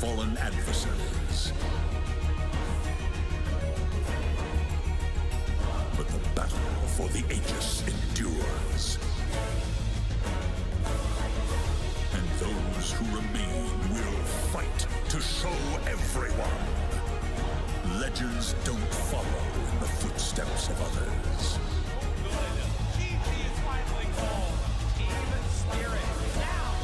fallen adversaries. who remain will fight to show everyone. Legends don't follow in the footsteps of others. GG is finally home. Team spirit. Now,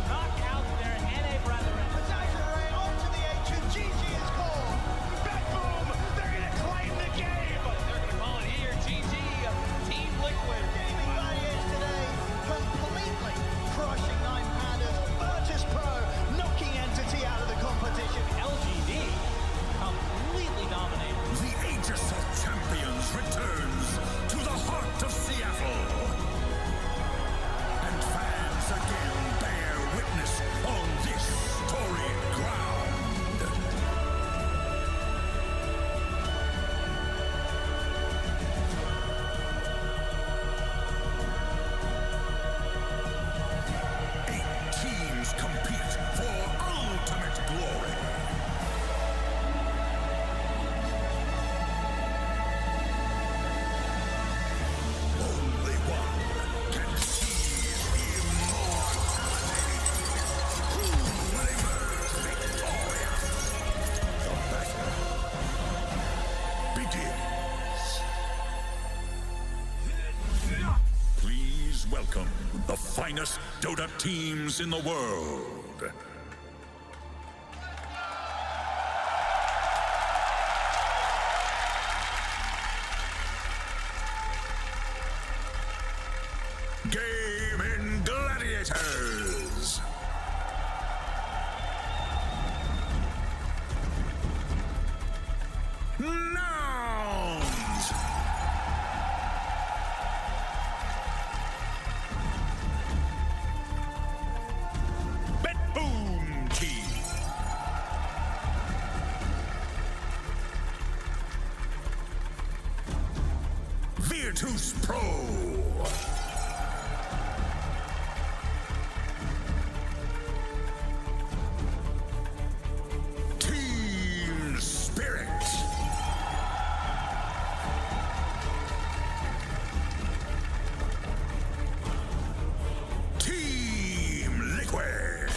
knock out their NA brethren. It's AZURE on to the ancient. GG is called. BETBOOM, they're going to claim the game. They're going to call it here. GG, Team Liquid. Gaming Gladiators today completely crushing 9-pounders. VIRTUS.PRO knocking Entity out of the competition. LGD completely dominated. The Aegis of Champions returns to the heart of Seattle. And fans again bear witness on this storied ground. Eight teams compete for ultimate glory. Only one can seize immortality. Who will emerge victorious? The battle begins. Please welcome the finest Dota teams in the world. Gaming Gladiators! Nouns! BETBOOM team! VIRTUS.PRO! Team Spirit. Team Liquid.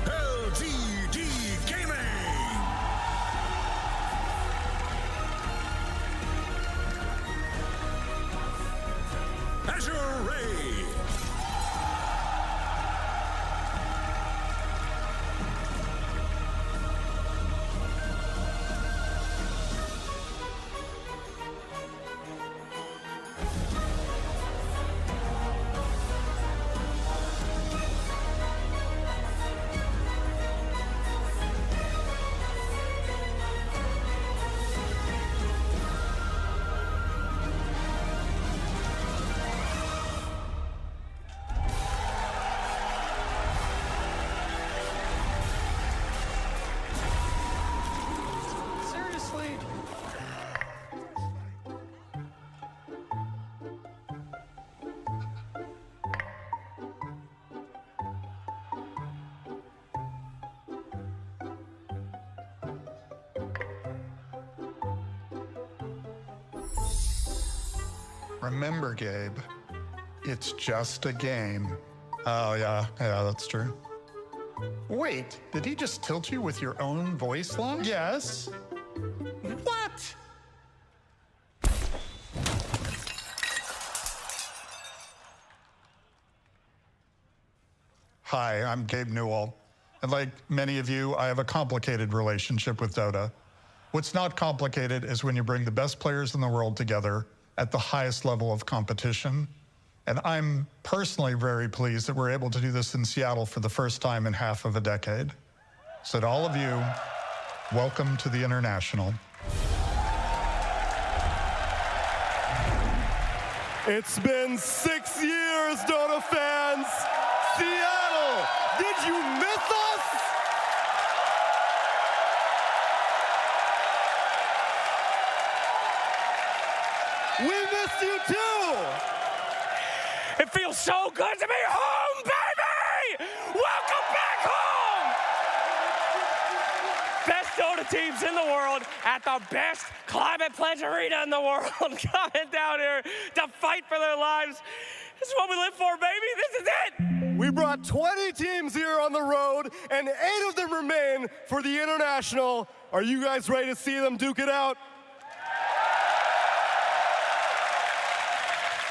LGD Gaming. AZURE. Seriously? Remember, Gabe, it's just a game. Oh, yeah, that's true. Wait, did he just tilt you with your own voice line? Yes. What? Hi, I'm Gabe Newell. And like many of you, I have a complicated relationship with Dota. What's not complicated is when you bring the best players in the world together at the highest level of competition. And I'm personally very pleased that we're able to do this in Seattle for the first time in half of a decade. So to all of you, welcome to the International. It's been 6 years, Dota fans! Seattle, did you miss us? We missed you too! It feels so good to be home, baby! Welcome back home! Best Dota teams in the world at the best climate pledge arena in the world coming down here to fight for their lives. This is what we live for, baby. This is it. We brought 20 teams here on the road, and 8 of them remain for the International. Are you guys ready to see them duke it out?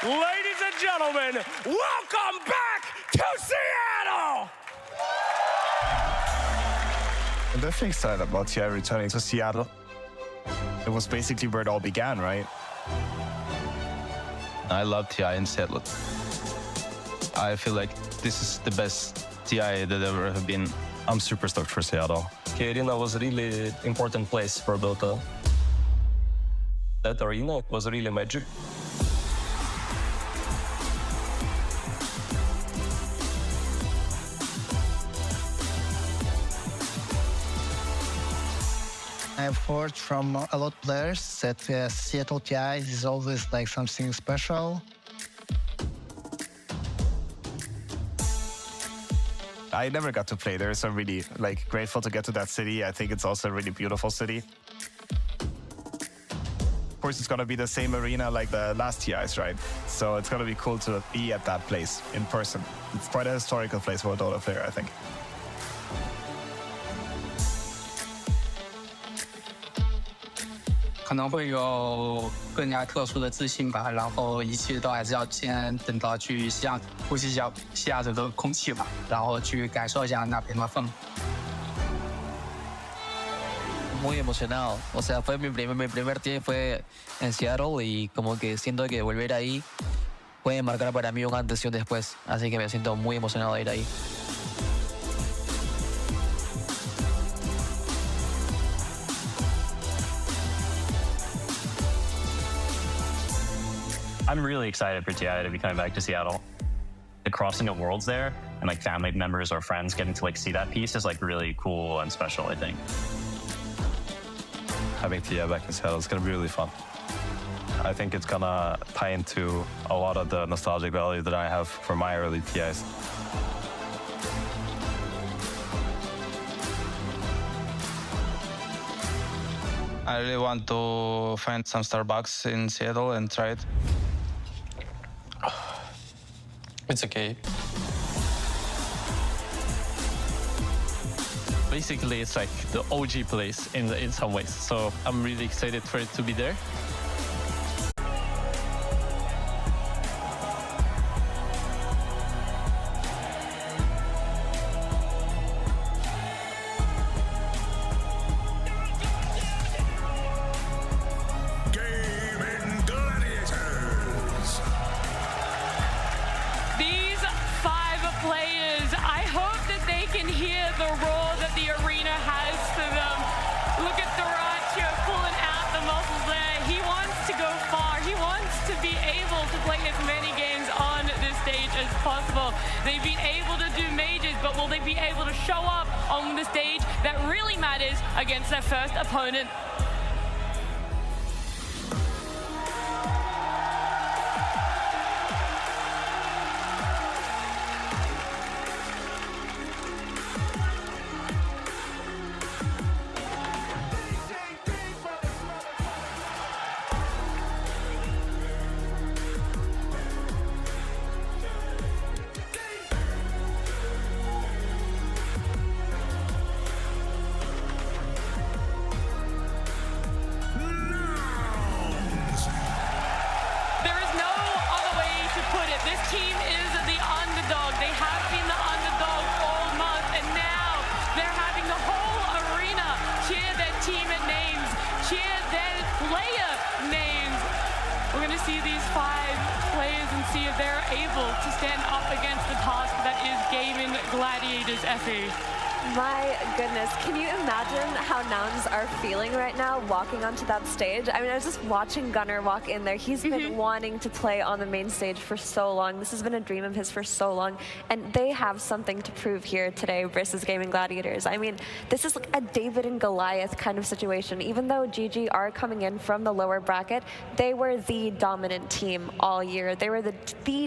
Ladies and gentlemen, welcome back to Seattle! I'm definitely excited about TI returning to Seattle. It was basically where it all began, right? I love TI in Seattle. I feel like this is the best TI that ever have been. I'm super stoked for Seattle. Arena was a really important place for Dota. That arena was really magic. I've heard from a lot of players that Seattle TI is always like something special. I never got to play there, so I'm really grateful to get to that city. I think it's also a really beautiful city. Of course, it's gonna be the same arena like the last TIs, right? So it's gonna be cool to be at that place in person. It's quite a historical place for a Dota player, I think. 可能会有更加特殊的自信吧，然后一切都还是要先等到去呼吸一下西雅图的空气吧，然后去感受一下那边的氛围。Muy emocionado, o sea, fue mi primer tiempo fue en Seattle y como que siento que volver ahí puede marcar para mí un antes y un después, así que me siento muy emocionado de ir ahí. I'm really excited for TI to be coming back to Seattle. The crossing of worlds there and family members or friends getting to see that piece is really cool and special, I think. Having TI back in Seattle is going to be really fun. I think it's going to tie into a lot of the nostalgic value that I have for my early TIs. I really want to find some Starbucks in Seattle and try it. It's okay. Basically, it's like the OG place in some ways. So I'm really excited for it to be there. They've been able to do majors, but will they be able to show up on the stage that really matters against their first opponent? My goodness, can you imagine how NOUNS are feeling right now walking onto that stage? I mean, I was just watching Gunnar walk in there. He's been wanting to play on the main stage for so long. This has been a dream of his for so long, and they have something to prove here today versus Gaming Gladiators. I mean, this is like a David and Goliath kind of situation. Even though GG are coming in from the lower bracket, they were the dominant team all year. They were the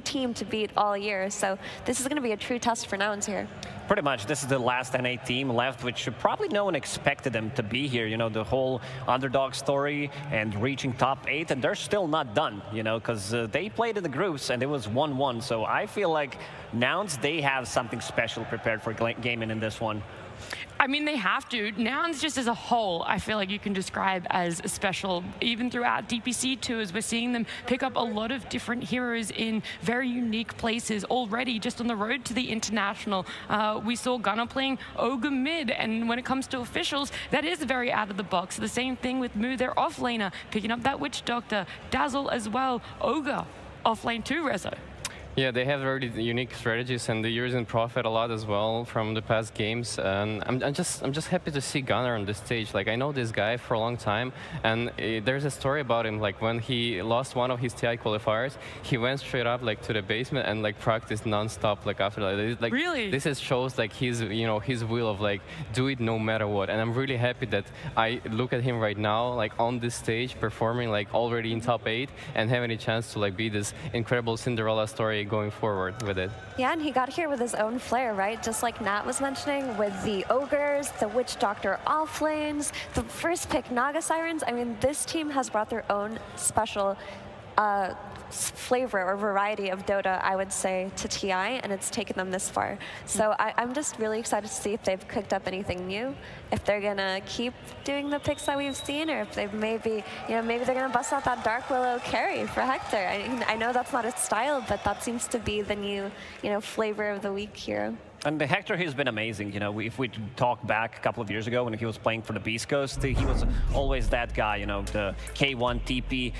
team to beat all year, so this is going to be a true test for NOUNS here. Pretty much, this is the last NA team left, which probably no one expected them to be here. You know, the whole underdog story and reaching top 8, and they're still not done, you know, because they played in the groups and it was 1-1. So I feel like Nouns, they have something special prepared for gaming in this one. I mean, they have to. Nouns just as a whole, I feel like you can describe as special, even throughout DPC too, as we're seeing them pick up a lot of different heroes in very unique places already, just on the road to the international. We saw Gunnar playing Ogre mid, and when it comes to officials, that is very out of the box. The same thing with Moo, their offlaner, picking up that Witch Doctor, Dazzle as well, Ogre offlane too, Rezo. Yeah, they have very unique strategies, and the users profit a lot as well from the past games. And I'm just happy to see Gunnar on this stage. Like, I know this guy for a long time, and there's a story about him. Like, when he lost one of his TI qualifiers, he went straight up like to the basement and like practiced non-stop. Like after that, like really, this is shows like his his will of like do it no matter what. And I'm really happy that I look at him right now, like on this stage performing like already in top 8 and having a chance to like be this incredible Cinderella story going forward with it. Yeah, and he got here with his own flair, right? Just like Nat was mentioning, with the Ogres, the Witch Doctor offlanes, the first pick Naga Sirens. I mean, this team has brought their own special flavor or variety of Dota, I would say, to TI, and it's taken them this far. So I'm just really excited to see if they've cooked up anything new, if they're gonna keep doing the picks that we've seen, or if they've maybe they're gonna bust out that Dark Willow carry for Hector. I know that's not his style, but that seems to be the new, flavor of the week hero. And Hector, he's been amazing. You know, if we talk back a couple of years ago when he was playing for the Beastcoast, he was always that guy, the K1 TP.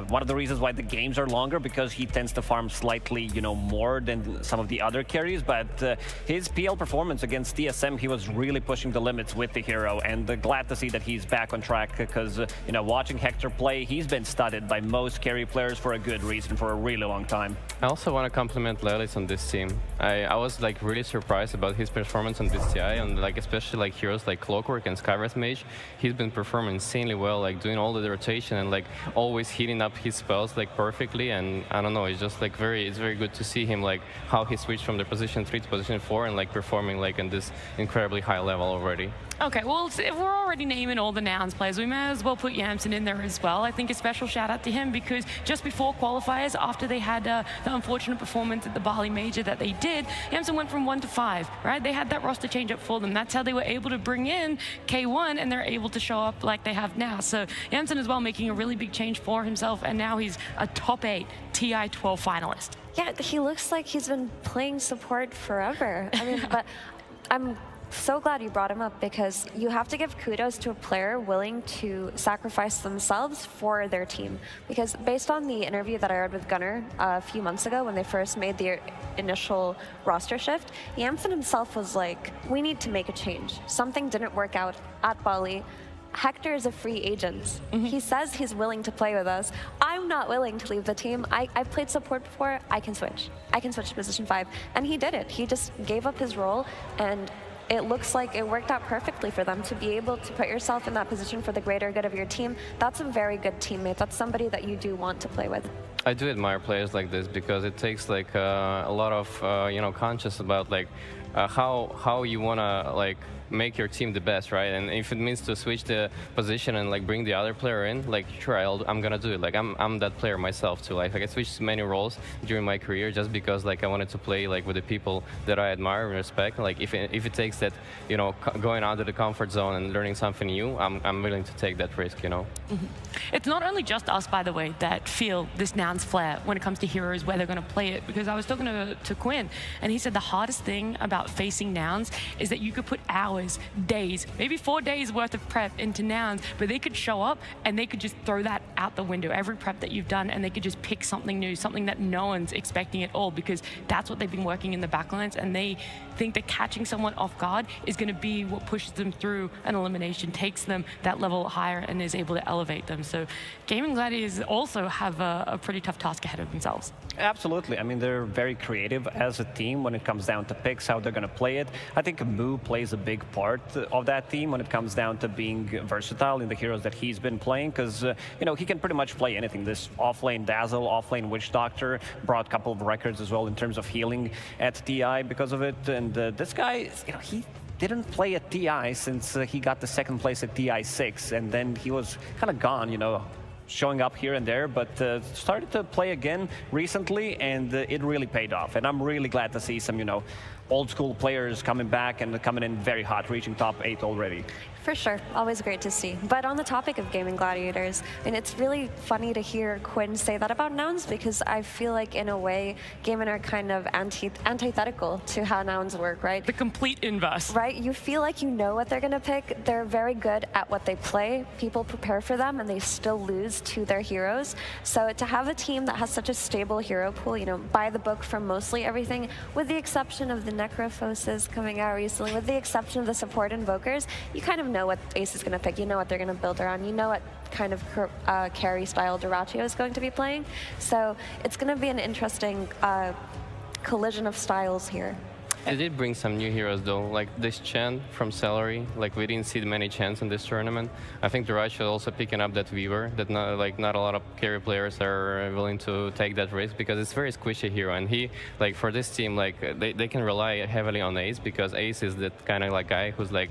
One of the reasons why the games are longer, because he tends to farm slightly, more than some of the other carries. But his PL performance against TSM, he was really pushing the limits with the hero. And glad to see that he's back on track, because, watching Hector play, he's been studied by most carry players for a good reason for a really long time. I also want to compliment Lelis on this team. I was like really surprised about his performance on this TI, and like especially like heroes like Clockwork and Skywrath Mage. He's been performing insanely well, like doing all the rotation and like always hitting up his spells like perfectly. And I don't know, it's just like it's very good to see him, like how he switched from the position 3 to position 4 and like performing like in this incredibly high level already. Okay, well, if we're already naming all the Nouns players, we may as well put Yamsen in there as well. I think a special shout out to him, because just before qualifiers, after they had the unfortunate performance at the Bali Major that they did, Yamsen went from 1 to 5, right? They had that roster change up for them. That's how they were able to bring in K1, and they're able to show up like they have now. So Yamsen as well making a really big change for himself, and now he's a top 8 TI 12 finalist. Yeah, he looks like he's been playing support forever. I mean, but I'm so glad you brought him up, because you have to give kudos to a player willing to sacrifice themselves for their team. Because based on the interview that I heard with Gunnar a few months ago when they first made the initial roster shift, Yamsen himself was like, we need to make a change. Something didn't work out at Bali. Hector is a free agent. He says he's willing to play with us. I'm not willing to leave the team. I've played support before. I can switch. I can switch to position 5. And he did it. He just gave up his role, and it looks like it worked out perfectly for them to be able to put yourself in that position for the greater good of your team. That's a very good teammate. That's somebody that you do want to play with. I do admire players like this, because it takes like a lot of conscious about like how you wanna like make your team the best, right? And if it means to switch the position and like bring the other player in, like sure, I'm gonna do it. Like I'm that player myself too. Like I switched many roles during my career just because like I wanted to play like with the people that I admire and respect. Like if it takes that, going out of the comfort zone and learning something new, I'm willing to take that risk. It's not only just us, by the way, that feel this Nouns flair when it comes to heroes, where they're going to play it. Because I was talking to Quinn, and he said the hardest thing about facing Nouns is that you could put hours, days, maybe 4 days worth of prep into Nouns, but they could show up and they could just throw that out the window, every prep that you've done, and they could just pick something new, something that no one's expecting at all, because that's what they've been working in the backlines, and they think that catching someone off guard is going to be what pushes them through an elimination, takes them that level higher, and is able to elevate them. So Gaming Gladiators also have a pretty pretty tough task ahead of themselves. Absolutely. I mean, they're very creative as a team when it comes down to picks, how they're going to play it. I think Moo plays a big part of that team when it comes down to being versatile in the heroes that he's been playing, because, you know, he can pretty much play anything. This offlane Dazzle, offlane Witch Doctor brought a couple of records as well in terms of healing at TI because of it. And this guy, you know, he didn't play at TI since he got the second place at TI 6, and then he was kind of gone, you know, showing up here and there, but started to play again recently, and it really paid off. And I'm really glad to see some, you know, old school players coming back and coming in very hot, reaching top 8 already. For sure, always great to see. But on the topic of gaming gladiators, I mean, it's really funny to hear Quinn say that about Nouns, because I feel like in a way, gaming are kind of antithetical to how Nouns work, right? The complete inverse. Right, you feel like you know what they're gonna pick. They're very good at what they play. People prepare for them and they still lose to their heroes. So to have a team that has such a stable hero pool, you know, by the book from mostly everything, with the exception of the Necrophoses coming out recently, with the exception of the support invokers, you kind of know what Ace is going to pick. You know what they're going to build around. You know what kind of carry style Duratio is going to be playing. So it's going to be an interesting collision of styles here. They did bring some new heroes though, like this Chen from Celery. Like we didn't see many Chens in this tournament. I think Duratio also picking up that Weaver that not a lot of carry players are willing to take that risk, because it's very squishy hero, and he, like, for this team, like they can rely heavily on Ace, because Ace is that kind of like guy who's like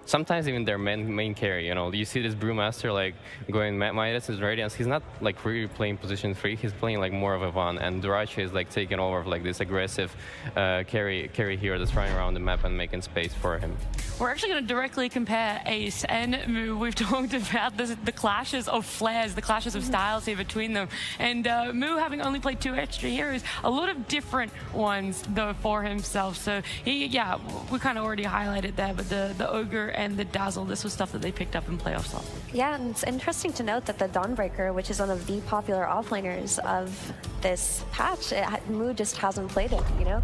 sometimes even their main carry. You know, you see this Brewmaster like going Midas is Radiance. He's not like really playing position 3. He's playing like more of a Van, and Duratio is like taking over like this aggressive carry hero that's running around the map and making space for him. We're actually going to directly compare Ace and Moo. We've talked about the clashes of flares, the clashes of styles here between them. And Moo, having only played 2 extra heroes, a lot of different ones though for himself. So he, yeah, we kind of already highlighted there, but the Ogre and the Dazzle, this was stuff that they picked up in playoffs. Yeah, and it's interesting to note that the Dawnbreaker, which is one of the popular offlaners of this patch, Moo just hasn't played it, you know?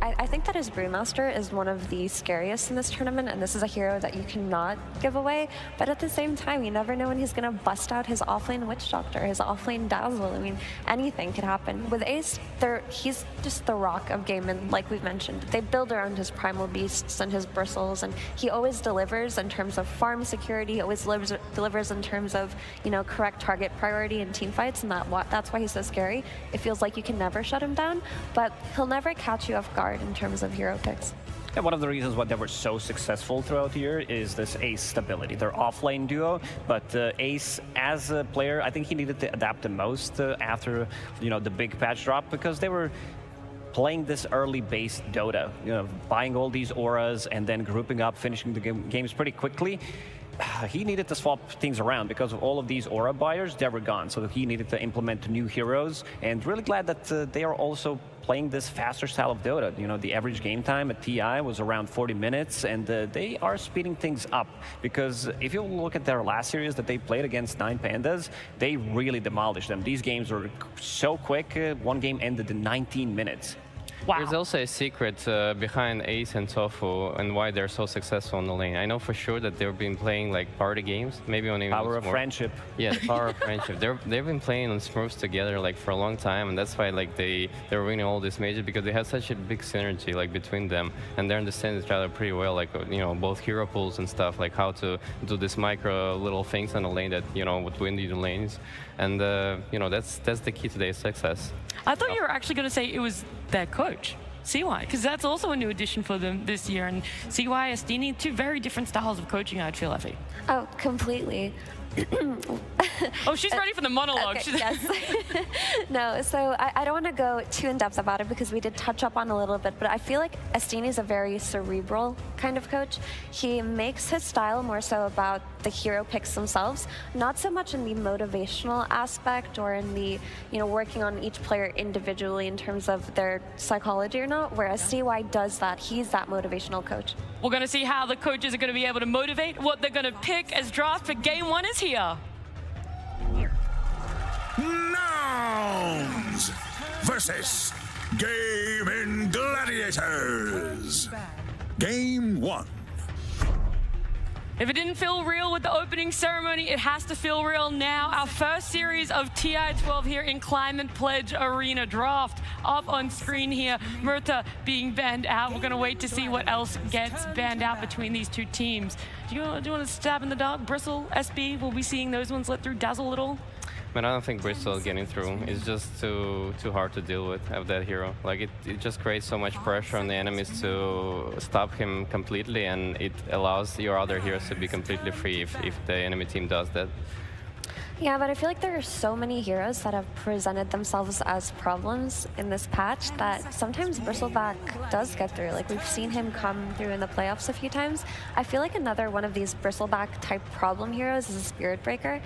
I think that his Brewmaster is one of the scariest in this tournament, and this is a hero that you cannot give away, but at the same time, you never know when he's going to bust out his offlane Witch Doctor, his offlane Dazzle. I mean, anything could happen. With Ace, he's just the rock of game, and like we've mentioned, they build around his Primal Beasts and his Bristles, and he always delivers in terms of farm security, he always delivers in terms of, you know, correct target priority in team fights, and that's why he's so scary. It feels like you can never shut him down, but he'll never catch you off guard in terms of hero picks. And one of the reasons why they were so successful throughout the year is this Ace stability. They're offlane duo, but Ace as a player, I think he needed to adapt the most after, you know, the big patch drop, because they were playing this early base Dota, you know, buying all these auras and then grouping up, finishing the games pretty quickly. He needed to swap things around because of all of these aura buyers, they were gone. So he needed to implement new heroes, and really glad that they are also playing this faster style of Dota. You know, the average game time at TI was around 40 minutes, and they are speeding things up, because if you look at their last series that they played against 9 Pandas, they really demolished them. These games were so quick. One game ended in 19 minutes. Wow. There's also a secret behind Ace and Tofu and why they're so successful in the lane. I know for sure that they've been playing like party games, maybe on even Power of friendship. Yeah, the power of friendship. They've been playing on Smurfs together like for a long time, and that's why like they're winning all these majors, because they have such a big synergy like between them, and they understand each other pretty well. Like, you know, both hero pools and stuff, like how to do this micro little things on the lane that, you know, would win the lanes, and you know, that's the key to their success. I thought you were actually going to say it was their coach, CY, because that's also a new addition for them this year. And CY, Astini, 2 very different styles of coaching, I'd feel, Effie. Oh, completely. Oh, she's ready for the monologue. Okay, yes. No, so I don't want to go too in depth about it, because we did touch up on a little bit, but I feel like Astini is a very cerebral kind of coach. He makes his style more so about the hero picks themselves, not so much in the motivational aspect or in the, you know, working on each player individually in terms of their psychology or not, whereas CY does that. He's that motivational coach. We're going to see how the coaches are going to be able to motivate, what they're going to pick as draft for game 1 is here. Nouns versus Gaming Gladiators. Game 1. If it didn't feel real with the opening ceremony, it has to feel real now. Our first series of TI-12 here in Climate Pledge Arena draft up on screen here. Murta being banned out. We're gonna wait to see what else gets banned out between these two teams. Do you want to stab in the dark? Bristle, SB, will we be seeing those ones let through Dazzle at all? But I don't think Bristol is getting through. It's just too hard to deal with that hero. Like it just creates so much pressure on the enemies to stop him completely, and it allows your other heroes to be completely free if the enemy team does that. Yeah, but I feel like there are so many heroes that have presented themselves as problems in this patch that sometimes Bristleback does get through. Like, we've seen him come through in the playoffs a few times. I feel like another one of these Bristleback type problem heroes is a Spirit Breaker.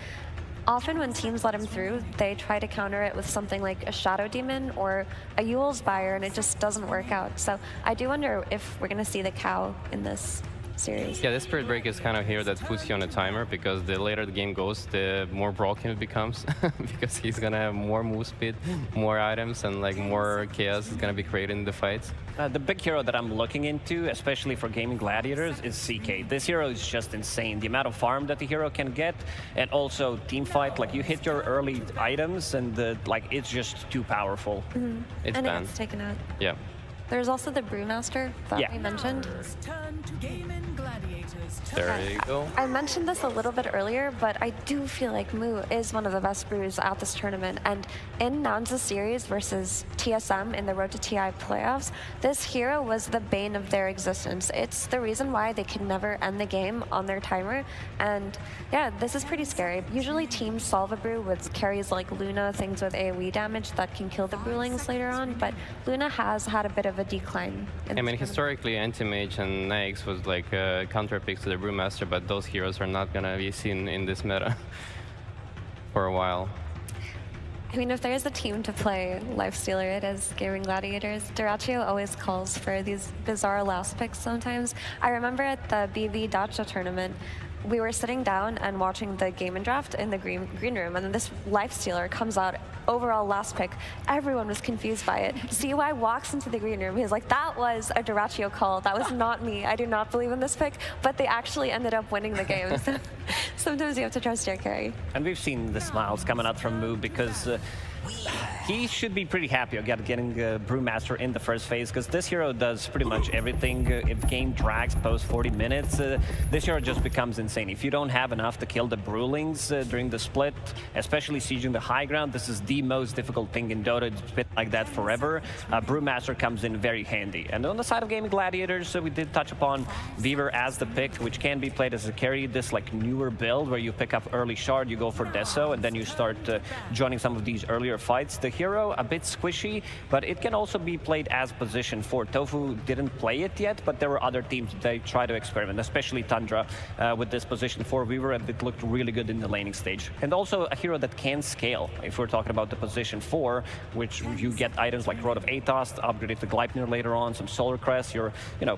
Often when teams let him through, they try to counter it with something like a Shadow Demon or a Yule's Buyer, and it just doesn't work out. So I do wonder if we're going to see the cow in this series. Yeah, the Spirit Break is kind of here that puts you on a timer, because the later the game goes, the more broken it becomes, because he's gonna have more move speed, more items, and like more chaos is gonna be created in the fights. The big hero that I'm looking into, especially for Gaming Gladiators, is CK. This hero is just insane. The amount of farm that the hero can get, and also team fight. Like, you hit your early items, and like it's just too powerful. Mm-hmm. It's and banned. it's taken out. Yeah. There's also the Brewmaster that we mentioned. There you go. I mentioned this a little bit earlier, but I do feel like Moo is one of the best brews at this tournament. And in NOUNS' series versus TSM in the Road to TI playoffs, this hero was the bane of their existence. It's the reason why they can never end the game on their timer. And yeah, this is pretty scary. Usually teams solve a brew with carries like Luna, things with AoE damage that can kill the brewlings later on, but Luna has had a bit of a decline. I mean, historically, Anti-Mage and Naix was like counter picks to the Brewmaster, but those heroes are not gonna be seen in this meta for a while. I mean, if there's a team to play Lifestealer, it is Gaming Gladiators. Duraccio always calls for these bizarre last picks sometimes. I remember at the BV Dacha tournament, we were sitting down and watching the game and draft in the green room, and then this Lifestealer comes out, overall last pick. Everyone was confused by it. CY walks into the green room. He's like, that was a Duraccio call. That was not me. I do not believe in this pick, but they actually ended up winning the game. So sometimes you have to trust your carry. And we've seen the smiles coming out from Moo, because he should be pretty happy about getting Brewmaster in the first phase, because this hero does pretty much everything. If game drags post 40 minutes, this hero just becomes insane. If you don't have enough to kill the Brewlings during the split, especially sieging the high ground, this is the most difficult thing in Dota. It's been like that forever. Brewmaster comes in very handy. And on the side of Gaming Gladiators, we did touch upon Weaver as the pick, which can be played as a carry. This like newer build where you pick up early shard, you go for Deso, and then you start joining some of these earlier fights. The hero, a bit squishy, but it can also be played as position 4. Tofu didn't play it yet, but there were other teams that try to experiment, especially Tundra with this position 4 Weaver, and it looked really good in the laning stage. And also a hero that can scale, if we're talking about the position 4, which you get items like Rod of Atos, upgrade it to Gleipnir later on, some Solar Crest, you're,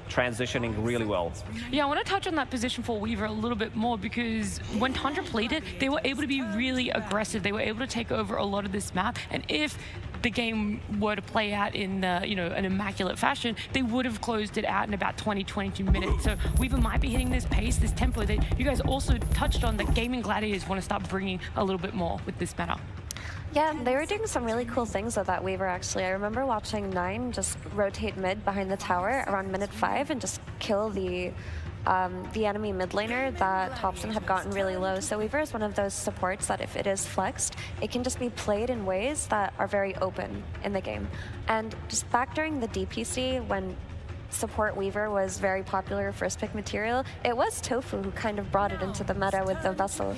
transitioning really well. Yeah, I want to touch on that position for Weaver a little bit more, because when Tundra played it, they were able to be really aggressive. They were able to take over a lot of this map, and if the game were to play out in an immaculate fashion, they would have closed it out in about 20-22 minutes. So Weaver might be hitting this pace, this tempo that you guys also touched on, that Gaming Gladiators want to start bringing a little bit more with this meta. Yeah, they were doing some really cool things with that Weaver, actually. I remember watching Nine just rotate mid behind the tower around minute 5 and just kill the enemy mid laner that Thompson had gotten really low. So Weaver is one of those supports that if it is flexed, it can just be played in ways that are very open in the game. And just back during the DPC, when support Weaver was very popular first pick material, it was Tofu who kind of brought it into the meta with the Vessel.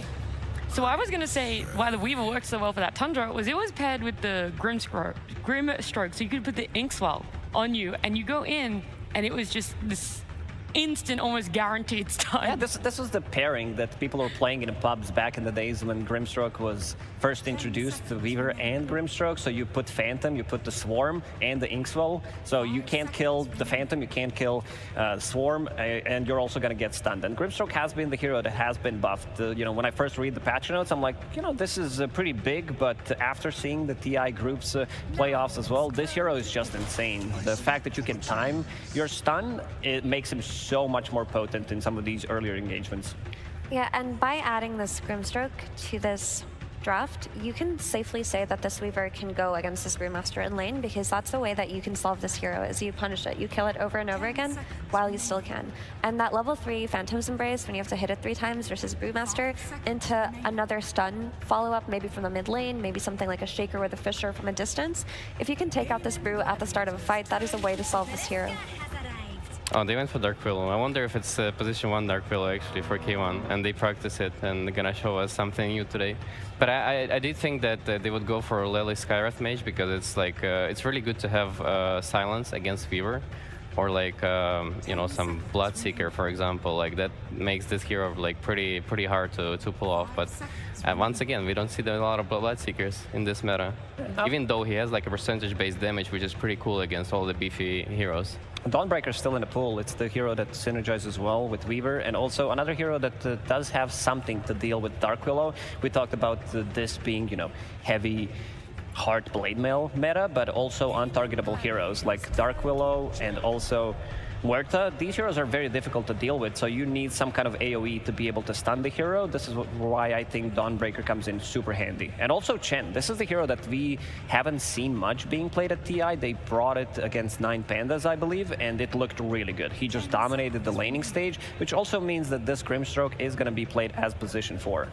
So I was going to say why the Weaver worked so well for that Tundra was it was paired with the Grimstroke, so you could put the Inkswell on you and you go in and it was just this instant, almost guaranteed stun. Yeah, this was the pairing that people were playing in pubs back in the days when Grimstroke was first introduced to Weaver and Grimstroke. So you put Phantom, you put the Swarm and the Inkswell. So you can't kill the Phantom, you can't kill Swarm, and you're also going to get stunned. And Grimstroke has been the hero that has been buffed. When I first read the patch notes, I'm like, this is pretty big, but after seeing the TI groups playoffs as well, this hero is just insane. The fact that you can time your stun, it makes him so much more potent in some of these earlier engagements. Yeah, and by adding this Grimstroke to this draft, you can safely say that this Weaver can go against this Brewmaster in lane, because that's the way that you can solve this hero, is you punish it. You kill it over and over again while you still can. And that level 3 Phantom's Embrace, when you have to hit it 3 times versus Brewmaster, into another stun follow-up, maybe from the mid lane, maybe something like a Shaker with a Fisher from a distance. If you can take out this Brew at the start of a fight, that is a way to solve this hero. Oh, they went for Dark Willow. I wonder if it's position 1 Dark Willow actually for K1, and they practice it and they're gonna show us something new today. But I did think that they would go for Lily Skywrath Mage, because it's like it's really good to have silence against Fever, or like you know, some Bloodseeker, for example. Like that makes this hero like pretty hard to pull off. But once again, we don't see a lot of Bloodseekers in this meta, even though he has like a percentage-based damage, which is pretty cool against all the beefy heroes. Dawnbreaker's still in the pool. It's the hero that synergizes well with Weaver, and also another hero that does have something to deal with Dark Willow. We talked about this being, you know, heavy hard blade mail meta, but also untargetable heroes like Dark Willow and also Huerta. These heroes are very difficult to deal with, so you need some kind of AoE to be able to stun the hero. This is why I think Dawnbreaker comes in super handy. And also Chen. This is the hero that we haven't seen much being played at TI. They brought it against 9 Pandas, I believe, and it looked really good. He just dominated the laning stage, which also means that this Grimstroke is going to be played as position 4.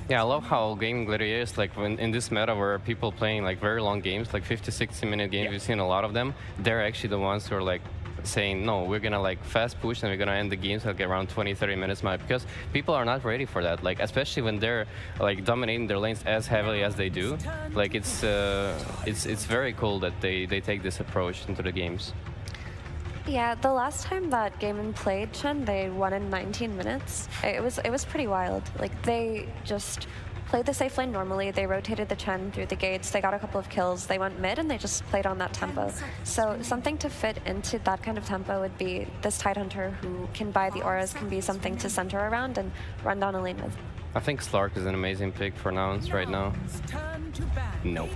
Yeah, I love how Game Gladiators, like when in this meta where people playing like very long games, like 50-60 minute games, we've seen a lot of them. They're actually the ones who are like saying, no, we're gonna like fast push and we're gonna end the games like around 20-30 minutes max, because people are not ready for that, like especially when they're like dominating their lanes as heavily as they do. Like it's very cool that they take this approach into the games. Yeah, the last time that Gaimin played Chen, they won in 19 minutes. It was pretty wild. Like they just played the safe lane normally, they rotated the Chen through the gates, they got a couple of kills, they went mid and they just played on that tempo. So something to fit into that kind of tempo would be this Tidehunter who can buy the auras, can be something to center around and run down a lane with. I think Slark is an amazing pick for Nouns right now. Nope.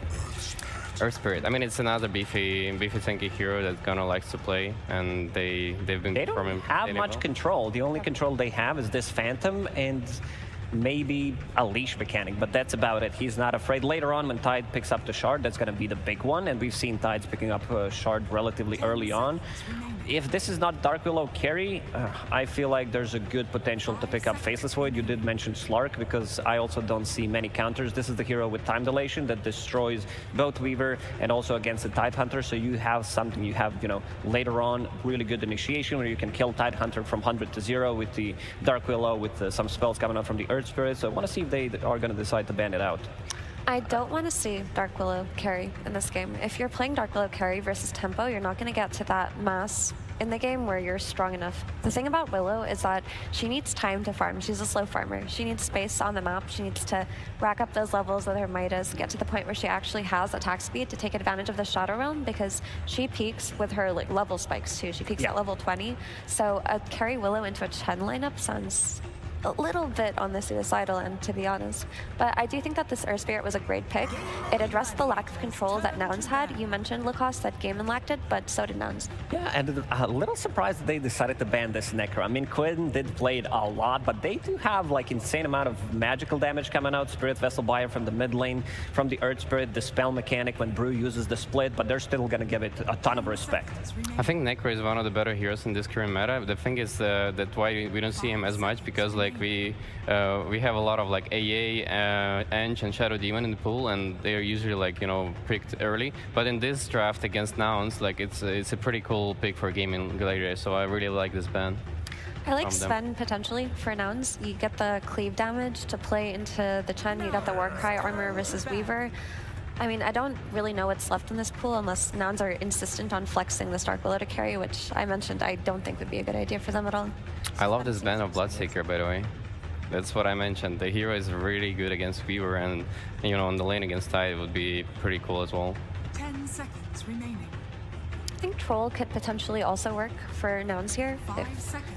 Earth Spirit. I mean, it's another beefy tanky hero that Gunnar likes to play, and they've been. They don't have much control. The only control they have is this Phantom and maybe a leash mechanic, but that's about it. He's not afraid. Later on, when Tide picks up the Shard, that's going to be the big one, and we've seen Tides picking up Shard relatively early on. If this is not Dark Willow carry, I feel like there's a good potential to pick up Faceless Void. You did mention Slark, because I also don't see many counters. This is the hero with time dilation that destroys both Weaver and also against the Tidehunter, so you have something, you have, you know, later on really good initiation where you can kill Tidehunter from 100 to 0 with the Dark Willow, with some spells coming out from the Earth Spirit. So I want to see if they are going to decide to ban it out. I don't want to see Dark Willow carry in this game. If you're playing Dark Willow carry versus tempo, you're not going to get to that mass in the game where you're strong enough. The thing about Willow is that she needs time to farm. She's a slow farmer. She needs space on the map. She needs to rack up those levels with her Midas, get to the point where she actually has attack speed to take advantage of the Shadow Realm, because she peaks with her like level spikes too. She peaks at level 20. So a carry Willow into a Chen lineup sounds a little bit on the suicidal end, to be honest. But I do think that this Earth Spirit was a great pick. It addressed the lack of control that Nouns had. You mentioned, Lacoste, that Gaimin lacked it, but so did Nouns. Yeah, and a little surprised that they decided to ban this Necro. I mean, Quinn did play it a lot, but they do have like insane amount of magical damage coming out. Spirit Vessel Buyer from the mid lane, from the Earth Spirit, the spell mechanic when Brew uses the split, but they're still gonna give it a ton of respect. I think Necro is one of the better heroes in this current meta. The thing is that why we don't see him as much, because like we have a lot of like AA, Eng and Shadow Demon in the pool, and they are usually like, you know, picked early. But in this draft against Nouns, like it's a pretty cool pick for Gaming Gladiator, so I really like this ban. I like Sven potentially for Nouns. You get the cleave damage to play into the Chen, you got the Warcry armor versus Weaver. I mean, I don't really know what's left in this pool unless Nouns are insistent on flexing this Dark Willow to carry, which I mentioned I don't think would be a good idea for them at all. I love this ban of Bloodseeker, by the way. That's what I mentioned. The hero is really good against Weaver, and you know, on the lane against Tide, it would be pretty cool as well. 10 seconds remaining. I think Troll could potentially also work for Nouns here.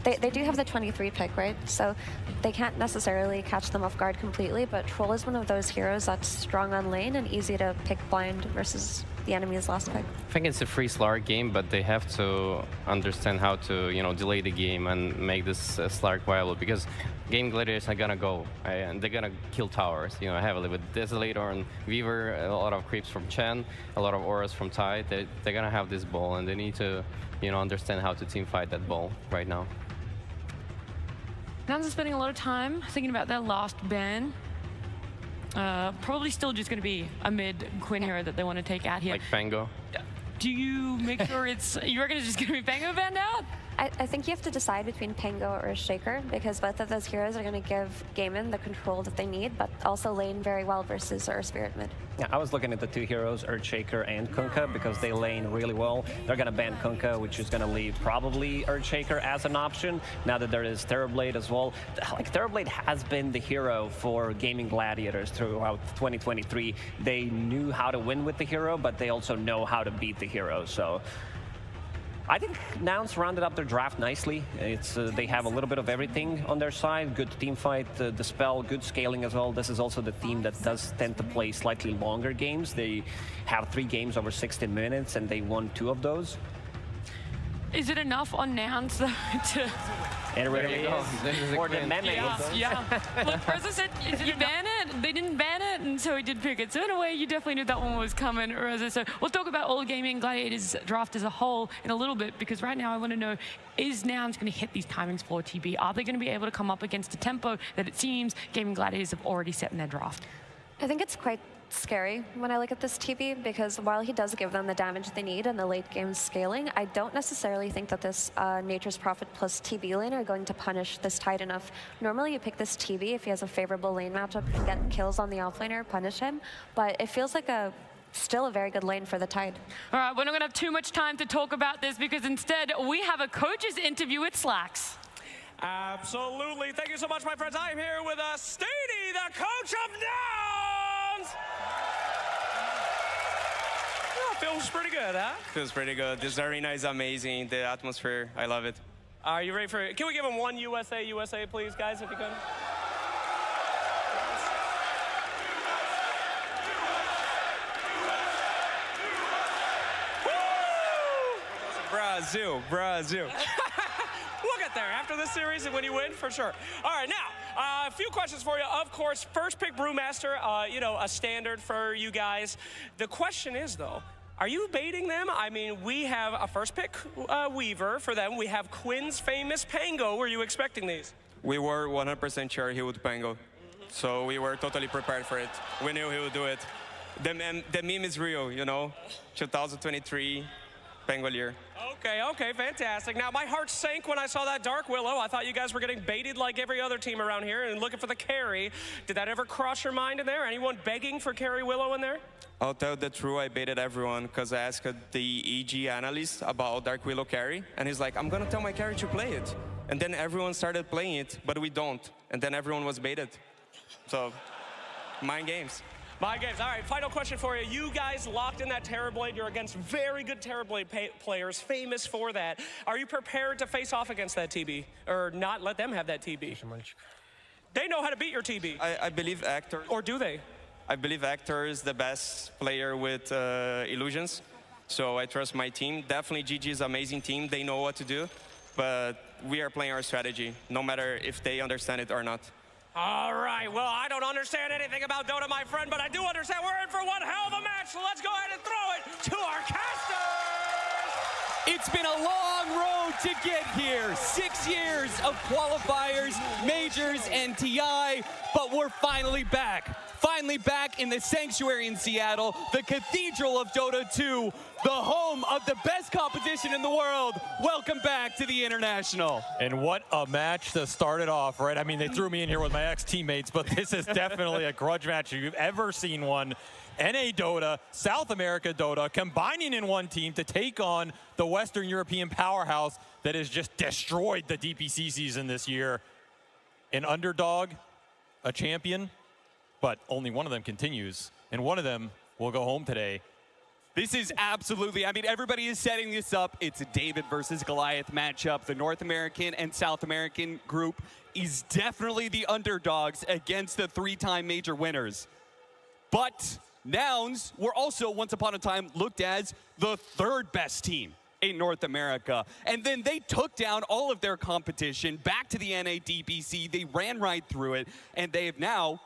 They do have the 23 pick, right? So they can't necessarily catch them off guard completely, but Troll is one of those heroes that's strong on lane and easy to pick blind versus the enemy's last pick? I think it's a free Slark game, but they have to understand how to, delay the game and make this Slark viable, because game gladiators are gonna go and they're gonna kill towers, heavily with Desolator and Weaver, a lot of creeps from Chen, a lot of auras from Tide. They're gonna have this ball, and they need to, understand how to team fight that ball right now. Nouns are spending a lot of time thinking about their last ban. Probably still just going to be a mid Quinn hero that they want to take out here. Like Pango. Do you make sure you reckon it's just going to be Pango banned out? I think you have to decide between Pango or Shaker, because both of those heroes are going to give Gaimin the control that they need, but also lane very well versus Ur Spirit mid. Yeah, I was looking at the two heroes, Earthshaker and Kunkka, because they lane really well. They're going to ban Kunkka, which is going to leave probably Earthshaker as an option, now that there is Terrorblade as well. Like, Terrorblade has been the hero for gaming gladiators throughout 2023. They knew how to win with the hero, but they also know how to beat the hero, so... I think Nouns rounded up their draft nicely. They have a little bit of everything on their side. Good team fight, the spell, good scaling as well. This is also the team that does tend to play slightly longer games. They have 3 games over 60 minutes, and they won 2 of those. Is it enough on Nouns though to... It really is. For the meme. Yeah. Look, Reza said, you ban it? They didn't ban it, and so he did pick it. So in a way, you definitely knew that one was coming, Reza. So we'll talk about all gaming gladiators draft as a whole in a little bit, because right now I want to know, is Nouns going to hit these timings for TB? Are they going to be able to come up against a tempo that it seems gaming gladiators have already set in their draft? I think it's quite scary when I look at this TB, because while he does give them the damage they need and the late game scaling, I don't necessarily think that this Nature's Prophet plus TB lane are going to punish this Tide enough. Normally you pick this TB if he has a favorable lane matchup and get kills on the offlaner, punish him, but it feels like still a very good lane for the Tide. All right, we're not going to have too much time to talk about this, because instead we have a coach's interview with Slacks. Absolutely. Thank you so much, my friends. I am here with Steedy, the coach of Nouns. Feels pretty good, huh? Feels pretty good. This arena is amazing. The atmosphere, I love it. Are you ready for it? Can we give him one USA, please, guys, if you could? Brazil, Brazil. We'll get there after this series and when you win, for sure. All right, now, a few questions for you. Of course, first pick Brewmaster, a standard for you guys. The question is, though, are you baiting them? I mean, we have a first pick Weaver for them. We have Quinn's famous Pango. Were you expecting these? We were 100% sure he would Pango. So we were totally prepared for it. We knew he would do it. The meme is real, 2023 Pangolier. Okay, fantastic. Now, my heart sank when I saw that Dark Willow. I thought you guys were getting baited like every other team around here and looking for the carry. Did that ever cross your mind in there? Anyone begging for carry Willow in there? I'll tell the truth, I baited everyone because I asked the EG analyst about Dark Willow carry, and he's like, I'm gonna tell my carry to play it. And then everyone started playing it, but we don't. And then everyone was baited. So, mind games. Mind games. All right, final question for you. You guys locked in that Terrorblade. You're against very good Terrorblade players, famous for that. Are you prepared to face off against that TB? Or not let them have that TB? They know how to beat your TB. I believe Actor. Or do they? I believe Actor is the best player with illusions. So I trust my team. Definitely GG is an amazing team. They know what to do. But we are playing our strategy, no matter if they understand it or not. All right, well, I don't understand anything about Dota, my friend, but I do understand we're in for one hell of a match, so let's go ahead and throw it to our casters! It's been a long road to get here. 6 years of qualifiers, majors, and TI, but we're finally back. Finally back in the Sanctuary in Seattle, the Cathedral of Dota 2, the home of the best competition in the world. Welcome back to the International. And what a match to start it off, right? I mean, they threw me in here with my ex-teammates, but this is definitely a grudge match if you've ever seen one. NA Dota, South America Dota, combining in one team to take on the Western European powerhouse that has just destroyed the DPC season this year. An underdog, a champion, but only one of them continues, and one of them will go home today. This is absolutely, I mean, everybody is setting this up. It's a David versus Goliath matchup. The North American and South American group is definitely the underdogs against the 3-time major winners. But Nouns were also once upon a time looked as the third best team in North America. And then they took down all of their competition back to the NADPC. They ran right through it, and they have now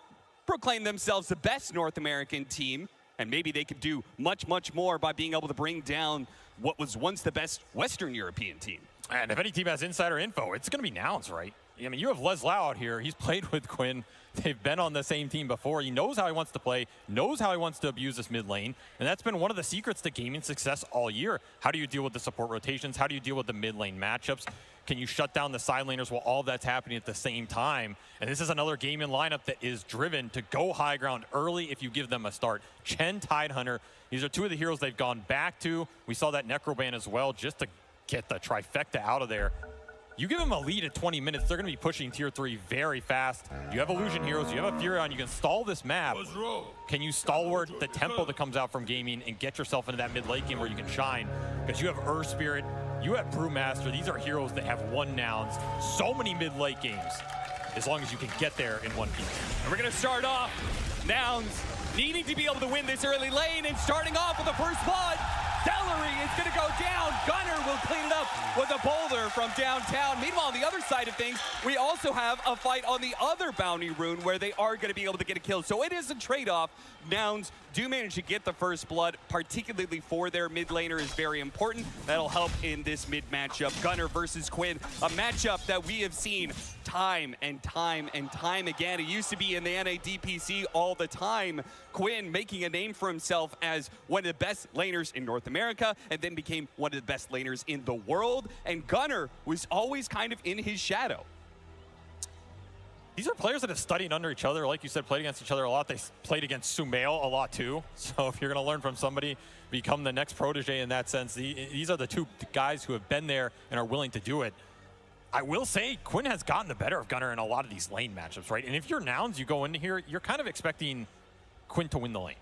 proclaimed themselves the best North American team. And maybe they could do much, much more by being able to bring down what was once the best Western European team. And if any team has insider info, it's going to be Nouns, right? I mean, you have Les Lau out here. He's played with Quinn. They've been on the same team before. He knows how he wants to play, knows how he wants to abuse this mid lane, and that's been one of the secrets to gaming success all year. How do you deal with the support rotations? How do you deal with the mid lane matchups? Can you shut down the side laners while all of that's happening at the same time? And this is another game in lineup that is driven to go high ground early if you give them a start. Chen, Tidehunter, these are two of the heroes they've gone back to. We saw that Necroban as well, just to get the trifecta out of there. You give them a lead at 20 minutes, they're going to be pushing tier 3 very fast. You have illusion heroes, you have a Furion, you can stall this map. Can you stalwart the tempo that comes out from gaming and get yourself into that mid lane game where you can shine? Because you have Earth Spirit, you have Brewmaster, these are heroes that have won Nouns so many mid late games, as long as you can get there in one piece. And we're going to start off Nouns needing to be able to win this early lane, and starting off with the first blood. Celery is going to go down. Gunner will clean it up with a boulder from downtown. Meanwhile, on the other side of things, we also have a fight on the other bounty rune where they are going to be able to get a kill. So it is a trade-off. Nouns do manage to get the first blood, particularly for their mid laner is very important. That'll help in this mid matchup. Gunner versus Quinn, a matchup that we have seen time and time and time again. It used to be in the NADPC all the time. Quinn making a name for himself as one of the best laners in North America, and then became one of the best laners in the world. And Gunner was always kind of in his shadow. These are players that have studied under each other. Like you said, played against each other a lot. They played against Sumail a lot too. So if you're going to learn from somebody, become the next protege in that sense. These are the two guys who have been there and are willing to do it. I will say Quinn has gotten the better of Gunner in a lot of these lane matchups, right? And if you're Nouns, you go into here, you're kind of expecting Quinn to win the lane.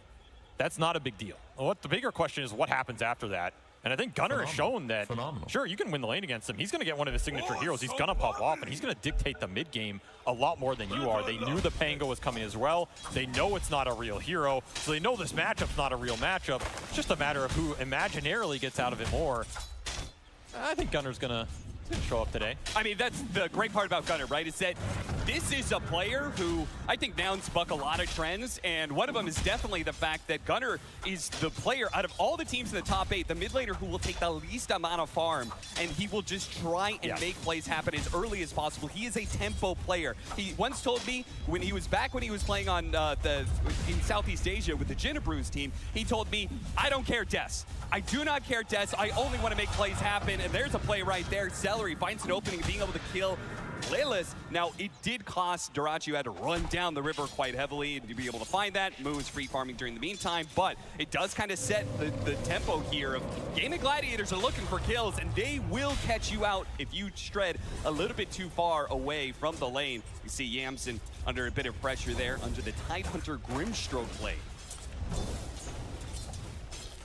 That's not a big deal. What the bigger question is what happens after that. And I think Gunner has shown that, sure, you can win the lane against him. He's going to get one of his signature heroes. He's going to pop off, and he's going to dictate the mid game a lot more than you are. They knew the Pango was coming as well. They know it's not a real hero, so they know this matchup's not a real matchup. It's just a matter of who imaginarily gets out of it more. I think Gunner's going to show up today. I mean, that's the great part about Gunner, right? Is that this is a player who I think Nouns buck a lot of trends, and one of them is definitely the fact that Gunner is the player out of all the teams in the top 8, the mid laner who will take the least amount of farm, and he will just try and make plays happen as early as possible. He is a tempo player. He once told me when he was playing on in Southeast Asia with the Jinnabrews team, he told me, I don't care deaths. I do not care deaths. I only want to make plays happen, and there's a play right there. Celery finds an opening, being able to kill Lilith. Now, it did cost Durachu had to run down the river quite heavily to be able to find that. Moo is free farming during the meantime, but it does kind of set the tempo here of Game of Gladiators are looking for kills, and they will catch you out if you tread a little bit too far away from the lane. You see Yamson under a bit of pressure there under the Tidehunter Grimstroke play.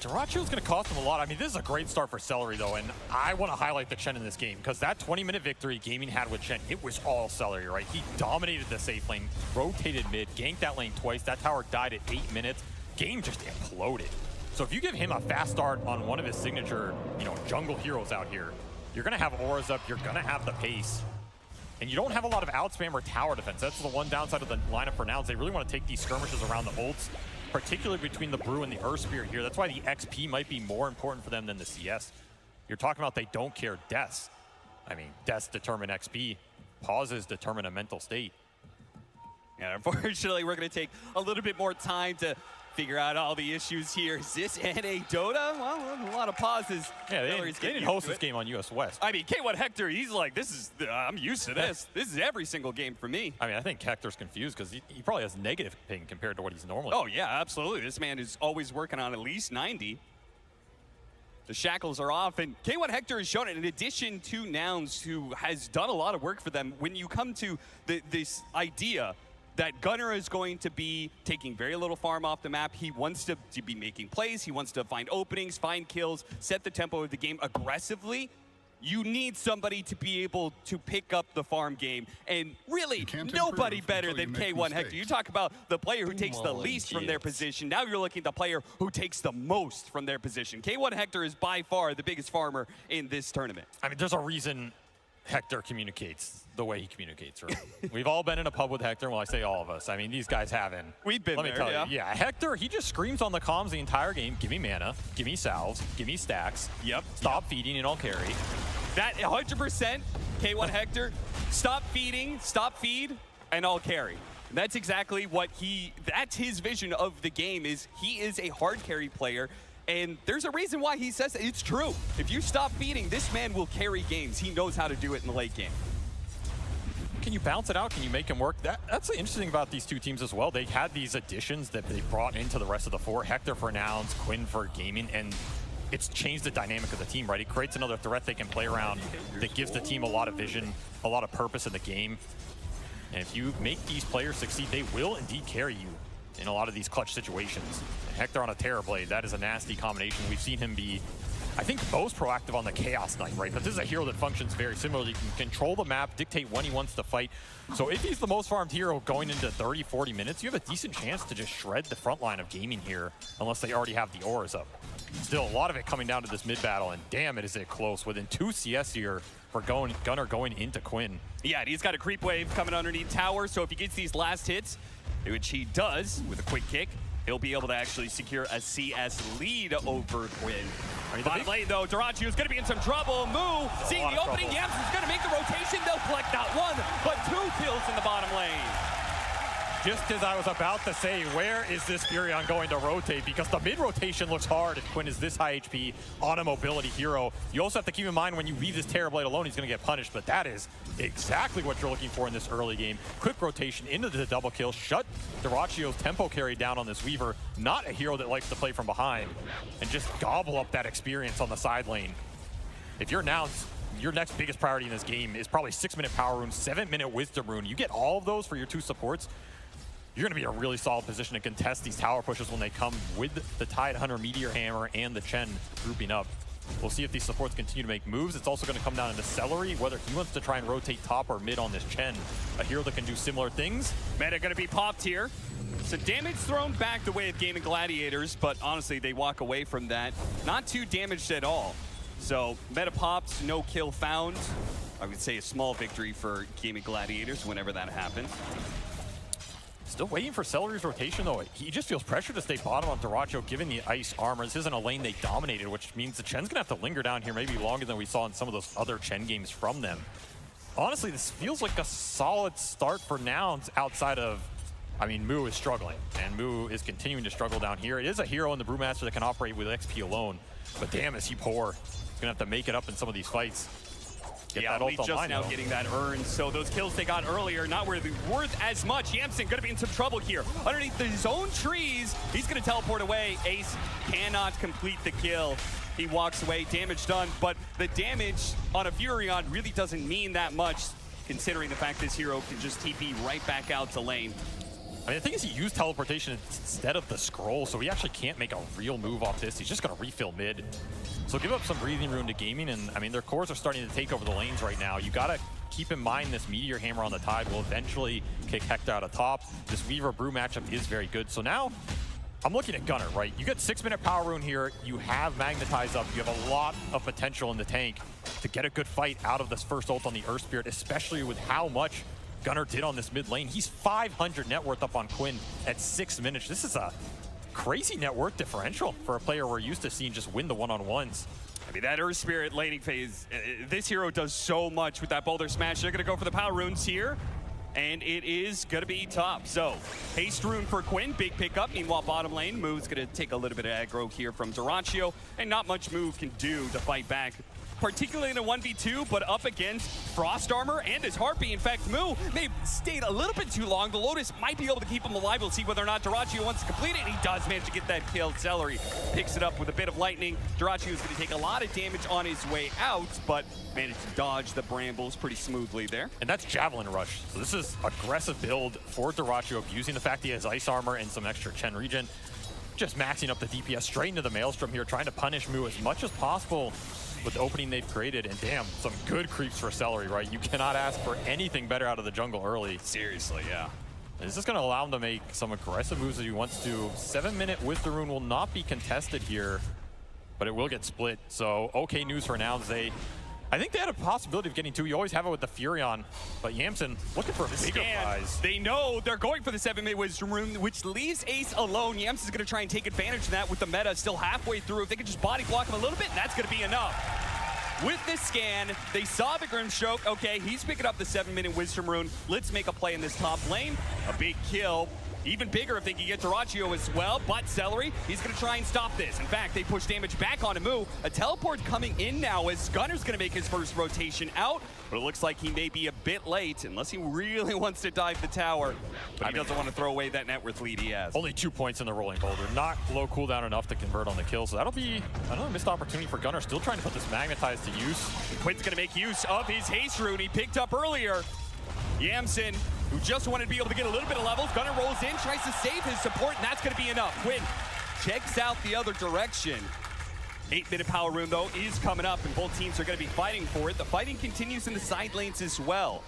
Durachu's going to cost him a lot. I mean, this is a great start for Celery, though, and I want to highlight the Chen in this game, because that 20-minute victory Gaming had with Chen, it was all Celery, right? He dominated the safe lane, rotated mid, ganked that lane twice. That tower died at 8 minutes. Game just imploded. So if you give him a fast start on one of his signature, jungle heroes out here, you're going to have auras up, you're going to have the pace. And you don't have a lot of outspam or tower defense. That's the one downside of the lineup for Nouns. They really want to take these skirmishes around the ults, particularly between the Brew and the Earth Spirit here. That's why the XP might be more important for them than the CS. You're talking about they don't care deaths. I mean, deaths determine XP. Pauses determine a mental state. And unfortunately, we're going to take a little bit more time to figure out all the issues here. Is this NA Dota? Well, a lot of pauses. Yeah, they didn't host this game on US West. I mean, K1 Hector, he's like, I'm used to this. This is every single game for me. I mean, I think Hector's confused because he probably has negative ping compared to what he's normally. Oh, yeah, absolutely. This man is always working on at least 90. The shackles are off, and K1 Hector has shown it in addition to Nouns, who has done a lot of work for them. When you come to this idea that Gunner is going to be taking very little farm off the map. He wants to be making plays. He wants to find openings, find kills, set the tempo of the game aggressively. you need somebody to be able to pick up the farm game. And really, nobody better than K1 Hector. You talk about the player who takes the least from their position. Now you're looking at the player who takes the most from their position. K1 Hector is by far the biggest farmer in this tournament. I mean, there's a reason Hector communicates the way he communicates, right? We've all been in a pub with Hector. Well, I say all of us. I mean, these guys haven't. We've been Let me tell you. Yeah, Hector, he just screams on the comms the entire game, give me mana, give me salves, give me stacks. Yep. Stop feeding and I'll carry. That 100% K1 Hector, stop feeding, stop feed, and I'll carry. And that's exactly what that's his vision of the game. Is he is a hard carry player. And there's a reason why he says it. It's true. If you stop feeding, this man will carry games. He knows how to do it in the late game. Can you bounce it out? Can you make him work? That's the interesting about these two teams as well. They had these additions that they brought into the rest of the four. Hector for Nouns, Quinn for gaming, and it's changed the dynamic of the team, right? It creates another threat they can play around that gives the team a lot of vision, a lot of purpose in the game. And if you make these players succeed, they will indeed carry you in a lot of these clutch situations. And Hector on a Terrorblade, that is a nasty combination. We've seen him be, I think, most proactive on the Chaos Knight, right? But this is a hero that functions very similarly. You can control the map, dictate when he wants to fight. So if he's the most farmed hero going into 30, 40 minutes, you have a decent chance to just shred the front line of gaming here, unless they already have the auras up. Still, a lot of it coming down to this mid battle, and damn it, is it close. Within 2 CS here for Gunnar going into Quinn. Yeah, and he's got a creep wave coming underneath tower, so if he gets these last hits, which he does with a quick kick, he'll be able to actually secure a CS lead over Quinn. Bottom lane, though, Duracio's going to be in some trouble. Moo, seeing the opening, Yamson's going to make the rotation. They'll collect not one, but 2 kills in the bottom lane. Just as I was about to say, where is this Furion going to rotate? Because the mid rotation looks hard if Quinn is this high HP on a mobility hero. You also have to keep in mind when you leave this Terrorblade alone, he's going to get punished, but that is exactly what you're looking for in this early game. Quick rotation into the double kill, shut Duracio's tempo carry down on this Weaver. Not a hero that likes to play from behind, and just gobble up that experience on the side lane. If you're Nouns, your next biggest priority in this game is probably 6-minute power rune, 7-minute wisdom rune. You get all of those for your 2 supports, you're going to be in a really solid position to contest these tower pushes when they come with the Tidehunter Meteor Hammer and the Chen grouping up. We'll see if these supports continue to make moves. It's also going to come down to Celery, whether he wants to try and rotate top or mid on this Chen. A hero that can do similar things. Meta going to be popped here. So damage thrown back the way of Gaming Gladiators, but honestly, they walk away from that. Not too damaged at all. So meta popped, no kill found. I would say a small victory for Gaming Gladiators whenever that happens. Still waiting for Celery's rotation, though. He just feels pressure to stay bottom on Duracio, given the ice armor. This isn't a lane they dominated, which means the Chen's going to have to linger down here maybe longer than we saw in some of those other Chen games from them. Honestly, this feels like a solid start for Nouns outside of, I mean, Moo is struggling, and Moo is continuing to struggle down here. It is a hero in the Brewmaster that can operate with XP alone, but damn, is he poor. He's going to have to make it up in some of these fights. Yeah, only just now getting that earned. So those kills they got earlier, not really worth as much. Yamson going to be in some trouble here. Underneath his own trees, he's going to teleport away. Ace cannot complete the kill. He walks away, damage done, but the damage on a Furion really doesn't mean that much, considering the fact this hero can just TP right back out to lane. I mean, the thing is he used teleportation instead of the scroll, so he actually can't make a real move off this. He's just going to refill mid. So give up some breathing room to gaming, and I mean, their cores are starting to take over the lanes right now. You got to keep in mind this Meteor Hammer on the Tide will eventually kick Hector out of top. This Weaver Brew matchup is very good. So now I'm looking at Gunnar, right? You get 6-minute power rune here. You have Magnetize up. You have a lot of potential in the tank to get a good fight out of this first ult on the Earth Spirit, especially with how much Gunnar did on this mid lane. He's 500 net worth up on Quinn at 6 minutes. This is a crazy net worth differential for a player we're used to seeing just win the one-on-ones. I mean, that Earth Spirit laning phase, this hero does so much with that Boulder Smash. They're going to go for the power runes here, and it is going to be top. So, haste rune for Quinn, big pickup. Meanwhile, bottom lane, Moo's going to take a little bit of aggro here from Duracio, and not much Moo can do to fight back, particularly in a 1v2, but up against Frost Armor and his Harpy. In fact, Moo may have stayed a little bit too long. The Lotus might be able to keep him alive. We'll see whether or not Duracio wants to complete it, and he does manage to get that kill. Celery picks it up with a bit of lightning. Duracio is going to take a lot of damage on his way out, but managed to dodge the brambles pretty smoothly there. And that's Javelin Rush. So this is aggressive build for Duracio, using the fact he has ice armor and some extra Chen regen. Just maxing up the DPS straight into the Maelstrom here, trying to punish Moo as much as possible. with the opening they've created, and damn, some good creeps for Celery, right? You cannot ask for anything better out of the jungle early. Seriously, yeah. Is this going to allow him to make some aggressive moves that he wants to? 7-minute with the rune will not be contested here, but it will get split. So, okay news for Nouns. I think they had a possibility of getting 2. You always have it with the Furion, but Yamson looking for a bigger prize. They know they're going for the 7-minute wisdom rune, which leaves Ace alone. Yamson's going to try and take advantage of that with the meta still halfway through. If they can just body block him a little bit, that's going to be enough. With this scan, they saw the Grimstroke. Okay, he's picking up the 7-minute wisdom rune. Let's make a play in this top lane. A big kill. Even bigger if they can get Dyrachyo as well, but Celery, he's going to try and stop this. In fact, they push damage back on Amu. A teleport coming in now as Gunner's going to make his first rotation out, but it looks like he may be a bit late unless he really wants to dive the tower. But he doesn't want to throw away that net worth lead he has. Only 2 points in the rolling boulder. Not low cooldown enough to convert on the kill, so that'll be another missed opportunity for Gunner. Still trying to put this Magnetize to use. Quinn's going to make use of his haste rune he picked up earlier. Yamson, who just wanted to be able to get a little bit of levels. Gunner rolls in, tries to save his support, and that's going to be enough. Quinn checks out the other direction. 8-minute power rune, though, is coming up, and both teams are going to be fighting for it. The fighting continues in the side lanes as well.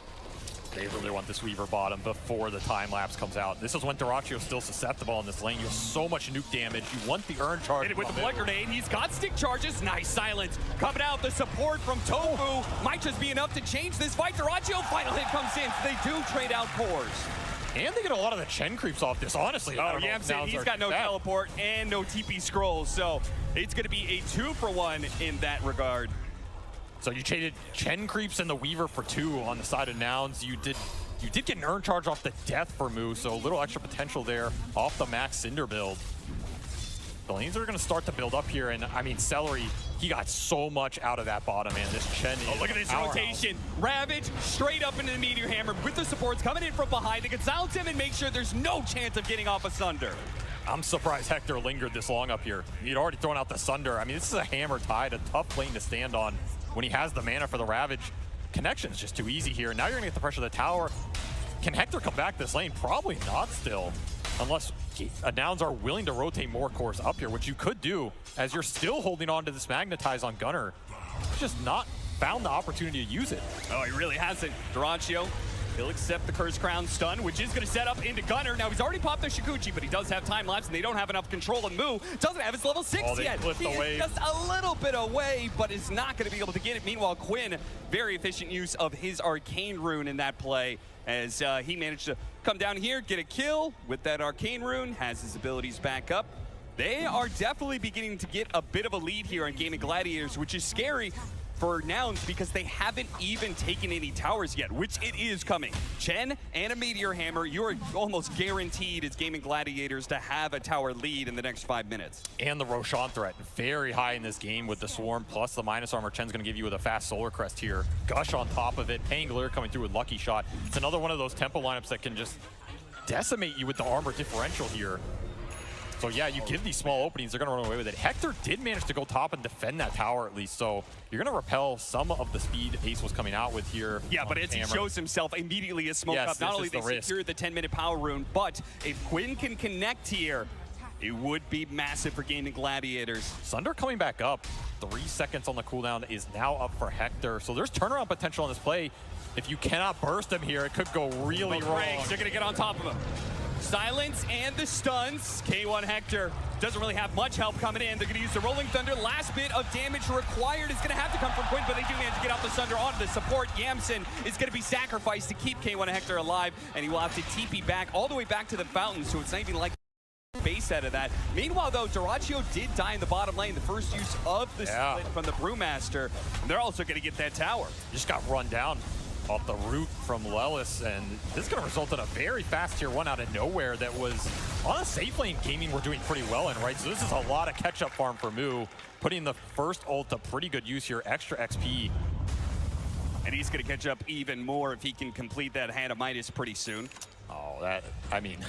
They really want this Weaver bottom before the time lapse comes out. This is when Dyrachyo is still susceptible in this lane. You have so much nuke damage. You want the urn charge. Hit it with the blood grenade. He's got stick charges. Nice silence. Coming out, the support from Tofu might just be enough to change this fight. Dyrachyo, final hit comes in. So they do trade out cores. And they get a lot of the Chen creeps off this, honestly. Oh, Yamson, he's got no teleport and no TP scrolls. So it's going to be a 2-for-1 in that regard. So you traded Chen creeps and the Weaver for 2 on the side of Nouns. You did get an urn charge off the death for Mu, so a little extra potential there off the max Cinder build. The lanes are going to start to build up here, and I mean, Celery, he got so much out of that bottom, man. This Chen is look at this rotation. Ravage straight up into the Meteor Hammer with the supports coming in from behind. They can silence him and make sure there's no chance of getting off a Sunder. I'm surprised Hector lingered this long up here. He'd already thrown out the Sunder. I mean, this is a Hammer Tide, a tough lane to stand on when he has the mana for the Ravage. Connection's just too easy here. Now you're gonna get the pressure of the tower. Can Hector come back this lane? Probably not still, unless Nouns are willing to rotate more cores up here, which you could do as you're still holding on to this Magnetize on Gunner. He's just not found the opportunity to use it. Oh, he really hasn't. Dyrachyo, he'll accept the Curse Crown stun, which is going to set up into Gunner. Now, he's already popped the Shikuchi, but he does have time lapse, and they don't have enough control. And Mu doesn't have his level 6 yet. He is just a little bit away, but is not going to be able to get it. Meanwhile, Quinn, very efficient use of his Arcane Rune in that play, as he managed to come down here, get a kill with that Arcane Rune, has his abilities back up. They are definitely beginning to get a bit of a lead here on Gaming Gladiators, which is scary for Nouns because they haven't even taken any towers yet, which it is coming. Chen and a Meteor Hammer, you're almost guaranteed as Gaming Gladiators to have a tower lead in the next 5 minutes. And the Roshan threat, very high in this game with the Swarm plus the minus armor Chen's gonna give you with a fast Solar Crest here. Gush on top of it, Pangolier coming through with Lucky Shot. It's another one of those tempo lineups that can just decimate you with the armor differential here. So yeah, you give these small openings, they're gonna run away with it. Hector did manage to go top and defend that tower at least, so you're gonna repel some of the speed Ace was coming out with here. Yeah, but as he shows himself immediately as smoke up, not only they secured the 10-minute power rune, but if Quinn can connect here, it would be massive for Gaming Gladiators. Sunder coming back up. 3 seconds on the cooldown is now up for Hector, so there's turnaround potential on this play. If you cannot burst him here, it could go really wrong. They're gonna get on top of him. Silence and the stuns. K1 Hector doesn't really have much help coming in. They're going to use the Rolling Thunder. Last bit of damage required is going to have to come from Quinn, but they do manage to get off the Sunder onto the support. Yamson is going to be sacrificed to keep K1 Hector alive, and he will have to TP back all the way back to the fountain, so it's not even like base out of that. Meanwhile, though, Dyrachyo did die in the bottom lane, the first use of the split from the Brewmaster, and they're also going to get that tower. Just got run down off the root from Lelis, and this is going to result in a very fast tier 1 out of nowhere that was on a safe lane gaming we're doing pretty well in, right? So this is a lot of catch-up farm for Mu, putting the first ult to pretty good use here, extra XP. And he's going to catch up even more if he can complete that Hand of Midas pretty soon. Oh, I mean,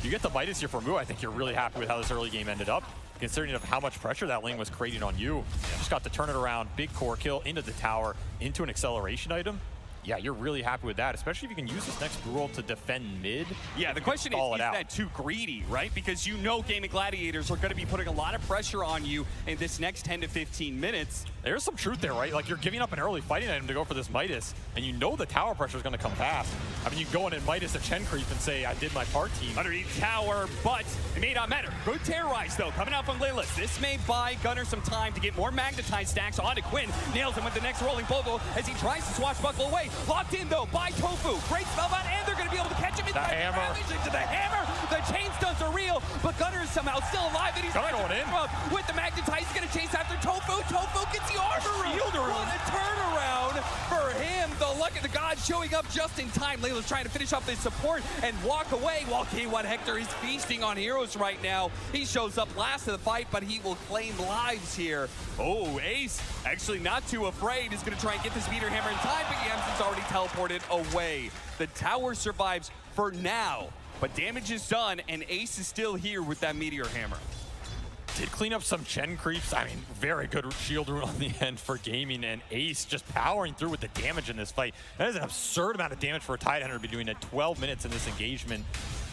you get the Midas here for Mu, I think you're really happy with how this early game ended up, considering of how much pressure that lane was creating on you. Just got to turn it around, big core kill into the tower, into an acceleration item. yeah, you're really happy with that, especially if you can use this next Brew ult to defend mid. Yeah, the question is that too greedy, right? Because you know Gaming Gladiators are going to be putting a lot of pressure on you in this next 10 to 15 minutes. There's some truth there, right? Like, you're giving up an early fighting item to go for this Midas, and you know the tower pressure is going to come fast. I mean, you go in and Midas a Chen creep and say, I did my part, team. Underneath tower, but it may not matter. Good terrorize, though, coming out from Lilith. This may buy Gunnar some time to get more magnetized stacks onto Quinn. Nails him with the next rolling bobo as he tries to swashbuckle away. Locked in, though, by Tofu. Great spellbound, and they're going to be able to catch him inside the hammer. Into the hammer. The chain stuns are real, but Gunnar is somehow still alive, and he's going in. With the magnetize, he's going to chase after Tofu. Tofu gets the armor room. What a turnaround for him. The luck of the gods showing up just in time. Layla's trying to finish up this support and walk away while K1 Hector is feasting on heroes right now. He shows up last of the fight, but he will claim lives here. Oh, Ace actually not too afraid. He's going to try and get this meteor hammer in time, but Yamsen's already teleported away. The tower survives for now, but damage is done, and Ace is still here with that meteor hammer. Did clean up some Chen creeps. I mean, very good shield rune on the end for Gaming, and Ace just powering through with the damage in this fight. That is an absurd amount of damage for a Tidehunter to be doing at 12 minutes in this engagement.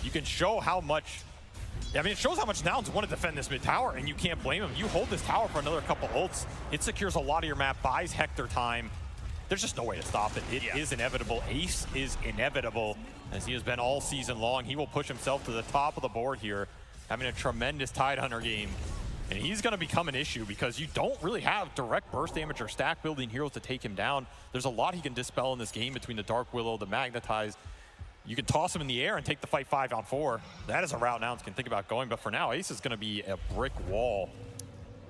You can show how much, I mean, it shows how much Nouns want to defend this mid tower, and you can't blame him. You hold this tower for another couple ults, it secures a lot of your map, buys Hector time. There's just no way to stop it. It is inevitable. Ace is inevitable, as he has been all season long. He will push himself to the top of the board here, having a tremendous Tidehunter game. And he's going to become an issue because you don't really have direct burst damage or stack building heroes to take him down. There's a lot he can dispel in this game between the Dark Willow, the Magnetize. You can toss him in the air and take the fight 5-on-4. That is a route Nouns can think about going, but for now, Ace is going to be a brick wall.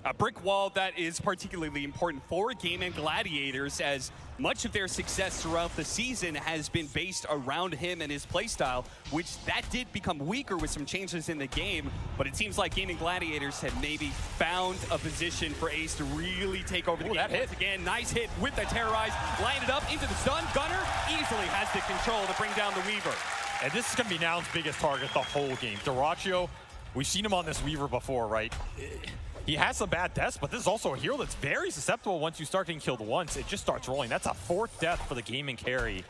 A brick wall that is particularly important for Gaming Gladiators, as much of their success throughout the season has been based around him and his playstyle, which that did become weaker with some changes in the game, but it seems like Gaming Gladiators had maybe found a position for Ace to really take over the game. That hit again, nice hit with the terrorize, line it up into the stun. Gunnar easily has the control to bring down the Weaver. And this is going to be Nouns' biggest target the whole game. Dyrachyo, we've seen him on this Weaver before, right? He has some bad deaths, but this is also a hero that's very susceptible once you start getting killed once. It just starts rolling. That's a 4th death for the Gaming carry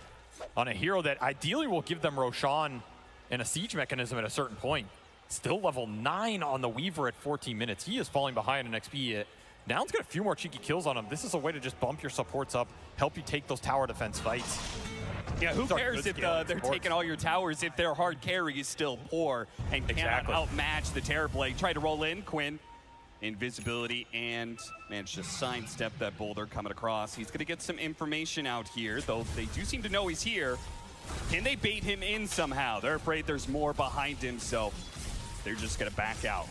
on a hero that ideally will give them Roshan and a siege mechanism at a certain point. Still level 9 on the Weaver at 14 minutes. He is falling behind in XP. Nouns got a few more cheeky kills on him. This is a way to just bump your supports up, help you take those tower defense fights. Yeah, who cares if they're taking all your towers if their hard carry is still poor and cannot outmatch the Terrorblade. Try to roll in, Quinn. Invisibility, and managed to sidestep that boulder coming across. He's going to get some information out here, though they do seem to know he's here. Can they bait him in somehow? They're afraid there's more behind him, so they're just going to back out.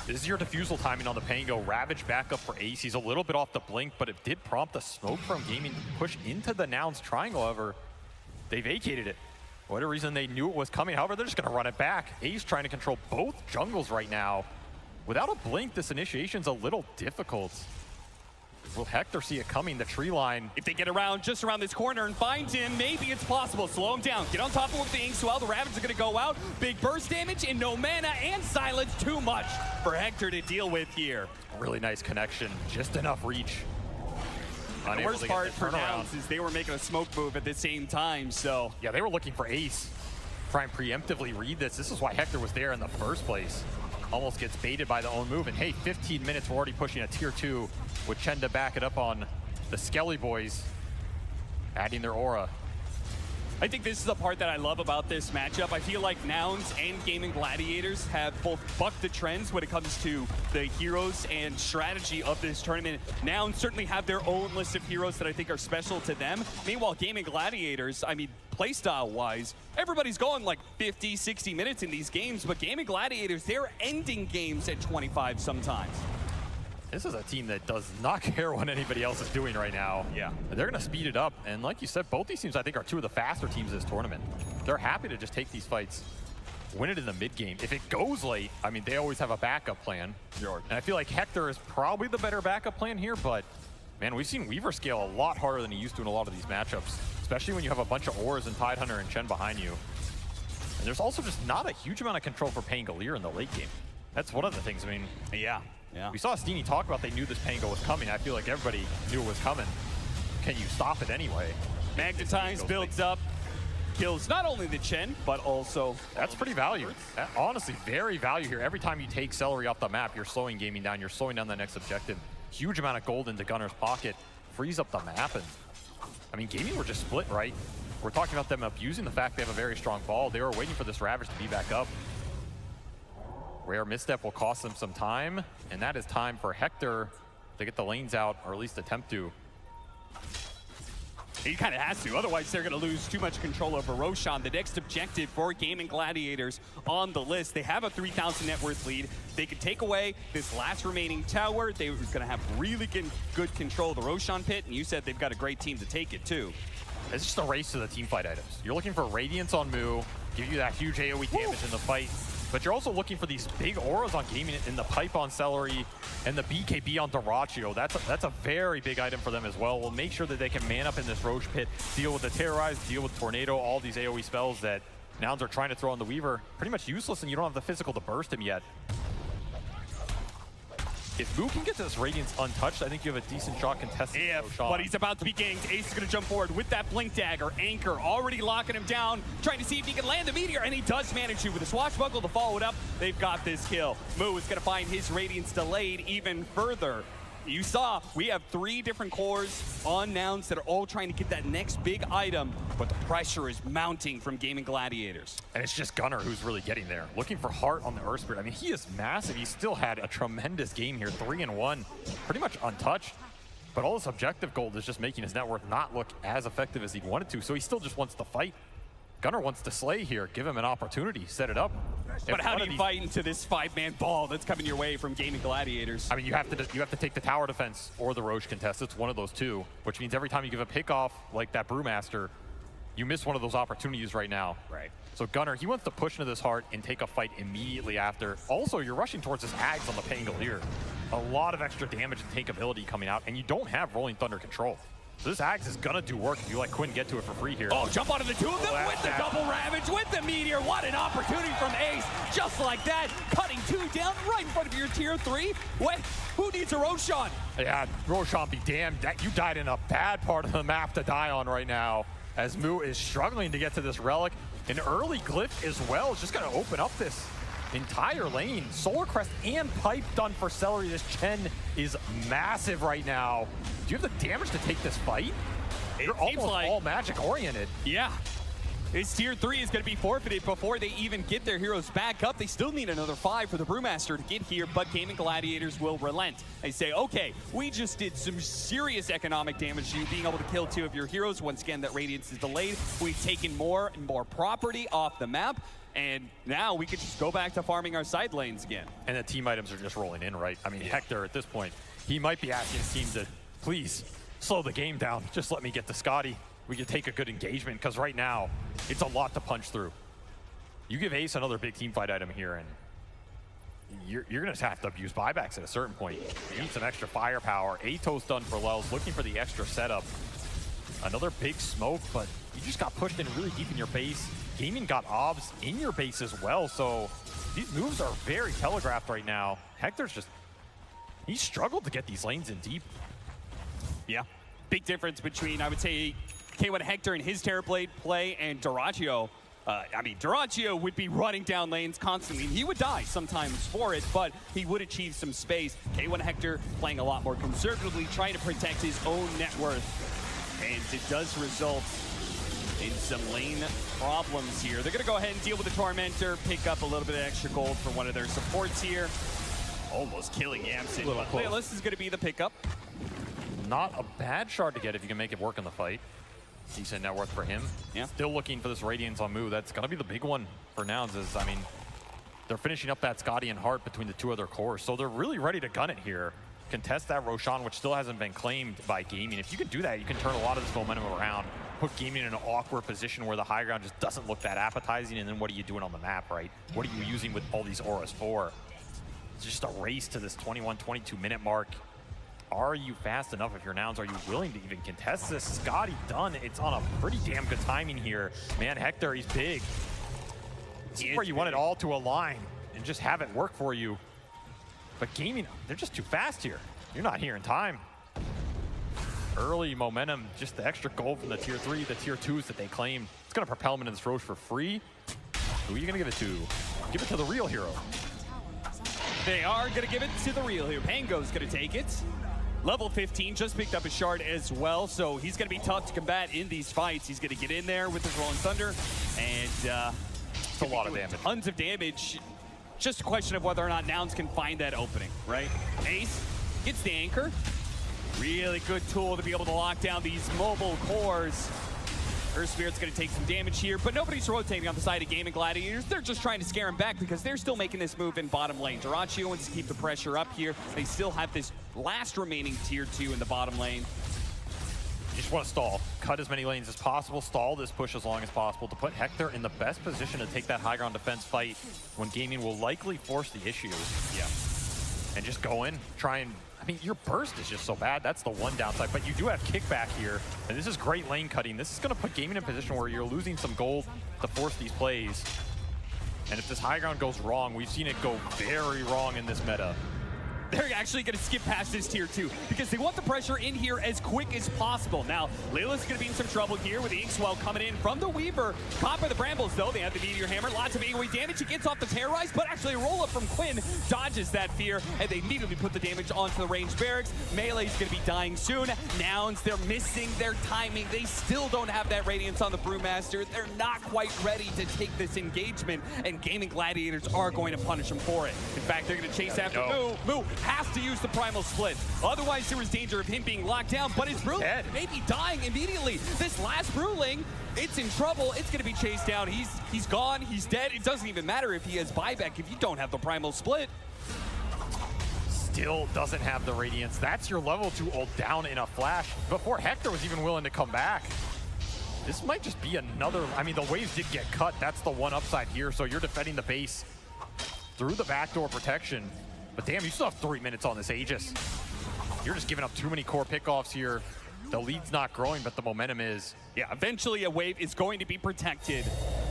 This is your defusal timing on the Pango. Ravage back up for Ace. He's a little bit off the blink, but it did prompt a smoke from Gaming to push into the Nouns triangle. However, they vacated it. For whatever reason, they knew it was coming. However, they're just going to run it back. Ace trying to control both jungles right now. Without a blink, this initiation's a little difficult. Will Hector see it coming, the tree line? If they get around, just around this corner and find him, maybe it's possible. Slow him down, get on top of him with the Inks while the Ravage are gonna go out. Big burst damage and no mana and silence, too much for Hector to deal with here. Really nice connection, just enough reach. The worst part for Nouns is they were making a smoke move at the same time, so. Yeah, they were looking for Ace. Try and preemptively read this. This is why Hector was there in the first place. Almost gets baited by the own move, and hey, 15 minutes, we're already pushing a tier 2 with Chen to back it up on the Skelly boys, adding their aura. I think this is the part that I love about this matchup. I feel like Nouns and Gaming Gladiators have both bucked the trends when it comes to the heroes and strategy of this tournament. Nouns certainly have their own list of heroes that I think are special to them. Meanwhile, Gaming Gladiators, I mean, playstyle-wise, everybody's going like 50, 60 minutes in these games, but Gaming Gladiators, they're ending games at 25 sometimes. This is a team that does not care what anybody else is doing right now. Yeah. They're going to speed it up. And like you said, both these teams, I think, are 2 of the faster teams this tournament. They're happy to just take these fights, win it in the mid-game. If it goes late, I mean, they always have a backup plan. And I feel like Hector is probably the better backup plan here, but man, we've seen Weaver scale a lot harder than he used to in a lot of these matchups, especially when you have a bunch of Auras and Tidehunter and Chen behind you. And there's also just not a huge amount of control for Pangolier in the late game. That's one of the things, I mean. Yeah. We saw Steenie talk about they knew this Pango was coming. I feel like everybody knew it was coming. Can you stop it anyway? Magnetize builds up, kills not only the Chen, but also... That's pretty value. That, honestly, very value here. Every time you take Celery off the map, you're slowing gaming down. You're slowing down the next objective. Huge amount of gold into Gunner's pocket. Frees up the map. And I mean, gaming were just split, right? We're talking about them abusing the fact they have a very strong ball. They were waiting for this Ravage to be back up. Rare misstep will cost them some time. And that is time for Hector to get the lanes out, or at least attempt to. He kind of has to, otherwise they're going to lose too much control over Roshan. The next objective for Gaming Gladiators on the list. They have a 3,000 net worth lead. They could take away this last remaining tower. They were going to have really good control of the Roshan pit, and you said they've got a great team to take it too. It's just a race to the teamfight items. You're looking for Radiance on Moo, give you that huge AoE damage in the fight, but you're also looking for these big auras on Gaming in the pipe on Celery and the BKB on Dyrachyo. That's a very big item for them as well. We'll make sure that they can man up in this Roche pit, deal with the Terrorize, deal with Tornado, all these AoE spells that Nouns are trying to throw on the Weaver. Pretty much useless, and you don't have the physical to burst him yet. If Moo can get this Radiance untouched, I think you have a decent shot contesting Roshan. But he's about to be ganked. Ace is going to jump forward with that Blink Dagger. Anchor already locking him down, trying to see if he can land the Meteor, and he does manage to with a Swashbuckle to follow it up. They've got this kill. Moo is going to find his Radiance delayed even further. You saw we have 3 different cores on Nouns that are all trying to get that next big item, but the pressure is mounting from Gaming Gladiators. And it's just Gunner who's really getting there. Looking for Heart on the Earth Spirit. I mean, he is massive. He still had a tremendous game here, 3-1, pretty much untouched. But all this objective gold is just making his net worth not look as effective as he wanted to, so he still just wants to fight. Gunner wants to slay here, give him an opportunity, set it up. But how do you fight into this 5-man ball that's coming your way from Gaming Gladiators? I mean, you have to take the tower defense or the Roche contest. It's one of those two, which means every time you give a pick off like that Brewmaster, you miss one of those opportunities right now. Right. So Gunner, he wants to push into this Heart and take a fight immediately after. Also, you're rushing towards this Ags on the Pangolier. A lot of extra damage and takeability coming out, and you don't have Rolling Thunder control. So this Axe is gonna do work if you let Quinn get to it for free here. Oh, jump onto the 2 of them with the double Ravage, with the Meteor. What an opportunity from Ace. Just like that, cutting 2 down right in front of your tier 3. What? Who needs a Roshan? Yeah, Roshan be damned. You died in a bad part of the map to die on right now, as Moo is struggling to get to this Relic. An early Glyph as well is just gonna open up this entire lane. Solar Crest and Pipe done for Celery. This Chen is massive right now. Do you have the damage to take this fight? You're almost like all magic oriented. Yeah. His tier 3 is going to be forfeited before they even get their heroes back up. They still need another 5 for the Brewmaster to get here, but Gaming Gladiators will relent. They say, okay, we just did some serious economic damage to you, being able to kill 2 of your heroes. Once again, that Radiance is delayed. We've taken more and more property off the map, and now we could just go back to farming our side lanes again. And the team items are just rolling in, right? I mean, Hector, at this point, he might be asking his team to please slow the game down. Just let me get to Scotty. We can take a good engagement, because right now, it's a lot to punch through. You give Ace another big team fight item here, and you're going to have to use buybacks at a certain point. You need some extra firepower. Ato's done for Lels, looking for the extra setup. Another big smoke, but you just got pushed in really deep in your base. Gaming got obs in your base as well, so these moves are very telegraphed right now. Hector's just, he struggled to get these lanes in deep. Yeah, big difference between, I would say, K1 Hector and his Terrorblade play and Dyrachyo. I mean, Dyrachyo would be running down lanes constantly. He would die sometimes for it, but he would achieve some space. K1 Hector playing a lot more conservatively, trying to protect his own net worth. And it does result in some lane problems here. They're going to go ahead and deal with the Tormentor, pick up a little bit of extra gold for one of their supports here. Almost killing Yamson, but Leolus is going to be the pickup. Not a bad shard to get if you can make it work in the fight. Decent net worth for him. Yeah. Still looking for this Radiance on Moo. That's going to be the big one for Nouns. Is, I mean, they're finishing up that Scotty and Heart between the 2 other cores, so they're really ready to gun it here. Contest that Roshan, which still hasn't been claimed by Gaming. If you can do that, you can turn a lot of this momentum around, put Gaming in an awkward position where the high ground just doesn't look that appetizing, and then what are you doing on the map, right? What are you using with all these auras for? It's just a race to this 21, 22-minute mark. Are you fast enough if you're Nouns? Are you willing to even contest this? Scotty done. It's on a pretty damn good timing here. Man, Hector, he's big. This is where you want it all to align and just have it work for you. But Gaming, they're just too fast here. You're not here in time. early momentum, just the extra gold from the tier 3, the tier 2s that they claimed. It's going to propel them into this Roche for free. Who are you going to give it to? Give it to the real hero. They are going to give it to the real hero. Pango's going to take it. Level 15, just picked up a shard as well, so he's going to be tough to combat in these fights. He's going to get in there with his Rolling Thunder, and it's a lot of damage. Tons of damage. Just a question of whether or not Nouns can find that opening, right? Ace gets the anchor. Really good tool to be able to lock down these mobile cores. Earth Spirit's going to take some damage here, but nobody's rotating on the side of Gaming Gladiators. They're just trying to scare him back because they're still making this move in bottom lane. Dyrachyo wants to keep the pressure up here. They still have this last remaining tier 2 in the bottom lane. You just want to stall. Cut as many lanes as possible. Stall this push as long as possible to put Hector in the best position to take that high ground defense fight when Gaming will likely force the issue. Yeah. And just go in, try and... I mean, your burst is just so bad. That's the one downside. But you do have kickback here. And this is great lane cutting. This is going to put Gaming in a position where you're losing some gold to force these plays. And if this high ground goes wrong, we've seen it go very wrong in this meta. They're actually going to skip past this tier 2 because they want the pressure in here as quick as possible. Now, Layla's going to be in some trouble here with the Inkswell coming in from the Weaver. Caught by the Brambles, though. They have the Meteor Hammer. Lots of AoE damage. He gets off the Terrorize, but actually a roll-up from Quinn dodges that fear, and they immediately put the damage onto the ranged barracks. Melee's going to be dying soon. Nouns, they're missing their timing. They still don't have that Radiance on the Brewmaster. They're not quite ready to take this engagement, and Gaming Gladiators are going to punish them for it. In fact, they're going to chase after Moo. Moo has to use the Primal Split. Otherwise, there was danger of him being locked down, but his Brew may be dying immediately. This last Brewling, it's in trouble. It's going to be chased down. He's gone. He's dead. It doesn't even matter if he has buyback if you don't have the Primal Split. Still doesn't have the Radiance. That's your level 2 ult down in a flash before Hector was even willing to come back. This might just be another... I mean, the waves did get cut. That's the one upside here. So you're defending the base through the backdoor protection. But damn, you still have 3 minutes on this Aegis. You're just giving up too many core pickoffs here. The lead's not growing, but the momentum is. Yeah, eventually a wave is going to be protected,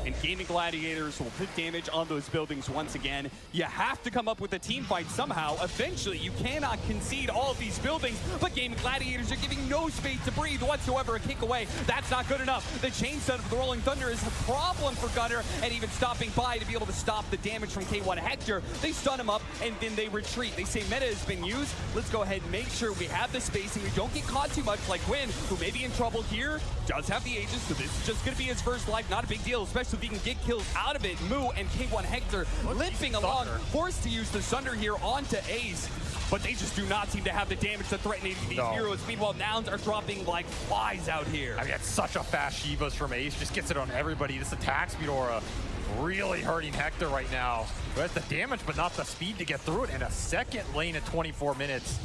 and Gaming Gladiators will put damage on those buildings once again. You have to come up with a team fight somehow. Eventually, you cannot concede all of these buildings, but Gaming Gladiators are giving no space to breathe whatsoever. A kick away, that's not good enough. The chain stun for the Rolling Thunder is a problem for Gunner, and even stopping by to be able to stop the damage from K1 Hector. They stun him up, and then they retreat. They say meta has been used. Let's go ahead and make sure we have the spacing. We don't get caught too much like Quinn, who may be in trouble here, does have the Aegis, so this is just going to be his first life. Not a big deal, especially if he can get kills out of it. Moo and K1 Hector limping along, forced to use the Sunder here onto Ace, but they just do not seem to have the damage to threaten these heroes. Meanwhile, Nouns are dropping like flies out here. I mean, it's such a fast Shivas from Ace. Just gets it on everybody. This attack speed aura really hurting Hector right now. Who has the damage, but not the speed to get through it. And a second lane at 24 minutes.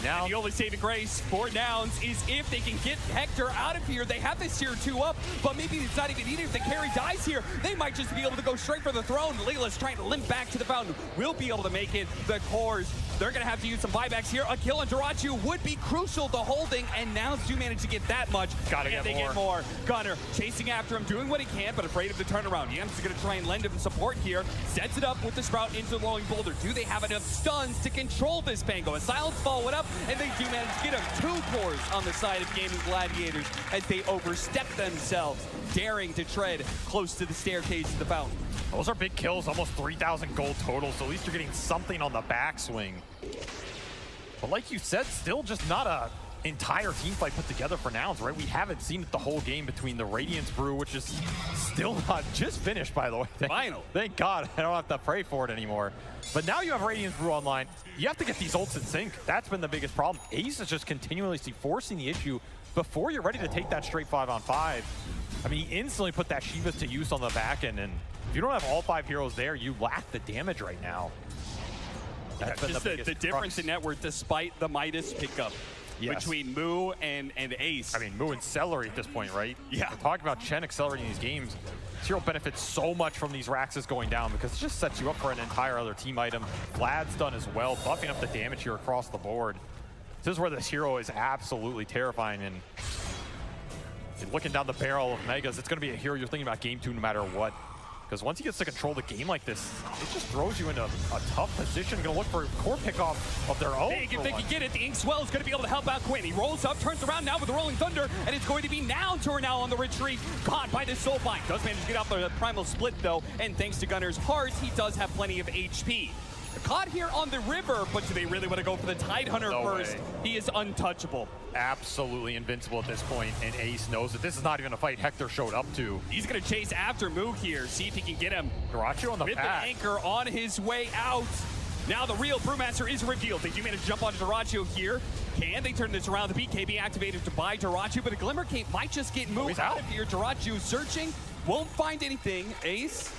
Now, the only saving grace for Nouns is if they can get Hector out of here. They have this tier 2 up, but maybe it's not even needed. If the carry dies here, they might just be able to go straight for the throne. Layla's trying to limp back to the fountain. Will be able to make it. The cores, they're going to have to use some buybacks here. A kill on Dyrachyo would be crucial to holding, and Nouns do manage to get that much. Gotta and get more. Gunner chasing after him, doing what he can, but afraid of the turnaround. Yams is going to try and lend him support here. Sets it up with the Sprout into the rolling boulder. Do they have enough stuns to control this Pango? A silence fall went up, and they do manage to get him 2 cores on the side of Gaming Gladiators as they overstep themselves, daring to tread close to the staircase of the fountain. Those are big kills, almost 3,000 gold total, so at least you're getting something on the backswing. But like you said, still just not a entire team fight put together for Nouns, right? We haven't seen it the whole game between the Radiance Brew, which is still not just finished, by the way. Thank God I don't have to pray for it anymore. But now you have Radiance Brew online. You have to get these ults in sync. That's been the biggest problem. Ace is just continuously forcing the issue before you're ready to take that straight 5-on-5. I mean, he instantly put that Shivas to use on the back end, and if you don't have all 5 heroes there, you lack the damage right now. That's been just the difference in network despite the Midas pickup. Yes. Between Moo and Ace. I mean, Moo and Celery at this point, right? Yeah. We're talking about Chen accelerating these games. Zero benefits so much from these Raxes going down because it just sets you up for an entire other team item. Vlad's done as well, buffing up the damage here across the board. This is where this hero is absolutely terrifying, and looking down the barrel of Megas, it's going to be a hero you're thinking about game 2 no matter what. Because once he gets to control the game like this, it just throws you into a tough position. Going to look for a core pickoff of their own. Big if they can get it. The Inkswell is going to be able to help out Quinn. He rolls up, turns around now with the Rolling Thunder, and it's going to be Nouns who are now on the retreat. Caught by the Soulbind. Does manage to get out the Primal Split, though, and thanks to Gunner's hearts, he does have plenty of HP. Caught here on the river, but do they really want to go for the Tidehunter first? He is untouchable. Absolutely invincible at this point, and Ace knows that this is not even a fight Hector showed up to. He's going to chase after Moog here, see if he can get him. Dyrachyo on the with back. An anchor on his way out. Now the real Brewmaster is revealed. They do manage to jump onto Dyrachyo here. Can they turn this around? The BKB activated to buy Dyrachyo, but a Glimmer Cape might just get moved out of here. Dyrachyo searching, won't find anything. Ace,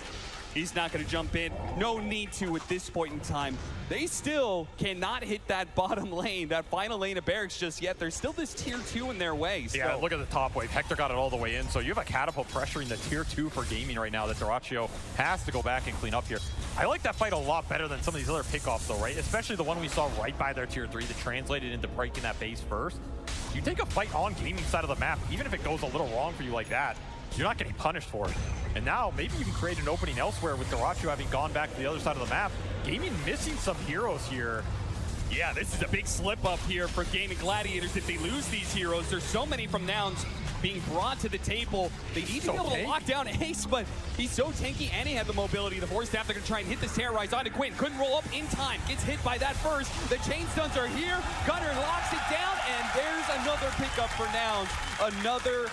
he's not going to jump in. No need to at this point in time. They still cannot hit that bottom lane, that final lane of barracks just yet. There's still this tier 2 in their way. So. Yeah, look at the top wave. Hector got it all the way in. So you have a catapult pressuring the tier 2 for gaming right now that Dyrachyo has to go back and clean up here. I like that fight a lot better than some of these other pickoffs though, right? Especially the one we saw right by their tier 3 that translated into breaking that base first. You take a fight on gaming side of the map, even if it goes a little wrong for you like that, you're not getting punished for it. And now maybe you can create an opening elsewhere with Dyrachyo having gone back to the other side of the map. Gaming missing some heroes here. Yeah, this is a big slip up here for Gaming Gladiators if they lose these heroes. There's so many from Nouns being brought to the table. They need to be able to lock down Ace, but he's so tanky and he had the mobility. The Force Staff, they're gonna try and hit this Terrorize onto Quinn. Couldn't roll up in time. Gets hit by that first. The chain stuns are here. Gunner locks it down, and there's another pickup for Nouns. Another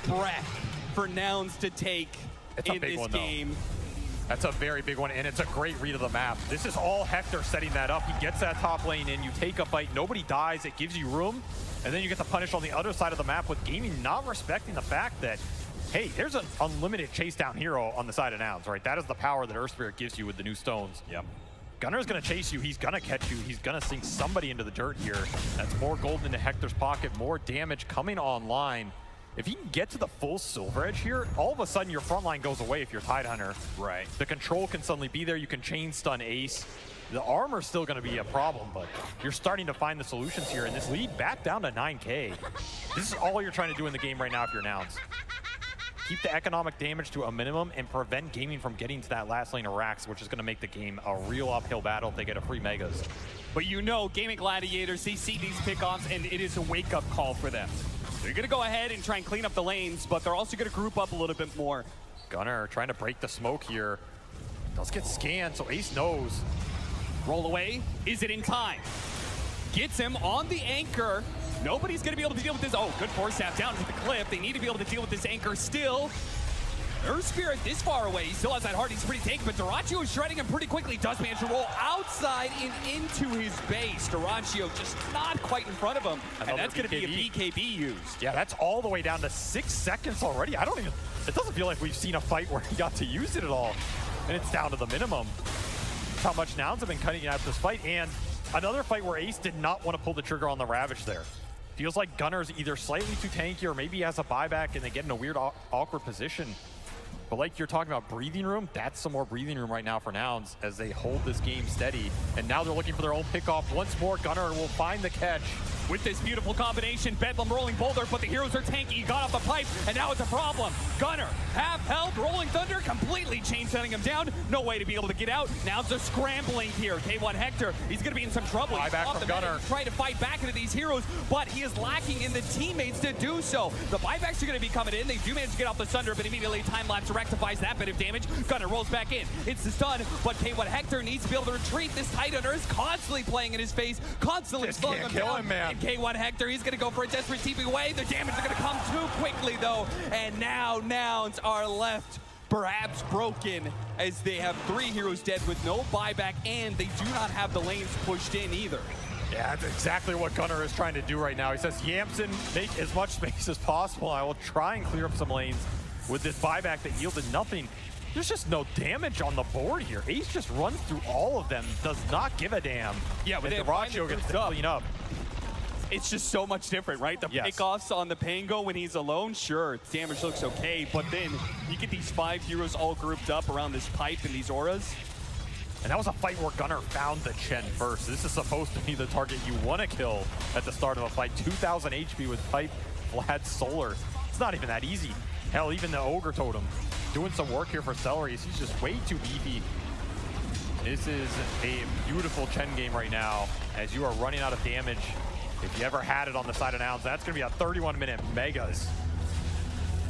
breath for Nouns to take in this game. That's a very big one, and it's a great read of the map. This is all Hector setting that up. He gets that top lane in, you take a fight, nobody dies, it gives you room, and then you get the punish on the other side of the map with Gaming not respecting the fact that, hey, there's an unlimited chase down hero on the side of Nouns, right? That is the power that Earth Spirit gives you with the new stones. Yep. Gunner's gonna chase you, he's gonna catch you, he's gonna sink somebody into the dirt here. That's more gold into Hector's pocket, more damage coming online. If you can get to the full Silver Edge here, all of a sudden your front line goes away if you're Tidehunter. Right. The control can suddenly be there. You can chain stun Ace. The armor's still going to be a problem, but you're starting to find the solutions here. And this lead back down to 9K. This is all you're trying to do in the game right now if you're Nouns. Keep the economic damage to a minimum and prevent Gaming from getting to that last lane of racks, which is going to make the game a real uphill battle if they get a free Megas. But you know, Gaming Gladiators, they see these pickoffs, and it is a wake-up call for them. They're going to go ahead and try and clean up the lanes, but they're also going to group up a little bit more. Gunner trying to break the smoke here. Does get scanned, so Ace knows. Roll away. Is it in time? Gets him on the anchor. Nobody's going to be able to deal with this. Oh, good Force Staff down to the cliff. They need to be able to deal with this anchor still. Earth Spirit this far away. He still has that heart. He's pretty tanky, but Dyrachyo is shredding him pretty quickly. Does manage to roll outside and into his base. Dyrachyo just not quite in front of him. And that's going to be a BKB used. Yeah, that's all the way down to 6 seconds already. It doesn't feel like we've seen a fight where he got to use it at all. And it's down to the minimum. That's how much Nouns have been cutting out this fight. And another fight where Ace did not want to pull the trigger on the Ravage there. Feels like Gunner's either slightly too tanky or maybe he has a buyback and they get in a weird, awkward position. But like you're talking about breathing room, that's some more breathing room right now for Nouns as they hold this game steady. And now they're looking for their own pickoff. Once more, Gunner will find the catch. With this beautiful combination, Bedlam rolling boulder, but the heroes are tanky. He got off the pipe, and now it's a problem. Gunner, half health, rolling thunder, completely chain setting him down. No way to be able to get out. Now it's a scrambling here. K1 Hector, he's going to be in some trouble. He's back from Gunner. Trying to fight back into these heroes, but he is lacking in the teammates to do so. The buybacks are going to be coming in. They do manage to get off the Sunder, but immediately time-lapse rectifies that bit of damage. Gunner rolls back in. It's the stun, but K1 Hector needs to be able to retreat. This Tidehunter is constantly playing in his face, constantly slowing him down. Man. And K1 Hector, he's going to go for a desperate TP away. The damage are going to come too quickly, though. And now Nouns are left perhaps broken as they have 3 heroes dead with no buyback, and they do not have the lanes pushed in either. Yeah, that's exactly what Gunner is trying to do right now. He says, Yamson, make as much space as possible. I will try and clear up some lanes with this buyback that yielded nothing. There's just no damage on the board here. Ace just runs through all of them, does not give a damn. Yeah, but Dyrachyo gets to clean up. It's just so much different, right? The pickoffs on the Pango when he's alone, sure, damage looks okay, but then you get these 5 heroes all grouped up around this pipe and these auras. And that was a fight where Gunner found the Chen first. This is supposed to be the target you want to kill at the start of a fight. 2,000 HP with pipe, Vlad Solar. It's not even that easy. Hell, even the Ogre Totem doing some work here for Celery. He's just way too beefy. This is a beautiful Chen game right now, as you are running out of damage. If you ever had it on the side of Nouns, that's going to be a 31-minute Megas.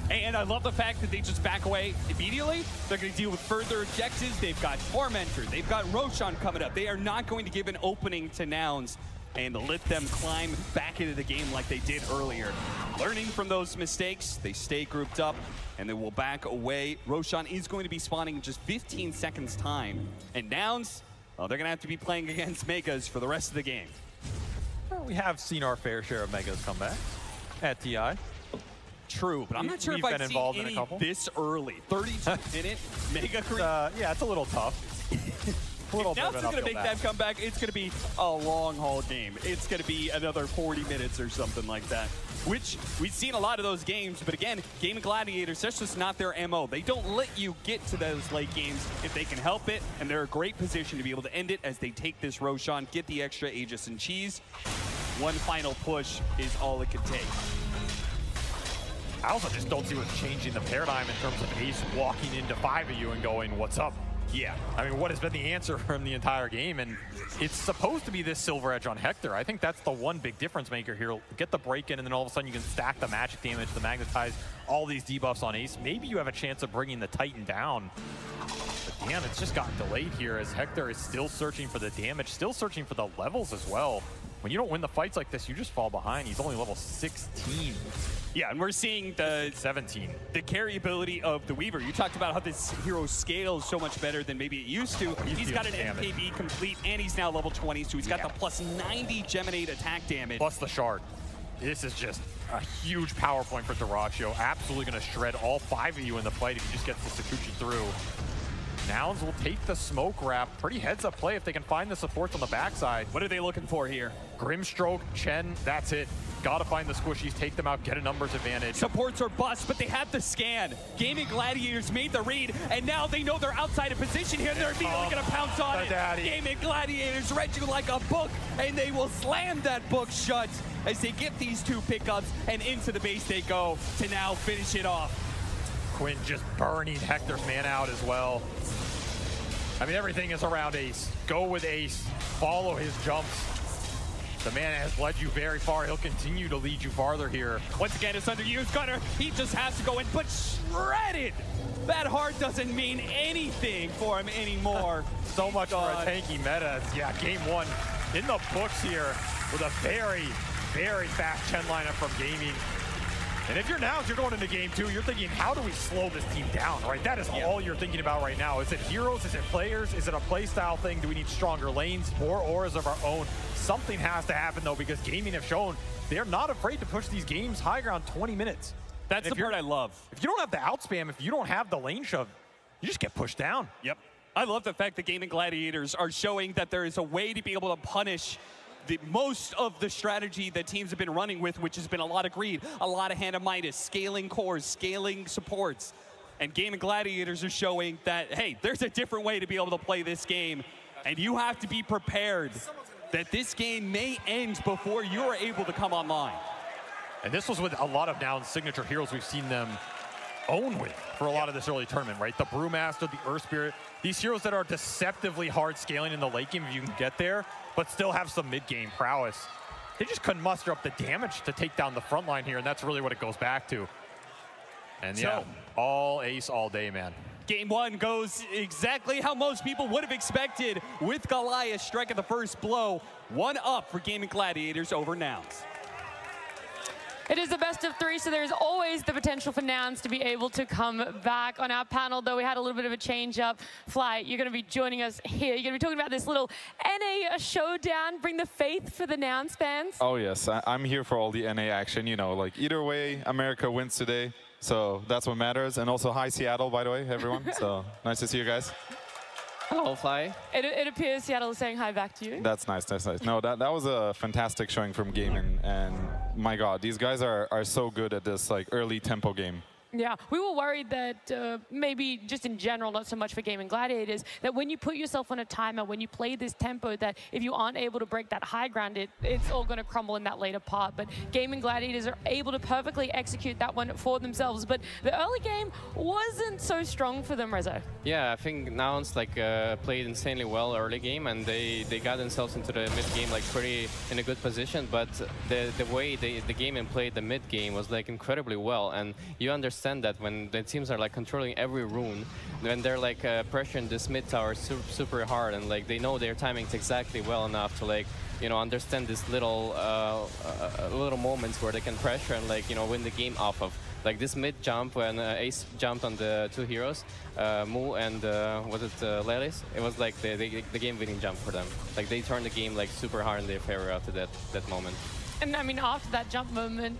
And I love the fact that they just back away immediately. They're going to deal with further objectives. They've got Tormentor. They've got Roshan coming up. They are not going to give an opening to Nouns and let them climb back into the game like they did earlier. Learning from those mistakes, they stay grouped up, and they will back away. Roshan is going to be spawning in just 15 seconds time. And Nouns, well, they're going to have to be playing against Megas for the rest of the game. Well, we have seen our fair share of Megas come back at TI. True, but I'm not sure if I've seen any this early. 32-minute Mega Creep. Yeah, it's a little tough. If Nouns is going to make that comeback, it's going to be a long haul game. It's going to be another 40 minutes or something like that, which we've seen a lot of those games. But again, Gaming Gladiators, that's just not their MO. They don't let you get to those late games if they can help it, and they're a great position to be able to end it as they take this Roshan, get the extra Aegis and Cheese. One final push is all it could take. I also just don't see what's changing the paradigm in terms of Ace walking into 5 of you and going, what's up? Yeah, I mean, what has been the answer from the entire game? And it's supposed to be this silver edge on Hector. I think that's the one big difference maker here. Get the break in, and then all of a sudden you can stack the magic damage, the magnetize, all these debuffs on Ace. Maybe you have a chance of bringing the Titan down. But damn, it's just gotten delayed here as Hector is still searching for the damage, still searching for the levels as well. When you don't win the fights like this, you just fall behind. He's only level 16. Yeah, and we're seeing the 17. The carry ability of the Weaver. You talked about how this hero scales so much better than maybe it used to. He's got an MKB complete, and he's now level 20, so he's got the plus 90 Geminate attack damage. Plus the shard. This is just a huge power point for Dyrachyo. Absolutely going to shred all 5 of you in the fight if he just gets the Sakuchi through. Nouns will take the smoke wrap. Pretty heads-up play if they can find the supports on the backside. What are they looking for here? Grimstroke, Chen, that's it. Gotta find the squishies, take them out, get a numbers advantage. Supports are bust, but they have the scan. Gaming Gladiators made the read, and now they know they're outside of position here. They're immediately gonna pounce on it. Gaming Gladiators read you like a book, and they will slam that book shut as they get these 2 pickups, and into the base they go to now finish it off. Quinn just burning Hector's man out as well. I mean, everything is around Ace. Go with Ace, follow his jumps. The man has led you very far. He'll continue to lead you farther here. Once again, it's underused. Gunner, he just has to go in, but shredded. That heart doesn't mean anything for him anymore. So much for a tanky meta. Yeah, game 1 in the books here with a very, very fast Chen lineup from Gaming. And if you're Nouns, you're going into game 2, you're thinking, how do we slow this team down, right? That is all you're thinking about right now. Is it heroes? Is it players? Is it a play style thing? Do we need stronger lanes, more auras of our own? Something has to happen, though, because Gaming have shown they're not afraid to push these games high ground 20 minutes. That's the part I love. If you don't have the outspam, if you don't have the lane shove, you just get pushed down. Yep. I love the fact that Gaming Gladiators are showing that there is a way to be able to punish most of the strategy that teams have been running with, which has been a lot of greed, a lot of hand of Midas, scaling cores, scaling supports. And Gaming Gladiators are showing that, hey, there's a different way to be able to play this game. And you have to be prepared that this game may end before you're able to come online. And this was with a lot of Nouns signature heroes we've seen them own with for a lot of this early tournament, right? The Brewmaster, the Earth Spirit, these heroes that are deceptively hard scaling in the late game if you can get there, but still have some mid-game prowess. They just couldn't muster up the damage to take down the front line here, and that's really what it goes back to. And yeah, all Ace all day, man. Game 1 goes exactly how most people would have expected, with Goliath striking the first blow. 1 up for Gaming Gladiators over Nouns. It is the best of 3, so there's always the potential for Nouns to be able to come back. On our panel, though, we had a little bit of a change up. Fly, you're going to be joining us here. You're going to be talking about this little NA showdown. Bring the faith for the Nouns fans. Oh, yes. I'm here for all the NA action. You know, like either way, America wins today. So that's what matters. And also, hi, Seattle, by the way, everyone. So nice to see you guys. Hello, Fly. It appears Seattle is saying hi back to you. That's nice, that's nice. No, that was a fantastic showing from Gaming, and my God, these guys are so good at this like early tempo game. Yeah, we were worried that maybe just in general, not so much for Gaming Gladiators, that when you put yourself on a timer, when you play this tempo, that if you aren't able to break that high ground, it's all going to crumble in that later part. But Gaming Gladiators are able to perfectly execute that one for themselves. But the early game wasn't so strong for them, Rezo. Yeah, I think Nouns played insanely well early game, and they got themselves into the mid game pretty in a good position. But the way the game and played the mid game was incredibly well, and you understand that when the teams are controlling every rune, when they're pressuring this mid tower super hard, and they know their timings exactly well enough to understand this little moments where they can pressure and win the game off of. This mid jump when Ace jumped on the two heroes, Mu and was it Lelis? It was the game-winning jump for them. They turned the game super hard in their favor after that moment. And I mean, after that jump moment,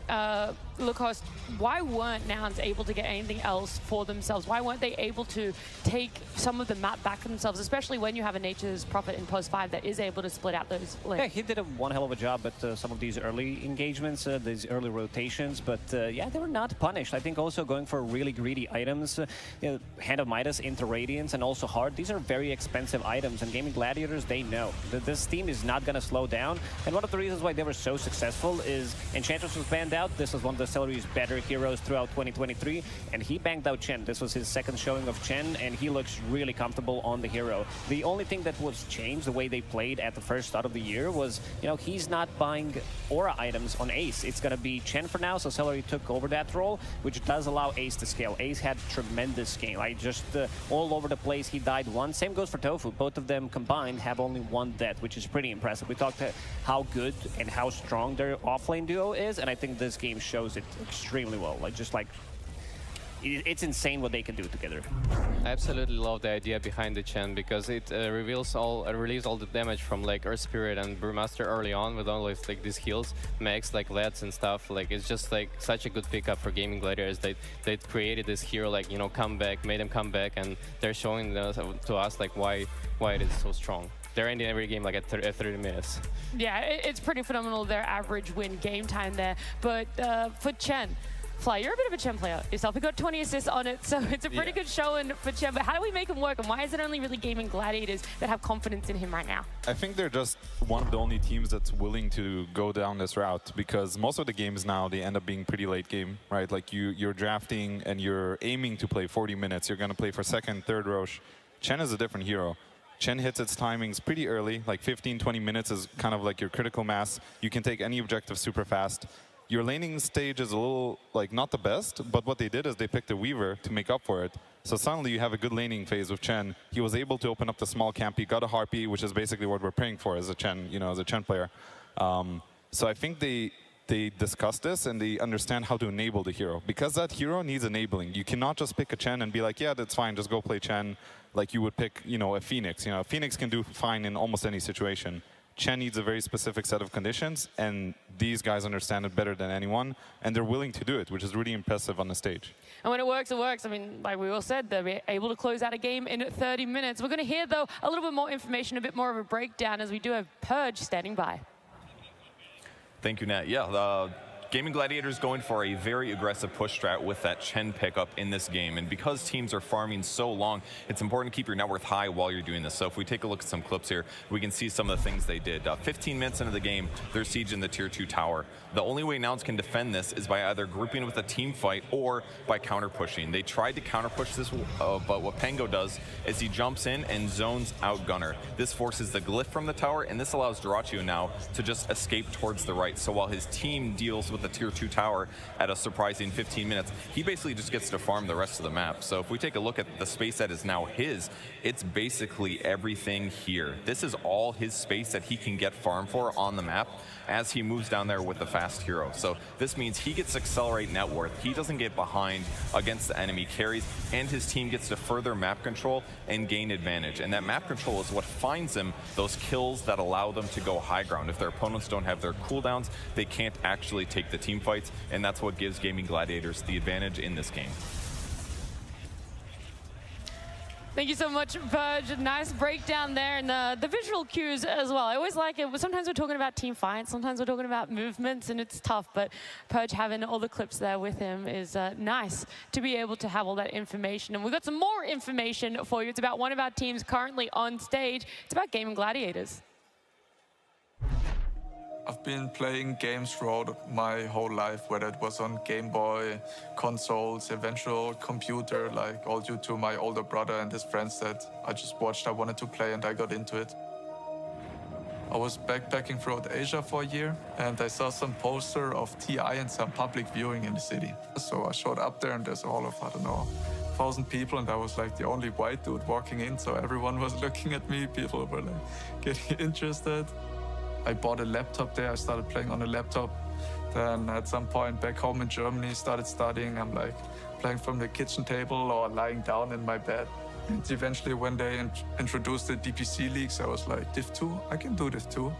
Lacoste, why weren't Nouns able to get anything else for themselves? Why weren't they able to take some of the map back for themselves, especially when you have a Nature's Prophet in post 5 that is able to split out those lanes? Yeah, he did one hell of a job at some of these early engagements, these early rotations, but yeah, they were not punished. I think also going for really greedy items, Hand of Midas into Radiance and also Heart, these are very expensive items, and Gaming Gladiators, they know that this team is not going to slow down, and one of the reasons why they were so successful is Enchantress was banned out. This was one of the Celery's better heroes throughout 2023, and he banged out Chen. This was his second showing of Chen, and he looks really comfortable on the hero. The only thing that was changed, the way they played at the first start of the year, was, he's not buying aura items on Ace. It's going to be Chen for now, so Celery took over that role, which does allow Ace to scale. Ace had tremendous scale. Just all over the place, he died once. Same goes for Tofu. Both of them combined have only one death, which is pretty impressive. We talked how good and how strong their offlane duo is, and I think this game shows it extremely well. It's insane what they can do together. I absolutely love the idea behind the Chen because it relieves all the damage from Earth Spirit and Brewmaster early on with all these heals, mechs LEDs and stuff. It's just such a good pickup for Gaming Gladiators. They created this hero comeback, made them come back, and they're showing to us why it is so strong. They're ending every game at 30 minutes. Yeah, it's pretty phenomenal, their average win game time there. But for Chen, Fly, you're a bit of a Chen player yourself. We got 20 assists on it, so it's a pretty good showing for Chen. But how do we make him work, and why is it only really Gaming Gladiators that have confidence in him right now? I think they're just one of the only teams that's willing to go down this route, because most of the games now, they end up being pretty late game, right? You're drafting and you're aiming to play 40 minutes. You're going to play for second, third Roche. Chen is a different hero. Chen hits its timings pretty early, 15, 20 minutes is kind of your critical mass. You can take any objective super fast. Your laning stage is a little, not the best, but what they did is they picked a Weaver to make up for it. So suddenly you have a good laning phase with Chen. He was able to open up the small camp. He got a Harpy, which is basically what we're praying for as a Chen, as a Chen player. So I think they discuss this and they understand how to enable the hero, because that hero needs enabling. You cannot just pick a Chen and be yeah, that's fine, just go play Chen, like you would pick, a Phoenix. A Phoenix can do fine in almost any situation. Chen needs a very specific set of conditions, and these guys understand it better than anyone, and they're willing to do it, which is really impressive on the stage. And when it works, it works. I mean, like we all said, they're able to close out a game in 30 minutes. We're going to hear, though, a little bit more information, a bit more of a breakdown, as we do have Purge standing by. Thank you, Nat. Yeah, Gaming Gladiators going for a very aggressive push strat with that Chen pickup in this game. And because teams are farming so long, it's important to keep your net worth high while you're doing this. So if we take a look at some clips here, we can see some of the things they did. 15 minutes into the game, they're sieging the tier 2 tower. The only way Nouns can defend this is by either grouping with a team fight or by counter pushing. They tried to counter push this, but what Pango does is he jumps in and zones out Gunner. This forces the glyph from the tower, and this allows Dyrachio now to just escape towards the right. So while his team deals with the tier 2 tower at a surprising 15 minutes, he basically just gets to farm the rest of the map. So if we take a look at the space that is now his, it's basically everything here. This is all his space that he can get farm for on the map as he moves down there with the fast hero. So this means he gets to accelerate net worth. He doesn't get behind against the enemy carries, and his team gets to further map control and gain advantage. And that map control is what finds them those kills that allow them to go high ground. If their opponents don't have their cooldowns, they can't actually take the team fights, and that's what gives Gaming Gladiators the advantage in this game. Thank you so much, Purge. Nice breakdown there, and the visual cues as well. I always like it. Sometimes we're talking about team fights, sometimes we're talking about movements, and it's tough, but Purge having all the clips there with him is nice to be able to have all that information. And we've got some more information for you. It's about one of our teams currently on stage. It's about Gaming Gladiators. I've been playing games throughout my whole life, whether it was on Game Boy, consoles, eventual computer, like all due to my older brother and his friends that I just watched. I wanted to play and I got into it. I was backpacking throughout Asia for a year and I saw some poster of TI and some public viewing in the city. So I showed up there and there's all of, I don't know, 1,000 people, and I was like the only white dude walking in, so everyone was looking at me. People were like getting interested. I bought a laptop there. I started playing on a laptop. Then at some point back home in Germany, started studying. I'm like playing from the kitchen table or lying down in my bed. And eventually when they introduced the DPC leagues, I was like, Div 2, I can do Div 2.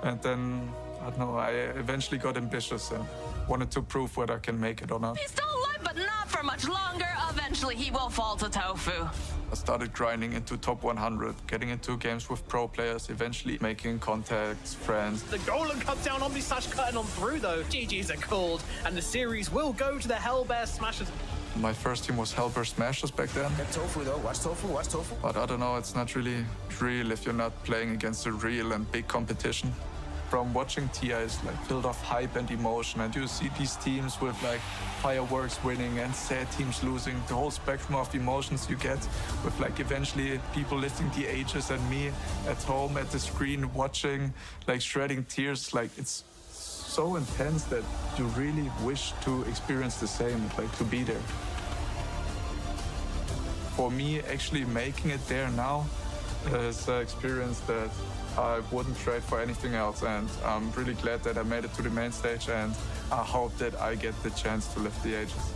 And then, I don't know, I eventually got ambitious and wanted to prove whether I can make it or not. He's still alive, but not for much longer. Eventually he will fall to Tofu. I started grinding into top 100, getting into games with pro players, eventually making contacts, friends. The golem comes down on the slash curtain on through though. GGs are called, and the series will go to the Hellbear Smashers. My first team was Hellbear Smashers back then. Get Tofu though, watch Tofu, watch Tofu. But I don't know, it's not really real if you're not playing against a real and big competition. From watching TI is like filled of hype and emotion, and you see these teams with like fireworks winning and sad teams losing, the whole spectrum of emotions you get with like eventually people lifting the ages and me at home at the screen watching, like shredding tears. Like it's so intense that you really wish to experience the same, like to be there. For me, actually making it there now is an experience that I wouldn't trade for anything else, and I'm really glad that I made it to the main stage, and I hope that I get the chance to lift the ages.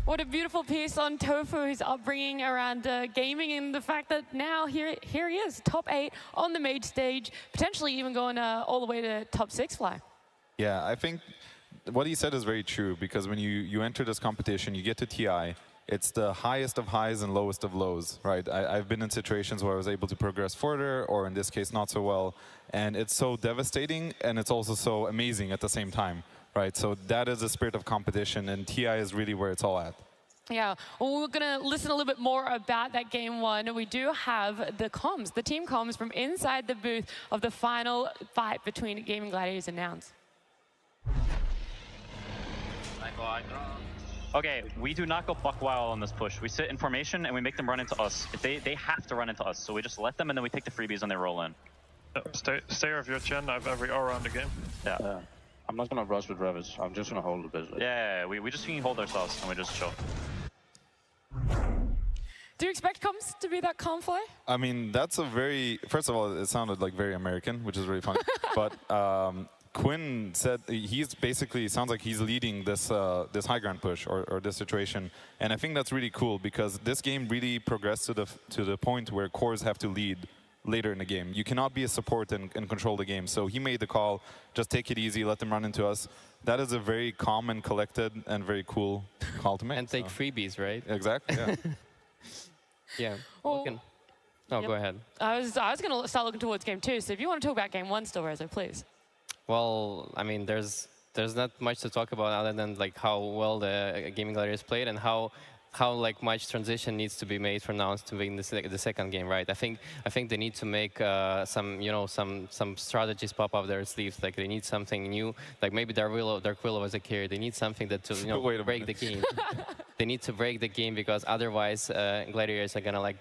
What a beautiful piece on Tofu, his upbringing around gaming, and the fact that now here he is, top 8 on the main stage, potentially even going all the way to top 6 fly. Yeah, I think what he said is very true, because when you enter this competition, you get to TI, it's the highest of highs and lowest of lows, right? I've been in situations where I was able to progress further, or in this case, not so well. And it's so devastating, and it's also so amazing at the same time, right? So that is the spirit of competition, and TI is really where it's all at. Yeah, well, we're going to listen a little bit more about that game one. We do have the comms, the team comms from inside the booth of the final fight between Gaming Gladiators and Nouns. Okay, we do not go buck wild on this push. We sit in formation and we make them run into us. They have to run into us, so we just let them and then we take the freebies when they roll in. Stay off your chin. I have every aura in the game. Yeah. I'm not gonna rush with Ravage. I'm just gonna hold the business. Yeah, we just can hold ourselves and we just chill. Do you expect comms to be that calm fly? I mean, that's a very, first of all, it sounded like very American, which is really funny. But Quinn said he's basically, sounds like he's leading this this high ground push or this situation, and I think that's really cool because this game really progressed to the point where cores have to lead later in the game. You cannot be a support and control the game. So he made the call, just take it easy, let them run into us. That is a very calm and collected and very cool call to make. And take freebies, right? Exactly. Yeah. Yeah. Well, Oh, go ahead. I was going to start looking towards game 2. So if you want to talk about game 1 still, Rezo, please. Well, I mean, there's not much to talk about other than like how well the Gaming Gladiators played and how like much transition needs to be made for NOUNS to win the second game, right? I think they need to make some strategies pop up their sleeves. Like they need something new. Like maybe Darquillo was a carry. They need something that to break the game. They need to break the game because otherwise Gladiators are gonna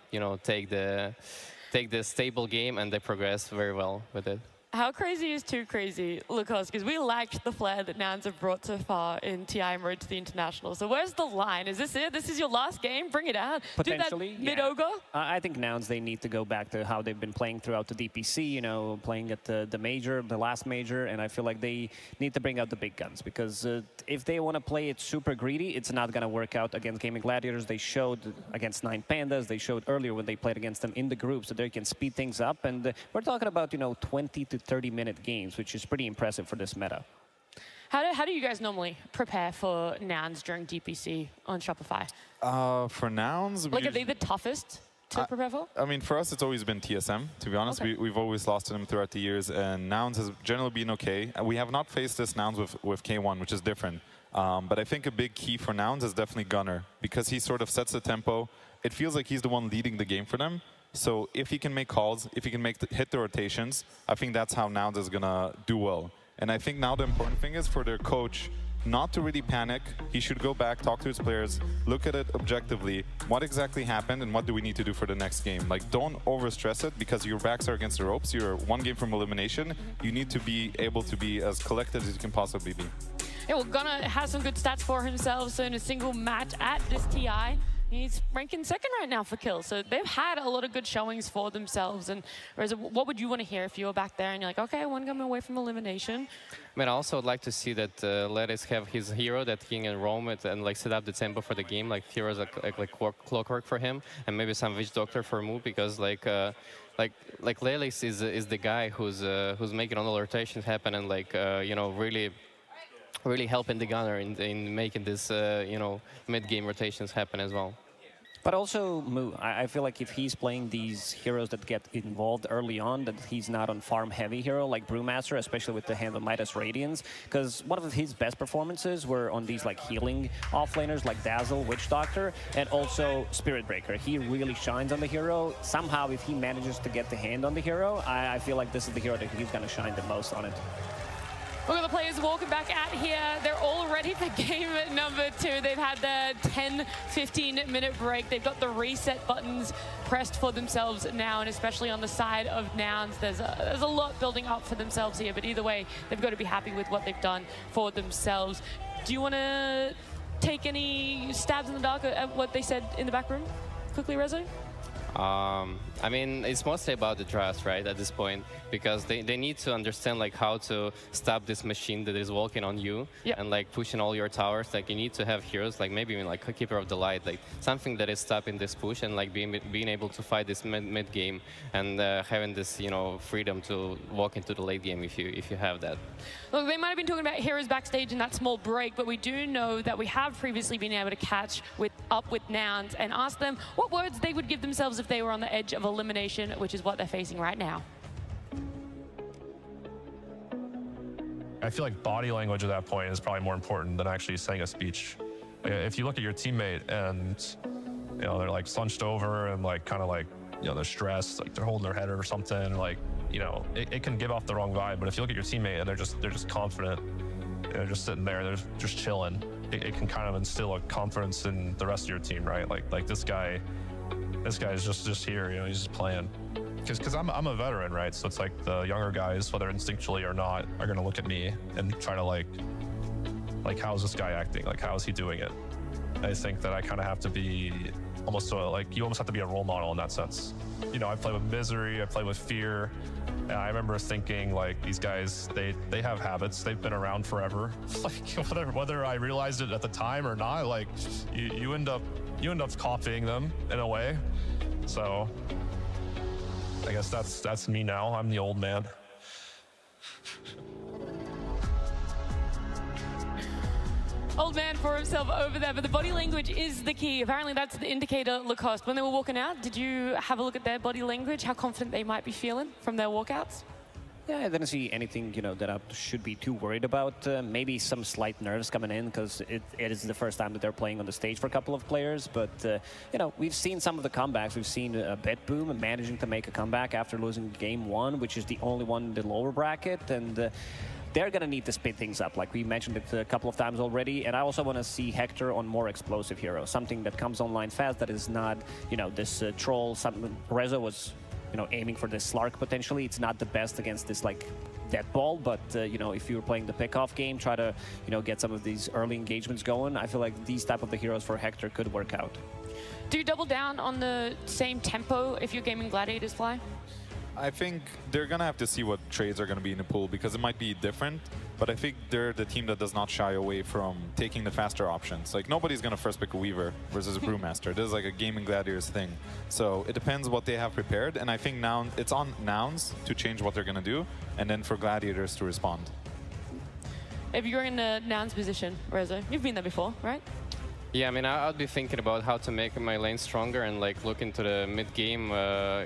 take the stable game and they progress very well with it. How crazy is too crazy, Lucas? Because we liked the flair that Nouns have brought so far in TI Road to the International. So where's the line? Is this it? This is your last game? Bring it out. Potentially, do that mid-ogre? I think Nouns, they need to go back to how they've been playing throughout the DPC, playing at the major, the last major, and I feel like they need to bring out the big guns because if they want to play it super greedy, it's not going to work out against Gaming Gladiators. They showed against 9 Pandas, they showed earlier when they played against them in the groups that they can speed things up, and we're talking about, 20 to 30-minute games, which is pretty impressive for this meta. How do you guys normally prepare for Nouns during DPC on Shopify? For Nouns, Like, are they the toughest to prepare for? I mean, for us, it's always been TSM, to be honest. Okay. We've always lost to them throughout the years, and Nouns has generally been okay. We have not faced this Nouns with K1, which is different. But I think a big key for Nouns is definitely Gunner, because he sort of sets the tempo. It feels like he's the one leading the game for them. So if he can make calls, if he can hit the rotations, I think that's how Nouns is going to do well. And I think now the important thing is for their coach not to really panic. He should go back, talk to his players, look at it objectively. What exactly happened and what do we need to do for the next game? Like, don't overstress it because your backs are against the ropes. You're one game from elimination. You need to be able to be as collected as you can possibly be. Yeah, well, Gunnar has some good stats for himself. So in a single match at this TI, he's ranking second right now for kills. So they've had a lot of good showings for themselves. And whereas, what would you want to hear if you were back there and you're like, okay, one game away from elimination? I mean, I also would like to see that Ledis have his hero that he can roam it and like set up the tempo for the game. Like heroes like clockwork for him, and maybe some witch doctor for Mu, because like Lelis is the guy who's making all the rotations happen and like you know, really helping the Gunner in making this mid-game rotations happen as well. But also, Mu, I feel like if he's playing these heroes that get involved early on, that he's not on farm-heavy hero like Brewmaster, especially with the hand of Midas Radiance, because one of his best performances were on these like healing offlaners like Dazzle, Witch Doctor, and also Spirit Breaker. He really shines on the hero. Somehow, if he manages to get the hand on the hero, I feel like this is the hero that he's going to shine the most on it. Look at the players walking back out here. They're all ready for game number 2. They've had the 10-15-minute break. They've got the reset buttons pressed for themselves now, and especially on the side of Nouns, there's a lot building up for themselves here. But either way, they've got to be happy with what they've done for themselves. Do you want to take any stabs in the dark at what they said in the back room? Quickly, Rezo? I mean, it's mostly about the trust, right, at this point, because they need to understand like how to stop this machine that is walking on you and like pushing all your towers. Like you need to have heroes, like maybe even like a Keeper of the Light, like something that is stopping this push and like being able to fight this mid game and having this freedom to walk into the late game if you have that. Look, they might have been talking about heroes backstage in that small break, but we do know that we have previously been able to catch up with Nouns and ask them what words they would give themselves if they were on the edge of elimination, which is what they're facing right now. I feel like body language at that point is probably more important than actually saying a speech. If you look at your teammate and they're like slunched over and like kind of like they're stressed, like they're holding their head or something, like it can give off the wrong vibe. But if you look at your teammate and they're just confident, they're just sitting there, they're just chilling, it can kind of instill a confidence in the rest of your team, right? Like this guy is just here, he's just playing. Because I'm a veteran, right? So it's like the younger guys, whether instinctually or not, are gonna look at me and try to like how's this guy acting? Like how is he doing it? I think that I kind of have to be almost you almost have to be a role model in that sense. I play with misery, I play with fear. And I remember thinking like these guys, they have habits, they've been around forever. Like whether I realized it at the time or not, like you end up copying them in a way. So I guess that's me now. I'm the old man. Old man for himself over there, but the body language is the key. Apparently that's the indicator, Lacoste. When they were walking out, did you have a look at their body language, how confident they might be feeling from their walkouts? Yeah, I didn't see anything, that I should be too worried about. Maybe some slight nerves coming in because it is the first time that they're playing on the stage for a couple of players. But, we've seen some of the comebacks. We've seen BETBOOM managing to make a comeback after losing game 1, which is the only one in the lower bracket. And they're going to need to speed things up, like we mentioned it a couple of times already. And I also want to see Hector on more explosive hero, something that comes online fast, that is not, this troll. Rezo was aiming for this Slark potentially. It's not the best against this like dead ball, but if you're playing the pickoff game, try to get some of these early engagements going. I feel like these type of the heroes for Hector could work out. Do you double down on the same tempo if you're gaming Gladiators Fly? I think they're going to have to see what trades are going to be in the pool because it might be different, but I think they're the team that does not shy away from taking the faster options. Like, nobody's going to first pick a Weaver versus a Brewmaster. This is like a gaming Gladiators thing. So it depends what they have prepared, and I think now it's on Nouns to change what they're going to do, and then for Gladiators to respond. if you're in a Nouns position, Rezo? You've been there before, right? Yeah, I mean, I'd be thinking about how to make my lane stronger and like look into the mid game.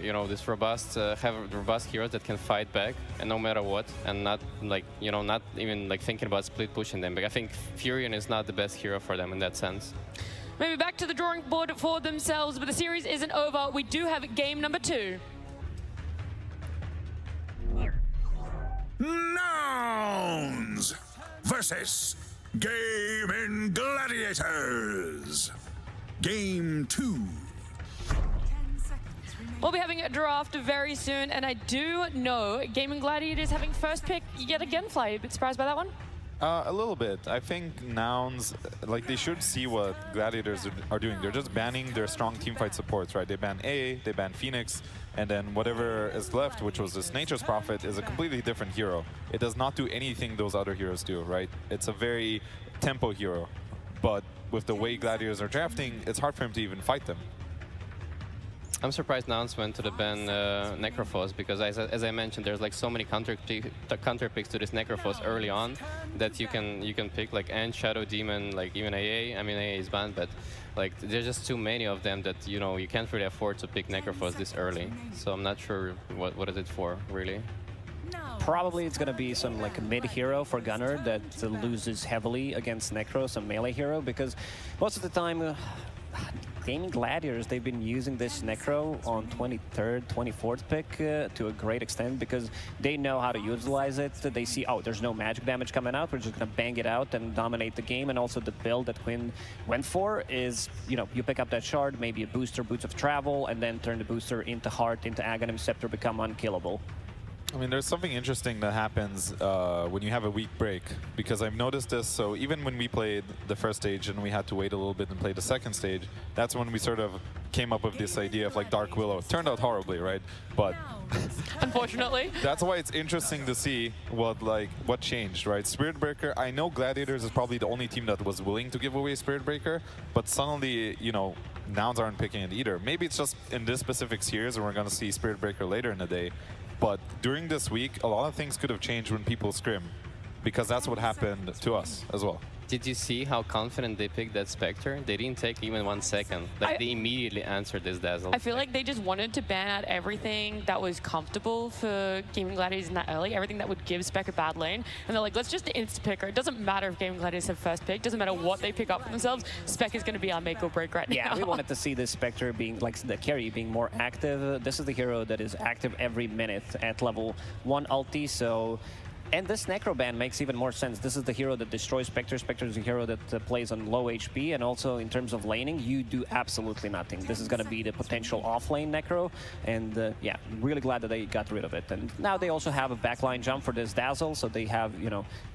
You know, this robust, have robust heroes that can fight back and no matter what, and not like not even like thinking about split pushing them. But I think Furion is not the best hero for them in that sense. Maybe back to the drawing board for themselves, but the series isn't over. We do have game number 2. Nouns versus Gaming Gladiators. Game 2. We'll be having a draft very soon, and I do know Gaming Gladiators having first pick yet again. Fly, a bit surprised by that one? A little bit. I think Nouns, like, they should see what Gladiators are doing. They're just banning their strong teamfight supports, right? They ban A, they ban Phoenix, and then whatever is left, which was this Nature's Prophet, is a completely different hero. It does not do anything those other heroes do, right? It's a very tempo hero, but with the way Gladiators are drafting, it's hard for him to even fight them. I'm surprised Nouns went to the ban Necrophos because, as I mentioned, there's like so many counter picks to this Necrophos early on that you can pick, like and Shadow Demon, like even AA. I mean, AA is banned, but like there's just too many of them that you can't really afford to pick Necrophos this early. So I'm not sure what is it for really. Probably it's going to be some like mid hero for Gunnar that loses heavily against Necro, some melee hero, because most of the time. Gaming Gladiators, they've been using this Necro on 23rd, 24th pick to a great extent because they know how to utilize it. They see, oh, there's no magic damage coming out. We're just going to bang it out and dominate the game. And also the build that Quinn went for is, you pick up that shard, maybe a booster, Boots of Travel, and then turn the booster into Heart, into Aghanim Scepter, become unkillable. I mean, there's something interesting that happens when you have a week break, because I've noticed this. So even when we played the first stage and we had to wait a little bit and play the second stage, that's when we sort of came up with this idea of like Dark Willow. It turned out horribly, right? But unfortunately, that's why it's interesting to see what changed, right? Spirit Breaker, I know Gladiators is probably the only team that was willing to give away Spirit Breaker, but suddenly, Nouns aren't picking it either. Maybe it's just in this specific series and we're going to see Spirit Breaker later in the day. But during this week, a lot of things could have changed when people scrim, because that's what happened to us as well. Did you see how confident they picked that Spectre? They didn't take even 1 second. Like, they immediately answered this Dazzle. I feel like they just wanted to ban out everything that was comfortable for Gaming Gladiators in that early, everything that would give Spec a bad lane. And they're like, let's just insta-pick her. It doesn't matter if Gaming Gladiators have first pick. Doesn't matter what they pick up for themselves. Spec is going to be our make or break right now. Yeah, we wanted to see this Spectre being, like the carry, being more active. This is the hero that is active every minute at level 1 ulti, so... And this Necro ban makes even more sense. This is the hero that destroys Spectre. Spectre is a hero that plays on low HP, and also in terms of laning, you do absolutely nothing. This is going to be the potential off-lane Necro, and yeah, really glad that they got rid of it. And now they also have a backline jump for this Dazzle, so they have,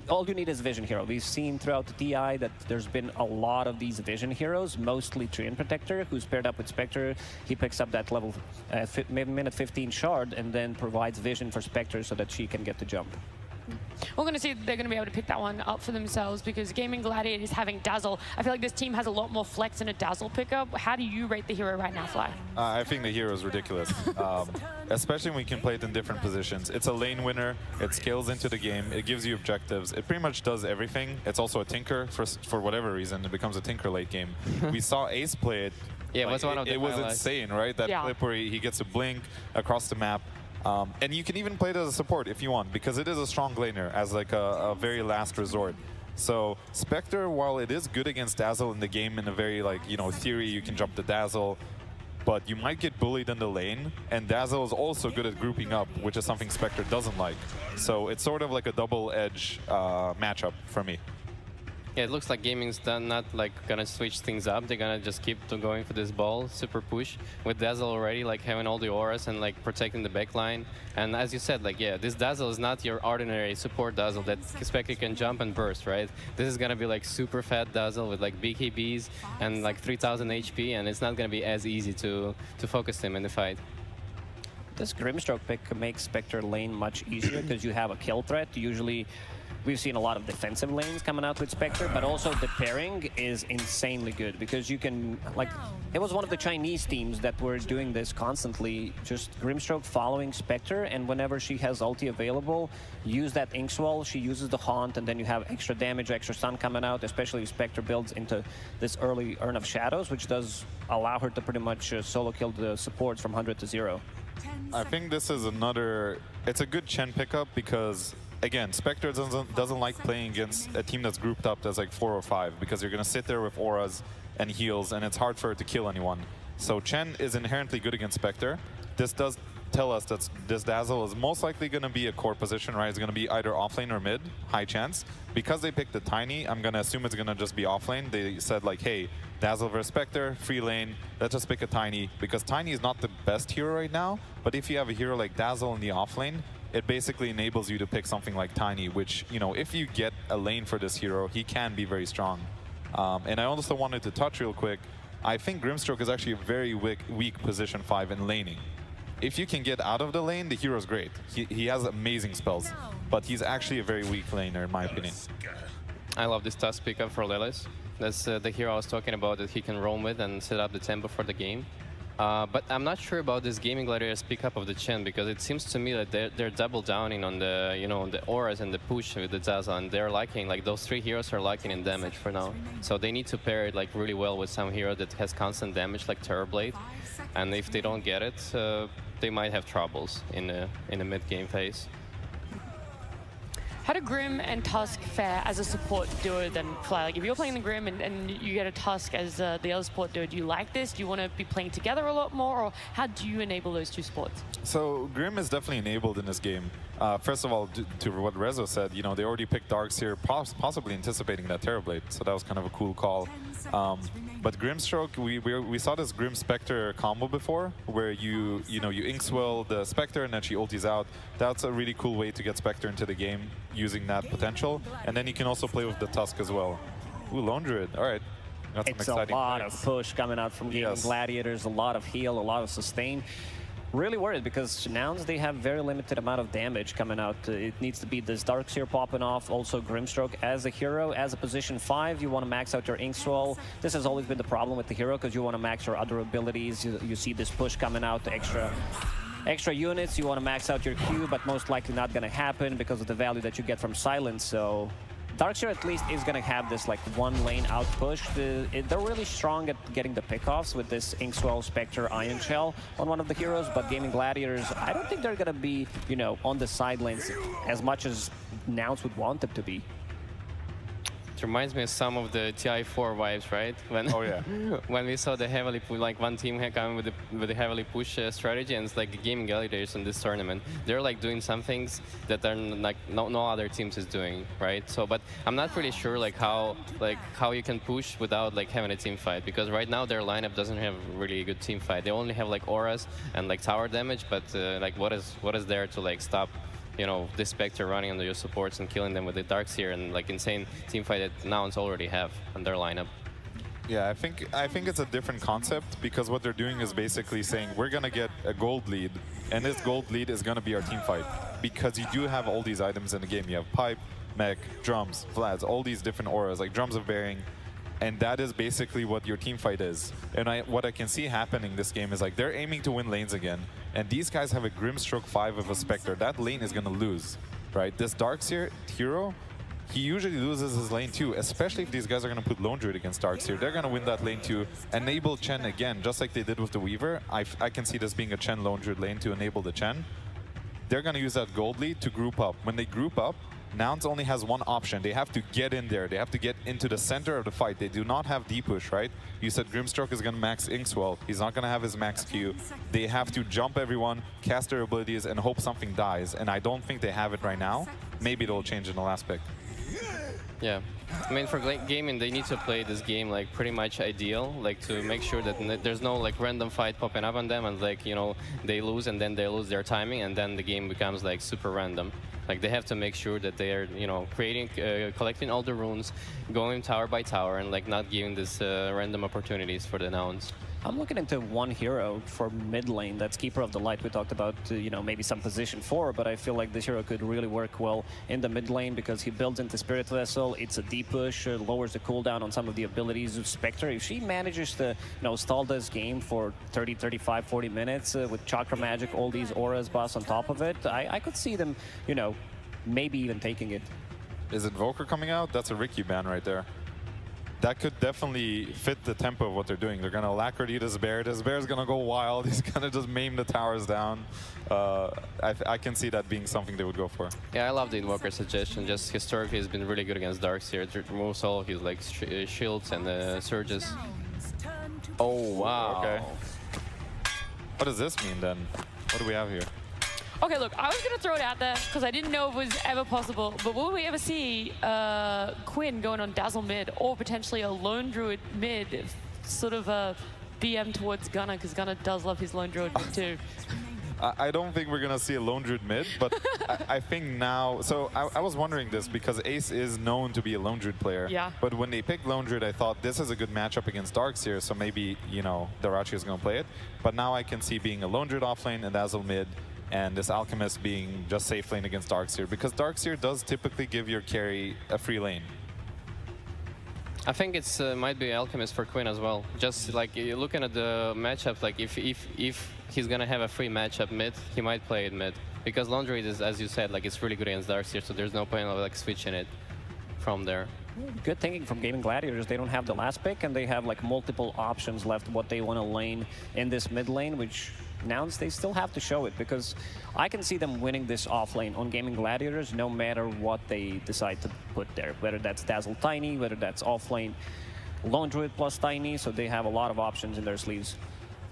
all you need is Vision Hero. We've seen throughout the TI that there's been a lot of these Vision Heroes, mostly Treant Protector, who's paired up with Spectre. He picks up that level minute 15 shard, and then provides Vision for Spectre so that she can get the jump. We're going to see they're going to be able to pick that one up for themselves because Gaming Gladiators having Dazzle. I feel like this team has a lot more flex in a Dazzle pickup. How do you rate the hero right now, Fly? I think the hero is ridiculous, especially when we can play it in different positions. It's a lane winner. It scales into the game. It gives you objectives. It pretty much does everything. It's also a tinker for whatever reason. It becomes a tinker late game. We saw Ace play it. Yeah, it was one of the highlights. It was insane, right? That clip where he gets a blink across the map. And you can even play it as a support if you want, because it is a strong laner as like a very last resort. So Spectre, while it is good against Dazzle in the game in a very theory, you can jump the Dazzle, but you might get bullied in the lane, and Dazzle is also good at grouping up, which is something Spectre doesn't like. So it's sort of like a double-edged matchup for me. Yeah, it looks like Gaming's not gonna switch things up. They're gonna just keep going for this ball, super push with Dazzle already, having all the auras and protecting the backline. And as you said, this Dazzle is not your ordinary support Dazzle that Spectre can jump and burst, right? This is gonna be super fat Dazzle with BKBs and 3000 HP, and it's not gonna be as easy to focus him in the fight. This Grimstroke pick makes Spectre lane much easier because you have a kill threat. Usually, we've seen a lot of defensive lanes coming out with Spectre, but also the pairing is insanely good because you can, like, it was one of the Chinese teams that were doing this constantly, just Grimstroke following Spectre, and whenever she has ulti available, use that Inkswell, she uses the Haunt, and then you have extra damage, extra stun coming out, especially if Spectre builds into this early Urn of Shadows, which does allow her to pretty much solo kill the supports from 100 to 0. I think this is another, it's a good Chen pickup because again, Spectre doesn't like playing against a team that's grouped up as like 4 or 5 because you're going to sit there with auras and heals and it's hard for her to kill anyone. So Chen is inherently good against Spectre. This does tell us that this Dazzle is most likely going to be a core position, right? It's going to be either offlane or mid, high chance. Because they picked the Tiny, I'm going to assume it's going to just be offlane. They said like, hey, Dazzle versus Spectre, free lane, let's just pick a Tiny. Because Tiny is not the best hero right now, but if you have a hero like Dazzle in the offlane, it basically enables you to pick something like Tiny, which, you know, if you get a lane for this hero, he can be very strong. And I also wanted to touch real quick, I think Grimstroke is actually a very weak position 5 in laning. If you can get out of the lane, the hero's great. He has amazing spells, but he's actually a very weak laner in my opinion. I love this Tusk pickup for Lilith. That's the hero I was talking about that he can roam with and set up the tempo for the game. But I'm not sure about this Gaming Gladiators pickup of the Chen because it seems to me that they're double downing on the, you know, the auras and the push with the Zaza, and they're liking, like those 3 heroes are liking in damage for now. So they need to pair it like really well with some hero that has constant damage like Terrorblade, and if they don't get it, they might have troubles in the mid-game phase. How do Grim and Tusk fare as a support duo then, Fly? Like if you're playing the Grim and you get a Tusk as the other support duo, do you like this? Do you want to be playing together a lot more, or how do you enable those 2 supports? So Grim is definitely enabled in this game. First of all, to what Rezo said, you know, they already picked Darks here, possibly anticipating that Terrorblade, so that was kind of a cool call. But Grimstroke, we saw this Grim Spectre combo before, where you Inkswell the Spectre and then she ultis out. That's a really cool way to get Spectre into the game, using that potential. And then you can also play with the Tusk as well. Ooh, Lone Druid, all right. Got some It's exciting a lot points. of push coming out from Gaming Gladiators, a lot of heal, a lot of sustain. Really worried because Nouns, they have very limited amount of damage coming out. It needs to be this Darkseer popping off, also Grimstroke as a hero, as a position 5, you want to max out your Inkswell. This has always been the problem with the hero because you want to max your other abilities. You see this push coming out, the extra units, you want to max out your Q, but most likely not going to happen because of the value that you get from Silence. So Darkseer at least is going to have this like 1 lane out push. They're really strong at getting the pickoffs with this Inkswell, Spectre, Iron Shell on one of the heroes, but Gaming Gladiators, I don't think they're going to be, you know, on the side lanes as much as Nouns would want them to be. It reminds me of some of the TI4 vibes, right? When, oh yeah. When we saw the heavily like one team coming with the heavily push strategy, and it's like the Gaming Gladiators in this tournament. They're like doing some things that are like no other teams is doing, right? So, but I'm not really sure like how you can push without like having a team fight, because right now their lineup doesn't have really a good team fight. They only have like auras and like tower damage, but like what is there to like stop, you know, this Spectre running under your supports and killing them with the Darkseer and like insane team fight that Nouns already have on their lineup. Yeah, I think it's a different concept because what they're doing is basically saying we're gonna get a gold lead, and this gold lead is gonna be our team fight because you do have all these items in the game. You have pipe, mech, drums, Vlads, all these different auras like drums of bearing. And that is basically what your team fight is. And what I can see happening this game is like they're aiming to win lanes again. And these guys have a Grimstroke 5 of a Spectre. That lane is going to lose, right? This Darkseer hero, he usually loses his lane too, especially if these guys are going to put Lone Druid against Darkseer. They're going to win that lane too. Enable Chen again, just like they did with the Weaver. I can see this being a Chen Lone Druid lane to enable the Chen. They're going to use that gold lead to group up. When they group up, Nouns only has one option. They have to get in there. They have to get into the center of the fight. They do not have D-push, right? You said Grimstroke is going to max Inkswell. He's not going to have his max Q. They have to jump everyone, cast their abilities, and hope something dies. And I don't think they have it right now. Maybe it'll change in the last pick. Yeah, I mean for gaming they need to play this game like pretty much ideal, like to make sure that there's no like random fight popping up on them and like, you know, they lose and then they lose their timing and then the game becomes like super random. Like they have to make sure that they are, you know, collecting all the runes, going tower by tower and like not giving this random opportunities for the Nouns. I'm looking into one hero for mid lane. That's Keeper of the Light. We talked about, you know, maybe some position 4, but I feel like this hero could really work well in the mid lane because he builds into Spirit Vessel. It's a deep push, lowers the cooldown on some of the abilities of Spectre. If she manages to, you know, stall this game for 30, 35, 40 minutes with Chakra Magic, all these auras buffs on top of it, I could see them, you know, maybe even taking it. Is Invoker coming out? That's a Ricky ban right there. That could definitely fit the tempo of what they're doing. They're going to Alacrity this bear. This bear's going to go wild. He's going to just maim the towers down. I can see that being something they would go for. Yeah, I love the Invoker suggestion. Just historically, he's been really good against Darkseer. It removes all his like shields and surges. Oh, wow. Okay. What does this mean then? What do we have here? Okay, look, I was going to throw it out there because I didn't know it was ever possible, but will we ever see Quinn going on Dazzle mid or potentially a Lone Druid mid, sort of a BM towards Gunnar, because Gunnar does love his Lone Druid mid too. I don't think we're going to see a Lone Druid mid, but I think now... So I was wondering this because Ace is known to be a Lone Druid player. Yeah. But when they picked Lone Druid, I thought this is a good matchup against Darkseer, so maybe, you know, Darachi is going to play it. But now I can see being a Lone Druid offlane and Dazzle mid, and this Alchemist being just safe lane against Darkseer, because Darkseer does typically give your carry a free lane. I think it's might be Alchemist for Quinn as well. Just like you're looking at the matchup, like if he's gonna have a free matchup mid, he might play it mid, because Lone Druid is, as you said, like it's really good against Darkseer, so there's no point of like switching it from there. Good thinking from Gaming Gladiators. They don't have the last pick, and they have like multiple options left what they want to lane in this mid lane, which Nouns, they still have to show it, because I can see them winning this off lane on Gaming Gladiators no matter what they decide to put there, whether that's Dazzle Tiny, whether that's off lane Lone Druid plus Tiny, so they have a lot of options in their sleeves.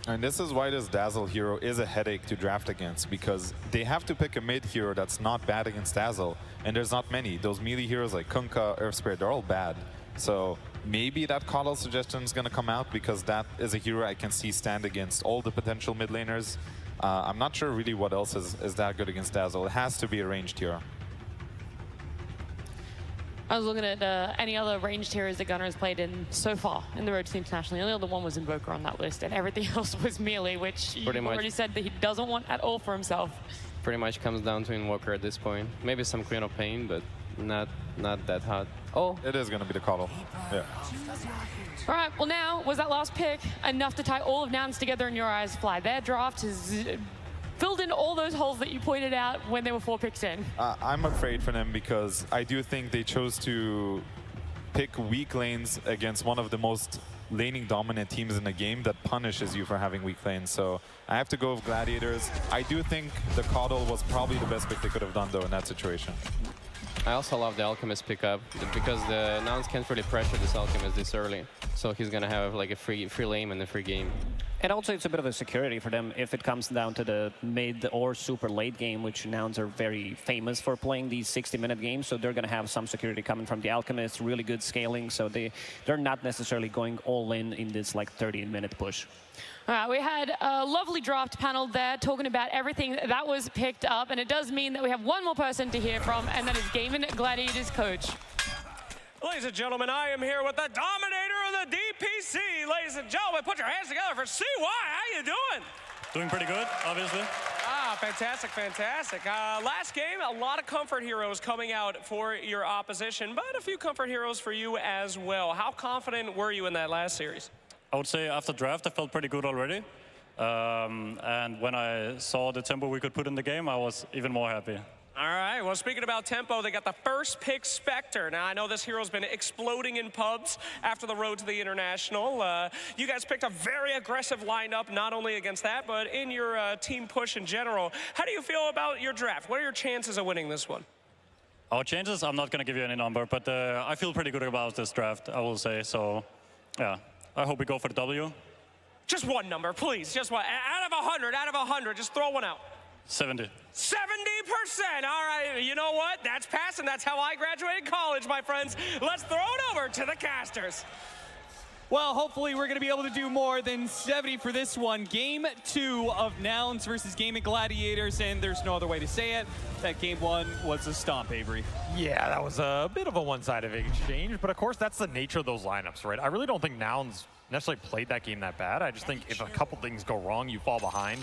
And this is why this Dazzle hero is a headache to draft against, because they have to pick a mid hero that's not bad against Dazzle, and there's not many. Those melee heroes like Kunkka, Earth Spirit, they're all bad. So maybe that Coddle suggestion is going to come out, because that is a hero I can see stand against all the potential mid laners. I'm not sure really what else is that good against Dazzle. It has to be a ranged hero. I was looking at any other ranged heroes that Gunnar has played in so far in the Road to International. The only other one was Invoker on that list, and everything else was melee, which you already said that he doesn't want at all for himself. Pretty much comes down to Invoker at this point. Maybe some Queen of Pain, but not that hot. Oh, it is going to be the Coddle. Yeah. All right, well now, was that last pick enough to tie all of Nouns together in your eyes, Fly? Their draft has filled in all those holes that you pointed out when there were 4 picks in. I'm afraid for them, because I do think they chose to pick weak lanes against one of the most laning dominant teams in the game that punishes you for having weak lanes. So I have to go with Gladiators. I do think the Coddle was probably the best pick they could have done though in that situation. I also love the Alchemist pickup, because the Nouns can't really pressure this Alchemist this early. So he's going to have like a free lane and a free game. And also it's a bit of a security for them if it comes down to the mid or super late game, which Nouns are very famous for playing these 60-minute games. So they're going to have some security coming from the Alchemist, really good scaling. So they're not necessarily going all in this like 30-minute push. All right, we had a lovely draft panel there talking about everything that was picked up, and it does mean that we have one more person to hear from, and that is Gaming Gladiators coach. Ladies and gentlemen, I am here with the dominator of the DPC. Ladies and gentlemen, put your hands together for CY. How you doing? Doing pretty good, obviously. Ah, fantastic, fantastic. Last game, a lot of comfort heroes coming out for your opposition, but a few comfort heroes for you as well. How confident were you in that last series? I would say after draft, I felt pretty good already. And when I saw the tempo we could put in the game, I was even more happy. All right, well, speaking about tempo, they got the first pick, Spectre. Now, I know this hero's been exploding in pubs after the Road to the International. You guys picked a very aggressive lineup, not only against that, but in your team push in general. How do you feel about your draft? What are your chances of winning this one? Our chances, I'm not going to give you any number, but I feel pretty good about this draft, I will say. So, yeah, I hope we go for the W. Just one number, please. Just one. Out of 100, just throw one out. 70. 70%. All right, you know what? That's passing. That's how I graduated college, my friends. Let's throw it over to the casters. Well, hopefully we're going to be able to do more than 70 for this one. Game 2 of Nouns versus Gaming Gladiators, and there's no other way to say it. That game 1 was a stomp, Avery. Yeah, that was a bit of a one-sided exchange, but of course that's the nature of those lineups, right? I really don't think Nouns necessarily played that game that bad. I just think if a couple things go wrong, you fall behind.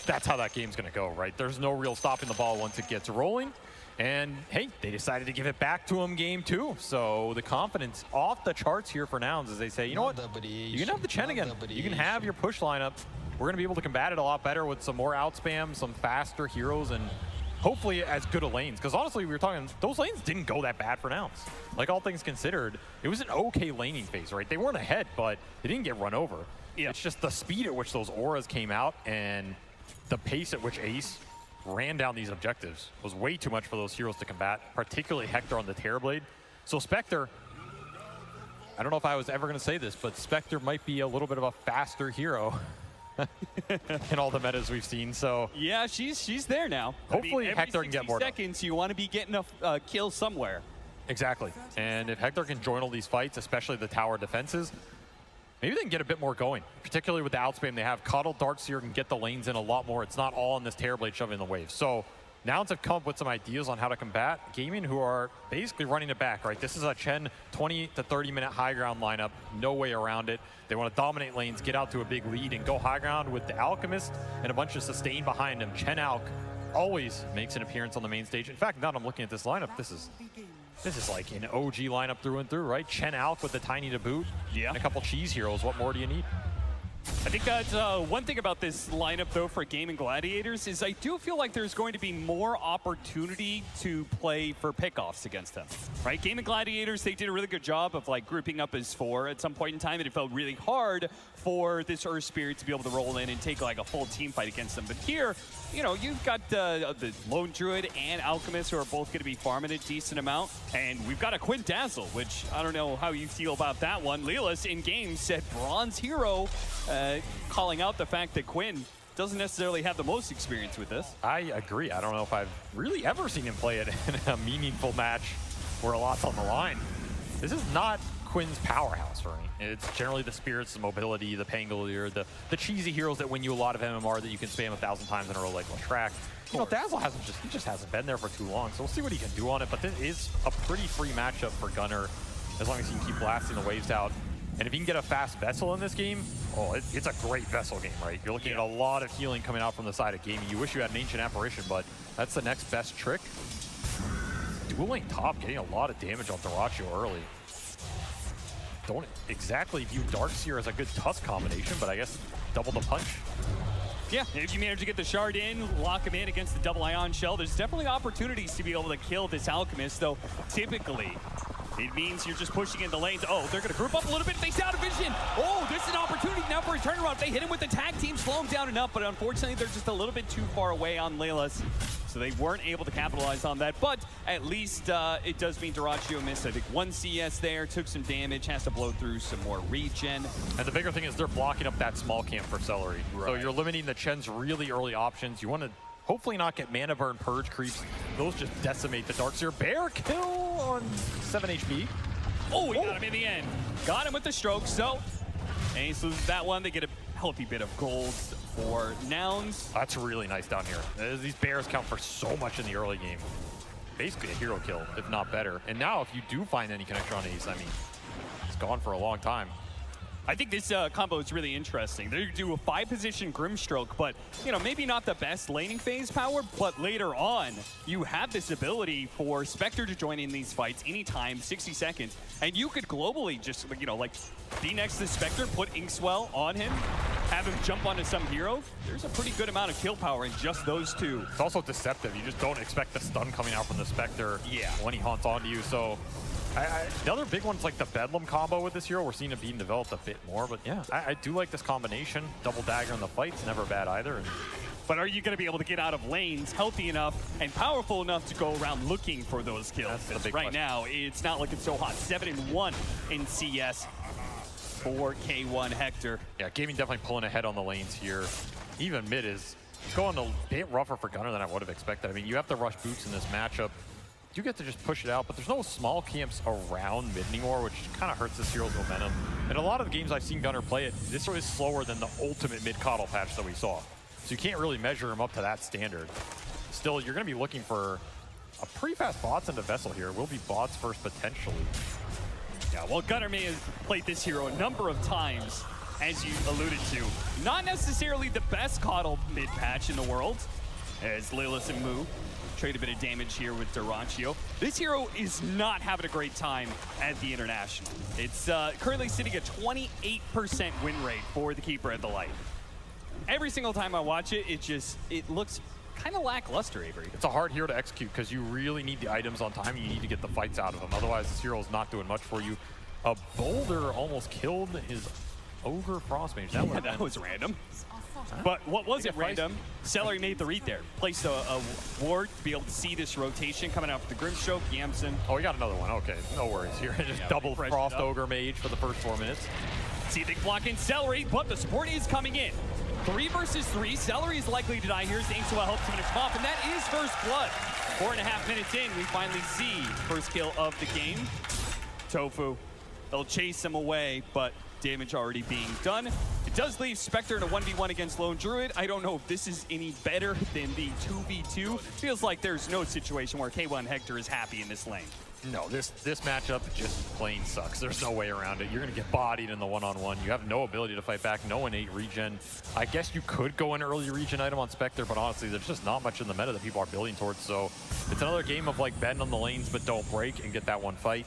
That's how that game's going to go, right? There's no real stopping the ball once it gets rolling. And hey, they decided to give it back to him game 2. So the confidence off the charts here for Nouns as they say, you know what? You can have the Chen again. You can have your push lineup. We're going to be able to combat it a lot better with some more outspam, some faster heroes, and hopefully as good of lanes. Because honestly, we were talking, those lanes didn't go that bad for Nouns. Like, all things considered, it was an okay laning phase, right? They weren't ahead, but they didn't get run over. Yeah. It's just the speed at which those auras came out and the pace at which Ace ran down these objectives was way too much for those heroes to combat, particularly Hector on the Terrorblade. So Spectre, I don't know if I was ever going to say this, but Spectre might be a little bit of a faster hero in all the metas we've seen. So yeah, she's there now. Hopefully I mean, Hector can get more seconds, you want to be getting a kill somewhere. Exactly. And if Hector can join all these fights, especially the tower defenses, maybe they can get a bit more going, particularly with the outspam they have. Coddle Darkseer can get the lanes in a lot more. It's not all on this Terrorblade shoving the waves. So Nouns have come up with some ideas on how to combat Gaming, who are basically running it back, right? This is a Chen 20 to 30 minute high ground lineup. No way around it. They want to dominate lanes, get out to a big lead, and go high ground with the Alchemist and a bunch of sustain behind him. Chen Alk always makes an appearance on the main stage. In fact, now that I'm looking at this lineup, this is like an OG lineup through and through, right? Chen Alk with the Tiny to boot, and a couple cheese heroes. What more do you need? I think that's one thing about this lineup, though, for Gaming Gladiators is I do feel like there's going to be more opportunity to play for pickoffs against them, right? Gaming Gladiators, they did a really good job of like grouping up as 4 at some point in time, and it felt really hard for this Earth Spirit to be able to roll in and take like a full team fight against them. But here, you know, you've got the Lone Druid and Alchemist who are both going to be farming a decent amount, and we've got a Quindazzle, which I don't know how you feel about that one. Lelis in game said Bronze Hero, calling out the fact that Quinn doesn't necessarily have the most experience with this. I agree. I don't know if I've really ever seen him play it in a meaningful match where a lot's on the line. This is not Quinn's powerhouse for me. It's generally the Spirits, the Mobility, the Pangolier, the cheesy heroes that win you a lot of MMR that you can spam 1,000 times in a row like Lashrak. You know, Dazzle just hasn't been there for too long, so we'll see what he can do on it, but this is a pretty free matchup for Gunnar as long as he can keep blasting the waves out. And if you can get a fast Vessel in this game, oh, it's a great Vessel game, right? You're looking at a lot of healing coming out from the side of Gaming. You wish you had an Ancient Apparition, but that's the next best trick. Dueling top, getting a lot of damage on Dyrachyo early. Don't exactly view Darkseer as a good Tusk combination, but I guess double the punch. Yeah, if you manage to get the shard in, lock him in against the double ion shell, there's definitely opportunities to be able to kill this Alchemist, though typically it means you're just pushing in the lanes. Oh, they're going to group up a little bit. They stay out of vision. Oh, this is an opportunity now for a turnaround. If they hit him with the tag team, slow him down enough, but unfortunately they're just a little bit too far away on Lelis, so they weren't able to capitalize on that. But at least it does mean Dyrachyo missed, I think, 1 CS there, took some damage, has to blow through some more regen. And the bigger thing is they're blocking up that small camp for Celery. Right. So you're limiting the Chen's really early options. You want to hopefully not get mana burn purge creeps. Those just decimate the Darkseer. Bear kill on 7 HP. Oh, he got him in the end. Got him with the stroke, so Ace loses that one. They get a healthy bit of gold for Nouns. That's really nice down here. These bears count for so much in the early game. Basically a hero kill, if not better. And now if you do find any connection on Ace, I mean, it's gone for a long time. I think this combo is really interesting. They do a 5-position Grimstroke, but you know, maybe not the best laning phase power, but later on, you have this ability for Spectre to join in these fights anytime, 60 seconds, and you could globally just, you know, like be next to Spectre, put Inkswell on him, have him jump onto some hero. There's a pretty good amount of kill power in just those two. It's also deceptive. You just don't expect the stun coming out from the Spectre when he haunts onto you, so the other big one's like the Bedlam combo with this hero. We're seeing it being developed a bit more, but yeah, I do like this combination. Double dagger in the fight's never bad either. But are you going to be able to get out of lanes healthy enough and powerful enough to go around looking for those kills? That's the big right question. now, it's not looking so hot. 7-1 in CS for K1 Hector. Yeah, Gaming definitely pulling ahead on the lanes here. Even mid is going a bit rougher for Gunnar than I would have expected. I mean, you have to rush boots in this matchup. You get to just push it out, but there's no small camps around mid anymore, which kind of hurts this hero's momentum. In a lot of the games I've seen Gunnar play it, this is slower than the ultimate mid-coddle patch that we saw. So you can't really measure him up to that standard. Still, you're going to be looking for a pretty fast bots into Vessel here. Will be bots first, potentially. Yeah, well, Gunnar may have played this hero a number of times, as you alluded to. Not necessarily the best Coddle mid-patch in the world, as Lilith and Moo trade a bit of damage here with Durancio. This hero is not having a great time at the International. It's currently sitting at 28% win rate for the Keeper of the Light. Every single time I watch it, it looks kind of lackluster, Avery. It's a hard hero to execute because you really need the items on time. You need to get the fights out of them. Otherwise, this hero is not doing much for you. A Boulder almost killed his Ogre Frost Mage. That was random. But what wasn't random, Celery made the read there. Placed a ward to be able to see this rotation coming out for the Grimstroke, Yamsen. Oh, we got another one. Okay, no worries here. Just double Frost Ogre Mage for the first 4 minutes. See if they can block in Celery, but the support is coming in. 3 versus 3. Celery is likely to die here. Zainzua helps finish him off, and that is first blood. 4.5 minutes in, we finally see first kill of the game. Tofu, they'll chase him away, but damage already being done. It does leave Spectre in a 1v1 against Lone Druid. I don't know if this is any better than the 2v2. Feels like there's no situation where K1 Hector is happy in this lane. No, this matchup just plain sucks. There's no way around it. You're going to get bodied in the one-on-one. You have no ability to fight back, no innate regen. I guess you could go an early regen item on Spectre, but honestly, there's just not much in the meta that people are building towards. So it's another game of like bend on the lanes, but don't break and get that one fight.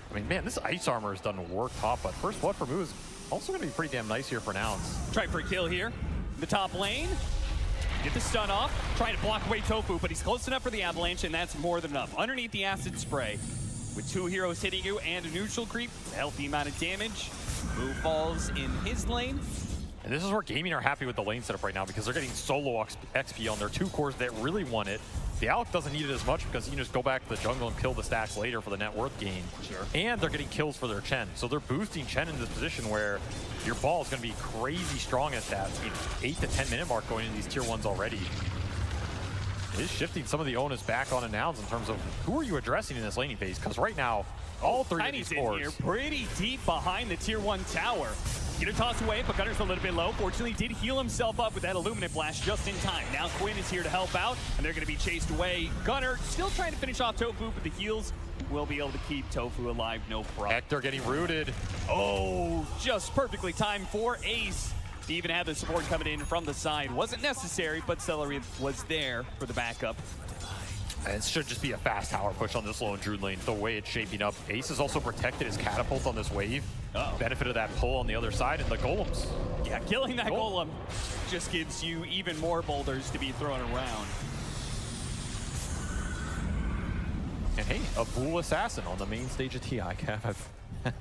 I mean, man, this ice armor has done work top, but first blood for Moo is also going to be pretty damn nice here for Nouns. Try for a kill here in the top lane. Get the stun off, trying to block away Tofu, but he's close enough for the avalanche, and that's more than enough. Underneath the acid spray, with 2 heroes hitting you and a neutral creep, a healthy amount of damage. Moo falls in his lane. And this is where Gaming are happy with the lane setup right now because they're getting solo XP on their 2 cores that really want it. The Alec doesn't need it as much because he can just go back to the jungle and kill the stacks later for the net worth gain. Sure. And they're getting kills for their Chen. So they're boosting Chen in this position where your ball is going to be crazy strong at that 8 to 10 minute mark going into these tier 1s already. It is shifting some of the onus back on Nouns in terms of who are you addressing in this laning phase, because right now, all 3 of these cores. Here, pretty deep behind the tier 1 tower. Gonna toss away, but Gunner's a little bit low. Fortunately, did heal himself up with that Illuminate Blast just in time. Now Quinn is here to help out, and they're gonna be chased away. Gunner still trying to finish off Tofu, but the heals will be able to keep Tofu alive, no problem. Hector getting rooted. Oh, just perfectly timed for Ace. He even had the support coming in from the side. Wasn't necessary, but Celery was there for the backup. And it should just be a fast tower push on this Lone Druid lane, the way it's shaping up. Ace has also protected his catapult on this wave. Benefit of that pull on the other side, and the golems. Yeah, killing that golem just gives you even more boulders to be thrown around. And hey, a Bull Assassin on the main stage of TI, Cav. I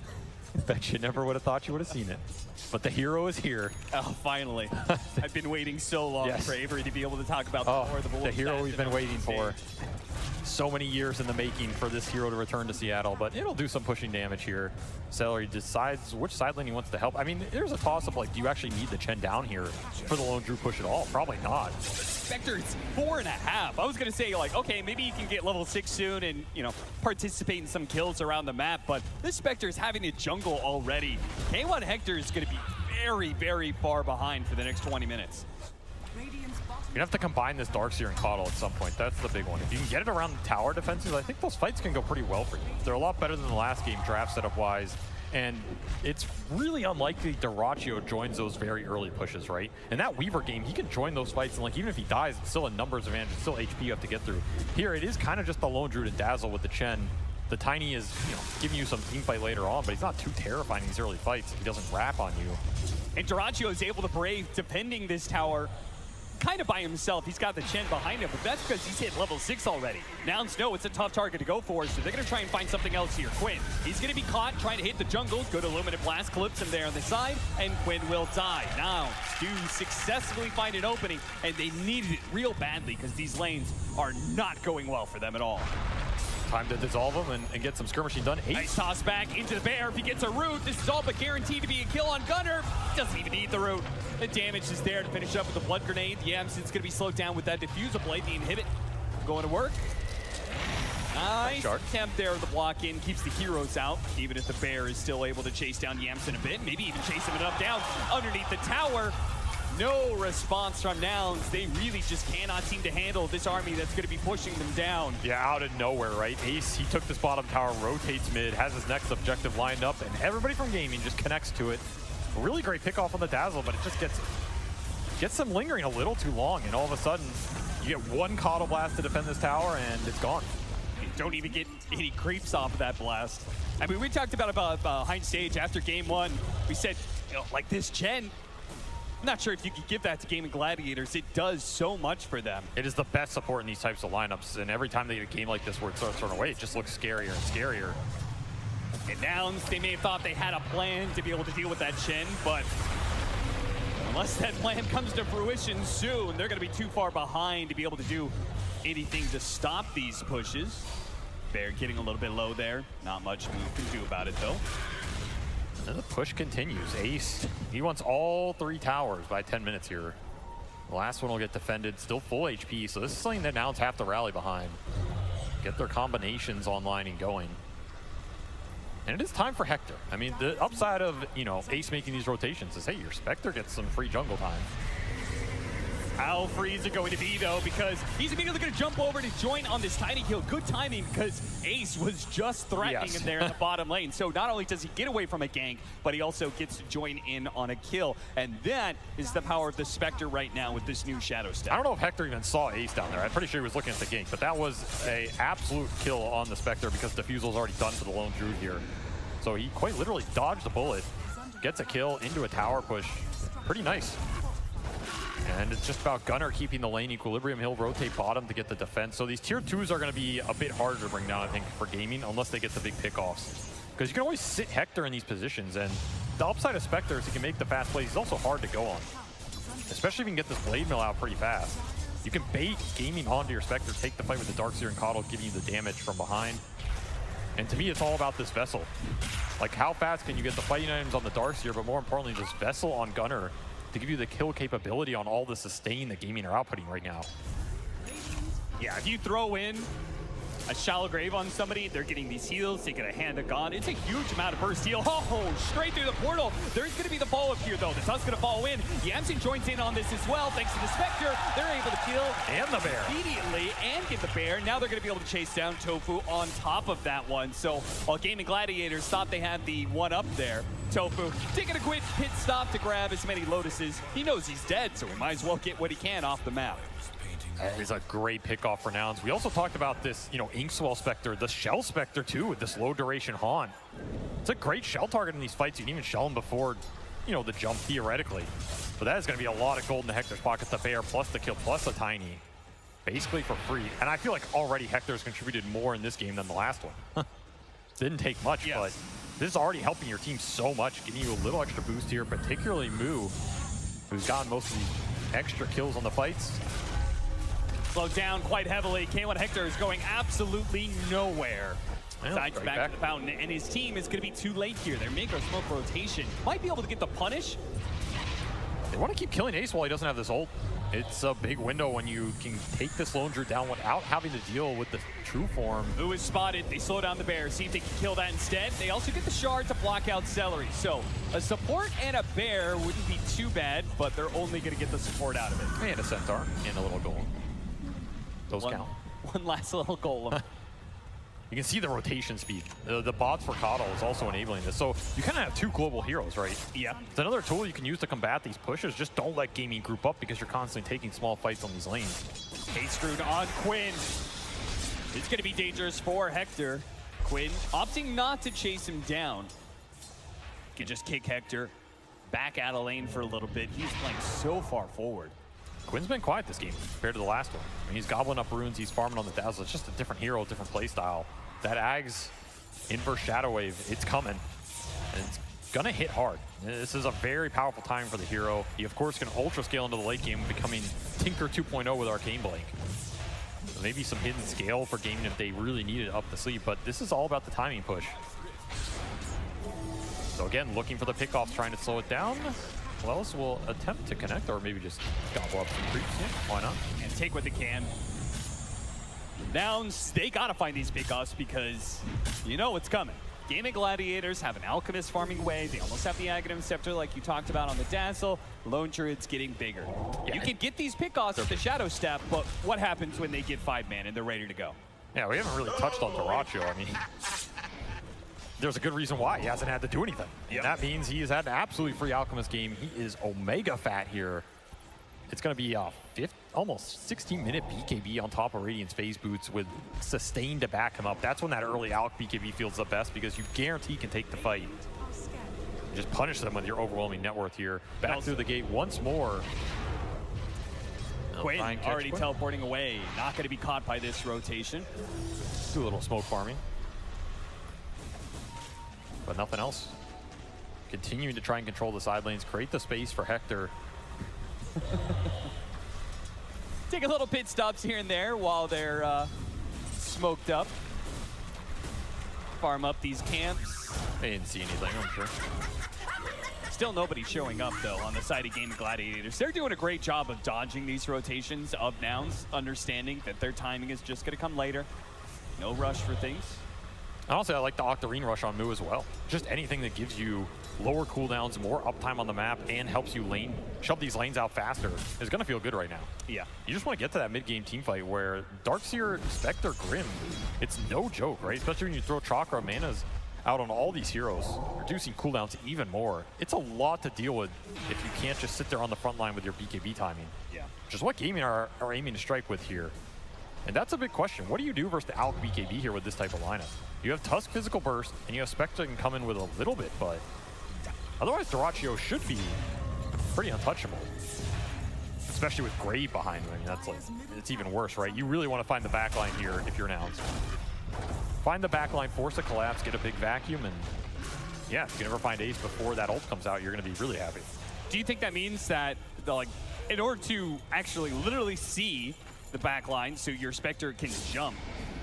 bet you never would have thought you would have seen it. But the hero is here. Oh, finally. I've been waiting so long for Avery to be able to talk about the hero we've been waiting for. So many years in the making for this hero to return to Seattle, but it'll do some pushing damage here. Celery decides which side lane he wants to help. I mean, there's a toss-up, like, do you actually need the Chen down here for the Lone Druid push at all? Probably not. Spectre's 4.5. I was going to say, like, okay, maybe he can get level 6 soon and, you know, participate in some kills around the map, but this Spectre is having a jungle already. K1 Hector is going to be very, very far behind for the next 20 minutes. You're gonna have to combine this Darkseer and Coddle at some point. That's the big one. If you can get it around the tower defenses, I think those fights can go pretty well for you. They're a lot better than the last game draft setup wise. And it's really unlikely Durancio joins those very early pushes, right? In that Weaver game, he can join those fights, and like even if he dies, it's still a numbers advantage, it's still HP you have to get through. Here, it is kind of just the Lone Druid and Dazzle with the Chen. The Tiny is, you know, giving you some team fight later on, but he's not too terrifying in these early fights if he doesn't wrap on you. And Durancio is able to brave defending this tower kind of by himself. He's got the Chen behind him, but that's because he's hit level 6 already. Nouns know it's a tough target to go for, so they're going to try and find something else here. Quinn, he's going to be caught trying to hit the jungle. Good Illuminate Blast clips him there on the side, and Quinn will die. Nouns do successfully find an opening, and they needed it real badly because these lanes are not going well for them at all. Time to dissolve him and get some skirmishing done. Nice toss back into the bear. If he gets a root, this is all but guaranteed to be a kill on Gunner. Doesn't even need the root. The damage is there to finish up with the blood grenade. Yamsen's going to be slowed down with that diffuser blade. The inhibit going to work. Nice attempt there with the block in. Keeps the heroes out, even if the bear is still able to chase down Yamsen a bit. Maybe even chase him up down underneath the tower. No response from Nouns. They really just cannot seem to handle this army that's going to be pushing them down. Yeah, out of nowhere, right? Ace, he took this bottom tower, rotates mid, has his next objective lined up, and everybody from gaming just connects to it. A really great pick off on the Dazzle, but it just gets them lingering a little too long, and all of a sudden, you get one Coddle Blast to defend this tower, and it's gone. You don't even get any creeps off of that blast. I mean, we talked about behind stage after game one. We said, you know, like this gen, I'm not sure if you could give that to Gaming Gladiators. It does so much for them. It is the best support in these types of lineups, and every time they get a game like this where it starts throwing away, it just looks scarier and scarier. And Nouns, they may have thought they had a plan to be able to deal with that Shen, but unless that plan comes to fruition soon, they're going to be too far behind to be able to do anything to stop these pushes. Bear getting a little bit low there. Not much we can do about it, though. And the push continues. Ace, he wants all 3 towers by 10 minutes here. The last one will get defended, still full HP, so this is something that Nouns have to rally behind. Get their combinations online and going. And it is time for Hector. I mean, the upside of, you know, Ace making these rotations is, hey, your Spectre gets some free jungle time. How free is it going to be, though, because he's immediately going to jump over to join on this tiny kill. Good timing, because Ace was just threatening him there in the bottom lane. So not only does he get away from a gank, but he also gets to join in on a kill. And that is the power of the Spectre right now with this new Shadow Step. I don't know if Hector even saw Ace down there. I'm pretty sure he was looking at the gank, but that was an absolute kill on the Spectre because Diffusal's already done for the lone druid here. So he quite literally dodged the bullet, gets a kill into a tower push. Pretty nice. And it's just about Gunnar keeping the lane equilibrium. He'll rotate bottom to get the defense. So these tier 2s are going to be a bit harder to bring down, I think, for gaming, unless they get the big pickoffs. Because you can always sit Hector in these positions, and the upside of Spectre is he can make the fast plays. He's also hard to go on, especially if you can get this Blade Mill out pretty fast. You can bait gaming onto your Spectre, take the fight with the Darkseer and Coddle, giving you the damage from behind. And to me, it's all about this Vessel. Like, how fast can you get the fighting items on the Darkseer, but more importantly, this Vessel on Gunnar to give you the kill capability on all the sustain that gaming are outputting right now. Yeah, if you throw in a Shallow Grave on somebody, they're getting these heals, they get a Hand of God. It's a huge amount of burst heal. Oh, straight through the portal. There's going to be the follow-up here, though. The Tusk's going to follow in. Yamsen joins in on this as well, thanks to the Spectre. They're able to kill and the Bear immediately and get the Bear. Now they're going to be able to chase down Tofu on top of that one. So while Gaming Gladiators thought they had the one up there, Tofu taking a quick pit stop to grab as many Lotuses. He knows he's dead, so he might as well get what he can off the map. That is a great pickoff for Nouns. We also talked about this, you know, Inkswell Spectre, the Shell Spectre too, with this low duration haunt. It's a great shell target in these fights. You can even shell them before, you know, the jump theoretically. But that is going to be a lot of gold in the Hector's pocket. The Bear plus the kill plus a Tiny, basically for free. And I feel like already Hector's contributed more in this game than the last one. Didn't take much, but this is already helping your team so much, giving you a little extra boost here, particularly Moo, who's gotten most of these extra kills on the fights. Slowed down quite heavily. K1 Hector is going absolutely nowhere. Sides back to the fountain, and his team is going to be too late here. Their Mako Smoke rotation might be able to get the punish. They want to keep killing Ace while he doesn't have this ult. It's a big window when you can take this Lone Druid down without having to deal with the true form. Who is spotted? They slow down the Bear, see if they can kill that instead. They also get the shard to block out Celery. So a support and a Bear wouldn't be too bad, but they're only going to get the support out of it. And a Centaur and a little Golem. Those count. One last little Golem. You can see the rotation speed. The bots for Coddle is also enabling this. So you kind of have 2 global heroes, right? Yeah. It's another tool you can use to combat these pushes. Just don't let gaming group up because you're constantly taking small fights on these lanes. Hey, screwed on Quinn. It's going to be dangerous for Hector. Quinn opting not to chase him down. Can just kick Hector back out of lane for a little bit. He's playing so far forward. Quinn's been quiet this game compared to the last one. I mean, he's gobbling up runes, he's farming on the Dazzle. It's just a different hero, different play style. That Ag's inverse Shadow Wave, it's coming. And it's gonna hit hard. This is a very powerful time for the hero. He, of course, can ultra scale into the late game, becoming Tinker 2.0 with Arcane Blink. So maybe some hidden scale for gaming if they really need it up the sleeve, but this is all about the timing push. So again, looking for the pickoffs, trying to slow it down. Wells will attempt to connect, or maybe just gobble up some creeps. Yeah, why not? And take what they can. Nouns, they gotta find these pickoffs because you know what's coming. Gaming Gladiators have an Alchemist farming way. They almost have the Aghanim Scepter like you talked about on the Dazzle. Lone Druid's getting bigger. Yeah. You can get these pickoffs with the Shadow Staff, but what happens when they get 5-man and they're ready to go? Yeah, we haven't really touched on Dyrachyo. I mean, there's a good reason why he hasn't had to do anything. Yep. And that means he has had an absolutely free Alchemist game. He is Omega fat here. It's going to be a almost 16-minute BKB on top of Radiant's phase boots with Sustain to back him up. That's when that early Alch BKB feels the best because you guarantee can take the fight. Just punish them with your overwhelming net worth here. Back through the gate once more. Quinn already teleporting away. Not going to be caught by this rotation. Do a little smoke farming. But nothing else. Continuing to try and control the side lanes, create the space for Hector. Take a little pit stops here and there while they're smoked up. Farm up these camps. They didn't see anything, I'm sure. Still nobody showing up, though, on the side of Gaming Gladiators. They're doing a great job of dodging these rotations of Nouns, understanding that their timing is just going to come later. No rush for things. Honestly, I like the Octarine rush on Mu as well. Just anything that gives you lower cooldowns, more uptime on the map, and helps you shove these lanes out faster is going to feel good right now. Yeah. You just want to get to that mid-game teamfight where Darkseer, Spectre, Grim, it's no joke, right? Especially when you throw Chakra Manas out on all these heroes, reducing cooldowns even more. It's a lot to deal with if you can't just sit there on the front line with your BKB timing. Yeah. Which is what Gaming are aiming to strike with here. And that's a big question. What do you do versus the Alch BKB here with this type of lineup? You have Tusk Physical Burst, and you have Spectre can come in with a little bit, but otherwise Dyrachyo should be pretty untouchable. Especially with Grave behind him. I mean, that's like, it's even worse, right? You really want to find the backline here if you're Nouns. Find the backline, force a collapse, get a big vacuum, and yeah, if you can ever find Ace before that ult comes out, you're going to be really happy. Do you think that means that, in order to actually literally see the backline so your Spectre can jump,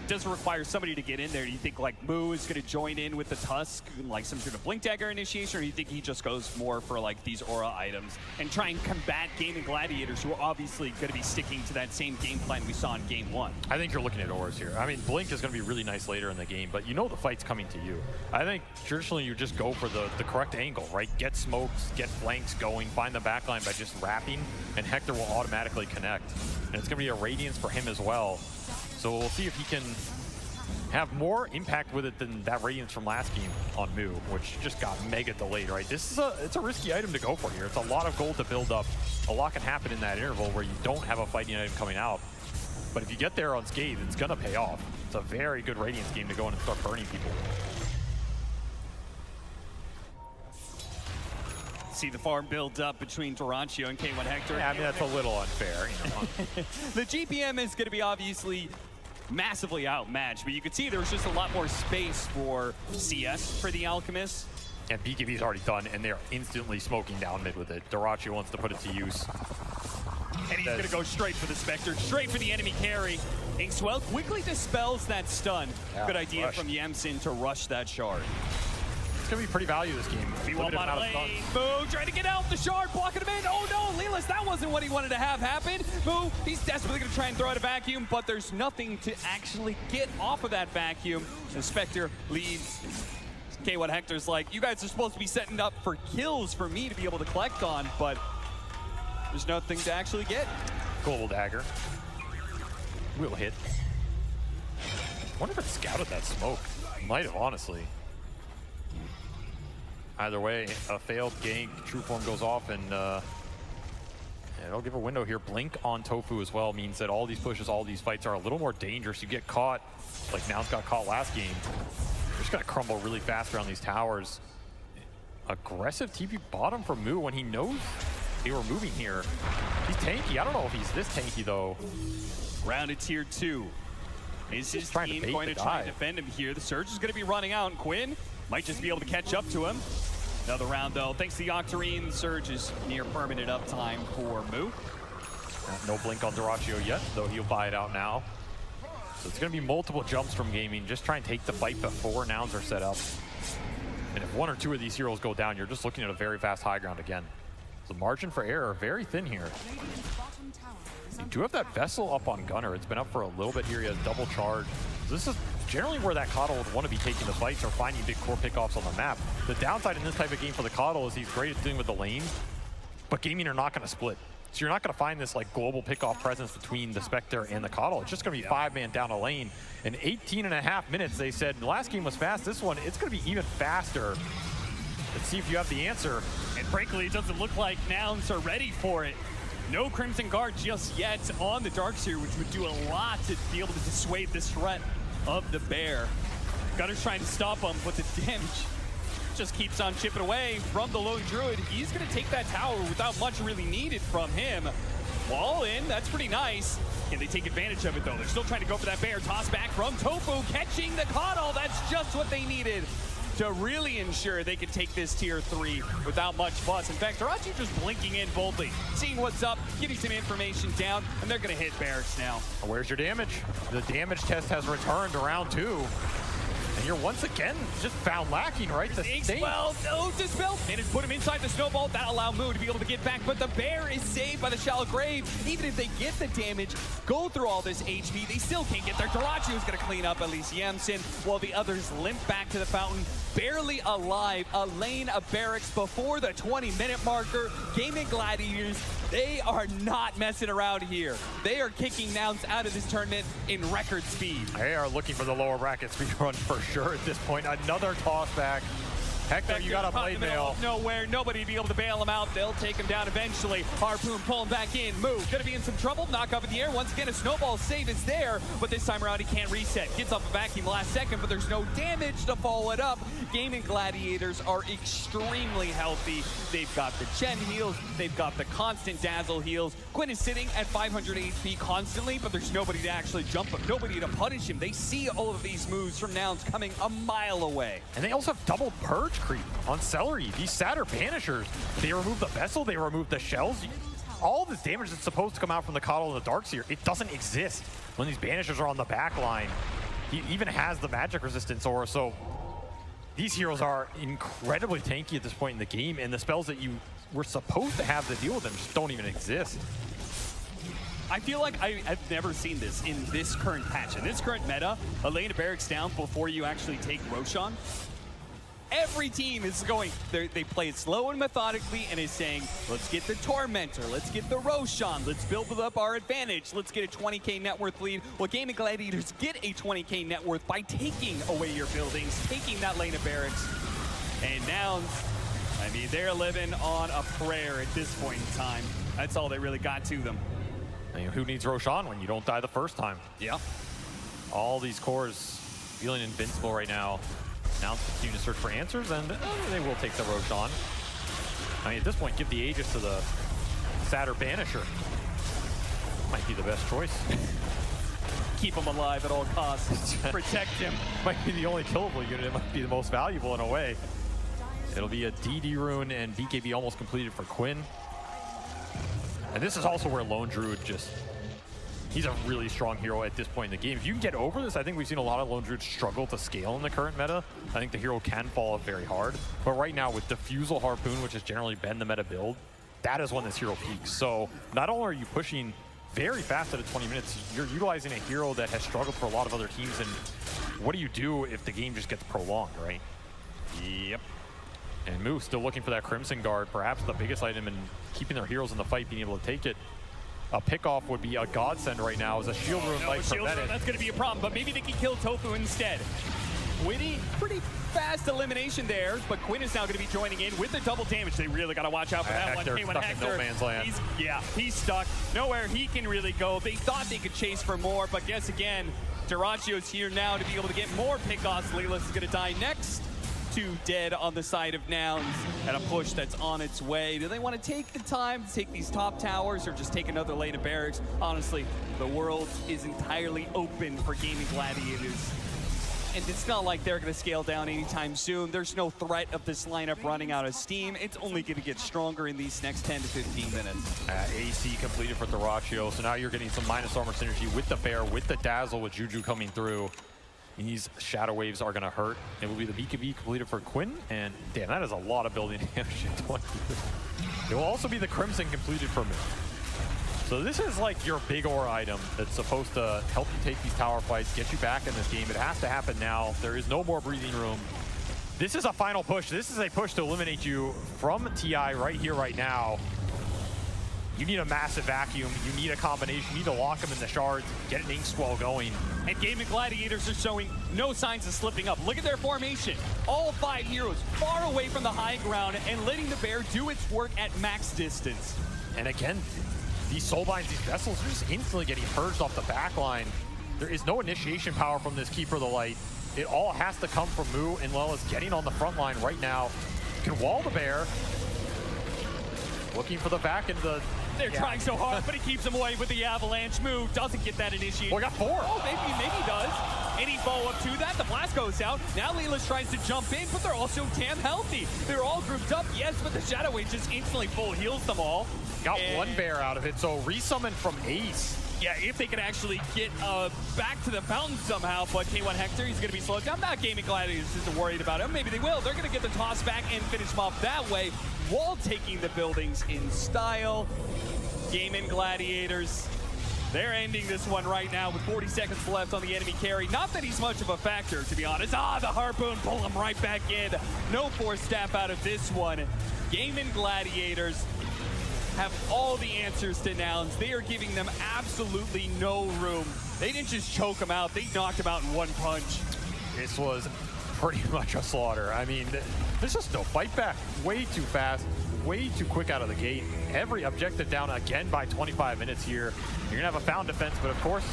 does it require somebody to get in there? Do you think like Mu is going to join in with the Tusk, like some sort of Blink Dagger initiation, or do you think he just goes more for like these aura items and try and combat Gaming Gladiators who are obviously going to be sticking to that same game plan we saw in game 1? I think you're looking at auras here. I mean, Blink is going to be really nice later in the game, but you know the fight's coming to you. I think traditionally you just go for the correct angle, right? Get smokes, get flanks going, find the backline by just wrapping, and Hector will automatically connect. And it's going to be a Radiance for him as well. So we'll see if he can have more impact with it than that Radiance from last game on Mu, which just got mega delayed, right? This is it's a risky item to go for here. It's a lot of gold to build up. A lot can happen in that interval where you don't have a fighting item coming out. But if you get there unscathed, it's going to pay off. It's a very good Radiance game to go in and start burning people. See the farm build up between Dyrachyo and K1 Hector. Yeah, I mean, that's a little unfair. You know. The GPM is going to be obviously massively outmatched, but you could see there was just a lot more space for CS for the Alchemist. And BKB's already done, and they're instantly smoking down mid with it. Dyrachyo wants to put it to use. And he's going to go straight for the Spectre, straight for the enemy carry. Inkswell quickly dispels that stun. Yeah, good idea rush from Yamsin to rush that shard. It's going to be pretty valuable this game. B1 bottom lane. Mu trying to get out the shard, blocking him in. Oh no, Lelis, that wasn't what he wanted to have happen. Mu, he's desperately going to try and throw out a vacuum, but there's nothing to actually get off of that vacuum. The Spectre leaves. K1 Hector's like, you guys are supposed to be setting up for kills for me to be able to collect on, but there's nothing to actually get. Global Dagger. Will hit. I wonder if it scouted that smoke. Might have, honestly. Either way, a failed gank, true form goes off, and it'll give a window here. Blink on Tofu as well means that all these pushes, all these fights are a little more dangerous. You get caught, like Nouns got caught last game. You're just gonna crumble really fast around these towers. Aggressive TP bottom from Mu when he knows they were moving here. He's tanky. I don't know if he's this tanky though. Round to tier 2. Is his team going to try and defend him here? The Surge is going to be running out, and Quinn might just be able to catch up to him. Another round, though. Thanks to the Octarine, Surge is near permanent uptime for Mu. No blink on Dyrachyo yet, though he'll buy it out now. So it's going to be multiple jumps from Gaming. Just try and take the fight before Nouns are set up. And if one or two of these heroes go down, you're just looking at a very fast high ground again. The margin for error very thin here. You do have that Vessel up on Gunner. It's been up for a little bit here. He has double charge. This is generally where that Coddle would want to be taking the fights or finding big core pickoffs on the map. The downside in this type of game for the Coddle is he's great at dealing with the lane, but Gaming are not going to split. So you're not going to find this like global pickoff presence between the Spectre and the Coddle. It's just going to be 5-man down a lane. In 18.5 minutes, they said, the last game was fast. This one, it's going to be even faster. Let's see if you have the answer. And frankly, it doesn't look like Nouns are ready for it. No Crimson Guard just yet on the Darkseer, which would do a lot to be able to dissuade this threat of the Bear. Gunner's trying to stop him, but the damage just keeps on chipping away from the Lone Druid. He's going to take that tower without much really needed from him. Wall in, that's pretty nice. Can they take advantage of it, though? They're still trying to go for that Bear. Toss back from Tofu, catching the Coddle. That's just what they needed to really ensure they could take this tier 3 without much fuss. In fact, Darachi just blinking in boldly, seeing what's up, getting some information down, and they're going to hit Barracks now. Where's your damage? The damage test has returned to round 2. And you're once again just found lacking, right? The state. Well, no, Dispel managed to put him inside the snowball. That allowed Moo to be able to get back, but the Bear is saved by the Shallow Grave. Even if they get the damage, go through all this HP, they still can't get there. Darachi is going to clean up at least Yamsen, while the others limp back to the fountain, barely alive. A lane of Barracks before the 20-minute marker. Gaming Gladiators, they are not messing around here. They are kicking Nouns out of this tournament in record speed. They are looking for the lower bracket speed run for sure at this point. Another toss back. Hector, you got a blade mail. Nowhere, nobody to be able to bail him out. They'll take him down eventually. Harpoon pulling back in. Move, gonna be in some trouble. Knock up in the air. Once again, a snowball save is there, but this time around he can't reset. Gets off a vacuum last second, but there's no damage to follow it up. Gaming Gladiators are extremely healthy. They've got the Chen heals. They've got the constant Dazzle heals. Quinn is sitting at 500 HP constantly, but there's nobody to actually jump him, nobody to punish him. They see all of these moves from Nouns coming a mile away. And they also have double Purge creep on Celery. These Satyr Banishers, they remove the Vessel, they remove the shells. All this damage that's supposed to come out from the Coddle and the Darkseer, it doesn't exist when these Banishers are on the back line. He even has the magic resistance aura, so these heroes are incredibly tanky at this point in the game, and the spells that you were supposed to have to deal with them just don't even exist. I feel like I've never seen this in this current patch. In this current meta, a lane of Barracks down before you actually take Roshan. Every team is going, they play it slow and methodically and is saying, let's get the Tormentor, let's get the Roshan, let's build up our advantage, let's get a 20k net worth lead. Well, Gaming Gladiators get a 20k net worth by taking away your buildings, taking that lane of Barracks. And Nouns, I mean, they're living on a prayer at this point in time. That's all they really got to them. I mean, who needs Roshan when you don't die the first time? Yeah. All these cores feeling invincible right now. Nouns continue to search for answers, and they will take the Roshan. I mean, at this point, give the Aegis to the Satyr Banisher. Might be the best choice. Keep him alive at all costs. Protect him. Might be the only killable unit. It might be the most valuable in a way. It'll be a DD rune and BKB almost completed for Quinn. And this is also where Lone Druid just... He's a really strong hero at this point in the game. If you can get over this, I think we've seen a lot of Lone Druids struggle to scale in the current meta. I think the hero can fall very hard. But right now with Diffusal Harpoon, which has generally been the meta build, that is when this hero peaks. So not only are you pushing very fast at 20 minutes, you're utilizing a hero that has struggled for a lot of other teams. And what do you do if the game just gets prolonged, right? Yep. And Moo still looking for that Crimson Guard, perhaps the biggest item in keeping their heroes in the fight, being able to take it. A pickoff would be a godsend right now as a shield rune might prevent it. That's going to be a problem, but maybe they can kill Tofu instead. Witty, pretty fast elimination there, but Quinn is now going to be joining in with the double damage. They really got to watch out for that one. Hector stuck in no man's land. He's stuck. Nowhere he can really go. They thought they could chase for more, but guess again, Duracio's here now to be able to get more pickoffs. Lelis is going to die next. 2 dead on the side of Nouns and a push that's on its way. Do they want to take the time to take these top towers or just take another lane of Barracks? Honestly, the world is entirely open for Gaming Gladiators. And it's not like they're going to scale down anytime soon. There's no threat of this lineup running out of steam. It's only going to get stronger in these next 10 to 15 minutes. AC completed for Duraccio, so now you're getting some minus armor synergy with the Bear, with the Dazzle, with Juju coming through. These Shadow Waves are going to hurt. It will be the BKB completed for Quinn, and damn, that is a lot of building damage. It will also be the Crimson completed for me. So this is like your big ore item that's supposed to help you take these tower fights, get you back in this game. It has to happen now. There is no more breathing room. This is a final push. This is a push to eliminate you from TI right here, right now. You need a massive vacuum. You need a combination. You need to lock them in the shards, get an ink squall going. And Gaming Gladiators are showing no signs of slipping up. Look at their formation. All 5 heroes far away from the high ground and letting the bear do its work at max distance. And again, these soulbinds, these vessels are just instantly getting purged off the back line. There is no initiation power from this Keeper of the Light. It all has to come from Moo, and Lel is getting on the front line right now. Can wall the bear. Looking for the back into the... They're trying so hard, but he keeps them away with the avalanche. Moo doesn't get that initiate. We got 4. Oh, maybe he does. Any follow-up to that? The blast goes out. Now Leela's tries to jump in, but they're also damn healthy. They're all grouped up, yes, but the Shadow Wave just instantly full heals them all. Got 1 bear out of it, so resummon from Ace. Yeah, if they can actually get back to the fountain somehow, but K1 Hector, he's going to be slowed down. Not Gaming Gladiators isn't worried about him. Maybe they will. They're going to get the toss back and finish him off that way while taking the buildings in style. Gaming Gladiators, they're ending this one right now with 40 seconds left on the enemy carry. Not that he's much of a factor, to be honest. Ah, the Harpoon, pull him right back in. No force staff out of this one. Gaming Gladiators have all the answers to Nouns. They are giving them absolutely no room. They didn't just choke them out, they knocked them out in 1 punch. This was pretty much a slaughter. I mean, there's just no fight back. Way too fast, way too quick out of the gate. Every objective down again by 25 minutes here. You're gonna have a found defense, but of course,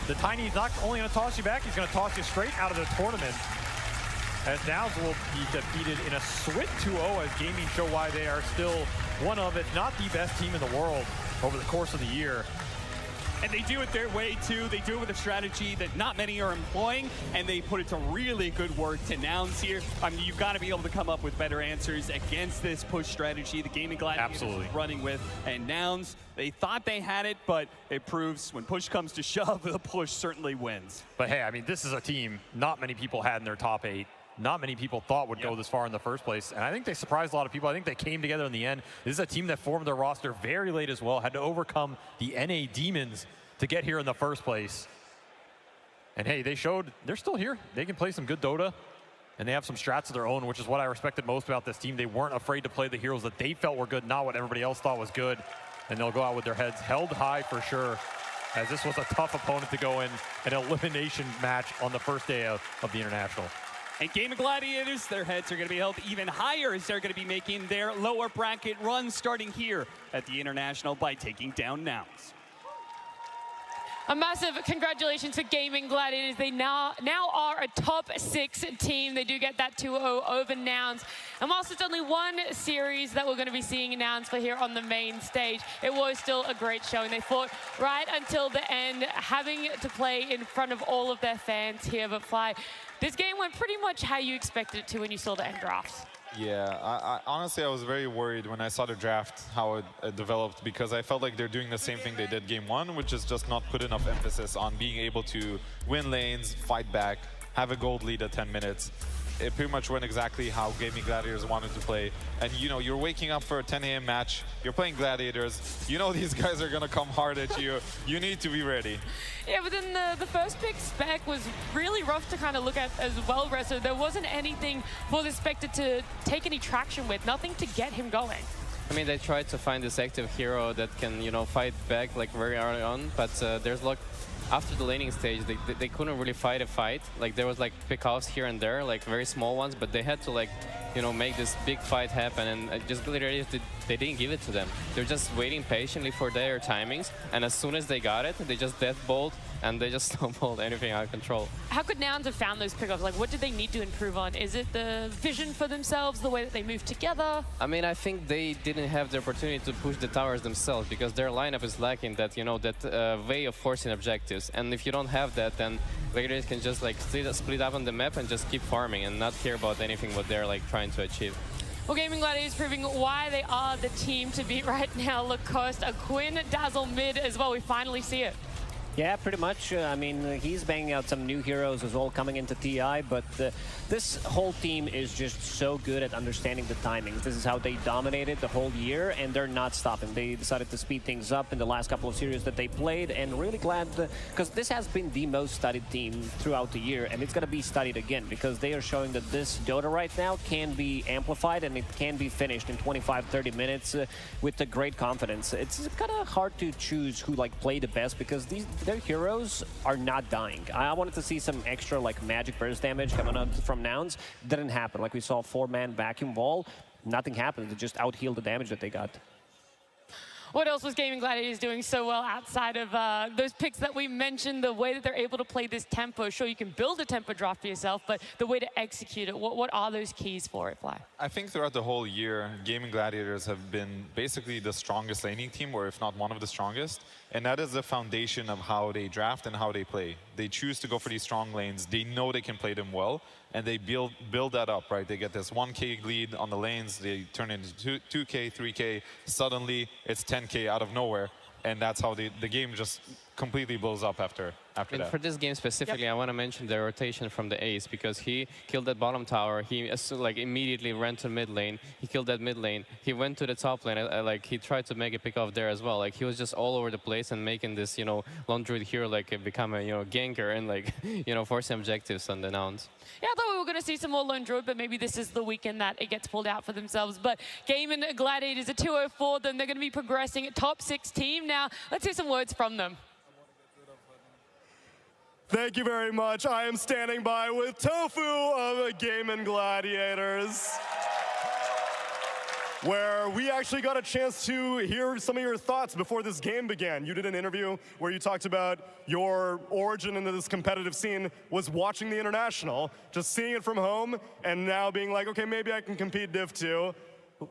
the Tiny's not only gonna toss you back, he's gonna toss you straight out of the tournament. As Nouns will be defeated in a swift 2-0 as Gaming show why they are still one of, if not the best team in the world over the course of the year. And they do it their way too. They do it with a strategy that not many are employing, and they put it to really good work to Nouns here. I mean, you've got to be able to come up with better answers against this push strategy the Gaming Gladiators is running with. And Nouns, they thought they had it, but it proves when push comes to shove, the push certainly wins. But hey, I mean, this is a team not many people had in their top 8. Not many people thought would go this far in the first place. And I think they surprised a lot of people. I think they came together in the end. This is a team that formed their roster very late as well, had to overcome the NA Demons to get here in the first place. And hey, they showed they're still here. They can play some good Dota, and they have some strats of their own, which is what I respected most about this team. They weren't afraid to play the heroes that they felt were good, not what everybody else thought was good. And they'll go out with their heads held high for sure, as this was a tough opponent to go in an elimination match on the first day of the International. And Gaming Gladiators, their heads are going to be held even higher as they're going to be making their lower bracket run starting here at the International by taking down Nouns. A massive congratulations to Gaming Gladiators. They now are a top 6 team. They do get that 2-0 over Nouns. And whilst it's only 1 series that we're going to be seeing Nouns for here on the main stage, it was still a great showing. They fought right until the end, having to play in front of all of their fans here. But Fly, this game went pretty much how you expected it to when you saw the end drafts. Yeah, I honestly, I was very worried when I saw the draft, how it developed, because I felt like they're doing the same thing they did game 1, which is just not put enough emphasis on being able to win lanes, fight back, have a gold lead at 10 minutes. It pretty much went exactly how Gaming Gladiators wanted to play. And you know, you're waking up for a 10 a.m. match, you're playing Gladiators, you know these guys are gonna come hard at you. You need to be ready. Yeah, but then the first pick spec was really rough to kind of look at as well, Rezo. There wasn't anything for the Spectre to take any traction with, nothing to get him going. I mean, they tried to find this active hero that can, you know, fight back like very early on, but there's like, after the laning stage, they couldn't really fight a fight. Like, there was like pick-offs here and there, like very small ones, but they had to like, you know, make this big fight happen, and just literally they didn't give it to them. They're just waiting patiently for their timings, and as soon as they got it, they just death bolt, and they just snowballed anything out of control. How could Nouns have found those pickups? Like, what did they need to improve on? Is it the vision for themselves, the way that they move together? I mean, I think they didn't have the opportunity to push the towers themselves, because their lineup is lacking that, you know, that way of forcing objectives. And if you don't have that, then Gladiators can just like split up on the map and just keep farming and not care about anything what they're like trying to achieve. Well, Gaming Gladiators proving why they are the team to beat right now. Lacoste, a Quinn Dazzle mid as well. We finally see it. Yeah, pretty much. I mean, he's banging out some new heroes as well coming into TI, but this whole team is just so good at understanding the timings. This is how they dominated the whole year, and they're not stopping. They decided to speed things up in the last couple of series that they played, and really glad, because this has been the most studied team throughout the year, and it's going to be studied again, because they are showing that this Dota right now can be amplified, and it can be finished in 25-30 minutes with a great confidence. It's kind of hard to choose who play the best, because their heroes are not dying. I wanted to see some extra magic burst damage coming out from Nouns. Didn't happen. We saw 4-man vacuum wall. Nothing happened. It just out-healed the damage that they got. What else was Gaming Gladiators doing so well outside of those picks that we mentioned, the way that they're able to play this tempo? Sure, you can build a tempo draft for yourself, but the way to execute it, what are those keys for it, Fly? I think throughout the whole year, Gaming Gladiators have been basically the strongest laning team, or if not one of the strongest. And that is the foundation of how they draft and how they play. They choose to go for these strong lanes. They know they can play them well, and they build that up, right? They get this 1K lead on the lanes, they turn it into 2K, 3K, suddenly it's 10K out of nowhere, and that's how the game just completely blows up after that. For this game specifically, I want to mention the rotation from the ace, because he killed that bottom tower. He immediately ran to mid lane. He killed that mid lane. He went to the top lane. He tried to make a pick off there as well. He was just all over the place and making this lone druid hero become a ganker and forcing objectives on the Nouns. Yeah, I thought we were going to see some more lone druid, but maybe this is the weekend that it gets pulled out for themselves. But Gaming Gladiators at 204, then they're going to be progressing at top 6 team. Now, let's hear some words from them. Thank you very much. I am standing by with Tofu of Gaming Gladiators, where we actually got a chance to hear some of your thoughts before this game began. You did an interview where you talked about your origin into this competitive scene was watching the International, just seeing it from home, and now being like, okay, maybe I can compete Div 2.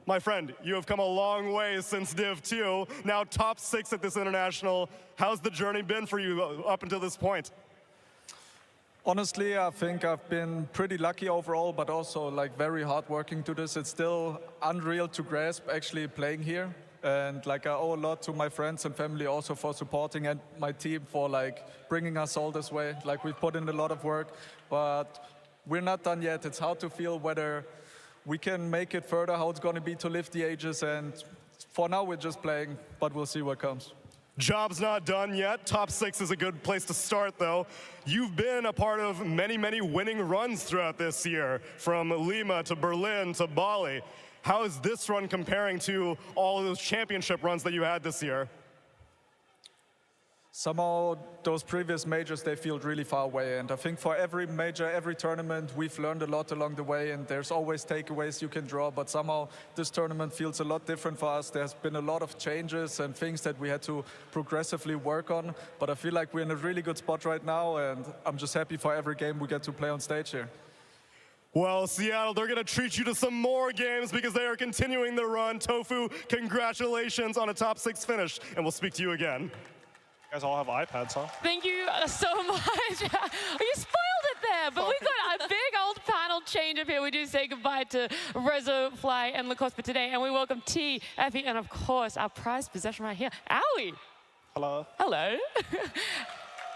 My friend, you have come a long way since Div 2, now top 6 at this International. How's the journey been for you up until this point? Honestly, I think I've been pretty lucky overall, but also very hard working to this. It's still unreal to grasp actually playing here. And I owe a lot to my friends and family also for supporting, and my team for bringing us all this way. We've put in a lot of work, but we're not done yet. It's hard to feel whether we can make it further, how it's going to be to lift the ages. And for now, we're just playing, but we'll see what comes. Job's not done yet. Top 6 is a good place to start, though. You've been a part of many, many winning runs throughout this year, from Lima to Berlin to Bali. How is this run comparing to all of those championship runs that you had this year? Somehow, those previous majors, they feel really far away. And I think for every major, every tournament, we've learned a lot along the way. And there's always takeaways you can draw. But somehow, this tournament feels a lot different for us. There's been a lot of changes and things that we had to progressively work on. But I feel like we're in a really good spot right now. And I'm just happy for every game we get to play on stage here. Well, Seattle, they're going to treat you to some more games because they are continuing the run. Tofu, congratulations on a top 6 finish. And we'll speak to you again. You guys all have iPads, huh? Thank you so much. You spoiled it there, but we've got a big old panel change up here. We do say goodbye to Rezo, Fly, and Lacoste for today, and we welcome T, Effie, and of course, our prized possession right here, Owie. Hello. Hello.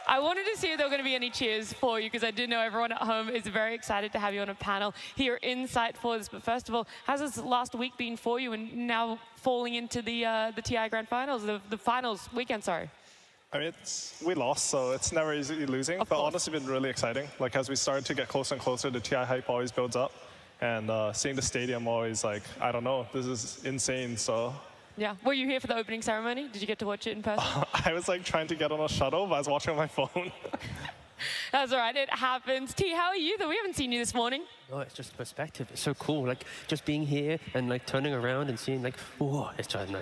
I wanted to see if there were going to be any cheers for you, because I do know everyone at home is very excited to have you on a panel here in Sight for this. But first of all, how's this last week been for you, and now falling into the TI Grand Finals, the finals weekend, sorry? I mean, we lost, so it's never easy losing, but honestly been really exciting. As we started to get closer and closer, the TI hype always builds up. And seeing the stadium always I don't know, this is insane, so. Yeah, were you here for the opening ceremony? Did you get to watch it in person? I was trying to get on a shuttle, but I was watching on my phone. That's all right, it happens. T, how are you though? We haven't seen you this morning. No, it's just perspective. It's so cool, just being here and turning around and seeing whoa, it's just,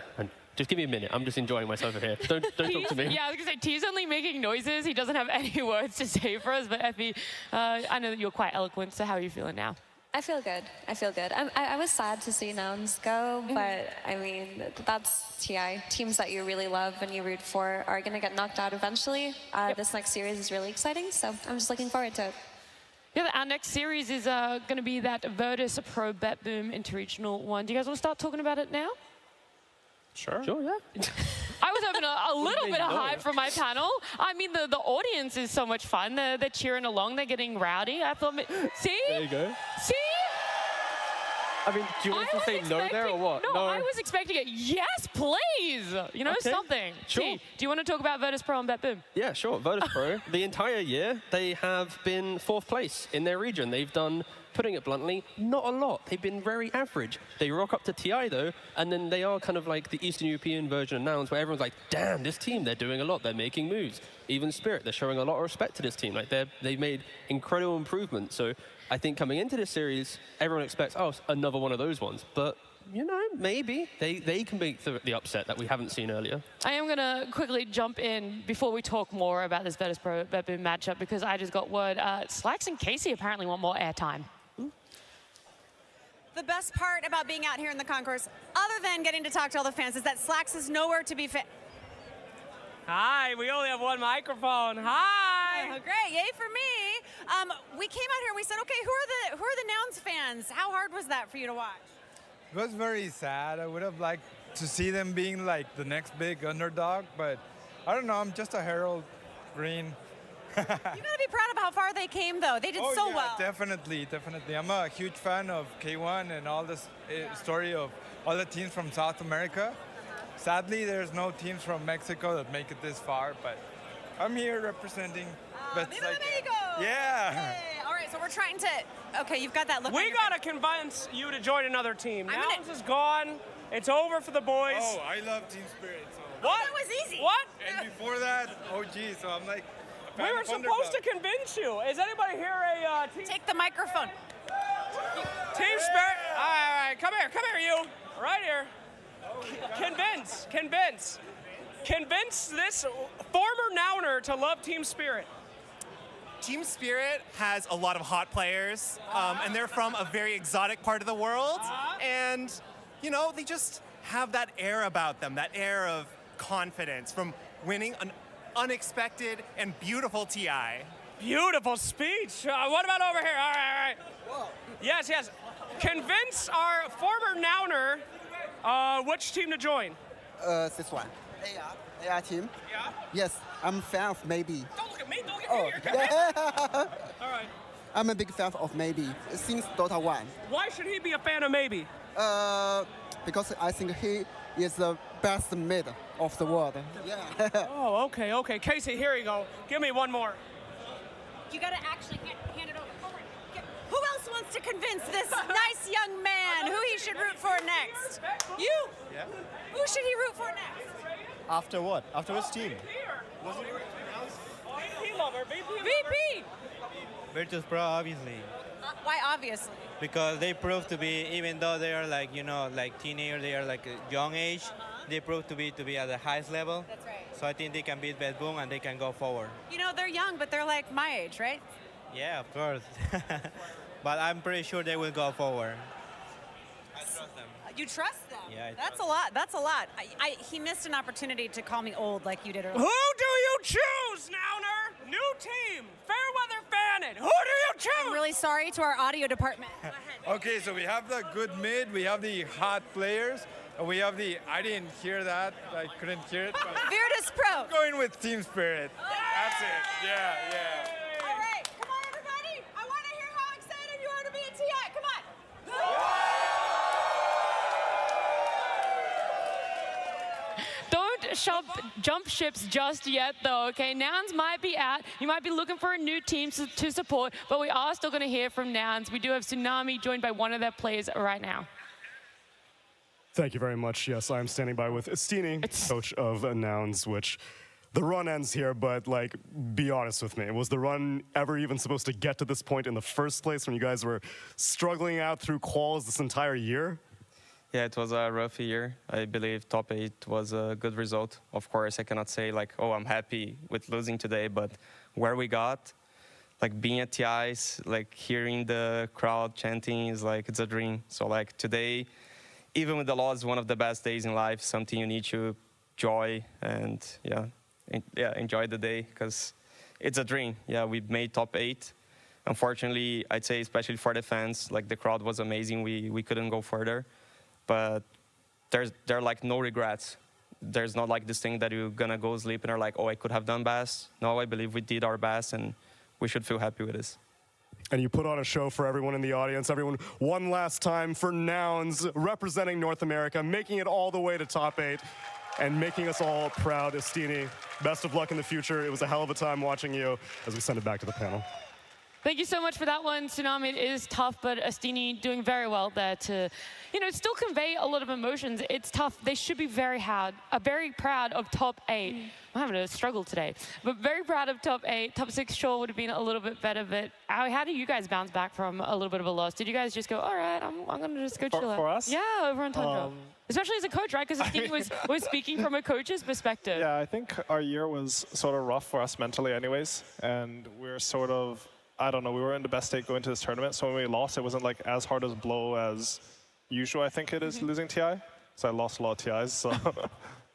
just give me a minute. I'm just enjoying myself here. Don't talk to me. Yeah, I was going to say, T's only making noises. He doesn't have any words to say for us. But Effie, I know that you're quite eloquent, so how are you feeling now? I feel good. I feel good. I was sad to see Nouns go, but I mean, that's TI. Teams that you really love and you root for are going to get knocked out eventually. This next series is really exciting, so I'm just looking forward to it. Yeah, our next series is going to be that VIRTUS.PRO BETBOOM Interregional one. Do you guys want to start talking about it now? Sure. Sure, yeah. I was having a little bit of hype from my panel. I mean, the audience is so much fun. They're cheering along. They're getting rowdy. I thought, see? There you go. See? I mean, do you want to say no there or what? No, I was expecting it. Yes, please. You know, Okay, something. sure. See, do you want to talk about VIRTUS.PRO and BETBOOM? Yeah, sure. VIRTUS.PRO, the entire year, they have been 4th place in their region. They've done, putting it bluntly, not a lot. They've been very average. They rock up to TI, though, and then they are kind of like the Eastern European version of NOUNS, where everyone's like, damn, this team, they're doing a lot. They're making moves. Even Spirit, they're showing a lot of respect to this team. Like, they've made incredible improvements. So I think coming into this series, everyone expects, oh, another one of those ones. But, you know, maybe they can make the upset that we haven't seen earlier. I am going to quickly jump in before we talk more about this VIRTUS.PRO BETBOOM matchup, because I just got word Slacks and Casey apparently want more airtime. The best part about being out here in the concourse, other than getting to talk to all the fans, is that Slacks is nowhere to be found. Hi, we only have one microphone. Hi. Oh, great, yay for me. We came out here and we said, okay, who are the NOUNS fans? How hard was that for you to watch? It was very sad. I would have liked to see them being like the next big underdog, but I don't know, I'm just a Herald Green. You gotta be proud of how far they came, though. They did so well. Definitely. I'm a huge fan of K1 and all this story of all the teams from South America. Sadly, there's no teams from Mexico that make it this far, but I'm here representing. Viva Mexico! Yeah. Yay. All right, so we're trying to. Okay, you've got that look. We gotta convince you to join another team. NOUNS is gone. It's over for the boys. Oh, I love Team Spirit. So. What? That was easy. What? And before that, OG. So I'm like. We were supposed to convince you. Is anybody here a team? Take the microphone. Team Spirit. All right, come here, you. Right here. Convince this former Nouner to love Team Spirit. Team Spirit has a lot of hot players, and they're from a very exotic part of the world. And, you know, they just have that air about them, that air of confidence from winning an unexpected and beautiful TI. Beautiful speech. What about over here? All right. Yes. Convince our former Nouner which team to join. This one. AR team. Yeah? Yes, I'm a fan of Maybe. Don't look at me. Don't look at me. All right. I'm a big fan of Maybe since Dota 1. Why should he be a fan of Maybe? Because I think he is the best mid of the world. Yeah. Oh, okay. Casey, here you go. Give me one more. You gotta actually hand it over. Who else wants to convince this nice young man who he should root for next? You? Yeah. Who should he root for next? After what? After which team? VP lover. VP! VIRTUS.PRO, obviously. Why obviously? Because they prove to be, even though they are like, you know, like teenagers, they are like a young age, they prove to be at the highest level. That's right. So I think they can beat BETBOOM and they can go forward. You know, they're young, but they're like my age, right? Yeah, of course. But I'm pretty sure they will go forward. I trust them. You trust them? Yeah, That's a lot. That's a lot. He missed an opportunity to call me old like you did earlier. Who do you choose, Nouner? New team. Fairweather Fannin. Who do you choose? I'm really sorry to our audio department. Okay, so we have the good mid, we have the hot players, and we have the, I didn't hear that, I couldn't hear it. But VIRTUS.PRO. I'm going with Team Spirit. That's it. Yeah. All right, come on, everybody. I want to hear how excited you are to be in TI. Come on. Don't jump ships just yet, though, okay? NOUNS might be out. You might be looking for a new team to support, but we are still going to hear from NOUNS. We do have Tsunami joined by one of their players right now. Thank you very much. Yes, I'm standing by with Stini, coach of NOUNS, which the run ends here, but, like, be honest with me. Was the run ever even supposed to get to this point in the first place when you guys were struggling out through quals this entire year? Yeah, it was a rough year. I believe top 8 was a good result. Of course, I cannot say, like, oh, I'm happy with losing today, but where we got, like, being at TIs, like, hearing the crowd chanting is, like, it's a dream. So, like, today, even with the loss, one of the best days in life, something you need to enjoy and, enjoy the day, because it's a dream. Yeah, we made top 8. Unfortunately, I'd say, especially for the fans, like, the crowd was amazing. We couldn't go further. But there are like no regrets. there's not like this thing that you're gonna go sleep and are like, oh, I could have done best. No, I believe we did our best, and we should feel happy with this. And you put on a show for everyone in the audience. Everyone, one last time for Nouns, representing North America, making it all the way to top 8, and making us all proud. Estini, best of luck in the future. It was a hell of a time watching you as we send it back to the panel. Thank you so much for that one, Tsunami. It is tough, but Estini doing very well there to, still convey a lot of emotions. It's tough. They should be very proud of top 8. I'm having a struggle today, but very proud of top 8. Top 6 sure would have been a little bit better, but how do you guys bounce back from a little bit of a loss? Did you guys just go, all right, I'm going to just go chill out? For us? Yeah, over on Tundra. Especially as a coach, right? Because Estini was speaking from a coach's perspective. Yeah, I think our year was sort of rough for us mentally anyways, and we're sort of, I don't know, we were in the best state going to this tournament, so when we lost, it wasn't like as hard a blow as usual, I think it is, losing TI. So I lost a lot of TIs, so.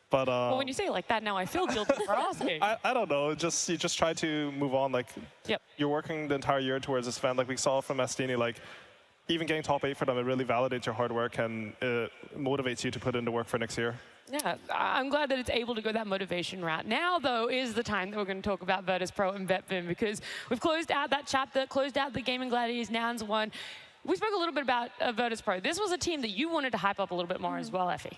But, well, when you say it like that now, I feel guilty for asking. I don't know, you just try to move on. Like, you're working the entire year towards this event. Like we saw from Estini, like, even getting top 8 for them, it really validates your hard work and it motivates you to put in the work for next year. Yeah, I'm glad that it's able to go that motivation route. Now, though, is the time that we're going to talk about VIRTUS.PRO and BETBOOM, because we've closed out that chapter, closed out the Gaming Gladiators, Nouns won. We spoke a little bit about VIRTUS.PRO. This was a team that you wanted to hype up a little bit more as well, Effie.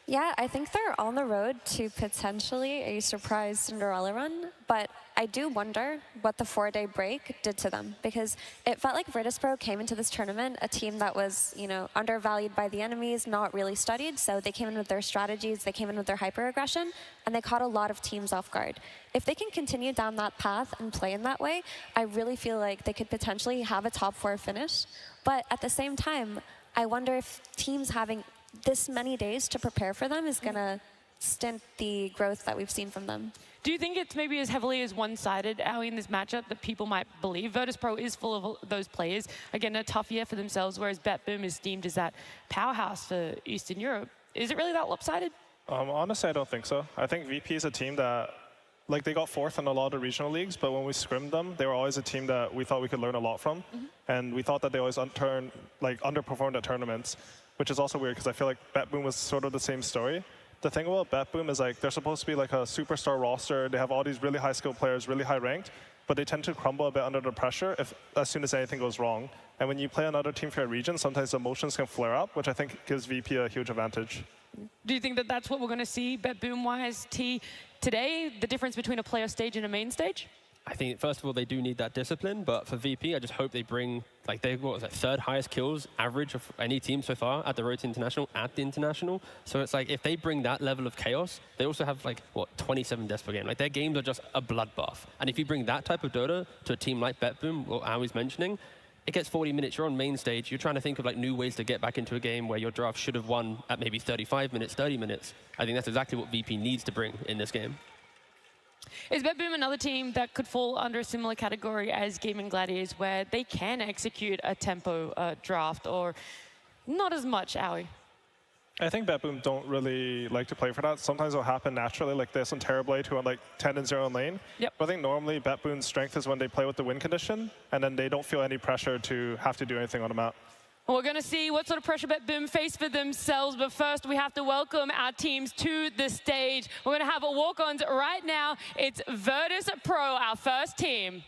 Yeah, I think they're on the road to potentially a surprise Cinderella run, but I do wonder what the 4-day break did to them, because it felt like VIRTUS.PRO came into this tournament a team that was, undervalued by the enemies, not really studied, so they came in with their strategies, they came in with their hyper-aggression, and they caught a lot of teams off guard. If they can continue down that path and play in that way, I really feel like they could potentially have a top 4 finish, but at the same time, I wonder if teams having this many days to prepare for them is going to stint the growth that we've seen from them. Do you think it's maybe as heavily as one-sided, Aoi, in this matchup that people might believe? VIRTUS.PRO is full of those players. Again, a tough year for themselves, whereas BETBOOM is deemed as that powerhouse for Eastern Europe. Is it really that lopsided? Honestly, I don't think so. I think VP is a team that, like, they got 4th in a lot of regional leagues, but when we scrimmed them, they were always a team that we thought we could learn a lot from. And we thought that they always underperformed at tournaments, which is also weird because I feel like BETBOOM was sort of the same story. The thing about BETBOOM is like they're supposed to be like a superstar roster. They have all these really high skilled players, really high ranked, but they tend to crumble a bit under the pressure as soon as anything goes wrong. And when you play another team for your region, sometimes the emotions can flare up, which I think gives VP a huge advantage. Do you think that that's what we're going to see BETBOOM-wise, T, today, the difference between a playoff stage and a main stage? I think, first of all, they do need that discipline, but for VP, I just hope they bring, like, what was it, 3rd highest kills average of any team so far at the Road to International, at the International. So it's like, if they bring that level of chaos, they also have, like, 27 deaths per game. Like, their games are just a bloodbath. And if you bring that type of Dota to a team like BETBOOM, what I was mentioning, it gets 40 minutes, you're on main stage, you're trying to think of, like, new ways to get back into a game where your draft should have won at maybe 35 minutes, 30 minutes. I think that's exactly what VP needs to bring in this game. Is BETBOOM another team that could fall under a similar category as Gaming Gladiators, where they can execute a tempo draft, or not as much, Aoi? I think BETBOOM don't really like to play for that. Sometimes it'll happen naturally, like this on Terrorblade, who are like 10-0 in lane. But I think normally BETBOOM's strength is when they play with the win condition, and then they don't feel any pressure to have to do anything on the map. We're going to see what sort of pressure BETBOOM face for themselves, but first we have to welcome our teams to the stage. We're going to have a walk-ons right now. It's VIRTUS.PRO, our first team.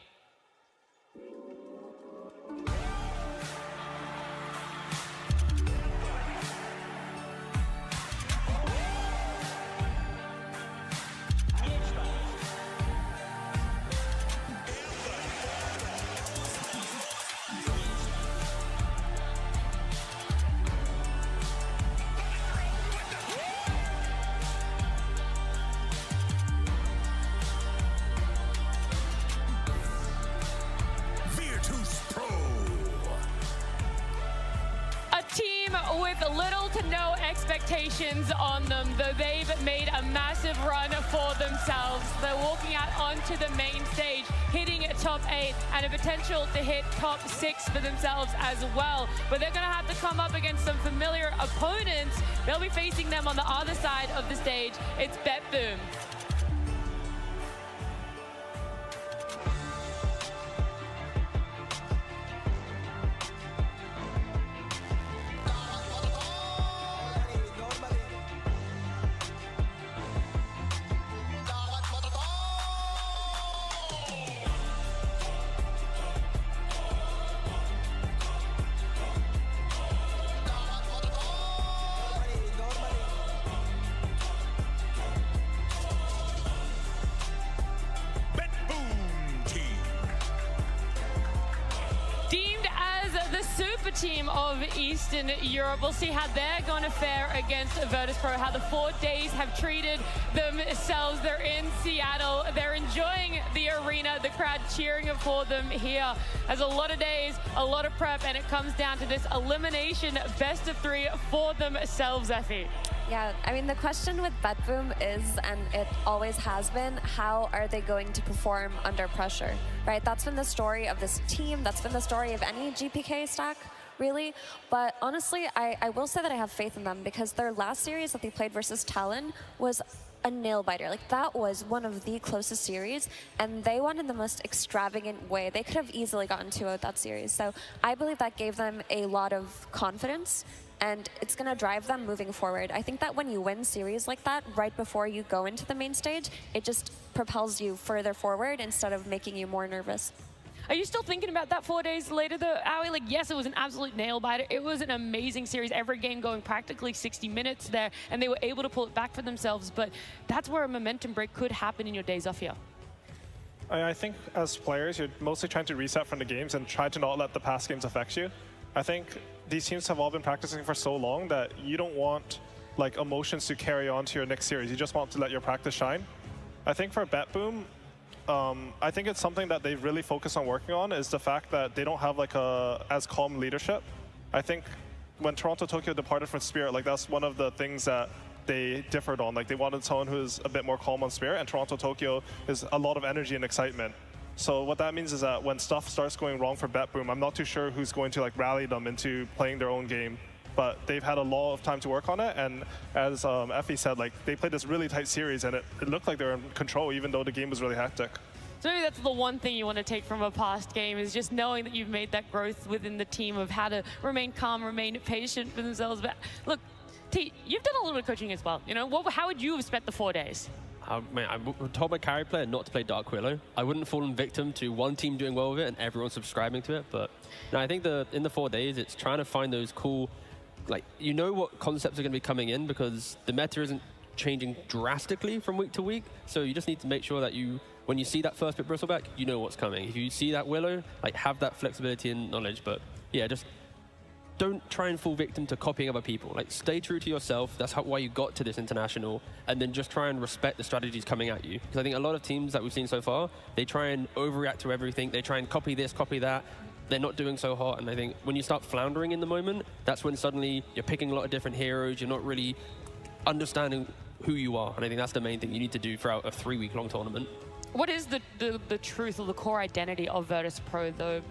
With little to no expectations on them, though they've made a massive run for themselves. They're walking out onto the main stage, hitting top 8 and a potential to hit top 6 for themselves as well. But they're going to have to come up against some familiar opponents. They'll be facing them on the other side of the stage. It's BETBOOM. team of Eastern Europe. We'll see how they're going to fare against VIRTUS.PRO, how the 4 days have treated themselves. They're in Seattle. They're enjoying the arena, the crowd cheering for them here. There's a lot of days, a lot of prep, and it comes down to this elimination best of 3 for themselves, Effie. Yeah, I mean, the question with BETBOOM is, and it always has been, how are they going to perform under pressure, right? That's been the story of this team. That's been the story of any GPK stack, really. But honestly, I will say that I have faith in them, because their last series that they played versus Talon was a nail-biter. Like, that was one of the closest series, and they won in the most extravagant way. They could have easily gotten 2-0 that series. So I believe that gave them a lot of confidence, and it's going to drive them moving forward. I think that when you win series like that right before you go into the main stage, it just propels you further forward instead of making you more nervous. Are you still thinking about that 4 days later, though, Aoi? Like, yes, it was an absolute nail-biter. It was an amazing series. Every game going practically 60 minutes there, and they were able to pull it back for themselves. But that's where a momentum break could happen in your days off here. I think as players, you're mostly trying to reset from the games and try to not let the past games affect you. I think these teams have all been practicing for so long that you don't want like emotions to carry on to your next series. You just want to let your practice shine. I think for BETBOOM, I think it's something that they've really focused on working on is the fact that they don't have like as calm leadership. I think when Toronto Tokyo departed from Spirit, like that's one of the things that they differed on. Like they wanted someone who's a bit more calm on Spirit, and Toronto Tokyo is a lot of energy and excitement. So what that means is that when stuff starts going wrong for BETBOOM, I'm not too sure who's going to like rally them into playing their own game. But they've had a lot of time to work on it, and as Effie said, like they played this really tight series, and it looked like they were in control, even though the game was really hectic. So maybe that's the one thing you want to take from a past game, is just knowing that you've made that growth within the team of how to remain calm, remain patient for themselves. But look, T, you've done a little bit of coaching as well. You know, how would you have spent the 4 days? I told my carry player not to play Dark Willow. I wouldn't fallen victim to one team doing well with it and everyone subscribing to it. But no, I think in the 4 days, it's trying to find those cool, like, you know what concepts are going to be coming in, because the meta isn't changing drastically from week to week. So you just need to make sure that when you see that first bit bristleback, you know what's coming. If you see that Willow, like, have that flexibility and knowledge. But yeah, just don't try and fall victim to copying other people. Like, stay true to yourself. That's why you got to this international. And then just try and respect the strategies coming at you. Because I think a lot of teams that we've seen so far, they try and overreact to everything. They try and copy this, copy that. They're not doing so hot. And I think when you start floundering in the moment, that's when suddenly you're picking a lot of different heroes. You're not really understanding who you are. And I think that's the main thing you need to do throughout a 3-week-long tournament. What is the truth or the core identity of VIRTUS.PRO, though?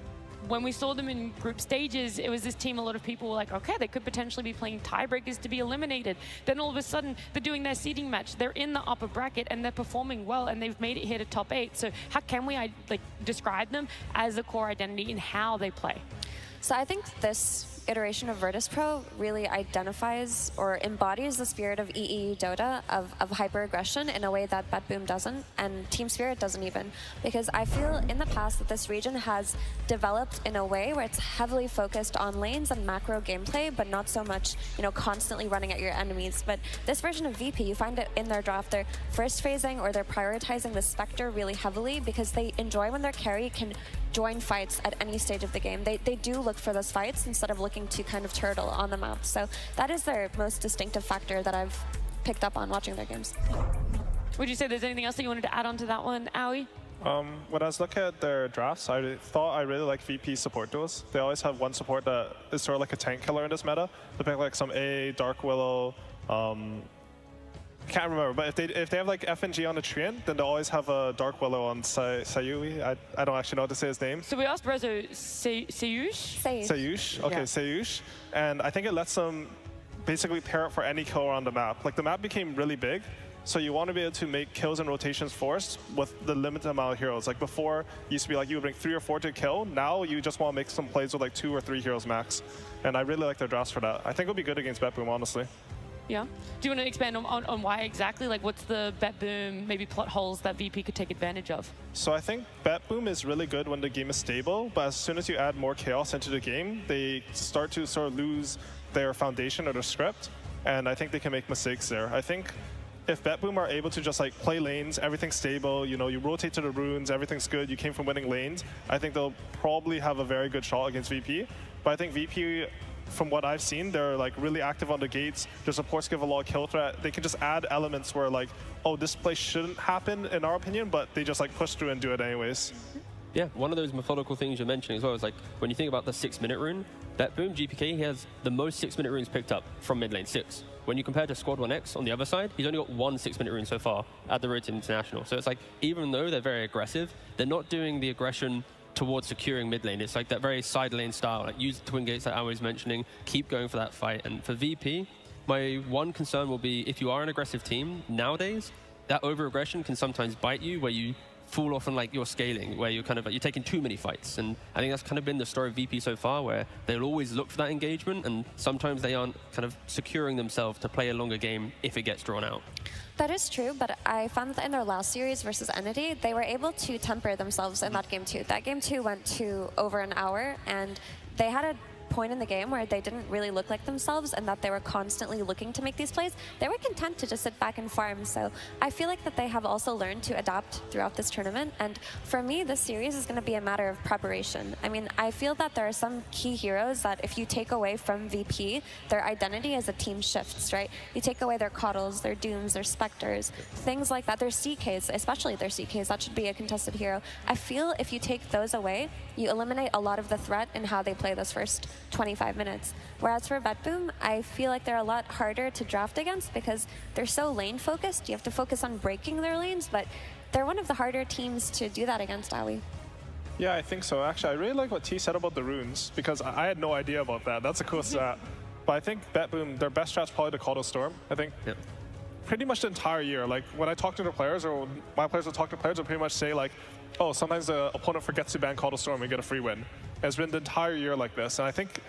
When we saw them in group stages, it was this team, a lot of people were like, okay, they could potentially be playing tiebreakers to be eliminated. Then all of a sudden, they're doing their seeding match. They're in the upper bracket, and they're performing well, and they've made it here to top 8. So how can we describe them as a core identity in how they play? So I think this iteration of VIRTUS.PRO really identifies or embodies the spirit of EE Dota, of hyper-aggression in a way that BETBOOM doesn't, and Team Spirit doesn't even. Because I feel in the past that this region has developed in a way where it's heavily focused on lanes and macro gameplay, but not so much, you know, constantly running at your enemies. But this version of VP, you find it in their draft, they're first phasing or they're prioritizing the Spectre really heavily because they enjoy when their carry can join fights at any stage of the game. They do look for those fights instead of looking to kind of turtle on the map. So that is their most distinctive factor that I've picked up on watching their games. Would you say there's anything else that you wanted to add on to that one, Aoi? When I was looking at their drafts, I thought I really like VP support duos. They always have one support that is sort of like a tank killer in this meta. They pick like some A, Dark Willow, can't remember, but if they have like FNG on the Treant, then they always have a Dark Willow on Sayui. I don't actually know how to say his name. So we asked Rezo Sayush? Sayush, okay, yeah. Sayush. And I think it lets them basically pair up for any kill around the map. Like the map became really big, so you want to be able to make kills and rotations forced with the limited amount of heroes. Like before, it used to be like you would bring 3 or 4 to kill. Now you just want to make some plays with like 2 or 3 heroes max. And I really like their drafts for that. I think it'll be good against BETBOOM, honestly. Yeah. Do you want to expand on why exactly? Like, what's the BETBOOM maybe plot holes that VP could take advantage of? So I think BETBOOM is really good when the game is stable, but as soon as you add more chaos into the game, they start to sort of lose their foundation or their script, and I think they can make mistakes there. I think if BETBOOM are able to just like play lanes, everything's stable, you know, you rotate to the runes, everything's good, you came from winning lanes, I think they'll probably have a very good shot against VP. But I think VP, from what I've seen, they're like really active on the gates. Their supports give a lot of kill threat. They can just add elements where like, oh, this play shouldn't happen in our opinion, but they just like push through and do it anyways. Yeah, one of those methodical things you're mentioning as well is like when you think about the 6-minute rune, BETBOOM, GPK, he has the most 6-minute runes picked up from mid lane 6. When you compare to Squad 1X on the other side, he's only got 1 6-minute rune so far at the Road to International. So it's like, even though they're very aggressive, they're not doing the aggression towards securing mid lane. It's like that very side lane style, like use the twin gates that I was mentioning, keep going for that fight. And for VP, my one concern will be if you are an aggressive team nowadays, that over-aggression can sometimes bite you where you fall off on like your scaling, where you're kind of like, you're taking too many fights. And I think that's kind of been the story of VP so far, where they'll always look for that engagement, and sometimes they aren't kind of securing themselves to play a longer game if it gets drawn out. That is true, but I found that in their last series versus Entity, they were able to temper themselves in that game too. That game 2 went to over an hour, and they had a point in the game where they didn't really look like themselves and that they were constantly looking to make these plays. They were content to just sit back and farm. So I feel like that they have also learned to adapt throughout this tournament. And for me, this series is going to be a matter of preparation. I mean, I feel that there are some key heroes that if you take away from VP, their identity as a team shifts, right? You take away their Coddles, their Dooms, their Spectres, things like that. Their CKs, especially their CKs, that should be a contested hero. I feel if you take those away, you eliminate a lot of the threat in how they play this first 25 minutes. Whereas for BETBOOM, I feel like they're a lot harder to draft against because they're so lane focused. You have to focus on breaking their lanes, but they're one of the harder teams to do that against, Awi. Yeah, I think so. Actually, I really like what T said about the runes because I had no idea about that. That's a cool stat. But I think BETBOOM, their best strat's probably the Coddle Storm. I think pretty much the entire year, like when I talk to the players or my players will talk to players, will pretty much say like, oh, sometimes the opponent forgets to ban Coddle Storm and we get a free win. It's been the entire year like this. And I think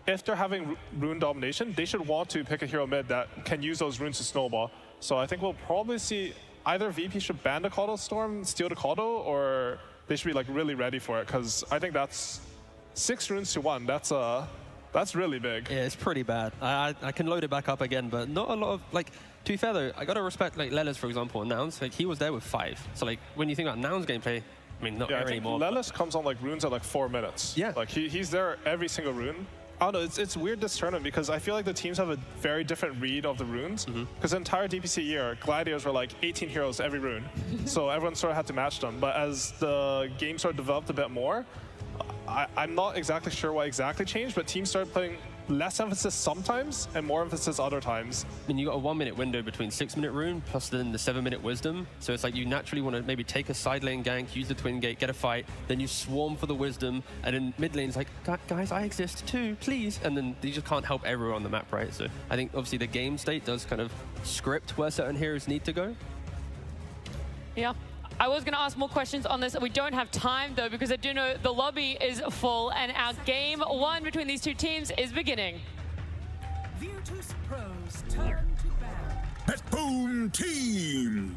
if they're having rune domination, they should want to pick a hero mid that can use those runes to snowball. So I think we'll probably see either VP should ban the Coddle Storm, steal the Coddle, or they should be like really ready for it, because I think that's 6 runes to 1. That's really big. Yeah, it's pretty bad. I can load it back up again, but not a lot of, like, to be fair though, I gotta respect like Lelis, for example, and Nouns. Like, he was there with 5. So like, when you think about Nouns gameplay, I mean, not yeah, there I think anymore. Lelis comes on like runes at like 4 minutes. Yeah. Like he's there every single rune. I don't know, it's weird this tournament because I feel like the teams have a very different read of the runes. Because the entire DPC year, Gladiators were like 18 heroes every rune. So everyone sort of had to match them. But as the game sort of developed a bit more, I'm not exactly sure what exactly changed, but teams started putting less emphasis sometimes and more emphasis other times. I mean, you got a 1-minute window between 6-minute rune plus then the 7-minute wisdom. So it's like you naturally want to maybe take a side lane gank, use the twin gate, get a fight, then you swarm for the wisdom, and in mid lane's like, guys, I exist too, please. And then you just can't help everyone on the map, right? So I think obviously the game state does kind of script where certain heroes need to go. Yeah. I was going to ask more questions on this. We don't have time, though, because I do know the lobby is full, and our game 1 between these two teams is beginning. VIRTUS.PRO's turn to battle. BETBOOM team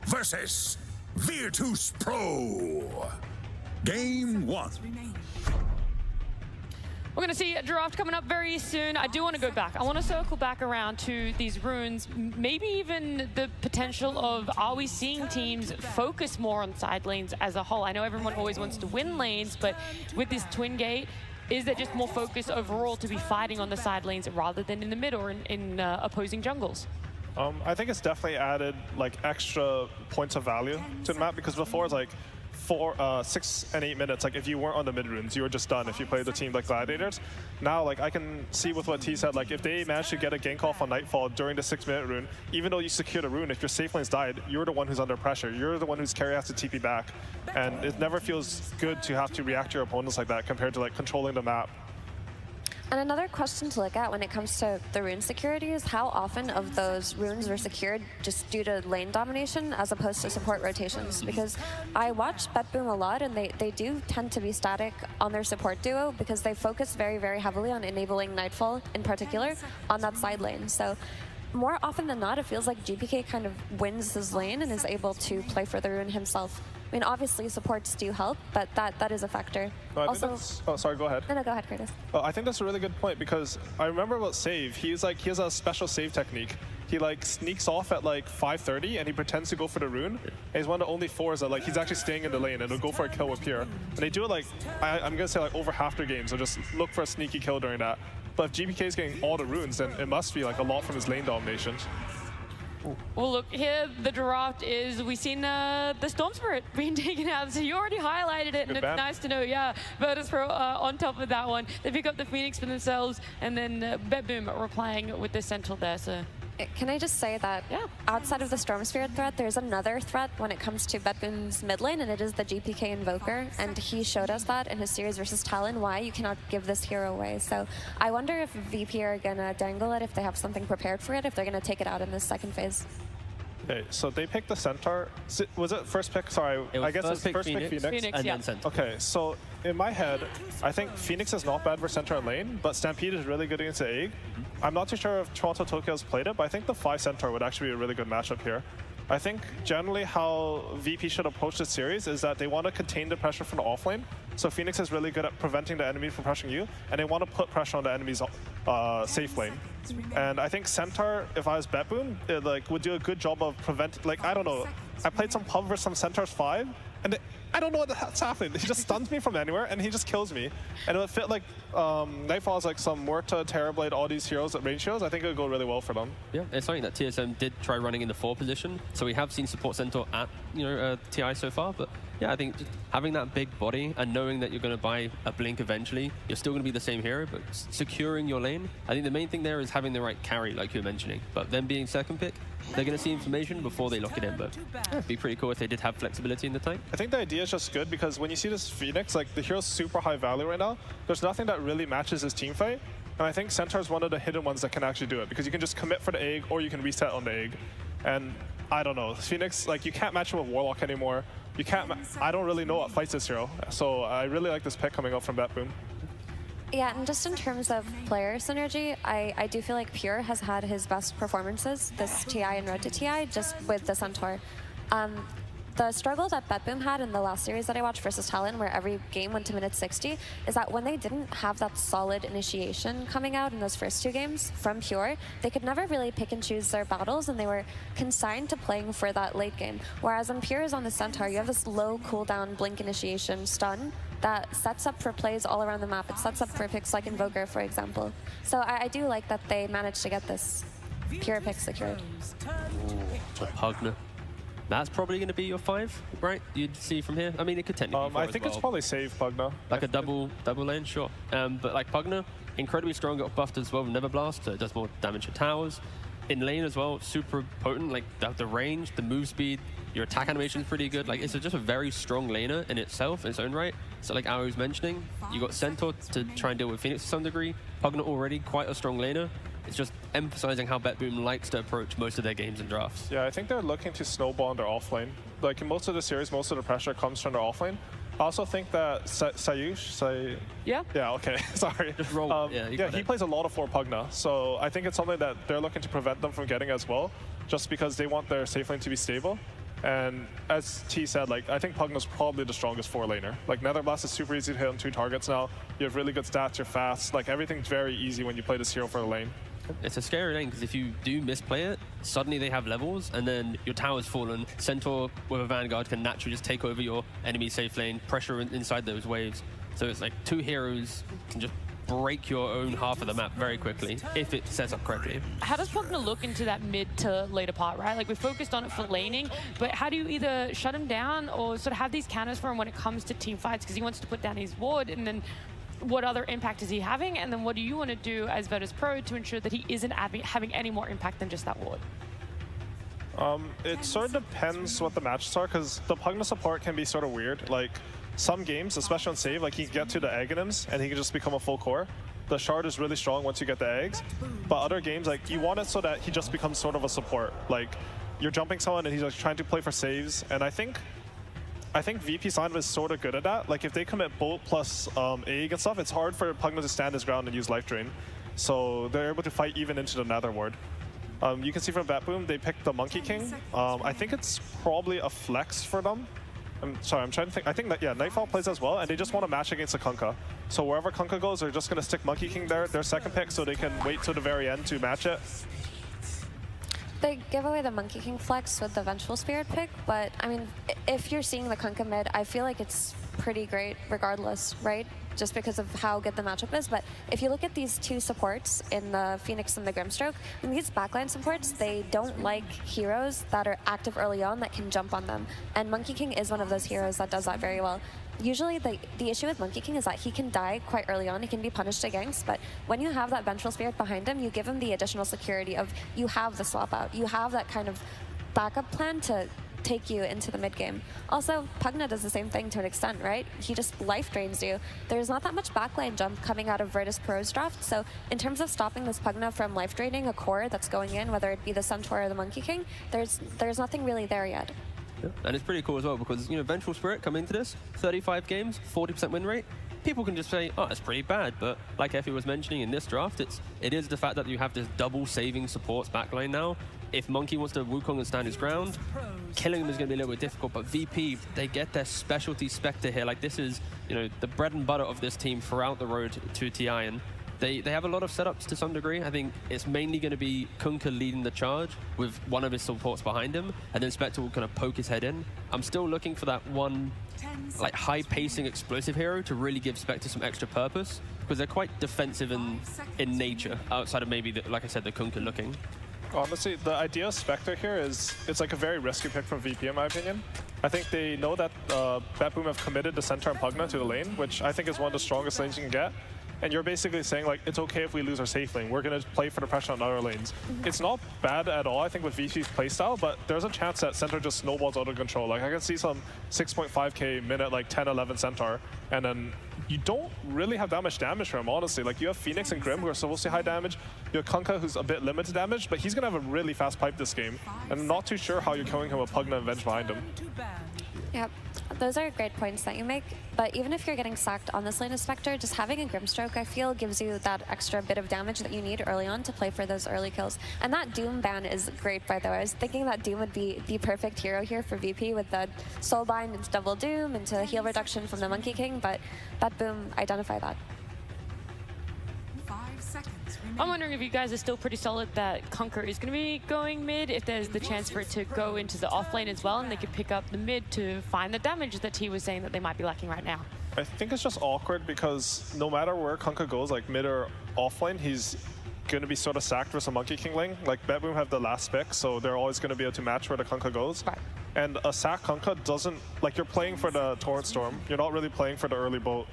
versus VIRTUS.PRO. Game 1. We're going to see a draft coming up very soon. I do want to go back. I want to circle back around to these runes, maybe even the potential of, are we seeing teams focus more on side lanes as a whole? I know everyone always wants to win lanes, but with this twin gate, is there just more focus overall to be fighting on the side lanes rather than in the mid or in opposing jungles? I think it's definitely added like extra points of value to the map, because before it's like 6 and 8 minutes, like if you weren't on the mid runes, you were just done if you played the team like Gladiators. Now, like I can see with what T said, like if they manage to get a gank off on Nightfall during the 6-minute rune, even though you secured a rune, if your safe lane's died, you're the one who's under pressure. You're the one whose carry has to TP back. And it never feels good to have to react to your opponents like that compared to like controlling the map. And another question to look at when it comes to the rune security is how often of those runes were secured just due to lane domination as opposed to support rotations. Because I watch BETBOOM a lot, and they do tend to be static on their support duo because they focus very, very heavily on enabling Nightfall in particular on that side lane. So more often than not, it feels like GPK kind of wins his lane and is able to play for the rune himself. I mean, obviously supports do help, but that is a factor. No, also, oh, sorry, go ahead. No, go ahead, Curtis. I think that's a really good point, because I remember about save. He has a special save technique he like sneaks off at like 5:30 and he pretends to go for the rune. And he's one of the only 4s that like he's actually staying in the lane and he'll go for a kill with Pure. And they do it like, I'm gonna say like over half their games. They'll just look for a sneaky kill during that. But if GPK is getting all the runes, then it must be like a lot from his lane domination. Well, look, here the draft is, we've seen the Storm Spirit being taken out, so you already highlighted it, and it's nice to know, yeah, VIRTUS.PRO on top of that one. They pick up the Phoenix for themselves, and then BETBOOM replying with the Sentinel there, so. Can I just say that outside of the Storm Spirit threat, there's another threat when it comes to BETBOOM's mid lane, and it is the GPK Invoker, and he showed us that in his series versus Talon, why you cannot give this hero away. So I wonder if VP are gonna dangle it, if they have something prepared for it, if they're gonna take it out in this second phase. Okay, so they picked the Centaur. Was it first pick? Sorry, I guess it's first pick Phoenix. And then Centaur. Okay, so in my head, I think Phoenix is not bad for Centaur and lane, but Stampede is really good against the Egg. I'm not too sure if Toronto Tokyo has played it, but I think the 5 Centaur would actually be a really good matchup here. I think generally how VP should approach this series is that they want to contain the pressure from the offlane. So Phoenix is really good at preventing the enemy from pressuring you, and they want to put pressure on the enemy's safe lane. And I think Centaur, if I was BETBOOM, it like would do a good job of preventing. Like I don't know, I played some pub versus some Centaurs 5, and I don't know what's happening. He just stuns me from anywhere, and he just kills me. And it would fit like Nightfall is like some Morta, Terrorblade, all these heroes at range heroes. I think it would go really well for them. Yeah, it's something that TSM did try running in the 4 position. So we have seen support Centaur at TI so far, but yeah, I think just having that big body and knowing that you're going to buy a blink eventually, you're still going to be the same hero, but securing your lane. I think the main thing there is having the right carry, like you were mentioning. But them being second pick, they're going to see information before they lock it in, but it'd be pretty cool if they did have flexibility in the tank. I think the idea is just good because when you see this Phoenix, like the hero's super high value right now, there's nothing that really matches his team fight. And I think Centaur is one of the hidden ones that can actually do it because you can just commit for the egg or you can reset on the egg. And I don't know, Phoenix, like you can't match him with Warlock anymore. You can't, I don't really know what fights this hero. So I really like this pick coming up from BETBOOM. Yeah, and just in terms of player synergy, I do feel like Pure has had his best performances this TI and Road to TI just with the Centaur. The struggle that BETBOOM had in the last series that I watched versus Talon, where every game went to minute 60, is that when they didn't have that solid initiation coming out in those first 2 games from Pure, they could never really pick and choose their battles, and they were consigned to playing for that late game. Whereas when Pure is on the Centaur, you have this low cooldown blink initiation stun that sets up for plays all around the map. It sets up for picks like Invoker, for example. So I do like that they managed to get this Pure pick secured. Ooh, Pugna. That's probably going to be your 5, right? You'd see from here. I mean, it could technically be 4 I think it's probably safe Pugna. Like a double lane, sure. But like Pugna, incredibly strong, got buffed as well with Never Blast, so it does more damage to towers. In lane as well, super potent, like the range, the move speed, your attack animation is pretty good. Like it's just a very strong laner in itself, in its own right. So like I was mentioning, you got Centaur to try and deal with Phoenix to some degree. Pugna already quite a strong laner. It's just emphasizing how BETBOOM likes to approach most of their games and drafts. Yeah, I think they're looking to snowball on their offlane. Like in most of the series, most of the pressure comes from their offlane. I also think that Sayush, yeah, okay, sorry. Just roll. Yeah, he plays a lot of 4 Pugna, so I think it's something that they're looking to prevent them from getting as well, just because they want their safe lane to be stable. And as T said, like I think Pugna's probably the strongest 4 laner. Like Nether Blast is super easy to hit on 2 targets now. You have really good stats, you're fast. Like everything's very easy when you play this hero for the lane. It's a scary lane because if you do misplay it, suddenly they have levels and then your tower's fallen. Centaur with a Vanguard can naturally just take over your enemy safe lane, pressure inside those waves. So it's like 2 heroes can just break your own half of the map very quickly if it sets up correctly. How does Pugna look into that mid to later part, right? Like we focused on it for laning, but how do you either shut him down or sort of have these counters for him when it comes to team fights? Because he wants to put down his ward, and then what other impact is he having? And then what do you want to do as VIRTUS.PRO to ensure that he isn't having any more impact than just that ward? It sort of depends what the matches are, because the Pugna support can be sort of weird. Like some games, especially on save, like he can get to the Aghanim's and he can just become a full core. The shard is really strong once you get the eggs. But other games, like you want it so that he just becomes sort of a support. Like you're jumping someone and he's like trying to play for saves. And I think VP Sign is sort of good at that. Like if they commit Bolt plus Egg and stuff, it's hard for Pugna to stand his ground and use Life Drain. So they're able to fight even into the Nether Ward. You can see from BETBOOM, they picked the Monkey King. I think it's probably a flex for them. I'm sorry, I'm trying to think. I think that, yeah, Nightfall plays as well, and they just want to match against the Kunkka. So wherever Kunkka goes, they're just going to stick Monkey King there, their second pick, so they can wait till the very end to match it. They give away the Monkey King flex with the Vengeful Spirit pick, but I mean, if you're seeing the Kunkka mid, I feel like it's pretty great regardless, right? Just because of how good the matchup is. But if you look at these two supports in the Phoenix and the Grimstroke, and these backline supports, they don't like heroes that are active early on that can jump on them. And Monkey King is one of those heroes that does that very well. Usually the issue with Monkey King is that he can die quite early on, he can be punished against, but when you have that Vengeful Spirit behind him, you give him the additional security of you have the swap out, you have that kind of backup plan to take you into the mid game. Also, Pugna does the same thing to an extent, right? He just life drains you. There's not that much backline jump coming out of VIRTUS.PRO's draft, so in terms of stopping this Pugna from life draining a core that's going in, whether it be the Centaur or the Monkey King, there's nothing really there yet. Yeah. And it's pretty cool as well because, you know, Vengeful Spirit come into this, 35 games, 40% win rate. People can just say, oh, it's pretty bad, but like Effie was mentioning in this draft, it is the fact that you have this double saving supports backline now. If Monkey wants to Wukong and stand his ground, killing him is going to be a little bit difficult, but VP, they get their specialty Spectre here. Like, this is, you know, the bread and butter of this team throughout the road to TI, and they have a lot of setups to some degree. I think it's mainly going to be Kunkka leading the charge with one of his supports behind him, and then Spectre will kind of poke his head in. I'm still looking for that one, like, high-pacing explosive hero to really give Spectre some extra purpose, because they're quite defensive in nature, outside of maybe, like I said, the Kunkka looking. Honestly, the idea of Spectre here is, it's like a very risky pick from VP in my opinion. I think they know that BETBOOM have committed the Centaur and Pugna to the lane, which I think is one of the strongest lanes you can get. And you're basically saying, like, it's okay if we lose our safe lane. We're going to play for the pressure on other lanes. It's not bad at all, I think, with VP's playstyle, but there's a chance that Centaur just snowballs out of control. Like, I can see some 6.5k minute, like, 10, 11 Centaur, and then you don't really have that much damage from him, honestly. Like, you have Phoenix and Grim, who are supposed to high damage. You have Kunkka, who's a bit limited damage, but he's going to have a really fast pipe this game. And I'm not too sure how you're killing him with Pugna and Venge behind him. Yep, those are great points that you make. But even if you're getting sacked on this lane of Spectre, just having a Grimstroke, I feel, gives you that extra bit of damage that you need early on to play for those early kills. And that Doom ban is great, by the way. I was thinking that Doom would be the perfect hero here for VP with the Soulbind into double Doom, into heal reduction from the Monkey King, but BETBOOM identify that. I'm wondering if you guys are still pretty solid that Kunkka is going to be going mid, if there's the chance for it to go into the off lane as well, and they could pick up the mid to find the damage that T was saying that they might be lacking right now. I think it's just awkward because no matter where Kunkka goes, like mid or off lane, he's going to be sort of sacked with some Monkey King lane. Like, BETBOOM have the last pick, so they're always going to be able to match where the Kunkka goes. Right. And a sack Kunkka doesn't, like, you're playing for the Torrent Storm. You're not really playing for the early boat.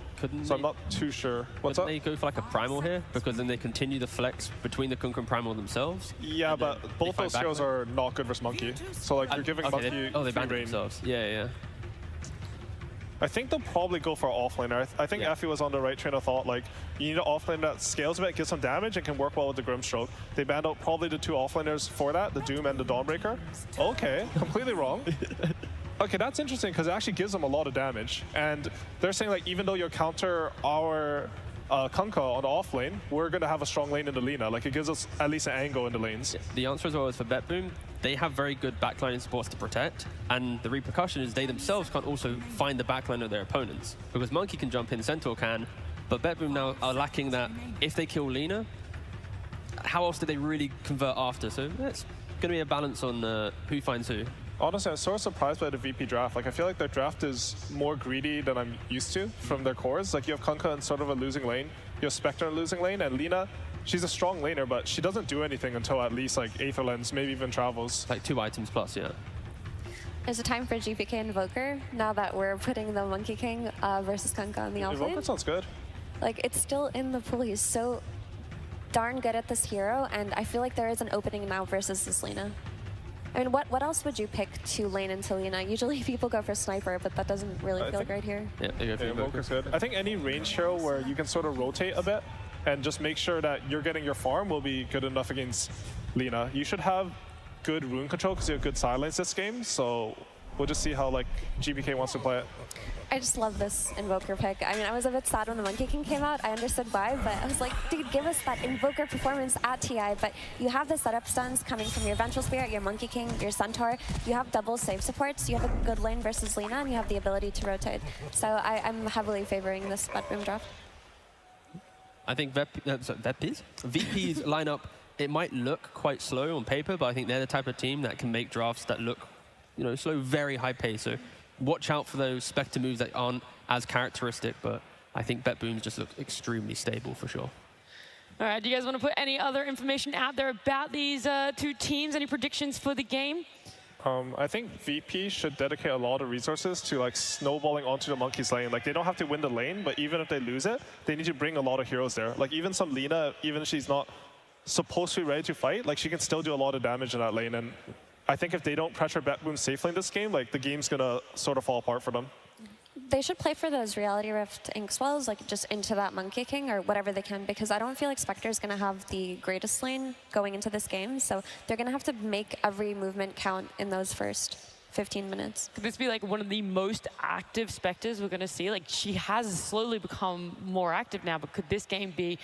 So I'm not too sure. What's up? They go for like a Primal here, because then they continue the flex between the Kunkka and Primal themselves. Yeah, but both those heroes are not good versus Monkey. So, like, you're giving Monkey they banned free reign. themselves. Yeah, yeah. I think they'll probably go for offlaner. I think Effie was on the right train of thought. Like, you need an offlaner that scales a bit, gets some damage, and can work well with the Grimstroke. They banned out probably the two offlaners for that, the Doom and the Dawnbreaker. Okay, completely wrong. Okay, that's interesting because it actually gives them a lot of damage. And they're saying, like, even though you counter our Kunkka on the off lane, we're going to have a strong lane in the Lina. Like, it gives us at least an angle in the lanes. The answer as well is for BETBOOM, they have very good backline supports to protect, and the repercussion is they themselves can't also find the backline of their opponents. Because Monkey can jump in, Centaur can, but BETBOOM now are lacking that. If they kill Lina, how else do they really convert after? So it's going to be a balance on who finds who. Honestly, I'm sort of surprised by the VP draft. Like, I feel like their draft is more greedy than I'm used to from their cores. Like, you have Kunkka in sort of a losing lane, you have Spectre in a losing lane, and Lina, she's a strong laner, but she doesn't do anything until at least, like, Aether Lens, maybe even Travels. Like 2 items plus, yeah. Is it time for GPK Invoker, now that we're putting the Monkey King versus Kunkka on the off lane? Invoker sounds good. Like, it's still in the pool. He's so darn good at this hero, and I feel like there is an opening now versus this Lina. I mean, what else would you pick to lane into Lina? Usually people go for Sniper, but that doesn't really feel great here. Yeah, they go for Invoker's good. I think any range hero where you can sort of rotate a bit and just make sure that you're getting your farm will be good enough against Lina. You should have good rune control because you have good silence this game, so we'll just see how, like, GPK wants to play it. I just love this Invoker pick. I mean, I was a bit sad when the Monkey King came out. I understood why, but I was like, dude, give us that Invoker performance at TI. But you have the setup stuns coming from your Vengeful Spirit, your Monkey King, your Centaur. You have double save supports. You have a good lane versus Lina, and you have the ability to rotate. So I'm heavily favoring this BETBOOM draft. I think VP's lineup it might look quite slow on paper, but I think they're the type of team that can make drafts that look, slow, very high pace. So watch out for those Spectre moves that aren't as characteristic, but I think BETBOOM just looks extremely stable for sure. All right, do you guys want to put any other information out there about these two teams? Any predictions for the game? I think VP should dedicate a lot of resources to like snowballing onto the Monkey's lane. Like they don't have to win the lane, but even if they lose it, they need to bring a lot of heroes there. Like even some Lina, even if she's not supposed to be ready to fight, like she can still do a lot of damage in that lane. And I think if they don't pressure BETBOOM safely in this game, like the game's gonna sort of fall apart for them. They should play for those Reality Rift Ink Swells, like just into that Monkey King or whatever they can, because I don't feel like Spectre is going to have the greatest lane going into this game. So they're going to have to make every movement count in those first 15 minutes. Could this be like one of the most active Spectres we're going to see? Like she has slowly become more active now, but could this game be,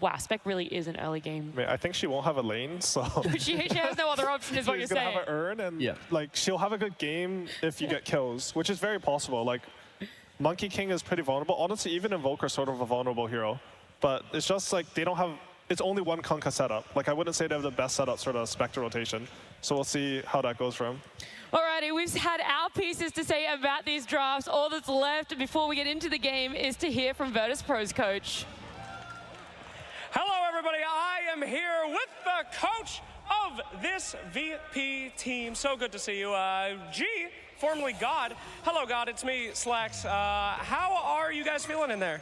wow, Spec really is an early game. I mean, I think she won't have a lane, so... she has no other option is what you're saying. She's going to have an urn, and like she'll have a good game if you get kills, which is very possible. Like Monkey King is pretty vulnerable. Honestly, even Invoker's sort of a vulnerable hero. But it's just like they don't have... It's only one Kunkka setup. Like I wouldn't say they have the best setup sort of Spectre rotation. So we'll see how that goes for him. Alrighty, we've had our pieces to say about these drafts. All that's left before we get into the game is to hear from VIRTUS.PRO's coach. Hello, everybody. I am here with the coach of this VP team. So good to see you. G, formerly God. Hello, God. It's me, Slacks. How are you guys feeling in there?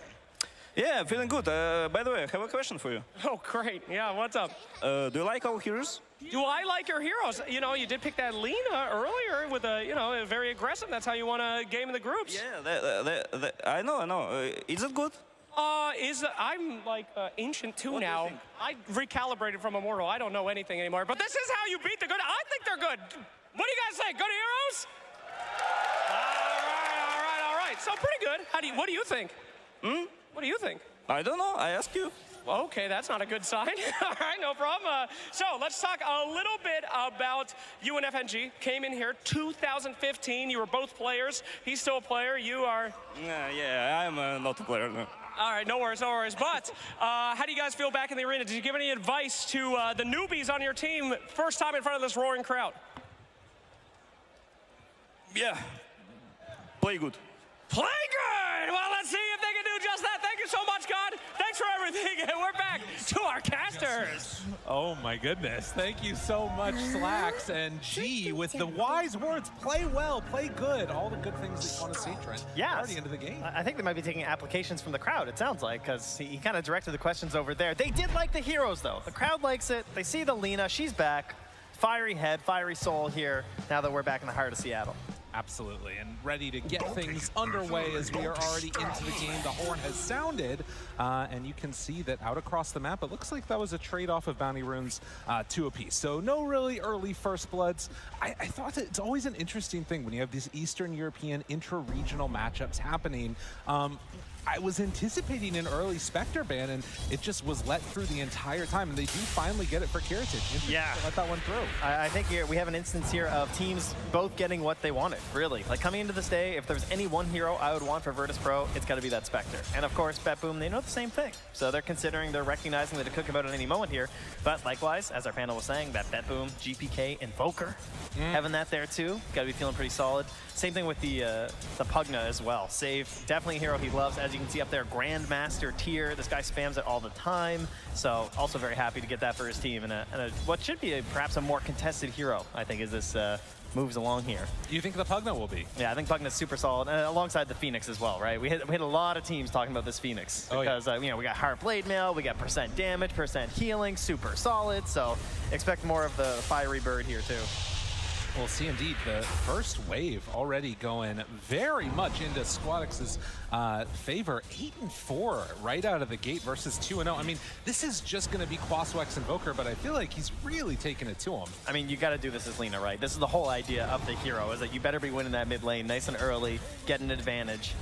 Yeah, feeling good. By the way, I have a question for you. Oh, great. Yeah, what's up? Do you like our heroes? Do I like your heroes? You know, you did pick that Lina earlier with a, very aggressive. That's how you won a game in the groups. Yeah, I know. Is it good? I'm like ancient too now. I recalibrated from Immortal. I don't know anything anymore. But this is how you beat the good. I think they're good. What do you guys think? Good heroes? All right. So pretty good. What do you think? What do you think? I don't know. I ask you. Okay, that's not a good sign. All right, no problem. So let's talk a little bit about you and FNG. Came in here 2015. You were both players. He's still a player. You are... Yeah, I'm not a player. No. All right, no worries. But how do you guys feel back in the arena? Did you give any advice to the newbies on your team first time in front of this roaring crowd? Yeah, play good. Play good! Well, let's see if they can do just that. Thank you so much, God. Thanks for everything. And we're back to our casters. Oh, my goodness. Thank you so much, Slacks. And G, with the wise words, play well, play good. All the good things that you want to see, Trent. Yeah. At the end of the game. I think they might be taking applications from the crowd, it sounds like, because he kind of directed the questions over there. They did like the heroes, though. The crowd likes it. They see the Lina. She's back. Fiery head, fiery soul here, now that we're back in the heart of Seattle. Absolutely, and ready to get things underway as we are already into the game. The horn has sounded, and you can see that out across the map, it looks like that was a trade-off of bounty runes 2 apiece. So no really early first bloods. I thought that it's always an interesting thing when you have these Eastern European intra-regional matchups happening. I was anticipating an early Spectre ban, and it just was let through the entire time, and they do finally get it for Kiritage. Yeah. Let that one through. I think we have an instance here of teams both getting what they wanted, really. Like, coming into this day, if there's any one hero I would want for VIRTUS.PRO, it's got to be that Spectre. And, of course, BETBOOM, they know the same thing. So they're recognizing that it could come out at any moment here. But, likewise, as our panel was saying, that BETBOOM, GPK, Invoker, having that there, too. Got to be feeling pretty solid. Same thing with the Pugna as well. Save, definitely a hero he loves. As you can see up there, Grandmaster tier. This guy spams it all the time. So also very happy to get that for his team. And what should be perhaps a more contested hero, I think, as this moves along here. You think the Pugna will be? Yeah, I think Pugna's super solid, alongside the Phoenix as well, right? We had a lot of teams talking about this Phoenix. Because, we got Heart Blade Mail, we got percent damage, percent healing, super solid. So expect more of the fiery bird here, too. We'll see indeed. The first wave already going very much into Squadix's favor. 8-4 right out of the gate versus 2-0. I mean, this is just going to be Quaswex Invoker, but I feel like he's really taking it to him. I mean, you got to do this as Lina, right? This is the whole idea of the hero, is that you better be winning that mid lane nice and early, get an advantage.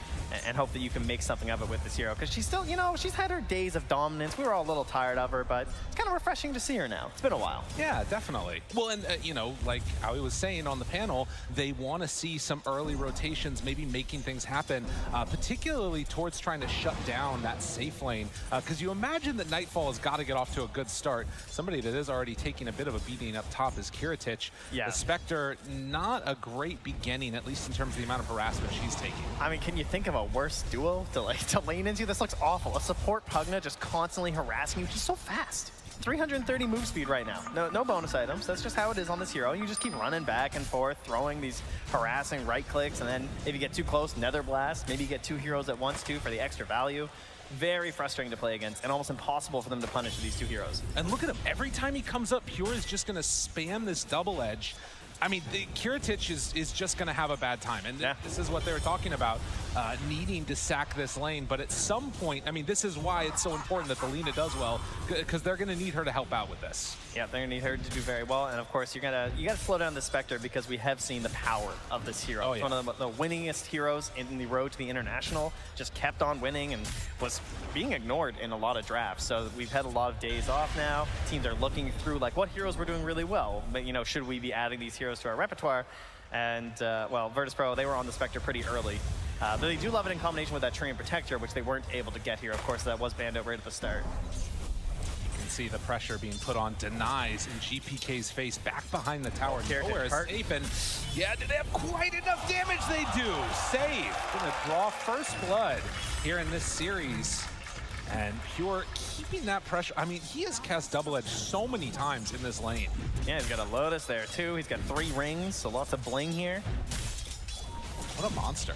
and hope that you can make something of it with this hero. Because she's still, you know, she's had her days of dominance. We were all a little tired of her, but it's kind of refreshing to see her now. It's been a while. Yeah, definitely. Well, and you know, like Howie was saying on the panel, they want to see some early rotations, maybe making things happen, particularly towards trying to shut down that safe lane. Because you imagine that Nightfall has got to get off to a good start. Somebody that is already taking a bit of a beating up top is Kiritich. Yeah. The Spectre, not a great beginning, at least in terms of the amount of harassment she's taking. I mean, can you think of a worse duo to lane into? This looks awful. A support Pugna just constantly harassing you. She's so fast. 330 move speed right now. No bonus items. That's just how it is on this hero. You just keep running back and forth, throwing these harassing right clicks, and then if you get too close, Nether Blast. Maybe you get 2 heroes at once too for the extra value. Very frustrating to play against and almost impossible for them to punish these 2 heroes. And look at him. Every time he comes up, Pure is just going to spam this double edge. I mean, Kiritich is just going to have a bad time. And this is what they were talking about, needing to sack this lane. But at some point, I mean, this is why it's so important that the Lina does well, because they're going to need her to help out with this. Yeah, they're going to need her to do very well. And of course, you got to slow down the Spectre because we have seen the power of this hero. Oh, It's yeah. one of the winningest heroes in the road to the international. Just kept on winning and was being ignored in a lot of drafts. So we've had a lot of days off now. Teams are looking through like what heroes were doing really well. But you know, should we be adding these heroes to our repertoire? And well, VIRTUS.PRO, they were on the Spectre pretty early. But they do love it in combination with that Tree and Protector, which they weren't able to get here. Of course, that was banned out right at the start. You can see the pressure being put on Denies in GPK's face back behind the tower. Kiritich Nowhere is hurt. safe, and yeah, do they have quite enough damage? They do. Save. Gonna draw first blood here in this series. And Pure keeping that pressure. I mean, he has cast double edge so many times in this lane. Yeah, he's got a Lotus there too. He's got 3 rings, so lots of bling here. What a monster.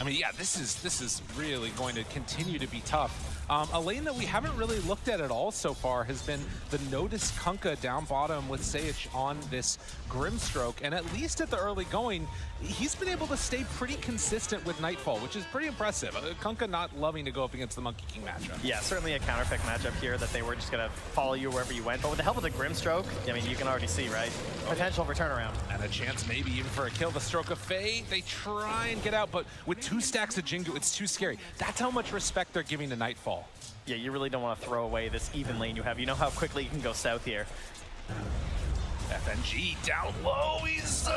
I mean, yeah, this is really going to continue to be tough. A lane that we haven't really looked at all so far has been the Notice Kunkka down bottom with Sage on this Grimstroke. And at least at the early going, he's been able to stay pretty consistent with Nightfall, which is pretty impressive. Kunkka not loving to go up against the Monkey King matchup. Yeah, certainly a counterpick matchup here that they were just going to follow you wherever you went. But with the help of the Grimstroke, I mean, you can already see, right? Potential for turnaround. And a chance maybe even for a kill. The Stroke of Fate, they try and get out, but with 2 stacks of Jingu, it's too scary. That's how much respect they're giving to Nightfall. Yeah, you really don't want to throw away this even lane you have. You know how quickly you can go south here. FNG down low, he's slow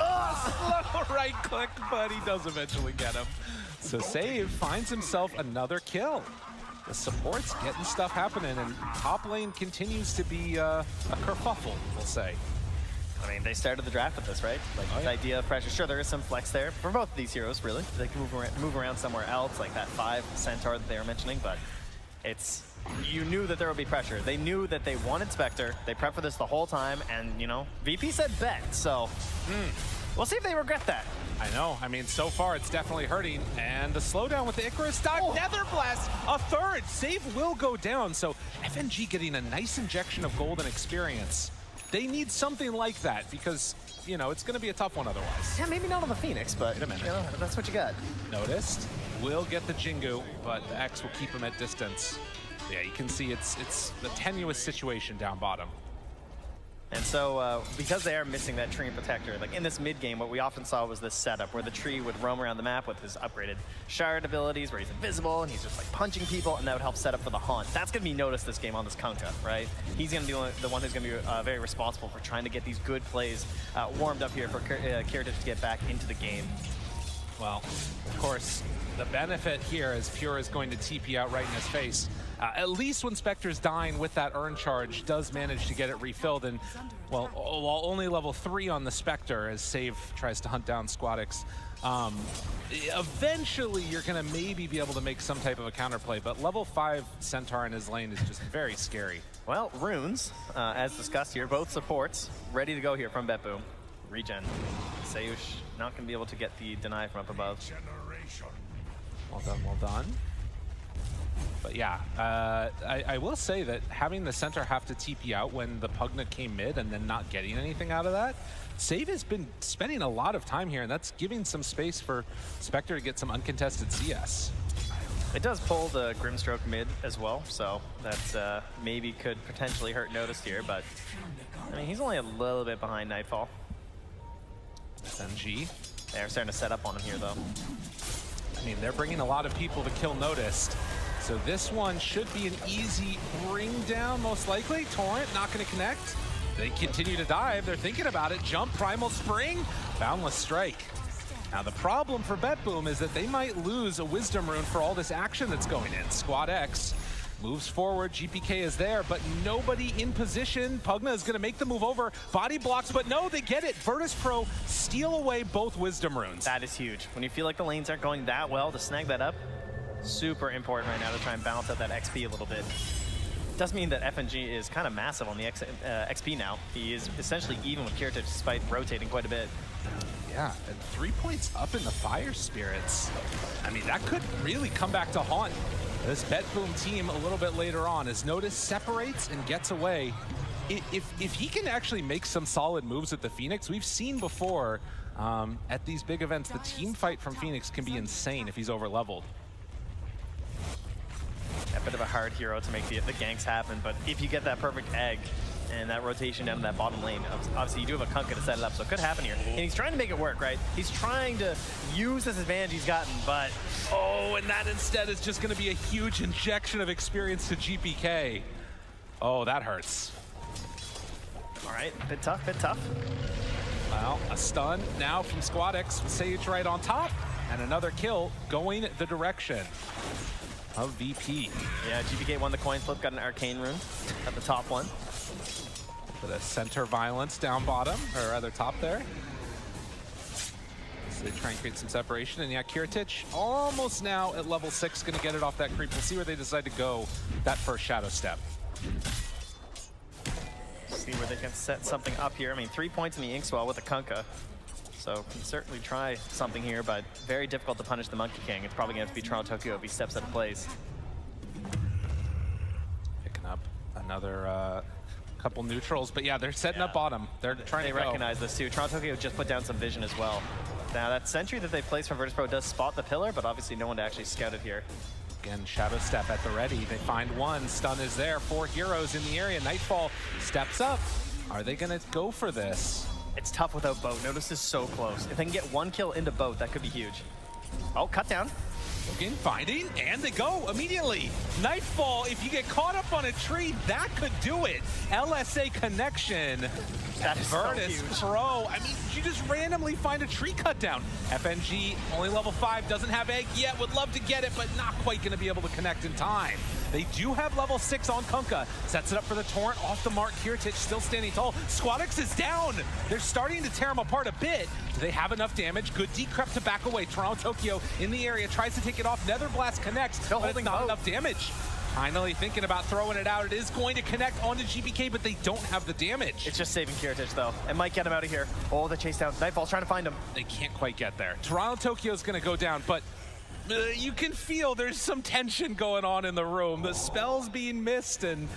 right click, but he does eventually get him. So Save finds himself another kill. The support's getting stuff happening, and top lane continues to be a kerfuffle, we'll say. I mean, they started the draft with this, right? Like the idea of pressure. Sure, there is some flex there for both of these heroes, really. They can move around somewhere else, like that 5 Centaur that they were mentioning, but you knew that there would be pressure. They knew that they wanted Spectre. They prepped for this the whole time, and, you know, VP said bet, so we'll see if they regret that. I know. I mean, so far it's definitely hurting. And the slowdown with the Icarus stock. Nether Blast, a third. Save will go down. So FNG getting a nice injection of gold and experience. They need something like that because, you know, it's going to be a tough one otherwise. Yeah, maybe not on the Phoenix, but wait a minute. You know, that's what you got. Noticed. Will get the Jingu, but the X will keep him at distance. Yeah, you can see it's a tenuous situation down bottom. And so, because they are missing that Tree and Protector, like in this mid game, what we often saw was this setup where the Tree would roam around the map with his upgraded Shard abilities, where he's invisible and he's just like punching people, and that would help set up for the Haunt. That's going to be noticed this game on this Kunkka, right? He's going to be the one who's going to be very responsible for trying to get these good plays warmed up here for Kiritich to get back into the game. Well, of course, the benefit here is Pure is going to TP out right in his face. At least when Spectre's dying with that Urn Charge, does manage to get it refilled. And, well, while only level 3 on the Spectre as Save tries to hunt down Squadix, eventually you're going to maybe be able to make some type of a counterplay. But level 5 Centaur in his lane is just very scary. Well, Runes, as discussed here, both supports ready to go here from BETBOOM. Regen. Sayush not going to be able to get the deny from up above. Well done, well done. But yeah, I will say that having the center have to TP out when the Pugna came mid and then not getting anything out of that, Save has been spending a lot of time here, and that's giving some space for Spectre to get some uncontested CS. It does pull the Grimstroke mid as well, so that maybe could potentially hurt Noticed here, but I mean, he's only a little bit behind Nightfall. SMG. They're starting to set up on him here, though. I mean, they're bringing a lot of people to kill noticed. So this one should be an easy bring down, most likely. Torrent not going to connect. They continue to dive. They're thinking about it. Jump, Primal Spring, Boundless Strike. Now the problem for BETBOOM is that they might lose a Wisdom Rune for all this action that's going in. Squad X moves forward, GPK is there, but nobody in position. Pugna is gonna make the move over, body blocks, but no, they get it. VIRTUS.PRO steal away both Wisdom Runes. That is huge. When you feel like the lanes aren't going that well, to snag that up, super important right now to try and balance out that XP a little bit. Does mean that FNG is kind of massive on the XP now. He is essentially even with Kiritich despite rotating quite a bit. Yeah, and 3 points up in the Fire Spirits. I mean, that could really come back to haunt this BETBOOM team a little bit later on as Notice separates and gets away. If he can actually make some solid moves at the Phoenix, we've seen before at these big events, the team fight from Phoenix can be insane if he's over-leveled. A bit of a hard hero to make the ganks happen, but if you get that perfect egg and that rotation down to that bottom lane, obviously you do have a Kunkka to set it up, so it could happen here. And he's trying to make it work, right? He's trying to use this advantage he's gotten, but... Oh, and that instead is just going to be a huge injection of experience to GPK. Oh, that hurts. All right, bit tough, bit tough. Well, a stun now from Squad X with Sage right on top, and another kill going the direction of VP. Yeah, GPK won the coin flip, got an Arcane Rune at the top one. With a center violence down bottom, or rather top there. So they try and create some separation, and yeah, Kiritich almost now at level 6, gonna get it off that creep. We'll see where they decide to go that first Shadow Step. See where they can set something up here. I mean, 3 points in the Inkswell with the Kunkka. So can certainly try something here, but very difficult to punish the Monkey King. It's probably gonna have to be Toronto Tokyo if he steps out of place. Picking up another couple neutrals, but yeah, they're setting up bottom. They're trying to recognize this too. Toronto Tokyo just put down some vision as well. Now that sentry that they placed from VIRTUS.PRO does spot the pillar, but obviously no one to actually scout it here. Again, Shadow Step at the ready. They find one. Stun is there. 4 heroes in the area. Nightfall steps up. Are they gonna go for this? It's tough without boat. Notice is so close. If they can get 1 kill into boat, that could be huge. Oh, cut down. Again, finding, and they go immediately. Nightfall, if you get caught up on a tree, that could do it. LSA connection. That is VIRTUS.PRO. I mean, you just randomly find a tree cut down. FNG, only level 5, doesn't have egg yet, would love to get it, but not quite gonna be able to connect in time. They do have level 6 on Kunkka. Sets it up for the Torrent, off the mark. Kiritich still standing tall. Squad X is down. They're starting to tear him apart a bit. Do they have enough damage? Good decrep to back away. Toronto Tokyo in the area, tries to take it off. Nether Blast connects, but it's not enough damage. Finally thinking about throwing it out. It is going to connect onto GPK, but they don't have the damage. It's just saving Kiritich, though. It might get him out of here. Oh, the chase down. Nightfall's trying to find him. They can't quite get there. Toronto Tokyo's going to go down, but you can feel there's some tension going on in the room. The spell's being missed, and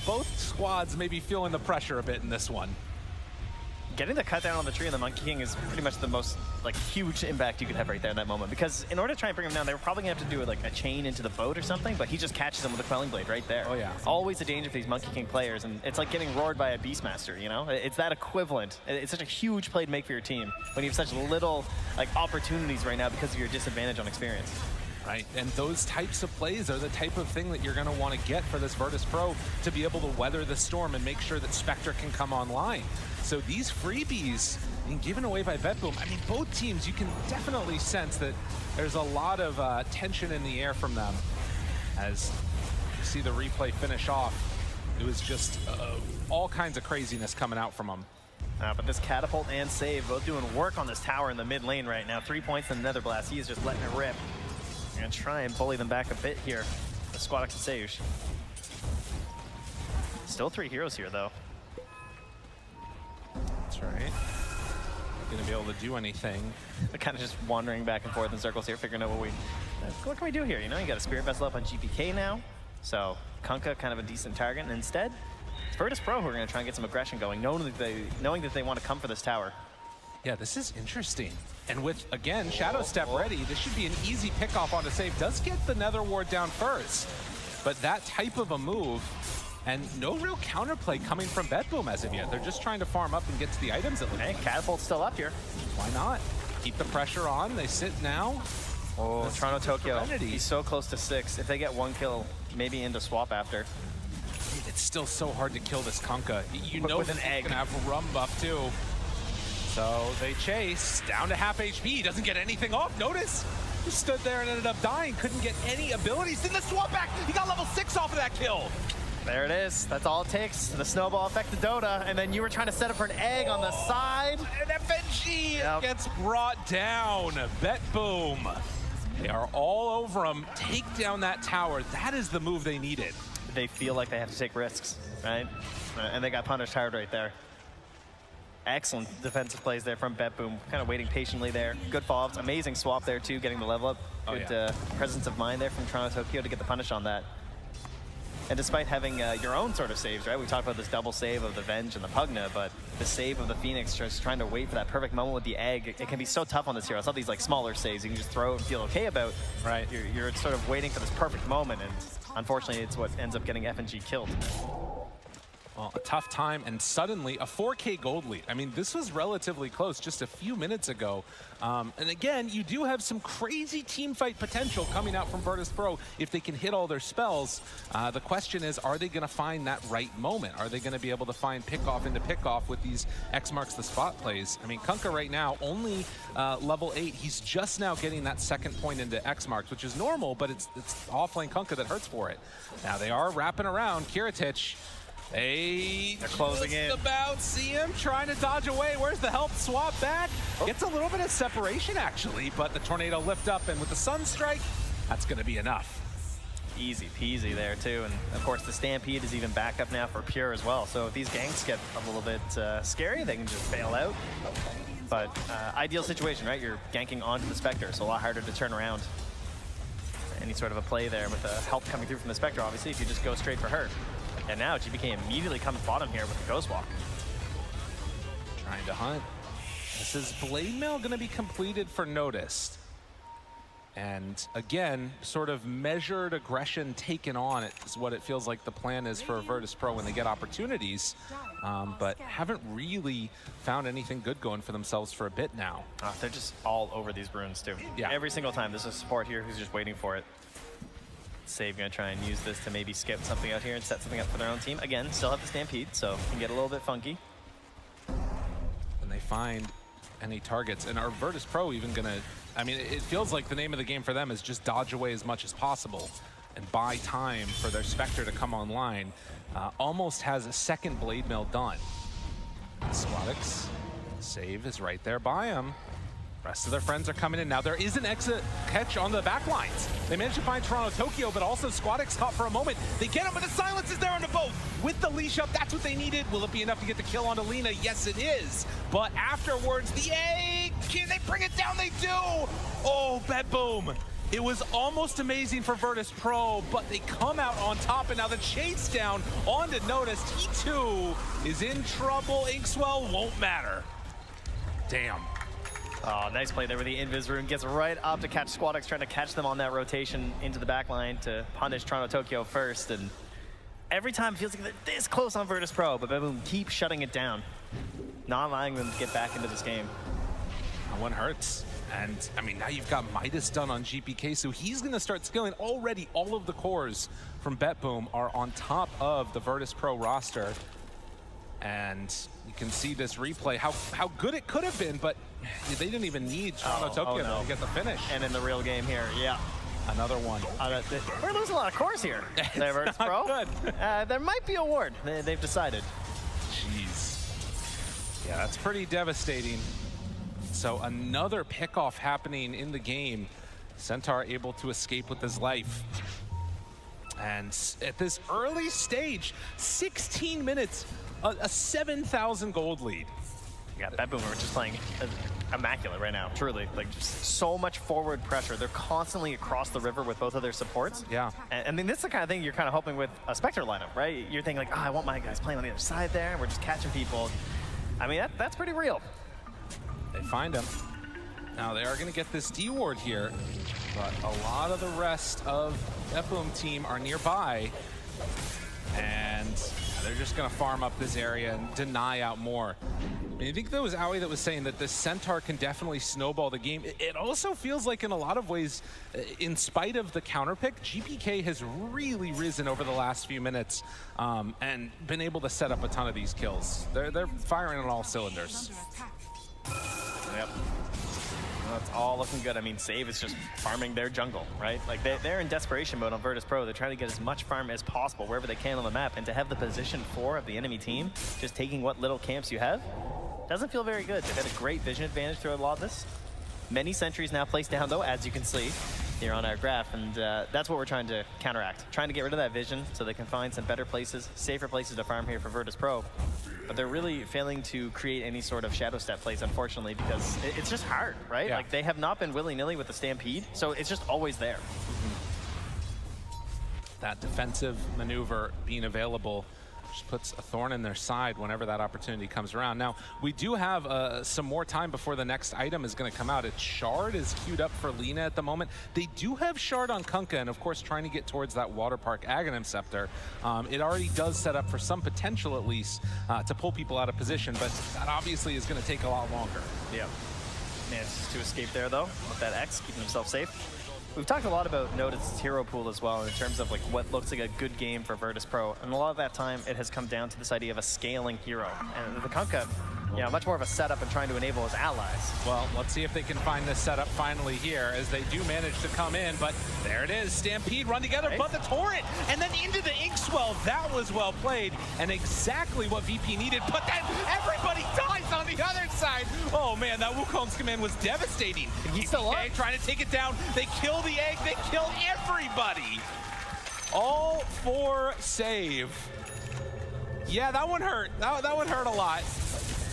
both squads may be feeling the pressure a bit in this one. Getting the cut down on the tree and the Monkey King is pretty much the most huge impact you could have right there in that moment. Because in order to try and bring him down, they were probably gonna have to do a chain into the boat or something, but he just catches him with a Quelling Blade right there. Oh yeah. Always a danger for these Monkey King players, and it's like getting roared by a Beastmaster, you know? It's that equivalent. It's such a huge play to make for your team when you have such little opportunities right now because of your disadvantage on experience. Right, and those types of plays are the type of thing that you're going to want to get for this VIRTUS.PRO to be able to weather the storm and make sure that Spectre can come online. So these freebies being given away by BETBOOM, I mean, both teams, you can definitely sense that there's a lot of tension in the air from them. As you see the replay finish off, it was just all kinds of craziness coming out from them. But this catapult and save both doing work on this tower in the mid lane right now. 3 points in the Nether Blast. He is just letting it rip. We're gonna try and bully them back a bit here. The Squad X and Sage. Still 3 heroes here, though. That's right. Not gonna be able to do anything. They're kind of just wandering back and forth in circles here, figuring out what can we do here? You know, you got a Spirit Vessel up on GPK now, so Kunkka kind of a decent target, and instead, it's VIRTUS.PRO who are gonna try and get some aggression going, knowing that they want to come for this tower. Yeah, this is interesting. And with, again, Shadow Step ready, this should be an easy pickoff on a save. Does get the Nether Ward down first, but that type of a move, and no real counterplay coming from BETBOOM as of yet. They're just trying to farm up and get to the items. Hey, Catapult's still up here. Why not? Keep the pressure on. They sit now. Oh, Toronto Tokyo. Serenity. He's so close to 6. If they get 1 kill, maybe into swap after. It's still so hard to kill this Kunkka. You know with an he's egg. gonna have a rum buff too. So they chase down to half HP. He doesn't get anything off. Notice he stood there and ended up dying. Couldn't get any abilities. Then the swap back. He got level 6 off of that kill. There it is. That's all it takes. The snowball effect to Dota, and then you were trying to set up for an egg on the side. And FNG gets brought down. BETBOOM. They are all over him. Take down that tower. That is the move they needed. They feel like they have to take risks, right? And they got punished hard right there. Excellent defensive plays there from BETBOOM. Kind of waiting patiently there. Good follow-ups. Amazing swap there too, getting the level up. Good presence of mind there from Toronto Tokyo to get the punish on that. And despite having your own sort of saves, right? We talked about this double save of the Venge and the Pugna, but the save of the Phoenix, just trying to wait for that perfect moment with the egg, it can be so tough on this hero. It's not these like smaller saves you can just throw and feel okay about. Right. You're sort of waiting for this perfect moment, and unfortunately, it's what ends up getting FNG killed. Well, a tough time, and suddenly a 4K gold lead. I mean, this was relatively close just a few minutes ago. And again, you do have some crazy team fight potential coming out from VIRTUS.PRO if they can hit all their spells. The question is, are they going to find that right moment? Are they going to be able to find pickoff into pickoff with these X marks the spot plays? I mean, Kunkka right now, only level 8. He's just now getting that second point into X marks, which is normal, but it's offlane Kunkka that hurts for it. Now they are wrapping around. Kiritich, they're closing in. About see him trying to dodge away. Where's the help? Swap back. Gets a little bit of separation actually, but the tornado lift up, and with the sun strike, that's going to be enough. Easy peasy there too, and of course the Stampede is even back up now for Pure as well. So if these ganks get a little bit scary, they can just bail out. But ideal situation, right? You're ganking onto the Spectre, so a lot harder to turn around. Any sort of a play there with the help coming through from the Spectre, obviously, if you just go straight for her. And now GBK immediately comes bottom here with the Ghost Walk. Trying to hunt. This is Blade Mail going to be completed for Noticed. And again, sort of measured aggression taken on is what it feels like the plan is for VIRTUS.PRO when they get opportunities. But haven't really found anything good going for themselves for a bit now. They're just all over these runes too. Yeah. Every single time there's a support here who's just waiting for it. Save gonna try and use this to maybe skip something out here and set something up for their own team. Again, still have the Stampede, so can get a little bit funky. And they find any targets. And are VIRTUS.PRO even gonna, I mean, it feels like the name of the game for them is just dodge away as much as possible and buy time for their Spectre to come online. Almost has a second Blade Mill done. Squadix, save is right there by him. Rest of their friends are coming in. Now there is an exit catch on the back lines. They managed to find Toronto Tokyo, but also Squadix caught for a moment. They get him, but the silence is there on the boat. With the leash up, that's what they needed. Will it be enough to get the kill onto Lina? Yes, it is. But afterwards, the egg, can they bring it down? They do. Oh, BETBOOM. It was almost amazing for VIRTUS.PRO, but they come out on top, and now the chase down onto Noticed. He too is in trouble. Inkswell won't matter. Damn. Oh, nice play there with the Invis rune. Gets right up to catch Squadix, trying to catch them on that rotation into the back line to punish Toronto Tokyo first. And every time it feels like they're this close on VIRTUS.PRO, but BETBOOM keeps shutting it down, not allowing them to get back into this game. That one hurts. And I mean, now you've got Midas done on GPK, so he's going to start skilling. Already, all of the cores from BETBOOM are on top of the VIRTUS.PRO roster. And you can see this replay, how good it could have been, but they didn't even need Toronto Tokyo to get the finish. And in the real game here, yeah. Another one. We're losing a lot of cores here. There, VIRTUS.PRO. There might be a ward. They've decided. Jeez. Yeah, that's pretty devastating. So another pickoff happening in the game. Centaur able to escape with his life. And at this early stage, 16 minutes, a 7,000 gold lead. Yeah, BETBOOM are just playing immaculate right now, truly. Like, just so much forward pressure. They're constantly across the river with both of their supports. Yeah. And I mean, this is the kind of thing you're kind of hoping with a Spectre lineup, right? You're thinking like, oh, I want my guys playing on the other side there, and we're just catching people. I mean, that's pretty real. They find him. Now they are going to get this D ward here, but a lot of the rest of BETBOOM team are nearby. And they're just going to farm up this area and deny out more. I think that was Aoi that was saying that the Centaur can definitely snowball the game. It also feels like in a lot of ways, in spite of the counter pick, GPK has really risen over the last few minutes and been able to set up a ton of these kills. They're firing on all cylinders. Yep. Well, it's all looking good. I mean, Save is just farming their jungle, right? Like, they're in desperation mode on VIRTUS.PRO. They're trying to get as much farm as possible wherever they can on the map. And to have the position 4 of the enemy team just taking what little camps you have doesn't feel very good. They've had a great vision advantage throughout a lot of this. Many sentries now placed down, though, as you can see here on our graph. And that's what we're trying to counteract. Trying to get rid of that vision so they can find some better places, safer places to farm here for VIRTUS.PRO. But they're really failing to create any sort of shadow step plays, unfortunately, because it's just hard, right? Yeah. Like, they have not been willy-nilly with the Stampede, so it's just always there. That defensive maneuver being available just puts a thorn in their side whenever that opportunity comes around. Now, we do have some more time before the next item is going to come out. It's Shard is queued up for Lina at the moment. They do have Shard on Kunkka, and of course trying to get towards that Water Park Aghanim Scepter. It already does set up for some potential, at least, to pull people out of position, but that obviously is going to take a lot longer. Yeah. Manages to escape there, though, with that X, keeping himself safe. We've talked a lot about Notice's hero pool as well in terms of like what looks like a good game for VIRTUS.PRO, and a lot of that time it has come down to this idea of a scaling hero. And the Kunkka, much more of a setup and trying to enable his allies. Well, let's see if they can find this setup finally here as they do manage to come in, but there it is, Stampede run together, but the torrent, and then into the Inkswell. That was well played, and exactly what VP needed, but then everybody dies on the other side. Oh man, that Wukong's command was devastating. He's still up. Trying to take it down, they kill the egg, they kill everybody. All for Save. Yeah, that one hurt. That one hurt a lot.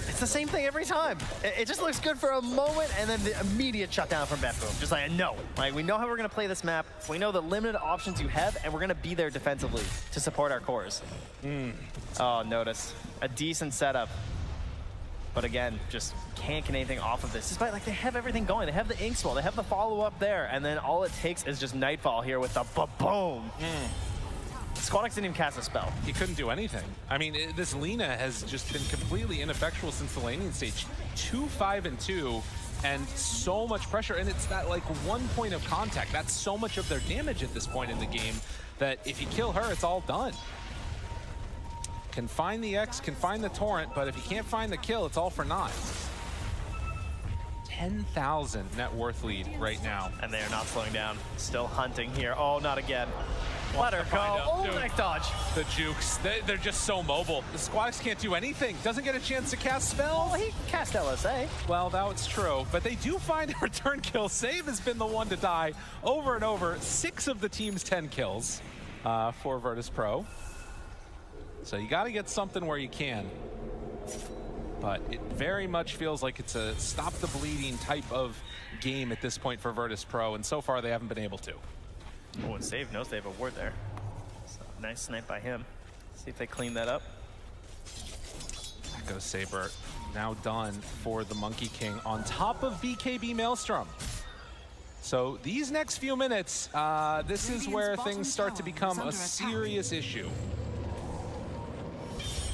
It's the same thing every time. It just looks good for a moment, and then the immediate shutdown from BETBOOM. Just like, no. Like, we know how we're going to play this map. We know the limited options you have, and we're going to be there defensively to support our cores. Oh, Notice. A decent setup. But again, just can't get anything off of this. Despite, like, they have everything going. They have the Inkswell. They have the follow-up there. And then all it takes is just Nightfall here with the ba-boom. Squadix didn't even cast a spell. He couldn't do anything. I mean, this Lina has just been completely ineffectual since the laning stage. 2-5-2, and so much pressure. And it's that, like, 1 point of contact. That's so much of their damage at this point in the game that if you kill her, it's all done. Can find the X, can find the torrent, but if you can't find the kill, it's all for naught. 10,000 net worth lead right now. And they are not slowing down. Still hunting here. Oh, not again. Let her go. Oh, nice dodge. The jukes, they're just so mobile. The Squadix can't do anything. Doesn't get a chance to cast spells. Well, he can cast LSA. Well, that's true. But they do find a return kill. Save has been the one to die over and over. 6 of the team's 10 kills for VIRTUS.PRO. So you got to get something where you can. But it very much feels like it's a stop the bleeding type of game at this point for VIRTUS.PRO. And so far, they haven't been able to. Oh, and Save knows they have a ward there. So, nice snipe by him. See if they clean that up. That goes Saber. Now done for the Monkey King on top of BKB Maelstrom. So these next few minutes, this is where things start to become a serious issue.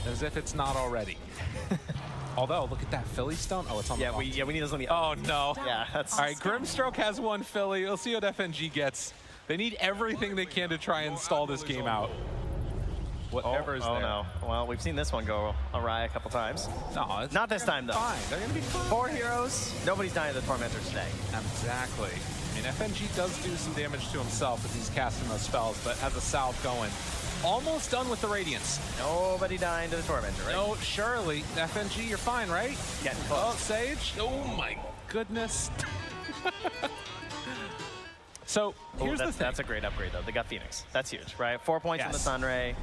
As if it's not already. Although, look at that Philly stone. Oh, it's on the box. We need those on the. Oh no. Yeah, that's. All right, Grimstroke has one Philly. We'll see what FNG gets. They need everything they can to try and stall this game out. Whatever is there. Oh no. Well, we've seen this one go awry a couple times. No, it's not this time though. Fine. They're gonna be fine. 4 heroes. Nobody's dying to the Tormentor today. Exactly. I mean, FNG does do some damage to himself as he's casting those spells, but has a salve going. Almost done with the Radiance. Nobody dying to the Tormentor, right? No, surely. FNG, you're fine, right? Getting close. Oh, Sage. Oh my goodness. So, here's the thing. That's a great upgrade, though. They got Phoenix. That's huge, right? 4 points in the Sunray.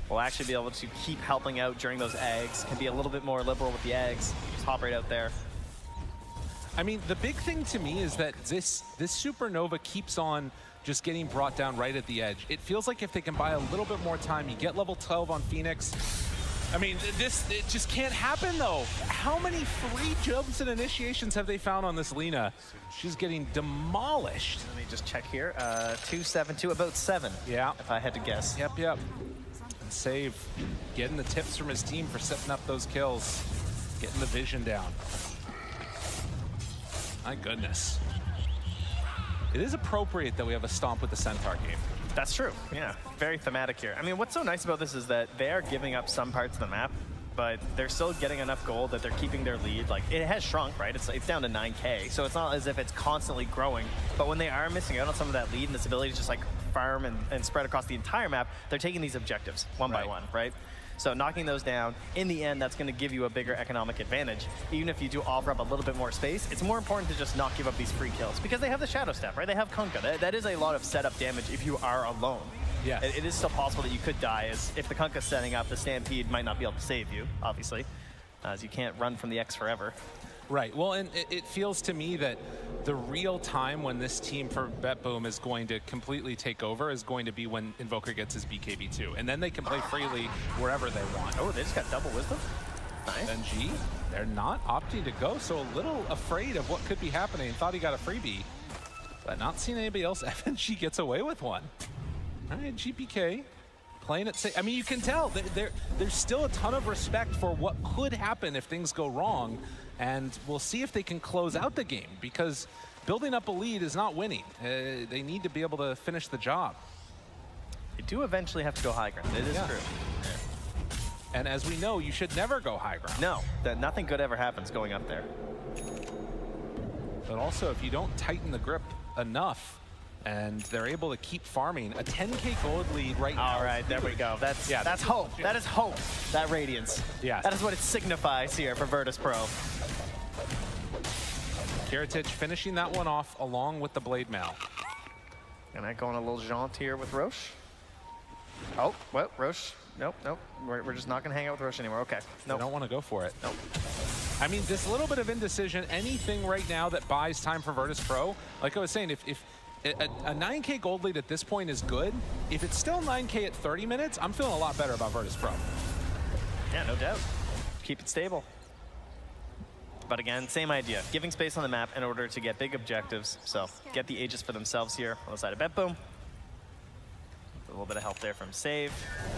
We'll actually be able to keep helping out during those eggs. Can be a little bit more liberal with the eggs. Just hop right out there. I mean, the big thing to me is that this Supernova keeps on just getting brought down right at the edge. It feels like if they can buy a little bit more time, you get level 12 on Phoenix. I mean, it just can't happen, though. How many free jumps and initiations have they found on this Lina? She's getting demolished. Let me just check here. 2-7-2, about 7. Yeah. If I had to guess. Yep. Save getting the tips from his team for setting up those kills, getting the vision down. My goodness. It is appropriate that we have a stomp with the Centaur game. That's true, yeah. Very thematic here. I mean, what's so nice about this is that they are giving up some parts of the map, but they're still getting enough gold that they're keeping their lead. Like, it has shrunk, right? It's down to 9K, so it's not as if it's constantly growing. But when they are missing out on some of that lead and this ability to just like farm and spread across the entire map, they're taking these objectives one by one, right? So knocking those down, in the end, that's going to give you a bigger economic advantage. Even if you do offer up a little bit more space, it's more important to just not give up these free kills because they have the Shadow Step, right? They have Kunkka. That is a lot of setup damage if you are alone. Yeah. It is still possible that you could die, as if the Kunkka's setting up, the Stampede might not be able to save you, obviously, as you can't run from the X forever. Right, well, and it feels to me that the real time when this team for BETBOOM is going to completely take over is going to be when Invoker gets his BKB2, and then they can play freely wherever they want. Oh, they just got double wisdom? Nice. NG, they're not opting to go, so a little afraid of what could be happening. Thought he got a freebie, but not seeing anybody else. FNG gets away with one. All right, GPK playing it safe. I mean, you can tell there's still a ton of respect for what could happen if things go wrong, and we'll see if they can close out the game, because building up a lead is not winning. They need to be able to finish the job. They do eventually have to go high ground. It is true. Yeah. And as we know, you should never go high ground. No, nothing good ever happens going up there. But also, if you don't tighten the grip enough, and they're able to keep farming a 10K gold lead right now. All right, there we go. That's hope. That is hope. That radiance. Yeah. That is what it signifies here for VIRTUS.PRO. Kiritich finishing that one off along with the Blade Mail. And I going a little jaunt here with Roche. Oh, what? Roche? Nope, nope. We're just not going to hang out with Roche anymore. Okay. Nope. They don't want to go for it. Nope. I mean, this little bit of indecision, anything right now that buys time for VIRTUS.PRO, like I was saying, if a 9K gold lead at this point is good, if it's still 9K at 30 minutes, I'm feeling a lot better about VIRTUS.PRO. Yeah, no doubt. Keep it stable. But again, same idea. Giving space on the map in order to get big objectives. So get the Aegis for themselves here on the side of BETBOOM. A little bit of help there from Save.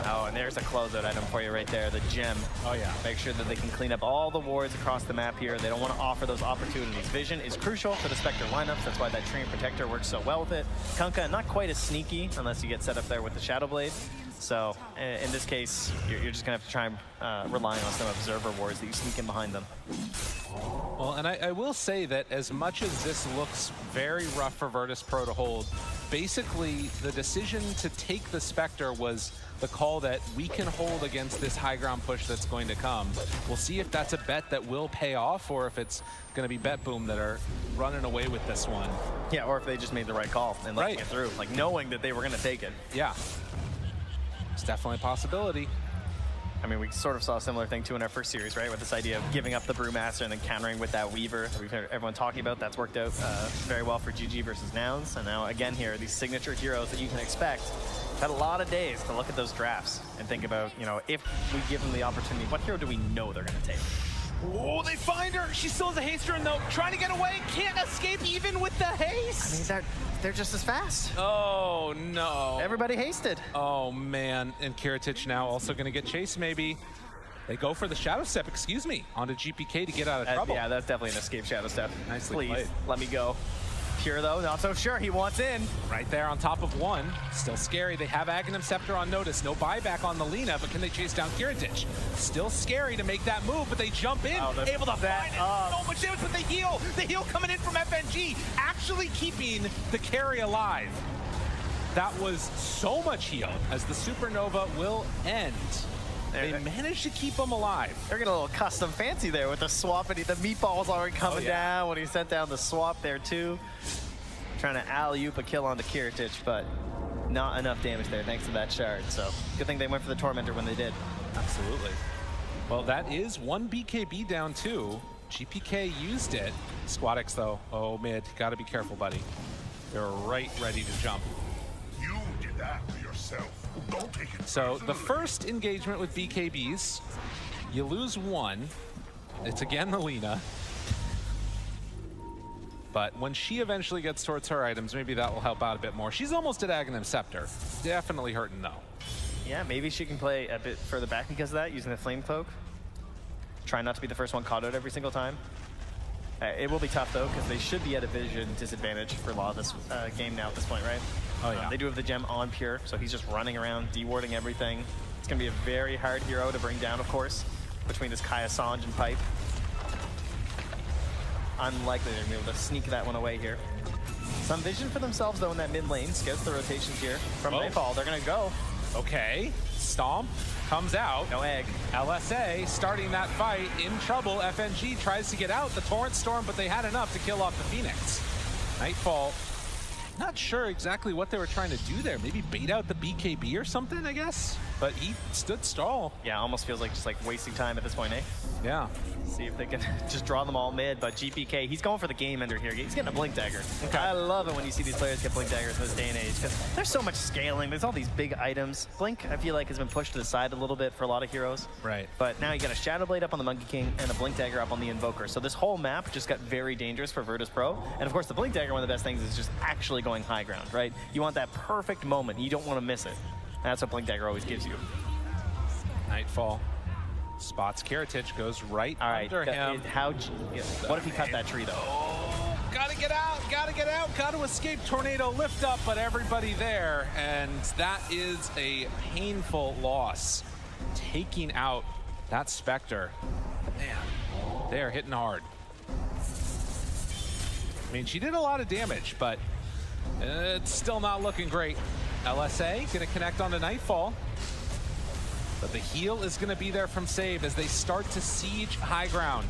Oh, and there's a closeout item for you right there, the gem. Oh yeah. Make sure that they can clean up all the wards across the map here. They don't want to offer those opportunities. Vision is crucial for the Spectre lineups. That's why that Treant Protector works so well with it. Kunkka, not quite as sneaky unless you get set up there with the Shadow Blade. So in this case, you're just going to have to try and rely on some Observer wards that you sneak in behind them. Well, and I will say that as much as this looks very rough for VIRTUS.PRO to hold, basically the decision to take the Spectre was the call that we can hold against this high ground push that's going to come. We'll see if that's a bet that will pay off, or if it's going to be BETBOOM that are running away with this one. Yeah, or if they just made the right call and let it through, like knowing that they were going to take it. Yeah. It's definitely a possibility. I mean, we sort of saw a similar thing too in our first series, right? With this idea of giving up the Brewmaster and then countering with that Weaver that we've heard everyone talking about. That's worked out very well for GG versus Nouns. And now again here, these signature heroes that you can expect. We've had a lot of days to look at those drafts and think about, you know, if we give them the opportunity, what hero do we know they're going to take? Oh, they find her. She still has a haster in though. Trying to get away. Can't escape even with the haste. I mean, they're just as fast. Oh, no. Everybody hasted. Oh, man. And Kiritich now also going to get chased, maybe. They go for the Shadow Step, excuse me, onto GPK to get out of trouble. Yeah, that's definitely an escape Shadow Step. Nicely Please, played. let me go. Pure, though, not so sure. He wants in. Right there on top of one. Still scary. They have Aghanim Scepter on notice. No buyback on the Lina, but can they chase down Kiritich? Still scary to make that move, but they jump in, able to find it. So much damage, but they heal. The heal coming in from FNG, actually keeping the carry alive. That was so much heal as the Supernova will end. They managed to keep him alive. They're getting a little custom fancy there with the swap, and the meatball's already coming down when he sent down the swap there too. Trying to alley-oop a kill onto Kiritich, but not enough damage there thanks to that shard. So good thing they went for the Tormentor when they did. Absolutely. Well, that is one BKB down too. GPK used it. Squadix though, oh mid, gotta be careful, buddy. They're right ready to jump. You did that for yourself. Don't take it. So the first engagement with BKBs, you lose one. It's again the Lina. But when she eventually gets towards her items, maybe that will help out a bit more. She's almost at Aghanim Scepter. Definitely hurting though. Yeah, maybe she can play a bit further back because of that, using the Flame Cloak. Try not to be the first one caught out every single time. It will be tough, though, because they should be at a vision disadvantage for a lot of this game now at this point, right? Oh, yeah. They do have the gem on Pure, so he's just running around, dewarding everything. It's going to be a very hard hero to bring down, of course, between this Kaya Sange and Pipe. Unlikely they're going to be able to sneak that one away here. Some vision for themselves, though, in that mid lane. Scouts the rotations here from Nightfall. They're going to go. Okay, Stomp comes out. No egg. LSA starting that fight in trouble. FNG tries to get out the Torrent Storm, but they had enough to kill off the Phoenix. Nightfall, not sure exactly what they were trying to do there. Maybe bait out the BKB or something, I guess. But he stood stall. Yeah, almost feels like just like wasting time at this point, eh? Yeah. See if they can just draw them all mid, but GPK, he's going for the game ender here. He's getting a Blink Dagger. Okay. I love it when you see these players get Blink Daggers in this day and age, because there's so much scaling. There's all these big items. Blink, I feel like, has been pushed to the side a little bit for a lot of heroes. Right. But now you got a Shadow Blade up on the Monkey King and a Blink Dagger up on the Invoker. So this whole map just got very dangerous for Virtus.Pro. And of course, the Blink Dagger, one of the best things is just actually going high ground, right? You want that perfect moment. You don't want to miss it. That's what Blink Dagger always gives you. Nightfall spots Kiritich, goes right under him. What if he cut that tree, though? Oh, gotta get out, gotta escape tornado lift up, but everybody there, and that is a painful loss. Taking out that Spectre. Man, they are hitting hard. I mean, she did a lot of damage, but it's still not looking great. LSA gonna connect on the Nightfall. But the heal is going to be there from Save as they start to siege high ground.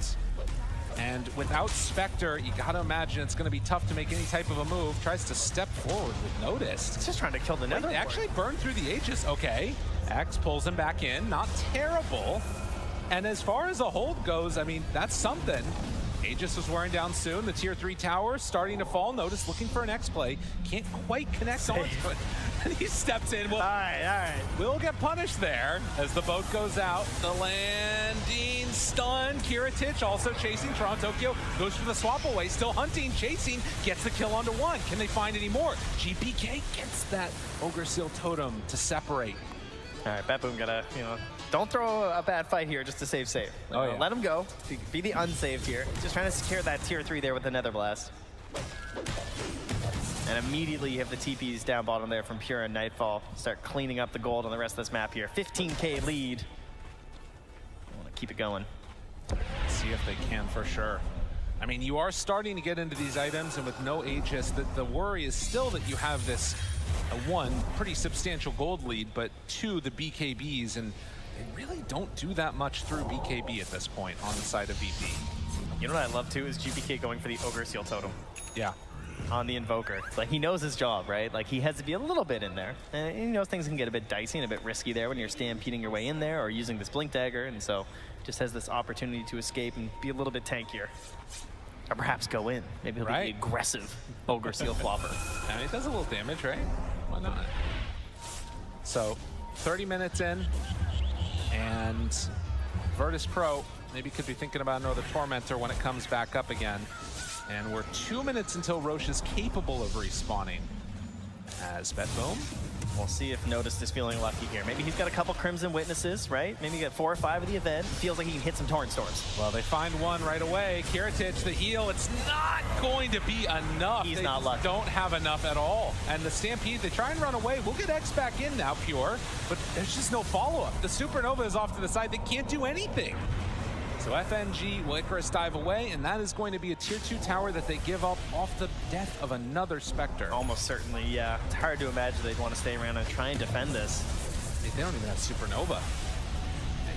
And without Spectre, you got to imagine it's going to be tough to make any type of a move. Tries to step forward with Noticed. It's just trying to kill the Nether. They actually burned through the Aegis. Okay. X pulls him back in. Not terrible. And as far as a hold goes, I mean, that's something. Aegis was wearing down soon. The tier 3 tower starting to fall. Notice looking for an X play. Can't quite connect onto it. And he steps in. Well, all right. We'll get punished there as the boat goes out. The landing stun. Kiritich also chasing. Toronto Tokyo goes for the swap away. Still hunting, chasing. Gets the kill onto one. Can they find any more? GPK gets that Ogre Seal Totem to separate. All right, BETBOOM gotta, don't throw a bad fight here just to save. Let him go. Be the unsaved here. Just trying to secure that tier 3 there with the Nether Blast. And immediately you have the TPs down bottom there from Pure and Nightfall. Start cleaning up the gold on the rest of this map here. 15K lead. I want to keep it going. See if they can for sure. I mean, you are starting to get into these items, and with no Aegis, the worry is still that you have this, one, pretty substantial gold lead, but two, the BKBs, and they really don't do that much through BKB at this point on the side of VP. You know what I love, too, is GPK going for the Ogre Seal Totem. Yeah. On the Invoker. Like, he knows his job, right? Like, he has to be a little bit in there. And he knows things can get a bit dicey and a bit risky there when you're stampeding your way in there or using this Blink Dagger, and so just has this opportunity to escape and be a little bit tankier. Or perhaps go in. Maybe he'll be the aggressive Ogre Seal Flopper. I mean, it does a little damage, right? Why not? So, 30 minutes in, and Virtus.Pro maybe could be thinking about another Tormentor when it comes back up again. And we're 2 minutes until Roche is capable of respawning. As BETBOOM. We'll see if Noticed is feeling lucky here. Maybe he's got a couple Crimson Witnesses, right? Maybe get 4 or 5 of the event. Feels like he can hit some Torrent Storms. Well, they find one right away. Kiritich, the heal, it's not going to be enough. He's not lucky. They don't have enough at all. And the Stampede, they try and run away. We'll get X back in now, Pure, but there's just no follow-up. The Supernova is off to the side. They can't do anything. So FNG will Icarus dive away, and that is going to be a tier 2 tower that they give up off the death of another Spectre. Almost certainly, yeah. It's hard to imagine they'd want to stay around and try and defend this. They don't even have Supernova.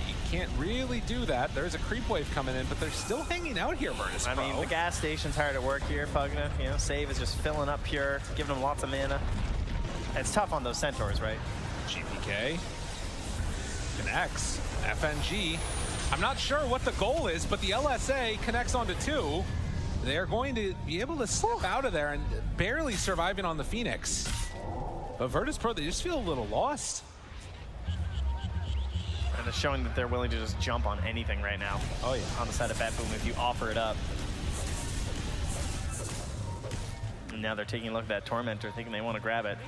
You can't really do that. There's a creep wave coming in, but they're still hanging out here, Virtus.Pro. I mean, the gas station's hard at work here, Pugna. Save is just filling up Pure, giving them lots of mana. It's tough on those Centaurs, right? GPK. Connects. FNG. I'm not sure what the goal is, but the LSA connects onto 2. They're going to be able to slip out of there and barely surviving on the Phoenix. But Virtus.Pro, they just feel a little lost. And it's showing that they're willing to just jump on anything right now. Oh, yeah. On the side of BETBOOM if you offer it up. And now they're taking a look at that Tormentor, thinking they want to grab it.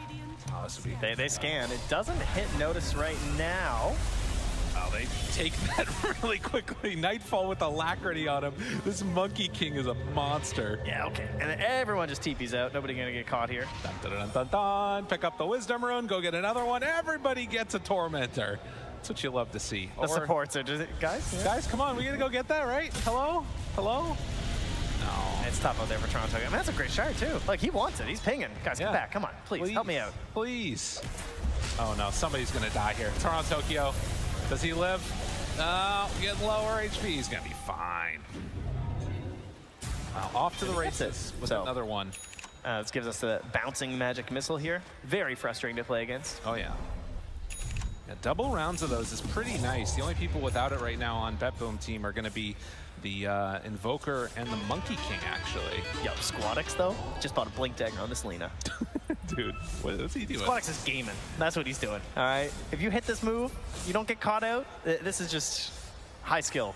Oh, this would be they scan. It doesn't hit Notice right now. Oh, they take that really quickly. Nightfall with alacrity on him. This Monkey King is a monster. Yeah, okay. And then everyone just TP's out. Nobody gonna get caught here. Dun, dun, dun, dun, dun. Pick up the Wisdom Rune, go get another one. Everybody gets a Tormentor. That's what you love to see. The supports are just, guys? Guys, come on. We gotta go get that, right? Hello? Hello? No. It's tough out there for Toronto. I mean, that's a great shot, too. Like, he wants it. He's pinging. Guys, get back. Come on. Please, help me out. Please. Oh, no. Somebody's gonna die here. Toronto, Tokyo. Does he live? Getting lower HP. He's going to be fine. Off to the races with another one. This gives us the bouncing magic missile here. Very frustrating to play against. Oh, yeah. Double rounds of those is pretty nice. The only people without it right now on BETBOOM team are going to be the Invoker and the Monkey King, actually. Yo, Squadix, though, just bought a Blink Dagger on this Lena. Dude, what's he doing? Squadix is gaming. That's what he's doing. All right. If you hit this move, you don't get caught out. This is just high skill.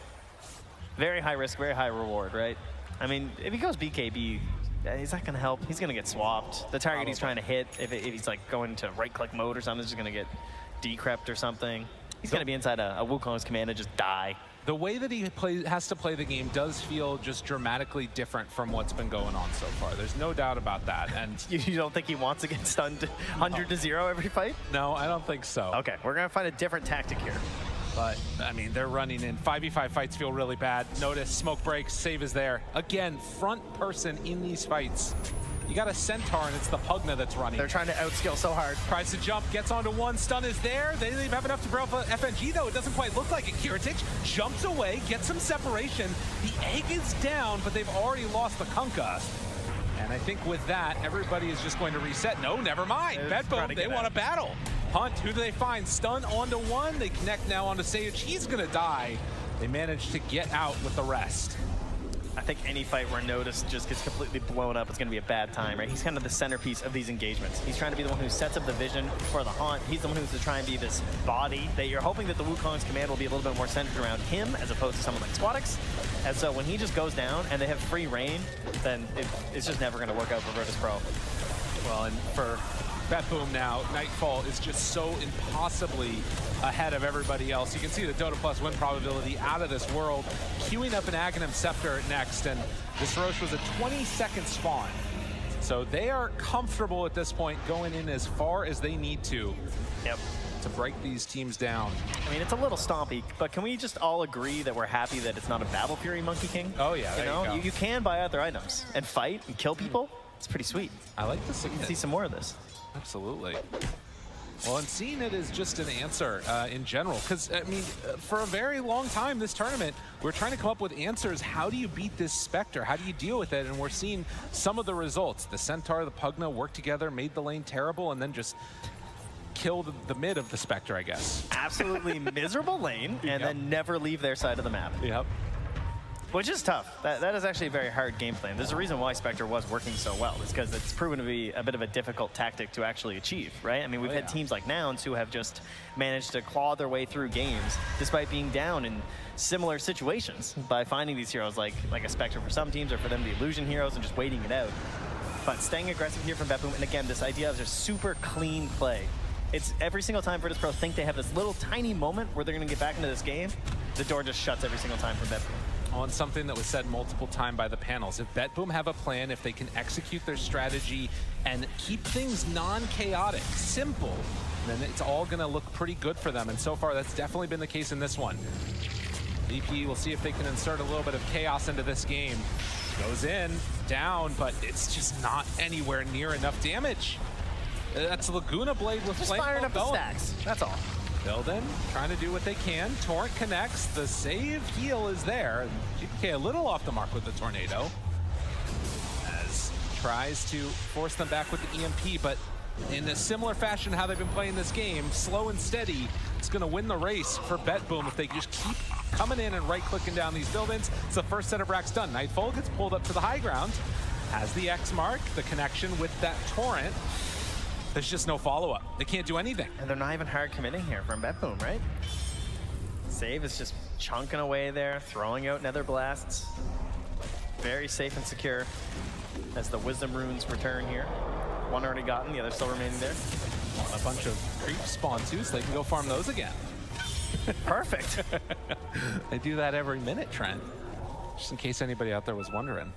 Very high risk, very high reward, right? I mean, if he goes BKB, he's not going to help. He's going to get swapped. The target he's trying to hit, if he's like going to right-click mode or something, is just going to get decrept or something. He's going to be inside a Wukong's command and just die. The way that he has to play the game does feel just dramatically different from what's been going on so far. There's no doubt about that. And you don't think he wants to get stunned 100 to 0 every fight? No, I don't think so. Okay, we're going to find a different tactic here. But, I mean, they're running in. 5v5 fights feel really bad. Notice, smoke breaks, save is there. Again, front person in these fights. You got a Centaur, and it's the Pugna that's running. They're trying to outskill so hard. Tries to jump, gets onto one, stun is there. They don't have enough to barrel FNG, though. It doesn't quite look like it. Kiritich jumps away, gets some separation. The egg is down, but they've already lost the Kunkka. And I think with that, everybody is just going to reset. No, never mind. BETBOOM, they want to battle. Hunt, who do they find? Stun onto one. They connect now onto Sage. He's going to die. They managed to get out with the rest. I think any fight where Notice just gets completely blown up is going to be a bad time, right? He's kind of the centerpiece of these engagements. He's trying to be the one who sets up the vision for the Haunt. He's the one who's to try and be this body that you're hoping that the Wukong's command will be a little bit more centered around him as opposed to someone like Squadix. And so when he just goes down and they have free reign, then it's just never going to work out for VIRTUS.PRO. Well, and for BETBOOM now, Nightfall is just so impossibly ahead of everybody else. You can see the Dota Plus win probability out of this world. Queuing up an Aghanim Scepter next, and this Roche was a 20-second spawn. So they are comfortable at this point going in as far as they need to. Yep. To break these teams down. I mean, it's a little stompy, but can we just all agree that we're happy that it's not a Battle Fury Monkey King? Oh, yeah, there you go. You can buy other items and fight and kill people. It's pretty sweet. I like to see some more of this. Absolutely. Well, and seeing it is just an answer in general, because, I mean, for a very long time this tournament, we're trying to come up with answers. How do you beat this Spectre? How do you deal with it? And we're seeing some of the results. The Centaur, the Pugna worked together, made the lane terrible, and then just killed the mid of the Spectre, I guess. Absolutely miserable lane, and then never leave their side of the map. Yep. Which is tough. That is actually a very hard game plan. There's a reason why Spectre was working so well. It's because it's proven to be a bit of a difficult tactic to actually achieve, right? I mean, we've had teams like NOUNS who have just managed to claw their way through games despite being down in similar situations by finding these heroes like a Spectre for some teams, or for them the illusion heroes, and just waiting it out. But staying aggressive here from BETBOOM, and again, this idea of just super clean play. It's every single time VIRTUS.PRO think they have this little tiny moment where they're going to get back into this game, the door just shuts every single time from BETBOOM. On something that was said multiple times by the panels. If BETBOOM have a plan, if they can execute their strategy and keep things non-chaotic, simple, then it's all going to look pretty good for them. And so far, that's definitely been the case in this one. VP, we'll see if they can insert a little bit of chaos into this game. Goes in, down, but it's just not anywhere near enough damage. That's Laguna Blade with just firing up the stacks, that's all. Building, trying to do what they can. Torrent connects, the save heal is there. GPK a little off the mark with the Tornado. As tries to force them back with the EMP, but in a similar fashion how they've been playing this game, slow and steady, it's gonna win the race for BETBOOM if they just keep coming in and right-clicking down these buildings. It's the first set of racks done. Nightfall gets pulled up to the high ground, has the X mark, the connection with that Torrent. There's just no follow-up. They can't do anything. And they're not even hard committing here from BETBOOM, right? Save is just chunking away there, throwing out nether blasts. Very safe and secure. as the Wisdom Runes return here. One already gotten, the other still remaining there. A bunch of creeps spawn too, so they can go farm those again. Perfect. They do that every minute, Trent. Just in case anybody out there was wondering.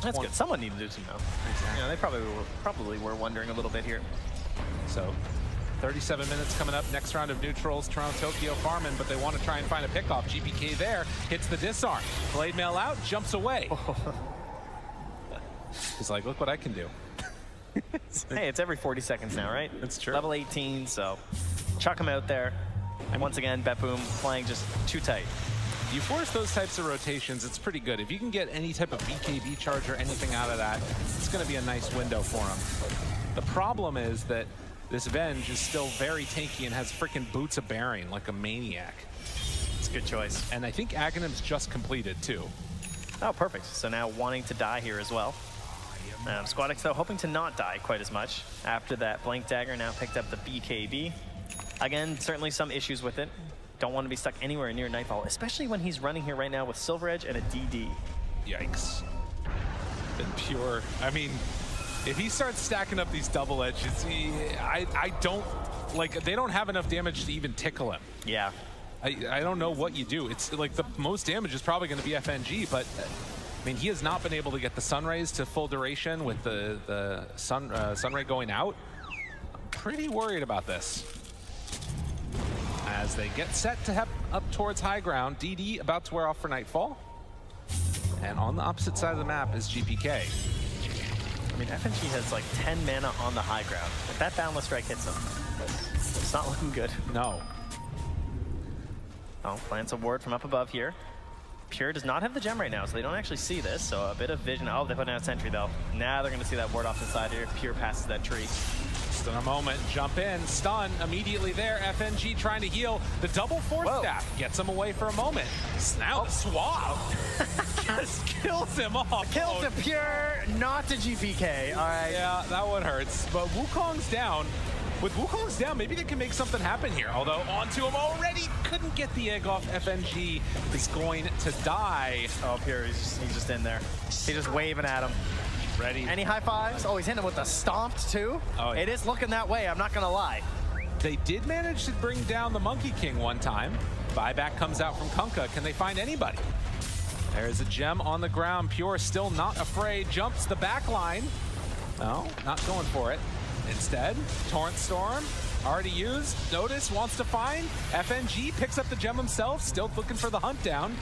That's good. Someone needed to do some now. Exactly. You know, they probably were wondering a little bit here. So 37 minutes coming up. Next round of neutrals. Toronto Tokyo farming, but they want to try and find a pickoff. GPK there hits the disarm. Blade mail out, jumps away. He's like, look what I can do. Hey, it's every 40 seconds now, right? That's true. Level 18, so chuck him out there. And once again, BETBOOM playing just too tight. You force those types of rotations, it's pretty good. If you can get any type of BKB charge or anything out of that, it's going to be a nice window for him. The problem is that this Venge is still very tanky and has freaking Boots of Bearing like a maniac. It's a good choice. And I think Aghanim's just completed too. Oh, perfect. So now wanting to die here as well. Squadix, though, hoping to not die quite as much. After that Blink Dagger, now picked up the BKB. Again, certainly some issues with it. Don't want to be stuck anywhere near Nightfall, especially when he's running here right now with Silver Edge and a DD. Yikes. Been pure. I mean, if he starts stacking up these double edges, I don't, like, they don't have enough damage to even tickle him. Yeah. I don't know what you do. It's like the most damage is probably going to be FNG, but I mean, he has not been able to get the Sun Rays to full duration with the Sun Ray going out. I'm pretty worried about this. As they get set to head up towards high ground, DD about to wear off for Nightfall. And on the opposite side of the map is GPK. I mean, FNG has like 10 mana on the high ground. If that Boundless Strike hits him, it's not looking good. No. Oh, plants a ward from up above here. Pure does not have the gem right now, so they don't actually see this, so a bit of vision. Oh, they put down a sentry, though. Now they're going to see that ward off the side here. Pure passes that tree. Just in a moment, jump in, stun, immediately there. FNG trying to heal. The double force staff gets him away for a moment. Now Swab just kills him off. Kill to Pure, not to GPK. All right. Yeah, that one hurts. But Wukong's down. With Wukong's down, maybe they can make something happen here. Although onto him already, couldn't get the egg off. FNG is going to die. Oh, Pure, he's just in there. He's just waving at him. Ready. Any high fives? Oh, he's hitting him with the stomped too. Oh, yeah. It is looking that way, I'm not gonna lie. They did manage to bring down the Monkey King one time. Buyback comes out from Kunkka. Can they find anybody? There's a gem on the ground. Pure still not afraid. Jumps the back line. No, not going for it. Instead, Torrent Storm, already used. Notice, wants to find. FNG picks up the gem himself, still looking for the hunt down.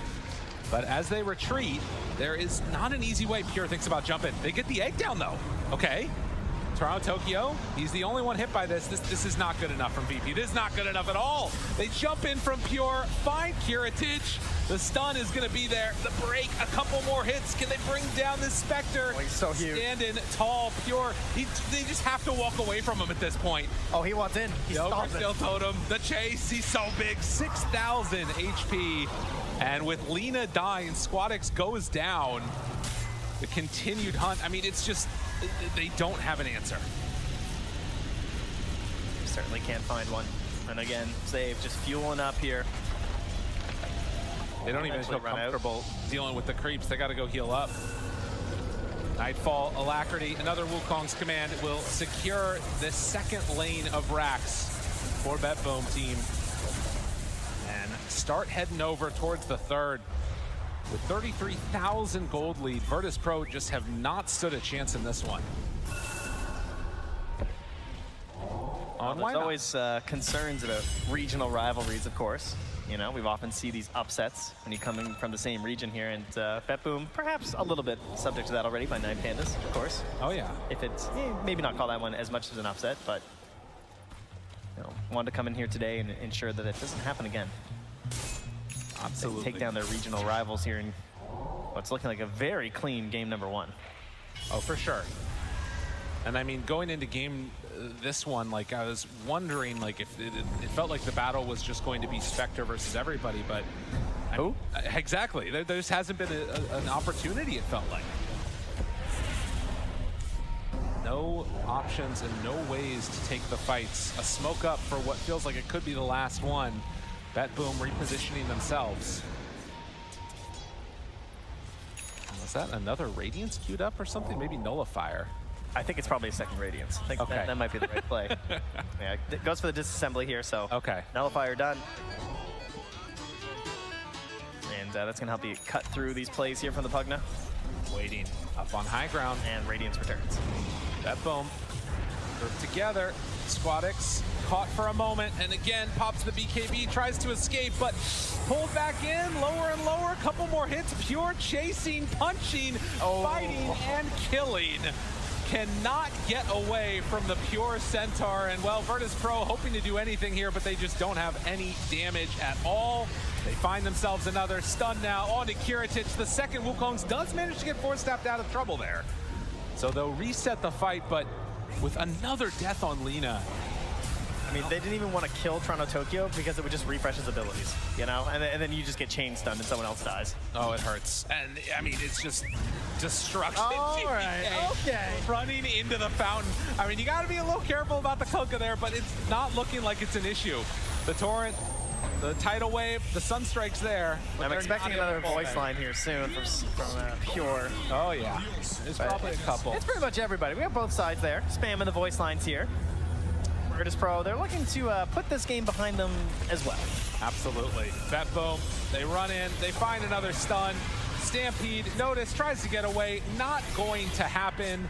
But as they retreat, there is not an easy way Pure thinks about jumping. They get the egg down, though. Okay. Toronto Tokyo, he's the only one hit by this. This is not good enough from VP. This is not good enough at all. They jump in from Pure, find Curatage. The stun is going to be there. The break, a couple more hits. Can they bring down this Spectre? Oh, he's so huge. Standing tall, Pure. They just have to walk away from him at this point. Oh, he wants in. He's still totem. The chase, he's so big. 6,000 HP. And with Lina dying, Squadix goes down. The continued hunt, I mean, it's just, they don't have an answer. Certainly can't find one. And again, Save just fueling up here. They don't even feel comfortable dealing with the creeps. They got to go heal up. Nightfall, Alacrity, another Wukong's command will secure the second lane of racks for BETBOOM team. And start heading over towards the third. With 33,000 gold lead, VIRTUS.PRO just have not stood a chance in this one. There's always concerns about regional rivalries, of course. You know, we've often see these upsets when you're coming from the same region here, and BETBOOM perhaps a little bit subject to that already by Nine Pandas, of course. Oh yeah. If it's maybe not call that one as much as an upset, but you know, wanted to come in here today and ensure that it doesn't happen again. Absolutely. Take down their regional rivals here in what's looking like a very clean game number one. Oh, for sure. And I mean, going into game this one, like I was wondering, like if it felt like the battle was just going to be Spectre versus everybody, but who? Exactly. There just hasn't been an opportunity. It felt like no options and no ways to take the fights. A smoke up for what feels like it could be the last one. BETBOOM repositioning themselves. Is that another Radiance queued up or something? Maybe Nullifier. I think it's probably a second Radiance. I think Okay. that might be the right play. Yeah, it goes for the disassembly here, so okay. Nullifier done. And that's going to help you cut through these plays here from the Pugna. Waiting up on high ground. And Radiance returns. BETBOOM group together. Squadix caught for a moment, and again pops the BKB, tries to escape, but pulled back in, lower and lower, couple more hits. Pure chasing, punching, fighting, and killing. Cannot get away from the Pure Centaur, and well, VIRTUS.PRO hoping to do anything here, but they just don't have any damage at all. They find themselves another stun now onto Kiritich. The second Wukongs does manage to get force-tapped out of trouble there. So they'll reset the fight, but with another death on Lina. I mean, they didn't even want to kill Toronto Tokyo because it would just refresh his abilities, you know? And then you just get chain stunned and someone else dies. Oh, it hurts. And I mean, it's just destruction. All right, okay. Running into the fountain. I mean, you got to be a little careful about the Kunkka there, but it's not looking like it's an issue. The Torrent, the tidal wave, the Sunstrike's there. I'm expecting another voice line here soon from Pure. Oh, yeah. There's probably a couple. It's pretty much everybody. We have both sides there, spamming the voice lines here. VIRTUS.PRO, they're looking to put this game behind them as well. Absolutely. BETBOOM, they run in, they find another stun. Stampede, notice, tries to get away, not going to happen.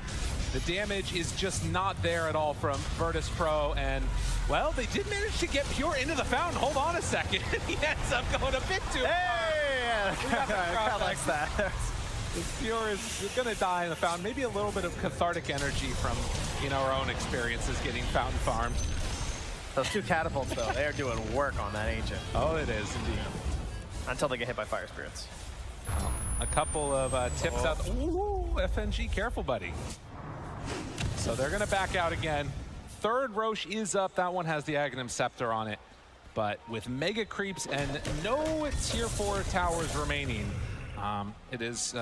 The damage is just not there at all from VIRTUS.PRO, and well, they did manage to get Pure into the fountain. Hold on a second. He ends up going a bit too far. We got the crowd likes that. Pure is going to die in the fountain. Maybe a little bit of cathartic energy from, you know, our own experiences getting fountain farmed. Those two catapults, though, they are doing work on that Ancient. Oh, it is indeed. Until they get hit by Fire Spirits. A couple of tips out. Ooh, FNG, careful, buddy. So they're going to back out again. Third Roche is up. That one has the Aghanim Scepter on it. But with mega creeps and no tier 4 towers remaining, it is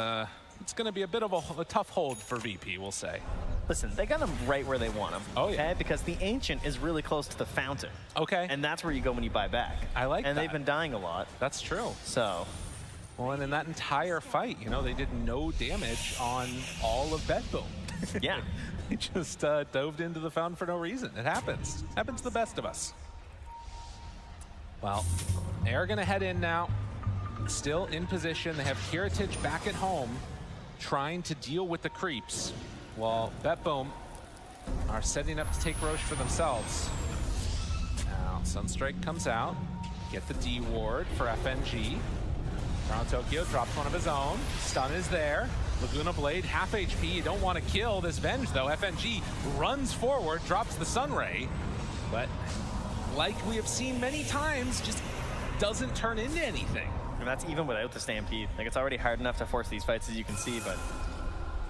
it's going to be a bit of a tough hold for VP, we'll say. Listen, they got them right where they want them. Oh, yeah. Okay? Because the Ancient is really close to the fountain. Okay. And that's where you go when you buy back. I like that. And they've been dying a lot. That's true. So. Well, and in that entire fight, you know, they did no damage on all of BETBOOM. Yeah. They just dove into the fountain for no reason. It happens. Happens to the best of us. Well, they are going to head in now. Still in position. They have Kiritich back at home trying to deal with the creeps, while BETBOOM are setting up to take Roche for themselves. Now, Sunstrike comes out. Get the D ward for FNG. Toronto Tokyo drops one of his own. Stun is there. Laguna Blade, half HP. You don't want to kill this Venge, though. FNG runs forward, drops the Sunray. But like we have seen many times, just doesn't turn into anything. And that's even without the Stampede. Like, it's already hard enough to force these fights, as you can see, but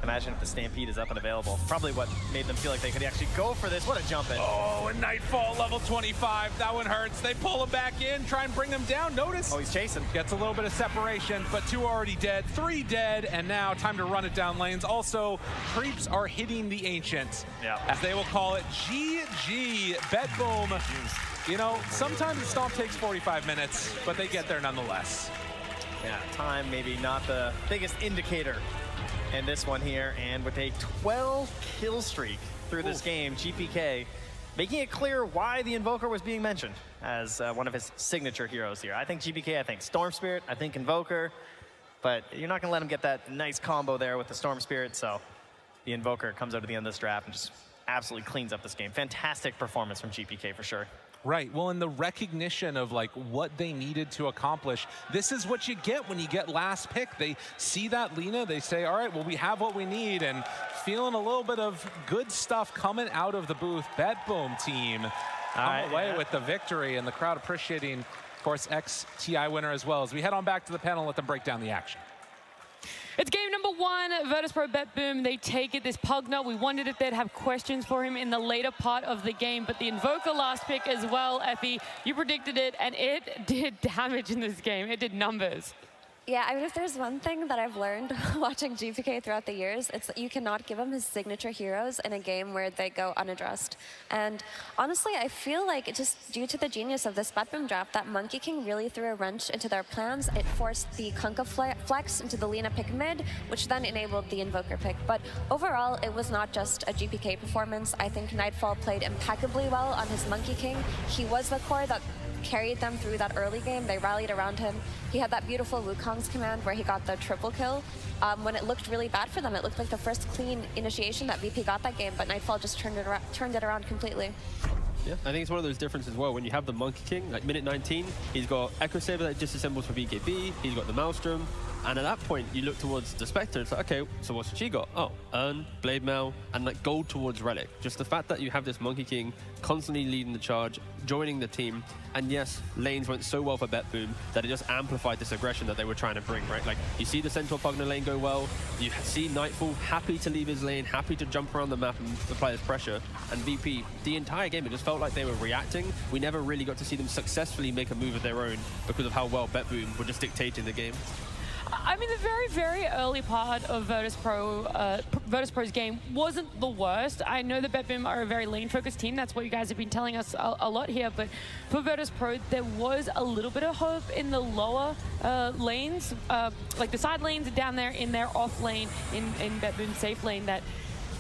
imagine if the Stampede is up and available. Probably what made them feel like they could actually go for this. What a jump in. Oh, and Nightfall, level 25. That one hurts. They pull him back in, try and bring him down. Notice. Oh, he's chasing. Gets a little bit of separation, but 2 already dead, 3 dead, and now time to run it down lanes. Also, creeps are hitting the Ancient, as they will call it. GG, BETBOOM. You know, sometimes the stomp takes 45 minutes, but they get there nonetheless. Yeah, time maybe not the biggest indicator in this one here, and with a 12 kill streak through this game, GPK making it clear why the Invoker was being mentioned as one of his signature heroes here. I think GPK, I think Storm Spirit, I think Invoker, but you're not gonna let him get that nice combo there with the Storm Spirit, so the Invoker comes out at the end of this draft and just absolutely cleans up this game. Fantastic performance from GPK for sure. Right, well, in the recognition of like what they needed to accomplish, this is what you get when you get last pick. They see that Lina, they say, all right, well, we have what we need, and feeling a little bit of good stuff coming out of the booth. BETBOOM team come away with the victory, and the crowd appreciating, of course, ex-TI winner as well. As we head on back to the panel, let them break down the action. It's game number 1, VIRTUS.PRO BETBOOM. They take it. This Pugna, we wondered if they'd have questions for him in the later part of the game, but the Invoker last pick as well, Effie. You predicted it, and it did damage in this game. It did numbers. Yeah, I mean, if there's one thing that I've learned watching GPK throughout the years, it's that you cannot give him his signature heroes in a game where they go unaddressed. And honestly, I feel like just due to the genius of this BETBOOM draft, that Monkey King really threw a wrench into their plans. It forced the Kunkka flex into the Lina pick mid, which then enabled the Invoker pick. But overall, it was not just a GPK performance. I think Nightfall played impeccably well on his Monkey King. He was the core that carried them through that early game. They rallied around him. He had that beautiful Wukong's command where he got the triple kill. When it looked really bad for them, it looked like the first clean initiation that VP got that game, but Nightfall just turned it around completely. Yeah, I think it's one of those differences as well. When you have the Monkey King, like minute 19, he's got Echo Saber that disassembles for BKB, he's got the Maelstrom, and at that point, you look towards the Spectre, it's like, okay, so what's she got? Oh, Urn, Blade Mail, and like gold towards Relic. Just the fact that you have this Monkey King constantly leading the charge, joining the team, and yes, lanes went so well for BETBOOM that it just amplified this aggression that they were trying to bring, right? Like, you see the Central Pugna lane go well, you see Nightfall happy to leave his lane, happy to jump around the map and apply his pressure, and VP, the entire game, it just felt like they were reacting. We never really got to see them successfully make a move of their own because of how well BETBOOM were just dictating the game. I mean, the very, very early part of VIRTUS.PRO's game wasn't the worst. I know that BETBOOM are a very lane-focused team. That's what you guys have been telling us a lot here. But for VIRTUS.PRO, there was a little bit of hope in the lower lanes, like the side lanes down there in their off lane, in BETBOOM's safe lane, that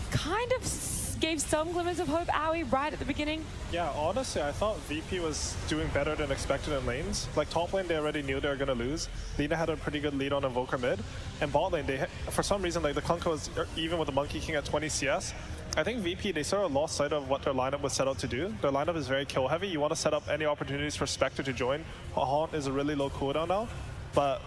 kind of gave some glimmers of hope, Aoi, right at the beginning. Yeah, honestly, I thought VP was doing better than expected in lanes. Like top lane, they already knew they were going to lose. Lina had a pretty good lead on Invoker mid. And bot lane, for some reason, like the Kunkka was even with the Monkey King at 20 CS. I think VP, they sort of lost sight of what their lineup was set out to do. Their lineup is very kill heavy. You want to set up any opportunities for Spectre to join. Haunt is a really low cooldown now, but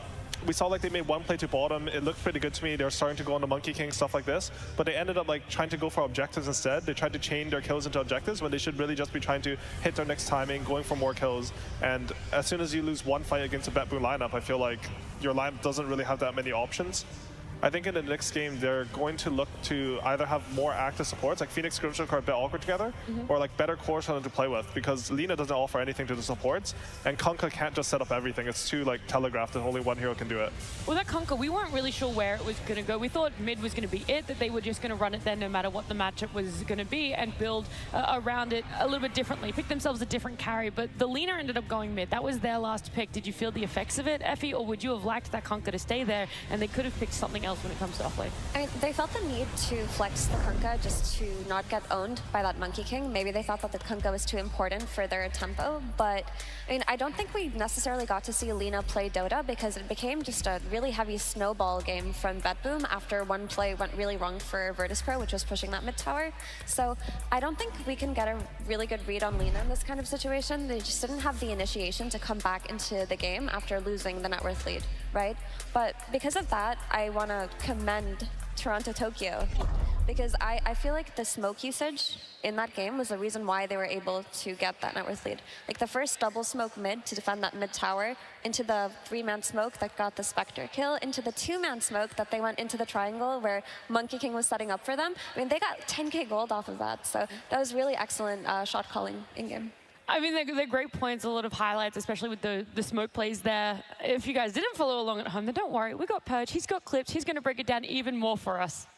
we saw like they made one play to bottom. It looked pretty good to me. They were starting to go on the Monkey King, stuff like this. But they ended up like trying to go for objectives instead. They tried to chain their kills into objectives when they should really just be trying to hit their next timing, going for more kills. And as soon as you lose one fight against a BETBOOM lineup, I feel like your lineup doesn't really have that many options. I think in the next game, they're going to look to either have more active supports, like Phoenix Grimstroke are a bit awkward together, or like better cores for them to play with, because Lina doesn't offer anything to the supports, and Kunkka can't just set up everything. It's too like telegraphed that only one hero can do it. Well, that Kunkka, we weren't really sure where it was going to go. We thought mid was going to be it, that they were just going to run it then no matter what the matchup was going to be, and build around it a little bit differently, pick themselves a different carry. But the Lina ended up going mid. That was their last pick. Did you feel the effects of it, Effie, or would you have liked that Kunkka to stay there, and they could have picked something else when it comes to offlane? I mean, they felt the need to flex the Kunkka just to not get owned by that Monkey King. Maybe they thought that the Kunkka was too important for their tempo, but I mean, I don't think we necessarily got to see Lina play Dota because it became just a really heavy snowball game from BETBOOM after one play went really wrong for VIRTUS.PRO, which was pushing that mid tower. So I don't think we can get a really good read on Lina in this kind of situation. They just didn't have the initiation to come back into the game after losing the net worth lead, right? But because of that, I want to commend Toronto Tokyo, because I feel like the smoke usage in that game was the reason why they were able to get that net worth lead. Like the first double smoke mid to defend that mid tower, into the 3-man smoke that got the Spectre kill, into the 2-man smoke that they went into the triangle where Monkey King was setting up for them. I mean, they got 10k gold off of that, so that was really excellent shot calling in-game. I mean, they're great points, a lot of highlights, especially with the smoke plays there. If you guys didn't follow along at home, then don't worry. We got Purge, he's got clips, he's going to break it down even more for us.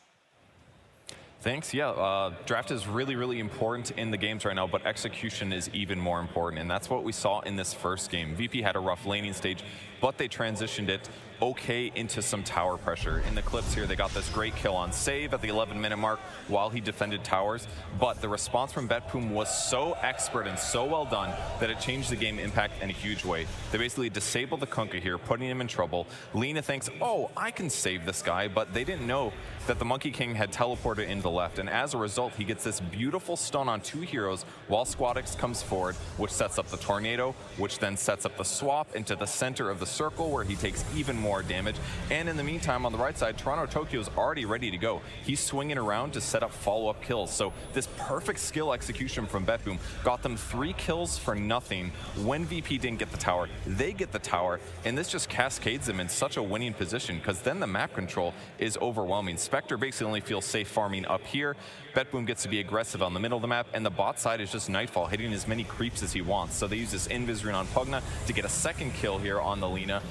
Thanks. Yeah, draft is really, really important in the games right now, but execution is even more important, and that's what we saw in this first game. VP had a rough laning stage, but they transitioned it okay into some tower pressure. In the clips here, they got this great kill on Save at the 11-minute mark while he defended towers, but the response from BETBOOM was so expert and so well done that it changed the game impact in a huge way. They basically disabled the Kunkka here, putting him in trouble. Lina thinks, oh, I can save this guy, but they didn't know that the Monkey King had teleported into the left, and as a result, he gets this beautiful stun on 2 heroes while Squadix comes forward, which sets up the tornado, which then sets up the swap into the center of the circle where he takes even more damage. And in the meantime, on the right side, Toronto Tokyo is already ready to go. He's swinging around to set up follow-up kills. So this perfect skill execution from BETBOOM got them 3 kills for nothing. When VP didn't get the tower, they get the tower, and this just cascades them in such a winning position because then the map control is overwhelming. Spectre basically only feels safe farming up here. BETBOOM gets to be aggressive on the middle of the map, and the bot side is just Nightfall, hitting as many creeps as he wants. So they use this Invis rune on Pugna to get a second kill here on the Lina.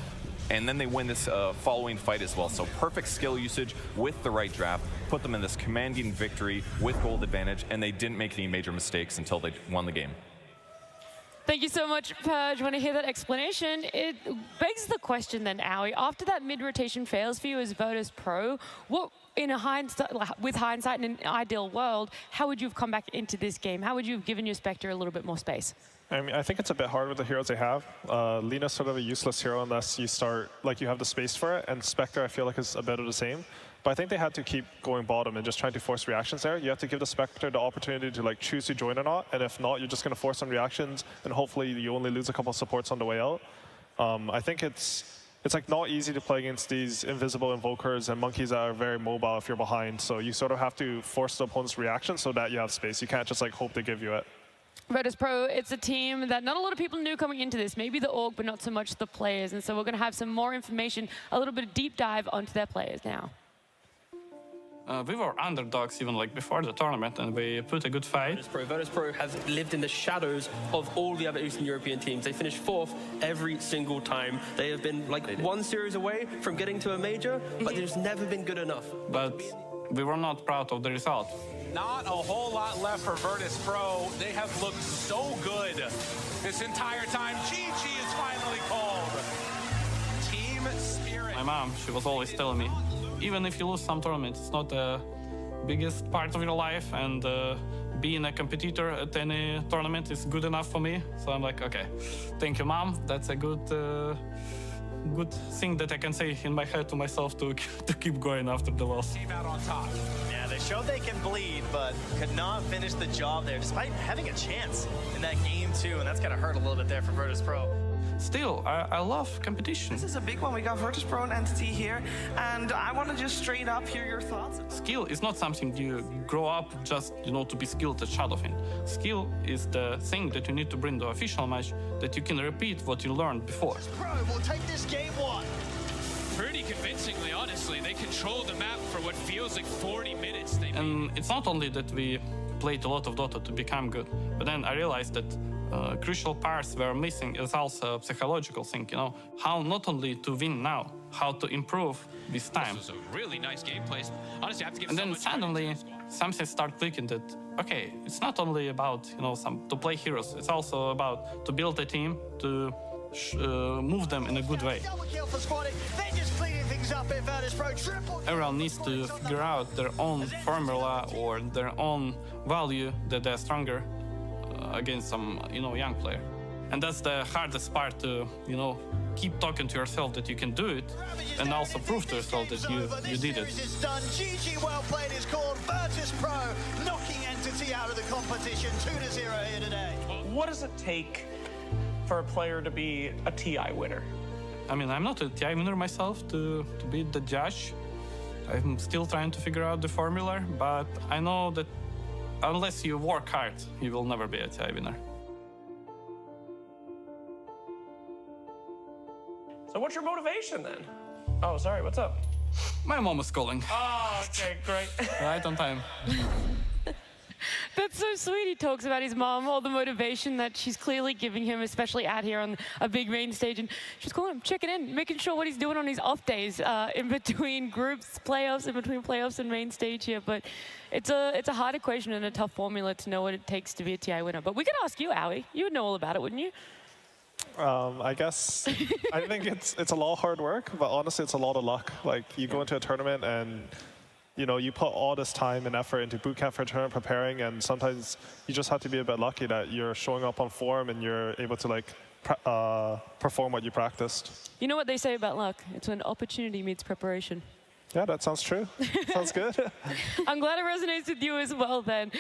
and then they win this following fight as well. So perfect skill usage with the right draft, put them in this commanding victory with gold advantage, and they didn't make any major mistakes until they won the game. Thank you so much, Purge. When I hear that explanation, it begs the question then, Aoi, after that mid-rotation fails for you as VIRTUS.PRO, what, with hindsight in an ideal world, how would you have come back into this game? How would you have given your Spectre a little bit more space? I mean, I think it's a bit hard with the heroes they have. Lina's sort of a useless hero unless you start, like you have the space for it, and Spectre I feel like is a bit of the same. But I think they had to keep going bottom and just trying to force reactions there. You have to give the Spectre the opportunity to like choose to join or not, and if not, you're just going to force some reactions, and hopefully you only lose a couple of supports on the way out. I think it's like not easy to play against these invisible invokers and monkeys that are very mobile if you're behind. So you sort of have to force the opponent's reaction so that you have space. You can't just like hope they give you it. VIRTUS.PRO, it's a team that not a lot of people knew coming into this. Maybe the org, but not so much the players. And so we're going to have some more information, a little bit of deep dive onto their players now. We were underdogs even like before the tournament, and we put a good fight. VIRTUS.PRO has lived in the shadows of all the other Eastern European teams. They finished 4th every single time. They have been like one series away from getting to a major, but it's never been good enough. But we were not proud of the result. Not a whole lot left for VIRTUS.PRO. They have looked so good this entire time. GG is finally called. Team spirit. My mom, she was always telling me, even if you lose some tournaments, it's not the biggest part of your life, and being a competitor at any tournament is good enough for me. So I'm like, okay, thank you, Mom. That's a good thing that I can say in my head to myself to keep going after the loss. Team out on top. Yeah, they showed they can bleed, but could not finish the job there, despite having a chance in that game too, and that's gonna hurt a little bit there for VIRTUS.PRO. Still, I love competition. This is a big one. We got VIRTUS.PRO and Entity here, and I want to just straight up hear your thoughts. Skill is not something you grow up just, to be skilled at Shadowfin. Skill is the thing that you need to bring to official match, that you can repeat what you learned before. Pro will take this game 1. Pretty convincingly, honestly. They controlled the map for what feels like 40 minutes. And it's not only that we played a lot of Dota to become good, but then I realized that crucial parts were missing is also a psychological thing, how not only to win now, how to improve with time. This was a really nice gameplay. Honestly, I have to give and so then much suddenly something started clicking that, okay, it's not only about, to play heroes, it's also about to build a team, to move them in a good way. Everyone needs to figure out their own formula or their own value that they're stronger against some, young player. And that's the hardest part to, keep talking to yourself that you can do it, and also prove to yourself that you did it. It's done. GG well played is called. VIRTUS.PRO knocking Entity out of the competition 2-0 here today. What does it take for a player to be a TI winner? I mean, I'm not a TI winner myself to be the judge. I'm still trying to figure out the formula, but I know that unless you work hard, you will never be a TI winner. So what's your motivation then? Oh, sorry, what's up? My mom is calling. Oh, okay, great. Right on time. That's so sweet. He talks about his mom, all the motivation that she's clearly giving him, especially out here on a big main stage. And she's calling him, checking in, making sure what he's doing on his off days in between groups, playoffs, in between playoffs and main stage here. But it's a hard equation and a tough formula to know what it takes to be a TI winner. But we could ask you, Aoi. You would know all about it, wouldn't you? I guess I think it's a lot of hard work, but honestly, it's a lot of luck. Like you go into a tournament and you put all this time and effort into boot camp for a tournament preparing, and sometimes you just have to be a bit lucky that you're showing up on form and you're able to perform what you practiced. You know what they say about luck? It's when opportunity meets preparation. Yeah, that sounds true. Sounds good. I'm glad it resonates with you as well then.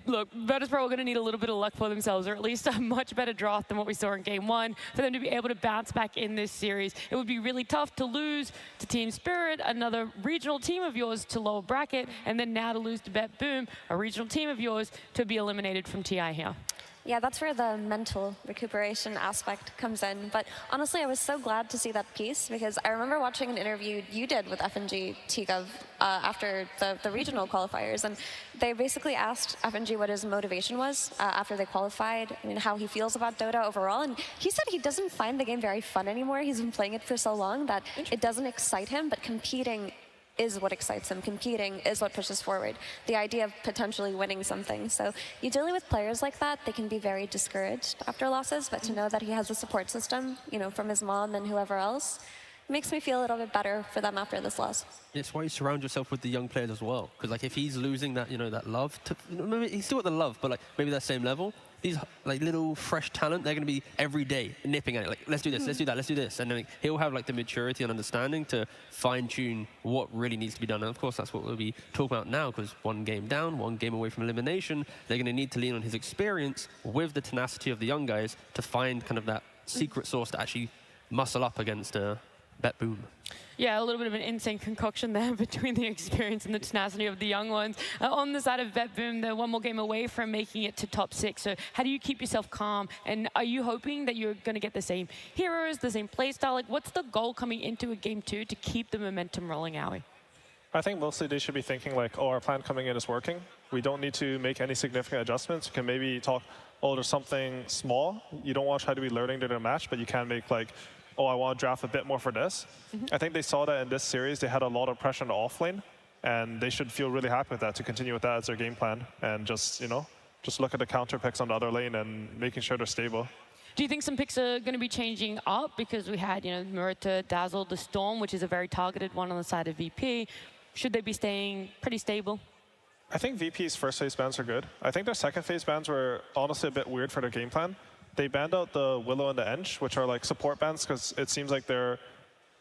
Look, VIRTUS.PRO are going to need a little bit of luck for themselves, or at least a much better draft than what we saw in Game 1, for them to be able to bounce back in this series. It would be really tough to lose to Team Spirit, another regional team of yours, to lower bracket, and then now to lose to BETBOOM, a regional team of yours, to be eliminated from TI here. Yeah, that's where the mental recuperation aspect comes in. But honestly, I was so glad to see that piece because I remember watching an interview you did with FNG Tigov after the regional qualifiers, and they basically asked FNG what his motivation was after they qualified and how he feels about Dota overall. And he said he doesn't find the game very fun anymore. He's been playing it for so long that it doesn't excite him, but competing is what excites him. Competing is what pushes forward. The idea of potentially winning something. So you're dealing with players like that, they can be very discouraged after losses, but to know that he has a support system, you know, from his mom and whoever else, makes me feel a little bit better for them after this loss. It's why you surround yourself with the young players as well. Because like if he's losing that, you know, that love, maybe he's still got the love, but like maybe that same level, these like little fresh talent, they're going to be every day nipping at it. Like, let's do this, let's do that, let's do this. And then like, he'll have like the maturity and understanding to fine tune what really needs to be done. And of course, that's what we'll be talking about now, because one game down, one game away from elimination, they're going to need to lean on his experience with the tenacity of the young guys to find kind of that secret sauce to actually muscle up against BETBOOM. Yeah, a little bit of an insane concoction there between the experience and the tenacity of the young ones. On the side of BETBOOM, they're one more game away from making it to top 6. So how do you keep yourself calm? And are you hoping that you're going to get the same heroes, the same playstyle? Like, what's the goal coming into a game 2 to keep the momentum rolling, Aoi? I think mostly they should be thinking like, oh, our plan coming in is working. We don't need to make any significant adjustments. You can maybe talk, oh, there's something small. You don't want to try to be learning during a match, but you can make like, oh, I want to draft a bit more for this. I think they saw that in this series, they had a lot of pressure on the offlane, and they should feel really happy with that, to continue with that as their game plan, and just, you know, just look at the counter picks on the other lane and making sure they're stable. Do you think some picks are going to be changing up? Because we had, you know, Murata, Dazzle, the Storm, which is a very targeted one on the side of VP. Should they be staying pretty stable? I think VP's first phase bans are good. I think their second phase bans were honestly a bit weird for their game plan. They banned out the Willow and the Ench, which are like support bans, because it seems like they're,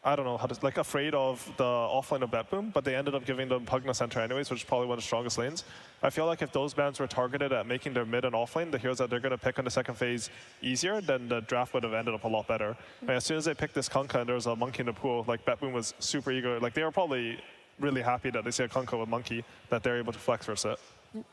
I don't know, how to, like afraid of the offlane of BETBOOM, but they ended up giving them Pugna Center anyways, which is probably one of the strongest lanes. I feel like if those bans were targeted at making their mid and offlane, the heroes that they're going to pick on the second phase easier, then the draft would have ended up a lot better. And as soon as they picked this Kunkka and there was a Monkey in the pool, like BETBOOM was super eager. Like they were probably really happy that they see a Kunkka with Monkey, that they're able to flex for a set.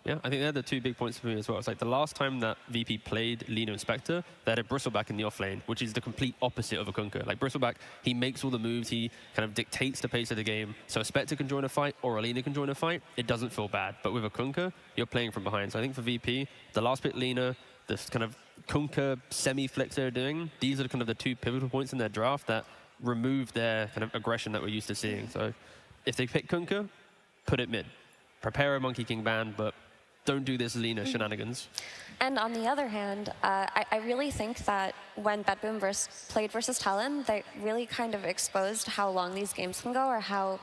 Yeah, I think they're the two big points for me as well. It's like the last time that VP played Lina and Spectre, they had a Bristleback in the offlane, which is the complete opposite of a Kunkka. Like Bristleback, he makes all the moves, he kind of dictates the pace of the game. So a Spectre can join a fight or a Lina can join a fight, it doesn't feel bad. But with a Kunkka, you're playing from behind. So I think for VP, the last bit Lina, this kind of Kunkka semi-flex they're doing, these are kind of the two pivotal points in their draft that remove their kind of aggression that we're used to seeing. So if they pick Kunkka, put it mid. Prepare a Monkey King ban, but don't do this Lina shenanigans. And on the other hand, I really think that when BETBOOM played versus Talon, they really kind of exposed how long these games can go, or how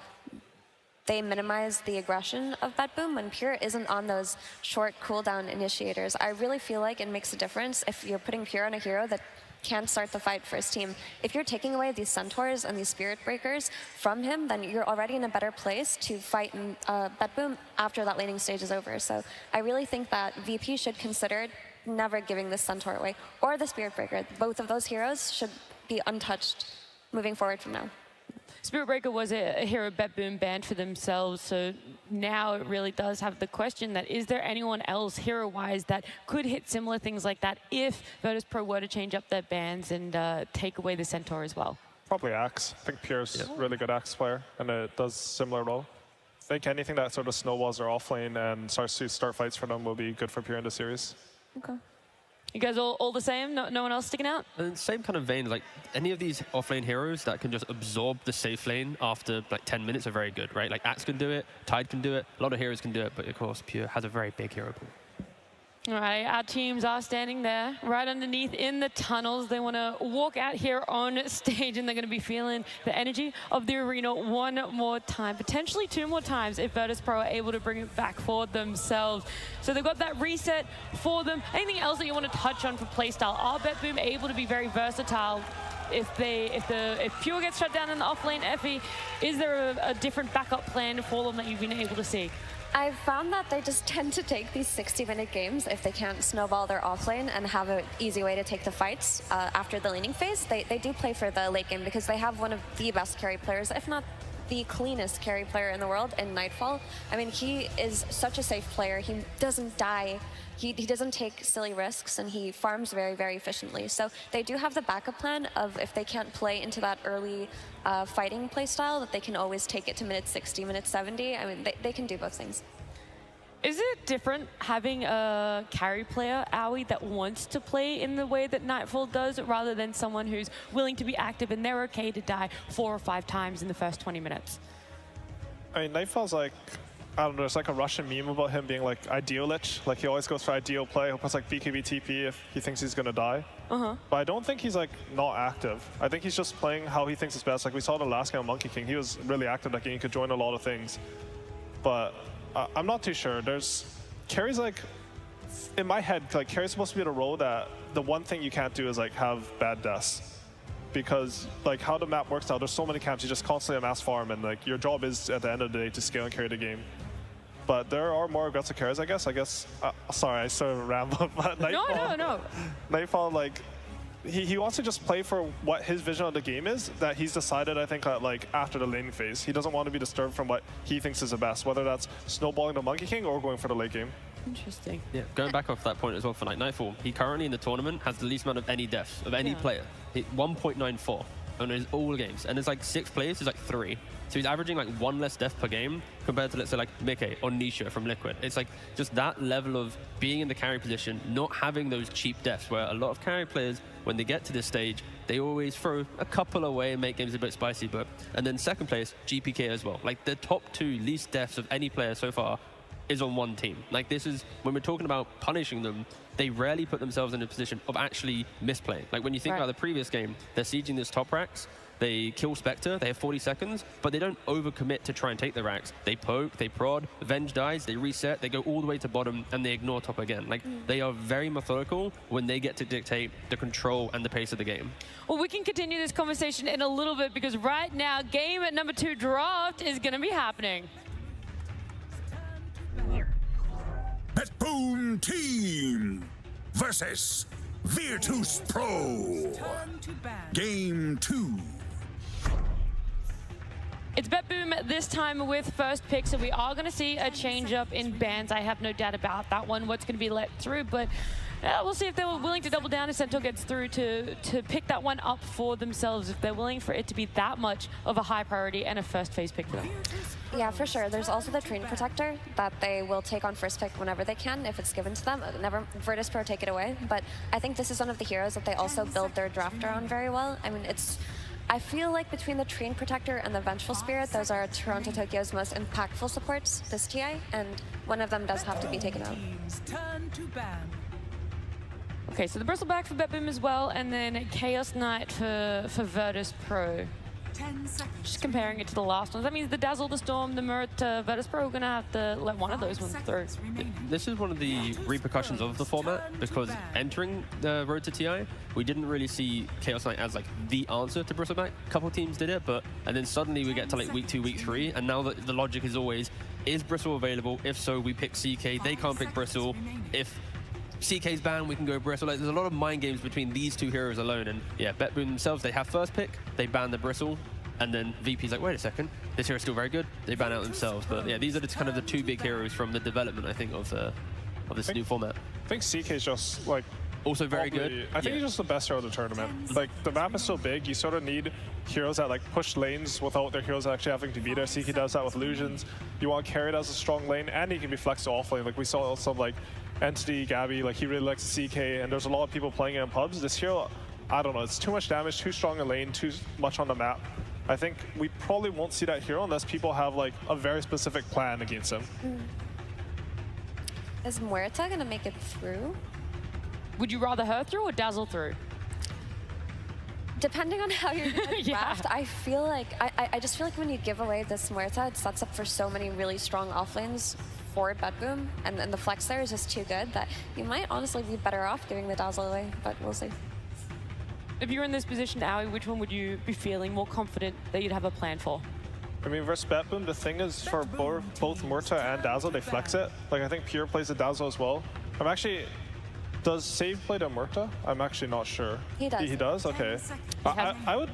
they minimize the aggression of BETBOOM when Pure isn't on those short cooldown initiators. I really feel like it makes a difference if you're putting Pure on a hero that can't start the fight for his team. If you're taking away these Centaurs and these Spirit Breakers from him, then you're already in a better place to fight in BETBOOM after that laning stage is over. So I really think that VP should consider never giving this Centaur away, or the Spirit Breaker. Both of those heroes should be untouched moving forward from now. Spirit Breaker was a hero BETBOOM banned for themselves, so now it really does have the question that is there anyone else hero-wise that could hit similar things like that if VIRTUS.PRO were to change up their bans and take away the Centaur as well? Probably Axe. I think Pure's a really good Axe player, and it does similar role. I think anything that sort of snowballs their offlane and starts to start fights for them will be good for Pure in the series. Okay. You guys all the same? No one else sticking out? And same kind of vein, like any of these offlane heroes that can just absorb the safe lane after like 10 minutes are very good, right? Like Axe can do it, Tide can do it, a lot of heroes can do it, but of course Pure has a very big hero pool. All right, our teams are standing there right underneath in the tunnels. They want to walk out here on stage, and they're going to be feeling the energy of the arena one more time, potentially two more times if VIRTUS.PRO are able to bring it back for themselves. So they've got that reset for them. Anything else that you want to touch on for playstyle? Are BETBOOM able to be very versatile? If Pure gets shut down in the offlane, Effie, is there a different backup plan for them that you've been able to see? I've found that they just tend to take these 60-minute games if they can't snowball their offlane and have an easy way to take the fights after the laning phase. They do play for the late game because they have one of the best carry players, if not the cleanest carry player in the world in Nightfall. I mean, he is such a safe player. He doesn't die. He doesn't take silly risks, and he farms very, very efficiently. So they do have the backup plan of if they can't play into that early fighting play style, that they can always take it to minute 60, minute 70. I mean, they can do both things. Is it different having a carry player, Aoi, that wants to play in the way that Nightfall does, rather than someone who's willing to be active and they're okay to die 4 or 5 times in the first 20 minutes? I mean, Nightfall's like, I don't know, there's like a Russian meme about him being like ideal-lich. Like he always goes for ideal play. He'll press like BKB TP if he thinks he's gonna die. But I don't think he's like not active. I think he's just playing how he thinks is best. Like we saw the last game of Monkey King, he was really active that game. He could join a lot of things. But I'm not too sure. Carry's like, in my head, like Carry's supposed to be the role that the one thing you can't do is like have bad deaths. Because like how the map works now, there's so many camps, you just constantly amass farm, and like your job is at the end of the day to scale and carry the game. But there are more aggressive carries, I guess. Sorry, I sort of rambled, but Nightfall, No. Nightfall, like, he wants to just play for what his vision of the game is, that he's decided, I think, like after the laning phase. He doesn't want to be disturbed from what he thinks is the best, whether that's snowballing the Monkey King or going for the late game. Interesting. Yeah, going back off that point as well for Nightfall, he currently in the tournament has the least amount of any deaths of any player. 1.94 on his all games, and it's like 6th place is like 3. So he's averaging like 1 less death per game compared to, let's say, like Mickey or Nisha from Liquid. It's like just that level of being in the carry position, not having those cheap deaths, where a lot of carry players, when they get to this stage, they always throw a couple away and make games a bit spicy. And then 2nd place, GPK as well. Like the top 2 least deaths of any player so far is on one team. Like this is, when we're talking about punishing them, they rarely put themselves in a position of actually misplaying. Like when you think about the previous game, they're sieging this top racks, they kill Spectre, they have 40 seconds, but they don't overcommit to try and take the racks. They poke, they prod, Venge dies, they reset, they go all the way to bottom, and they ignore top again. Like, they are very methodical when they get to dictate the control and the pace of the game. Well, we can continue this conversation in a little bit, because right now, game at number 2 draft is going to be happening. BETBOOM team versus VIRTUS.PRO. Game 2. It's BETBOOM this time with first pick, so we are going to see a change up in bans. I have no doubt about that one, what's going to be let through, but we'll see if they're willing to double down if Centaur gets through to pick that one up for themselves, if they're willing for it to be that much of a high priority and a first phase pick for them. Yeah, for sure. There's also the Train Protector that they will take on first pick whenever they can, if it's given to them. Never VIRTUS.PRO take it away, but I think this is one of the heroes that they also build their draft around very well. I mean, I feel like between the Train Protector and the Vengeful Spirit, those are Toronto Tokyo's most impactful supports this TI, and one of them does have to be taken out. Okay, so the Bristleback for BETBOOM as well, and then Chaos Knight for VIRTUS.PRO. Just comparing it to the last ones. That means the Dazzle, the Storm, the Murt, VIRTUS.PRO are going to have to let one of those ones through. This is one of the repercussions of the format, because entering the Road to TI, we didn't really see Chaos Knight as like the answer to Bristleback. A couple teams did it, and then suddenly we get to like week 2, week 3, and now the logic is always, is Bristle available? If so, we pick CK. They can't pick Bristle. If CK's banned, we can go Bristle. Like, there's a lot of mind games between these 2 heroes alone, and yeah, BETBOOM themselves, they have first pick, they ban the Bristle, and then VP's like, wait a second, this hero's still very good, they ban out themselves. But yeah, these are kind of the 2 big heroes from the development, I think, of this new format. I think CK's just like also very good. I think he's just the best hero of the tournament. Like, the map is so big, you sort of need heroes that like push lanes without their heroes actually having to be there. CK does that with Illusions. You want Carry as a strong lane, and he can be flexed off lane. Like, we saw some like Entity, Gabby, like he really likes CK, and there's a lot of people playing it in pubs. This hero, I don't know, it's too much damage, too strong a lane, too much on the map. I think we probably won't see that hero unless people have like a very specific plan against him. Is Muerta gonna make it through? Would you rather her through or Dazzle through? Depending on how you're gonna draft, I feel like, I just feel like when you give away this Muerta, it sets up for so many really strong off lanes for BETBOOM, and the flex there is just too good that you might honestly be better off giving the Dazzle away, but we'll see. If you were in this position, Aoi, which one would you be feeling more confident that you'd have a plan for? I mean, versus BETBOOM, the thing is for both Muerta and Dazzle, they flex it. Like, I think Pure plays the Dazzle as well. I'm actually Does Save play to Murta? I'm actually not sure. He does. He does? Okay. I would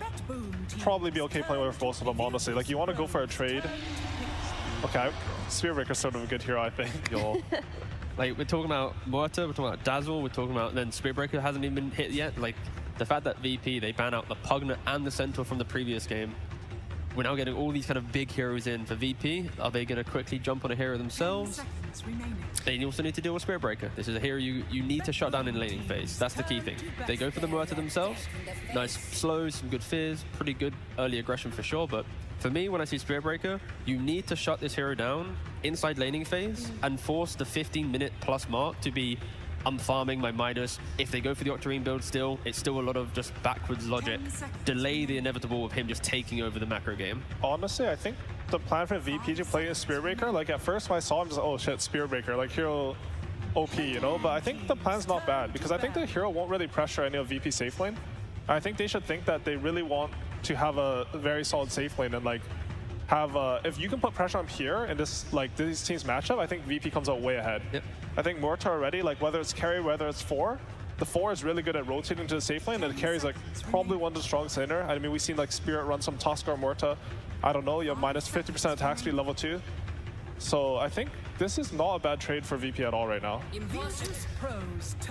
probably be okay playing with both of them, honestly. Like, you want to go for a trade. Okay, Spearbreaker's sort of a good hero, I think. Like, we're talking about Murta, we're talking about Dazzle, we're talking about, then Spearbreaker hasn't even been hit yet. Like, the fact that VP, they ban out the Pugner and the Centaur from the previous game. We're now getting all these kind of big heroes in for VP. Are they going to quickly jump on a hero themselves? They also need to deal with Spearbreaker. This is a hero you need to shut down in laning phase. That's the key thing. They go for the Murta themselves. Nice slows, some good fears, pretty good early aggression for sure. But for me, when I see Spearbreaker, you need to shut this hero down inside laning phase and force the 15-minute plus mark to be, I'm farming my Midas. If they go for the Octarine build still, it's still a lot of just backwards logic. Delay the inevitable of him just taking over the macro game. Honestly, I think the plan for VP to play is Spearbreaker. Like, at first when I saw him, just, oh shit, Spearbreaker, like hero OP, you know? But I think the plan's not bad, because I think the hero won't really pressure any of VP safe lane. I think they should think that they really want to have a very solid safe lane and like have if you can put pressure on here in this these teams matchup, I think VP comes out way ahead. Yep. I think Murta already, like whether it's carry, whether it's 4, the 4 is really good at rotating to the safe lane, and the carry is like probably one of the strongest laner. I mean, we've seen like Spirit run some Tusk or Murta. I don't know, you have minus 50% attack speed level 2. So I think this is not a bad trade for VP at all right now.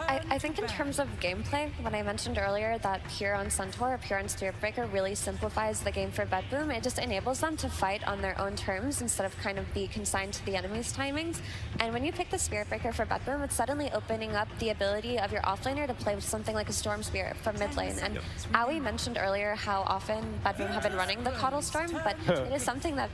I think in terms of gameplay, when I mentioned earlier that pure on Centaur, pure on Spearbreaker really simplifies the game for BETBOOM, it just enables them to fight on their own terms instead of kind of be consigned to the enemy's timings. And when you pick the Spearbreaker for BETBOOM, it's suddenly opening up the ability of your offlaner to play with something like a Storm Spirit from mid lane. And Aoi mentioned earlier how often BETBOOM have been running the Coddle Storm, but it is something that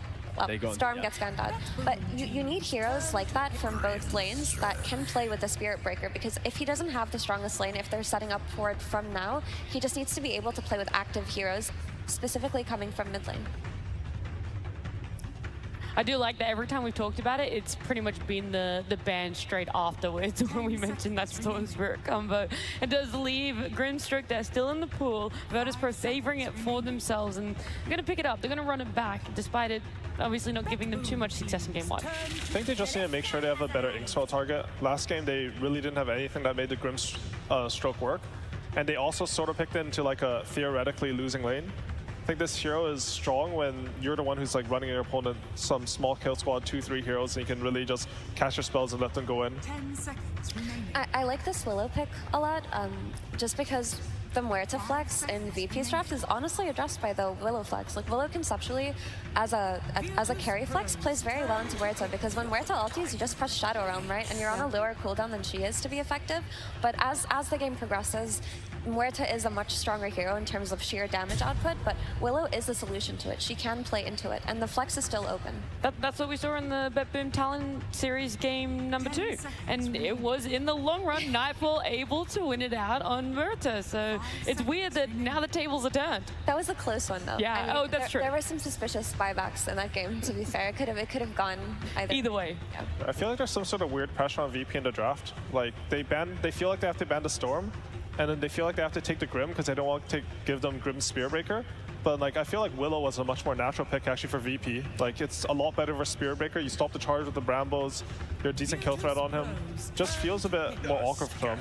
Storm gets gunned out. But you need heroes like that from both lanes that can play with the Spirit Breaker, because if he doesn't have the strongest lane, if they're setting up for it from now, he just needs to be able to play with active heroes, specifically coming from mid lane. I do like that every time we've talked about it, it's pretty much been the ban straight afterwards when we mentioned that Storm Spirit combo. It does leave Grimstrick, they're still in the pool. VIRTUS.PRO favoring it for themselves, and they're going to pick it up. They're going to run it back, despite it obviously not giving them too much success in game 1. I think they just need to make sure they have a better Inkswell target. Last game, they really didn't have anything that made the Grimstroke work. And they also sort of picked it into like a theoretically losing lane. I think this hero is strong when you're the one who's like running your opponent some small kill squad, 2-3 heroes, and you can really just cast your spells and let them go in. I like this Willow pick a lot, just because the Muerta flex in VP's draft is honestly addressed by the Willow flex. Like, Willow conceptually, as a carry flex, plays very well into Muerta, because when Muerta ultis, you just press Shadow Realm, right? And you're on a lower cooldown than she is to be effective. But as the game progresses, Muerta is a much stronger hero in terms of sheer damage output, but Willow is the solution to it. She can play into it, and the flex is still open. That's what we saw in the BETBOOM Talon Series game number 2. And it was, in the long run, Nightfall able to win it out on Murta. So it's weird that now the tables are turned. That was a close one, though. Yeah, I mean, that's true. There were some suspicious buybacks in that game, to be fair. It could have gone either way. Yeah. I feel like there's some sort of weird pressure on VP in the draft. Like, they feel like they have to ban the Storm, and then they feel like they have to take the Grim because they don't want to give them Grim Spearbreaker. But like, I feel like Willow was a much more natural pick actually for VP. Like, it's a lot better for Spearbreaker. You stop the charge with the Brambos. You're a decent kill threat on him. Just feels a bit more awkward for them.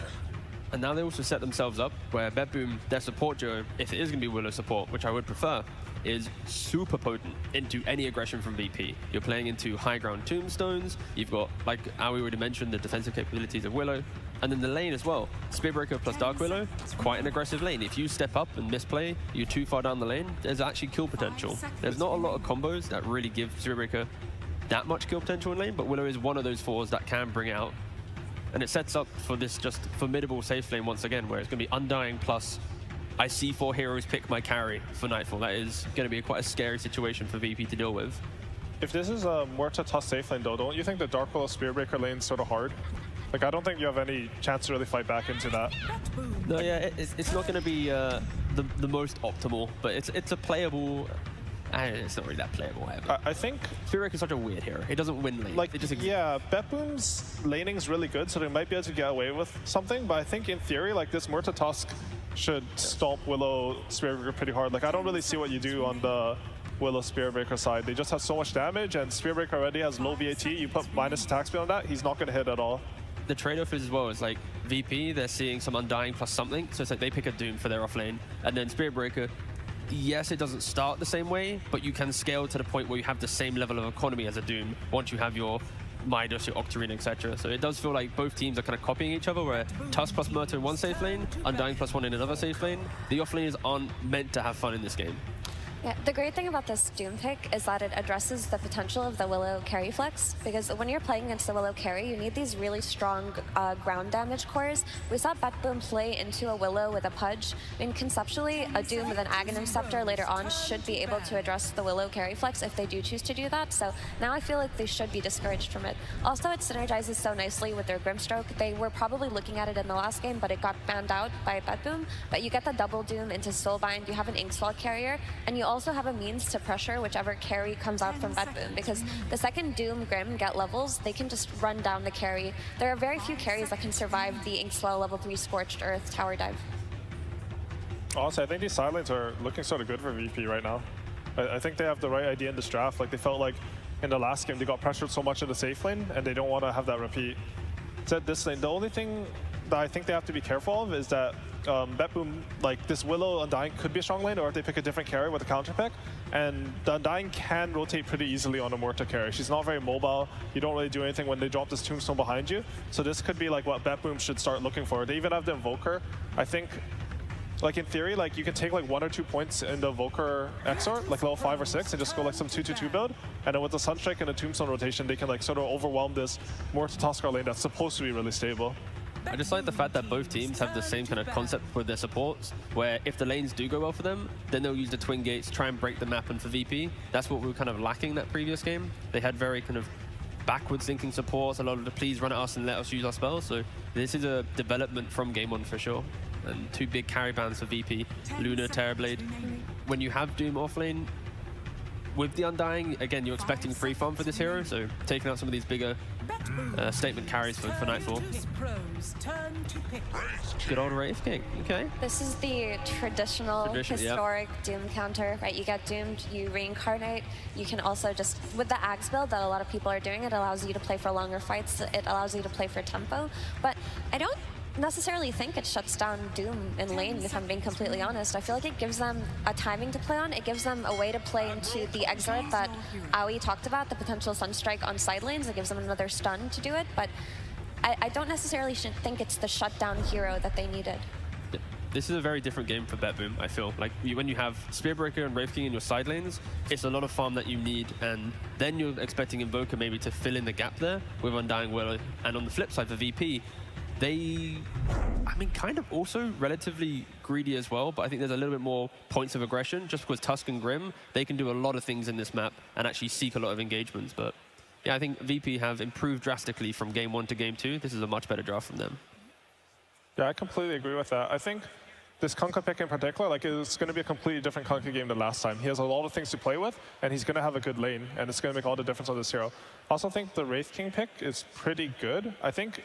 And now they also set themselves up where BETBOOM, their support duo, if it is going to be Willow support, which I would prefer, is super potent into any aggression from VP. You're playing into high ground tombstones. You've got, like Aoi already mentioned, the defensive capabilities of Willow. And then the lane as well. Spearbreaker plus Dark Willow, quite an aggressive lane. If you step up and misplay, you're too far down the lane, there's actually kill potential. There's not a lot of combos that really give Spearbreaker that much kill potential in lane, but Willow is one of those 4s that can bring it out. And it sets up for this just formidable safe lane once again, where it's going to be Undying plus I see 4 heroes pick my carry for Nightfall. That is going to be quite a scary situation for VP to deal with. If this is a Muerta tough safe lane though, don't you think the Dark Willow Spearbreaker lane's sort of hard? Like, I don't think you have any chance to really fight back into that. No, yeah, it's not going to be the most optimal, but it's a playable. It's not really that playable. I think Spearbreaker is such a weird hero. He doesn't win lane. Like, yeah, BETBOOM's laning is really good, so they might be able to get away with something. But I think in theory, like, this Muerta Tusk should stomp Willow Spearbreaker pretty hard. Like, I don't really see what you do on the Willow Spearbreaker side. They just have so much damage, and Spearbreaker already has low BAT. You put minus attack speed on that, he's not going to hit at all. The trade-off is as well is like VP, they're seeing some Undying plus something, so it's like they pick a Doom for their offlane, and then Spirit Breaker, yes, it doesn't start the same way, but you can scale to the point where you have the same level of economy as a Doom once you have your Midas, your Octarine, etc. So it does feel like both teams are kind of copying each other, where Tusk plus Murta in one safe lane, Undying plus one in another safe lane. The offlaners aren't meant to have fun in this game. Yeah, the great thing about this Doom pick is that it addresses the potential of the Willow carry flex, because when you're playing against the Willow carry, you need these really strong ground damage cores. We saw BETBOOM play into a Willow with a Pudge. I mean, conceptually, a Doom with an Aghanim Scepter later on should be able to address the Willow carry flex if they do choose to do that, so now I feel like they should be discouraged from it. Also, it synergizes so nicely with their Grimstroke. They were probably looking at it in the last game, but it got banned out by BETBOOM, but you get the double Doom into Soulbind, you have an Inkswell carrier, and you also have a means to pressure whichever carry comes out from BETBOOM, because the second Doom Grim get levels, they can just run down the carry. There are very few carries that can survive the Inkswell level 3 Scorched Earth tower dive. Honestly, I think these side lanes are looking sort of good for VP right now. I think they have the right idea in this draft. Like, they felt like in the last game they got pressured so much in the safe lane, and they don't want to have that repeat. Said this lane, the only thing that I think they have to be careful of is that BETBOOM, like this Willow Undying could be a strong lane, or if they pick a different carry with a counter pick, and the Undying can rotate pretty easily on a Murta carry. She's not very mobile. You don't really do anything when they drop this Tombstone behind you. So this could be like what BETBOOM should start looking for. They even have the Invoker. I think, like in theory, like you can take like 1 or 2 points in the Invoker Exort, like level 5 or 6, and just go like some 2-2-2 build. And then with the Sunstrike and the Tombstone rotation, they can like sort of overwhelm this Murta Tuskar lane that's supposed to be really stable. I just like the fact that both teams have the same kind of concept with their supports, where if the lanes do go well for them, then they'll use the twin gates, try and break the map, and for VP, that's what we were kind of lacking that previous game. They had very kind of backwards thinking supports, a lot of the please run at us and let us use our spells, so this is a development from game 1 for sure. And 2 big carry bans for VP, Luna, Terrorblade. When you have Doom offlane, with the Undying, again, you're expecting free farm for this hero, so taking out some of these bigger statement carries for Nightfall. Good old Wraith King, okay. This is the traditional historic Doom counter, right? You get doomed, you reincarnate. You can also just, with the Axe build that a lot of people are doing, it allows you to play for longer fights, it allows you to play for tempo. But I don't necessarily think it shuts down Doom in lane, if I'm being completely honest. I feel like it gives them a timing to play on. It gives them a way to play into the Exort that Aoi talked about, the potential Sunstrike on side lanes. It gives them another stun to do it, but I don't necessarily think it's the shutdown hero that they needed. This is a very different game for BETBOOM, I feel. Like, when you have Spearbreaker and Wraith King in your side lanes, it's a lot of farm that you need, and then you're expecting Invoker maybe to fill in the gap there with Undying Willow. And on the flip side for VP, they, I mean, kind of also relatively greedy as well, but I think there's a little bit more points of aggression. Just because Tusk and Grim, they can do a lot of things in this map and actually seek a lot of engagements. But yeah, I think VP have improved drastically from game 1 to game 2. This is a much better draft from them. Yeah, I completely agree with that. I think this Kunkka pick in particular, like, it's going to be a completely different Kunkka game than last time. He has a lot of things to play with, and he's going to have a good lane, and it's going to make all the difference on this hero. I also think the Wraith King pick is pretty good. I think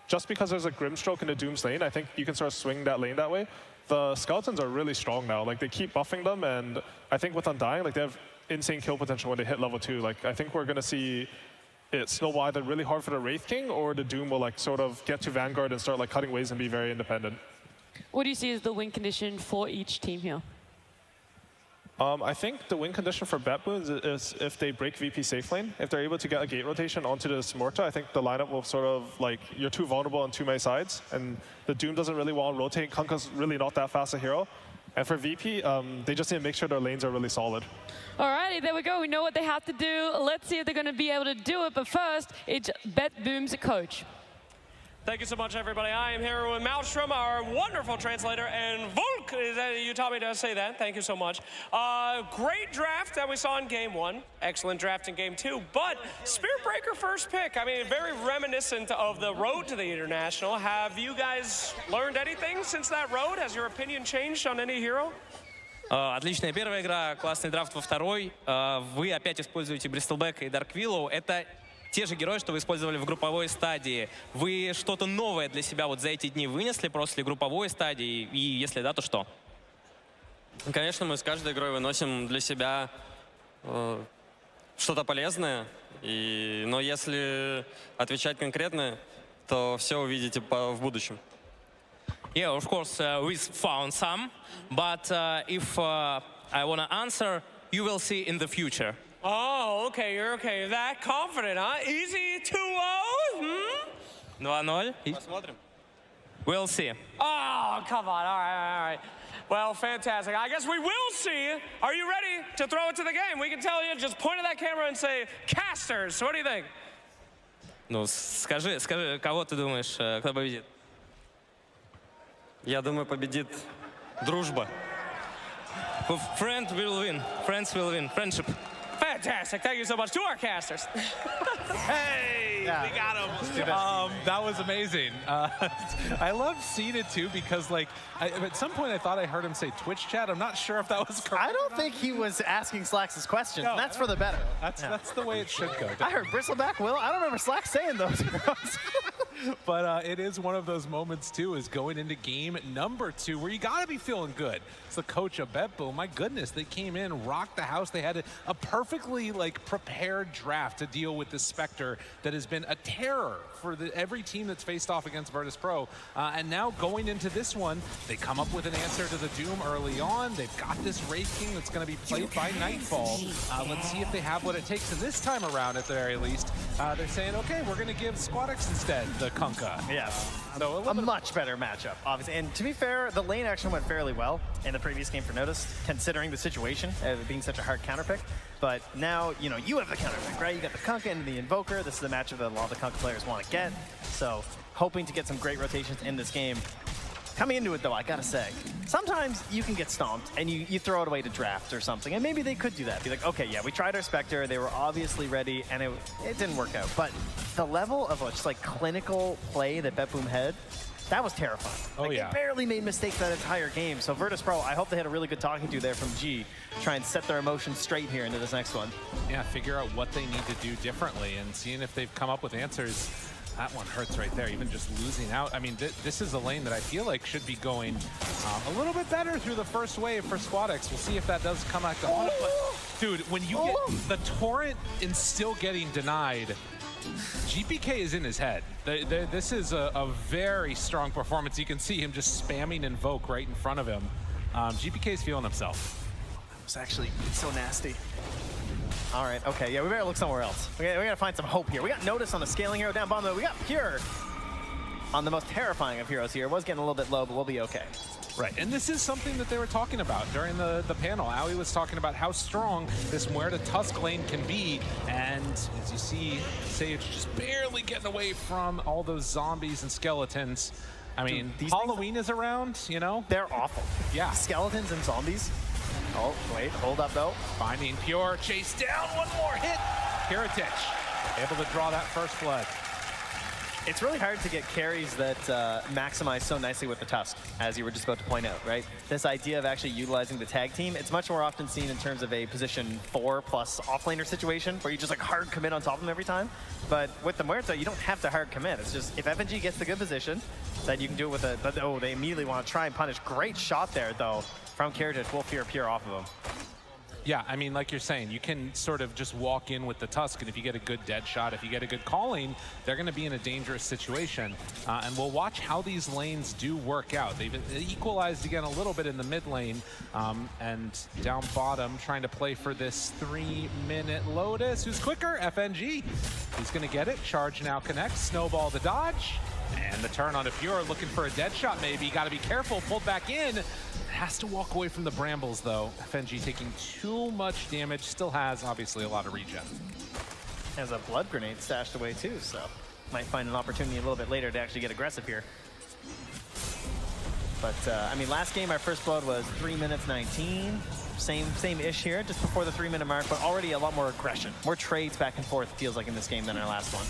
just because there's a Grimstroke in the Doom's lane, I think you can sort of swing that lane that way. The Skeletons are really strong now. Like, they keep buffing them, and I think with Undying, like, they have insane kill potential when they hit level 2. Like, I think we're going to see it snowball either really hard for the Wraith King, or the Doom will, like, sort of get to Vanguard and start, like, cutting ways and be very independent. What do you see as the win condition for each team here? I think the win condition for BETBOOM is if they break VP safe lane. If they're able to get a gate rotation onto the Murta, I think the lineup will sort of, like, you're too vulnerable on too many sides, and the Doom doesn't really want to rotate. Kunkka's really not that fast a hero. And for VP, they just need to make sure their lanes are really solid. Alrighty, there we go. We know what they have to do. Let's see if they're going to be able to do it. But first, it's BETBOOM's coach. Thank you so much, everybody. I am here with Malmstrom, our wonderful translator, and Volk, you taught me to say that. Thank you so much. Great draft that we saw in game 1. Excellent draft in game 2. But Spearbreaker first pick, I mean, very reminiscent of the road to the International. Have you guys learned anything since that road? Has your opinion changed on any hero? Отличная первая игра, классный драфт во второй. Вы опять используете Бристлбека и Дарквиллоу. Это те же герои, что вы использовали в групповой стадии. Вы что-то новое для себя вот за эти дни вынесли после групповой стадии? И если да, то что? Конечно, мы с каждой игрой выносим для себя что-то полезное. Но если отвечать конкретно, то все увидите в будущем. Yeah, of course, we found some, but if I want to answer, you will see in the future. Oh, okay, you're okay. That confident, huh? Easy 2-0? 2-0. Посмотрим. We'll see. Oh, come on. All right. Well, fantastic. I guess we will see. Are you ready to throw it to the game? We can tell you, just point at that camera and say, casters. What do you think? Ну, скажи, кого ты думаешь, кто победит? Я думаю, победит дружба. Friends will win. Friendship. Fantastic. Thank you so much to our casters. Hey, we got him. That was amazing. I love seeing it too because, like, at some point I thought I heard him say Twitch chat. I'm not sure if that was correct. I don't think he was asking Slacks' questions. No, that's for the better. That's the way it should go. I heard Bristleback Will. I don't remember Slacks saying those. But it is one of those moments too, is going into game number 2 where you gotta be feeling good. It's the coach of BETBOOM. My goodness, they came in, rocked the house. They had a perfectly prepared draft to deal with this Spectre that has been a terror for every team that's faced off against VIRTUS.PRO. And now going into this one, they come up with an answer to the Doom early on. They've got this Wraith King that's going to be played by Nightfall. Let's see if they have what it takes. And this time around, at the very least, they're saying, okay, we're going to give Squadix instead the Kunkka. Yes. So a much better matchup, obviously. And to be fair, the lane action went fairly well in the previous game for Notice, considering the situation, it being such a hard counterpick. But now, you know, you have the counterpick, right? You got the Kunkka and the Invoker. This is the matchup that a lot of the Kunkka players want to get. So hoping to get some great rotations in this game. Coming into it, though, I gotta say, sometimes you can get stomped and you throw it away to draft or something, and maybe they could do that. Be like, okay, yeah, we tried our Spectre, they were obviously ready, and it didn't work out. But the level of just clinical play that BETBOOM had, that was terrifying. Oh, yeah. They barely made mistakes that entire game. So VIRTUS.PRO, I hope they had a really good talking to there from G, try and set their emotions straight here into this next one. Yeah, figure out what they need to do differently and seeing if they've come up with answers. That one hurts right there, even just losing out. I mean, this is a lane that I feel like should be going a little bit better through the first wave for Squadix. We'll see if that does come back to haunt it. But, dude, when you get the Torrent and still getting denied, GPK is in his head. This is a very strong performance. You can see him just spamming Invoke right in front of him. GPK is feeling himself. That was actually so nasty. All right, okay, yeah, we better look somewhere else. We gotta find some hope here. We got Notice on the scaling hero down bottom, though. We got Pure on the most terrifying of heroes here. It was getting a little bit low, but we'll be okay. Right, and this is something that they were talking about during the panel. Aoi was talking about how strong this Muerta Tusk lane can be, and as you see, Sage just barely getting away from all those zombies and skeletons. I mean, Dude, Halloween is around, you know? They're awful. Yeah. Skeletons and zombies. Oh, wait, hold up, though. Finding Pure, chase down, one more hit. Kiritich, able to draw that first blood. It's really hard to get carries that maximize so nicely with the Tusk, as you were just about to point out, right? This idea of actually utilizing the tag team, it's much more often seen in terms of a position 4+ offlaner situation, where you just hard commit on top of them every time. But with the Muerta, you don't have to hard commit. It's just, if FNG gets the good position, then you can do it with a, oh, they immediately want to try and punish. Great shot there, though, from Kiritich. Will fear Pure off of him. Yeah, I mean, like you're saying, you can sort of just walk in with the Tusk, and if you get a good dead shot, if you get a good calling, they're going to be in a dangerous situation. And we'll watch how these lanes do work out. They've equalized again a little bit in the mid lane, and down bottom, trying to play for this 3-minute Lotus. Who's quicker? FNG. He's going to get it. Charge now connects. Snowball the dodge. And the turn on to Pure, looking for a dead shot maybe. Got to be careful, pulled back in. Has to walk away from the brambles though. FNG taking too much damage, still has obviously a lot of regen. Has a blood grenade stashed away too, so might find an opportunity a little bit later to actually get aggressive here. But I mean, last game our first blood was 3 minutes 19. Same-ish here, just before the 3-minute mark, but already a lot more aggression. More trades back and forth, it feels like, in this game than our last one.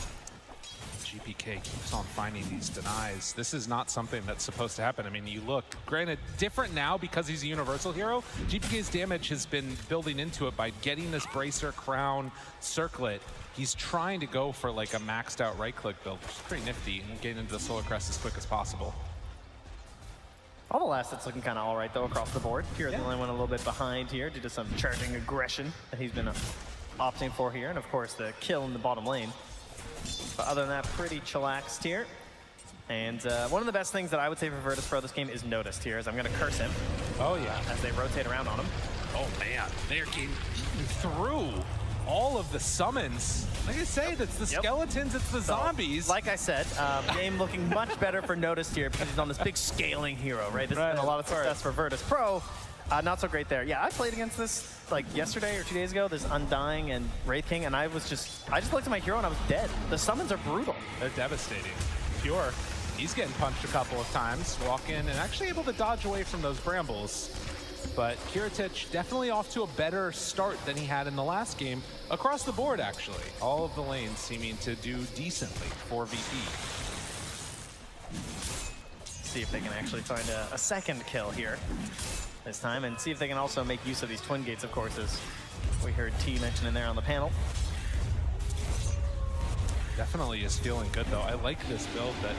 GPK keeps on finding these denies. This is not something that's supposed to happen. I mean, you look, granted, different now because he's a universal hero. GPK's damage has been building into it by getting this bracer, crown, circlet. He's trying to go for like a maxed out right-click build, which is pretty nifty, and getting into the Solar Crest as quick as possible. All the last that's looking kind of all right, though, across the board. Pure the only one a little bit behind here due to some charging aggression that he's been opting for here, and of course the kill in the bottom lane. But other than that, pretty chillaxed here. And one of the best things that I would say for VIRTUS.PRO this game is noticed here, is I'm going to curse him. Oh, yeah. As they rotate around on him. Oh, man. They're getting eaten through all of the summons. Like I say, that's the skeletons, it's the zombies. Like I said, game looking much better for Noticed here because he's on this big scaling hero, right? This has been a lot of success for VIRTUS.PRO. Not so great there. Yeah, I played against this like yesterday or 2 days ago, this Undying and Wraith King, and I just looked at my hero and I was dead. The summons are brutal. They're devastating. Pure, he's getting punched a couple of times, walk in and actually able to dodge away from those brambles. But Kiritich definitely off to a better start than he had in the last game. Across the board, actually. All of the lanes seeming to do decently for VP. See if they can actually find a second kill here this time, and see if they can also make use of these twin gates, of course, as we heard T mention in there on the panel. Definitely is feeling good, though. I like this build that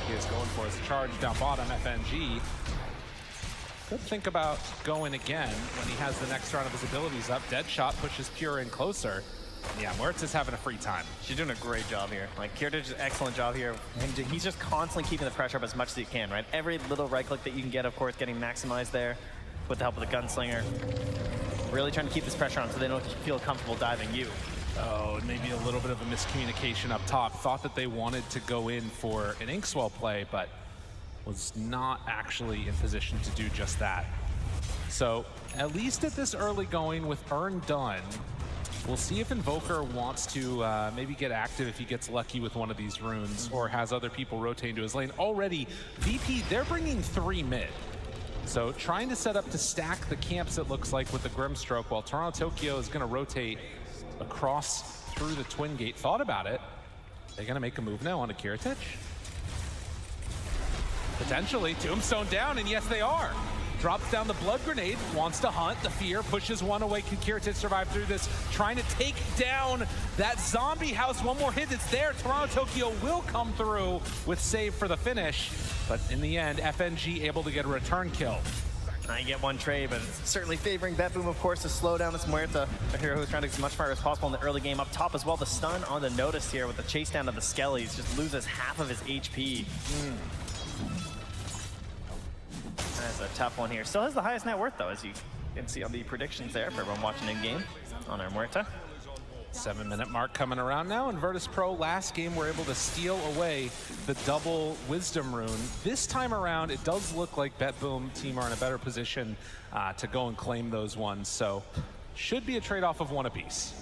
he is going for. His charge down bottom, FNG. Could think about going again when he has the next round of his abilities up. Deadshot pushes Pure in closer. Yeah, Mertz is having a free time. She's doing a great job here. Like, Kiritich, excellent job here. He's just constantly keeping the pressure up as much as he can, right? Every little right click that you can get, of course, getting maximized there with the help of the gunslinger. Really trying to keep this pressure on so they don't feel comfortable diving you. Oh, maybe a little bit of a miscommunication up top. Thought that they wanted to go in for an Inkswell play, but was not actually in position to do just that. So at least at this early going with Earn done, we'll see if Invoker wants to maybe get active if he gets lucky with one of these runes or has other people rotate into his lane. Already, VP, they're bringing 3 mid. So trying to set up to stack the camps, it looks like, with the Grimstroke, while Toronto Tokyo is going to rotate across through the Twin Gate. Thought about it. They're going to make a move now onto Kiritich. Potentially, Tombstone down, and yes, they are. Drops down the blood grenade, wants to hunt. The fear pushes one away. Can Kiritich survive through this? Trying to take down that zombie house. One more hit, it's there. Toronto Tokyo will come through with save for the finish. But in the end, FNG able to get a return kill. I get one trade, but it's certainly favoring BETBOOM, of course, to slow down this Muerta, a hero who's trying to get as much fire as possible in the early game. Up top as well, the stun on the Notice here with the chase down of the Skellies. Just loses half of his HP. That's a tough one here. Still has the highest net worth, though, as you can see on the predictions there for everyone watching in game on our Muerta. 7-minute mark coming around now, and VIRTUS.PRO last game were able to steal away the double Wisdom Rune. This time around, it does look like BETBOOM team are in a better position to go and claim those ones, so should be a trade-off of one apiece.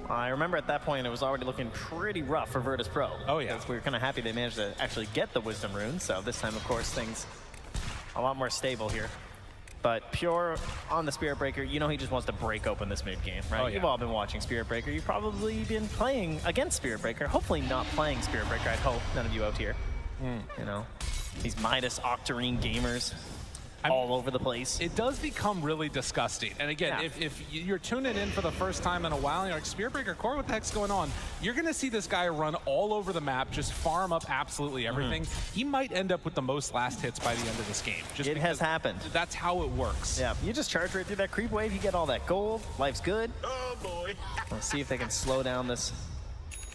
I remember at that point it was already looking pretty rough for VIRTUS.PRO. Oh yeah. We were kind of happy they managed to actually get the Wisdom Rune, so this time, of course, things a lot more stable here. But Pure on the Spirit Breaker, you know he just wants to break open this mid-game, right? Oh, yeah. You've all been watching Spirit Breaker. You've probably been playing against Spirit Breaker. Hopefully not playing Spirit Breaker, I'd hope. None of you out here. You know, these Midas Octarine gamers all over the place. It does become really disgusting. And again, if you're tuning in for the first time in a while and you're like, Spirit Breaker Core, what the heck's going on? You're going to see this guy run all over the map, just farm up absolutely everything. He might end up with the most last hits by the end of this game. Just it has happened. That's how it works. Yeah, you just charge right through that creep wave, you get all that gold, life's good. Oh boy. Let's see if they can slow down this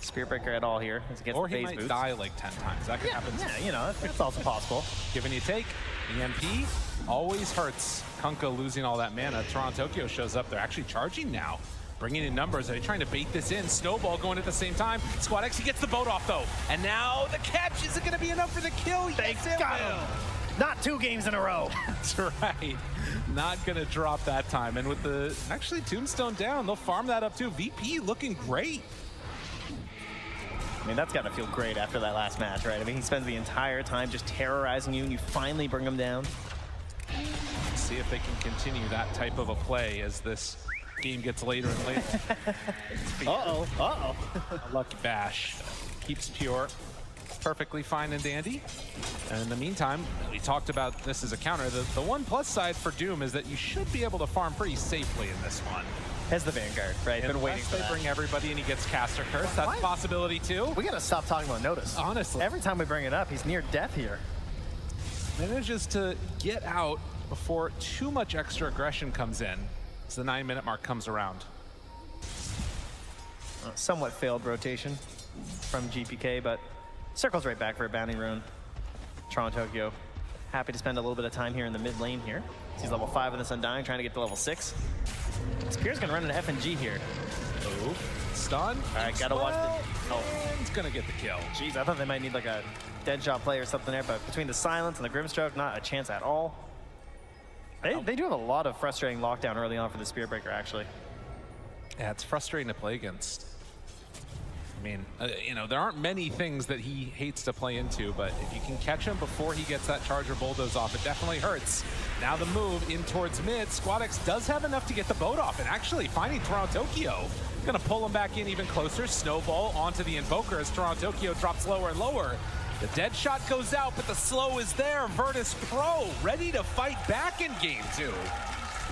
Spirit Breaker at all here. Or he might die like 10 times. That could happen. Yeah, you know, that's also possible. Give and you take. EMP always hurts. Kunkka losing all that mana. Toronto Tokyo shows up. They're actually charging now. Bringing in numbers. Are they trying to bait this in? Snowball going at the same time. Squad X, he gets the boat off though. And now the catch. Is it going to be enough for the kill? They got him. Not 2 games in a row. That's right. Not going to drop that time. And with the actually Tombstone down, they'll farm that up too. VP looking great. I mean, that's got to feel great after that last match, right? I mean, he spends the entire time just terrorizing you, and you finally bring him down. See if they can continue that type of a play as this game gets later and later. Uh-oh. A lucky bash. Keeps Pure perfectly fine and dandy. And in the meantime, we talked about this as a counter. The one plus side for Doom is that you should be able to farm pretty safely in this one. As the Vanguard, right? Been waiting for that. They bring everybody and he gets Caster Curse. That's a possibility too. We gotta stop talking about Notice. Honestly. Every time we bring it up, he's near death here. Manages to get out before too much extra aggression comes in as the 9-minute mark comes around. Somewhat failed rotation from GPK, but circles right back for a bounty rune. Toronto Tokyo happy to spend a little bit of time here in the mid lane here. He's level 5 in this Undying, trying to get to level 6. Spear's gonna run an F&G here. Oh, stun. All right, gotta watch the... Oh. It's gonna get the kill. Jeez, I thought they might need like a dead shot play or something there, but between the silence and the Grimstroke, not a chance at all. They do have a lot of frustrating lockdown early on for the Spear Breaker, actually. Yeah, it's frustrating to play against. I mean, you know, there aren't many things that he hates to play into, but if you can catch him before he gets that Charger Bulldoze off, it definitely hurts. Now the move in towards mid. SquadX does have enough to get the boat off, and actually finding Toronto Tokyo. Gonna pull him back in even closer. Snowball onto the Invoker as Toronto Tokyo drops lower and lower. The dead shot goes out, but the slow is there. VIRTUS.PRO ready to fight back in game 2.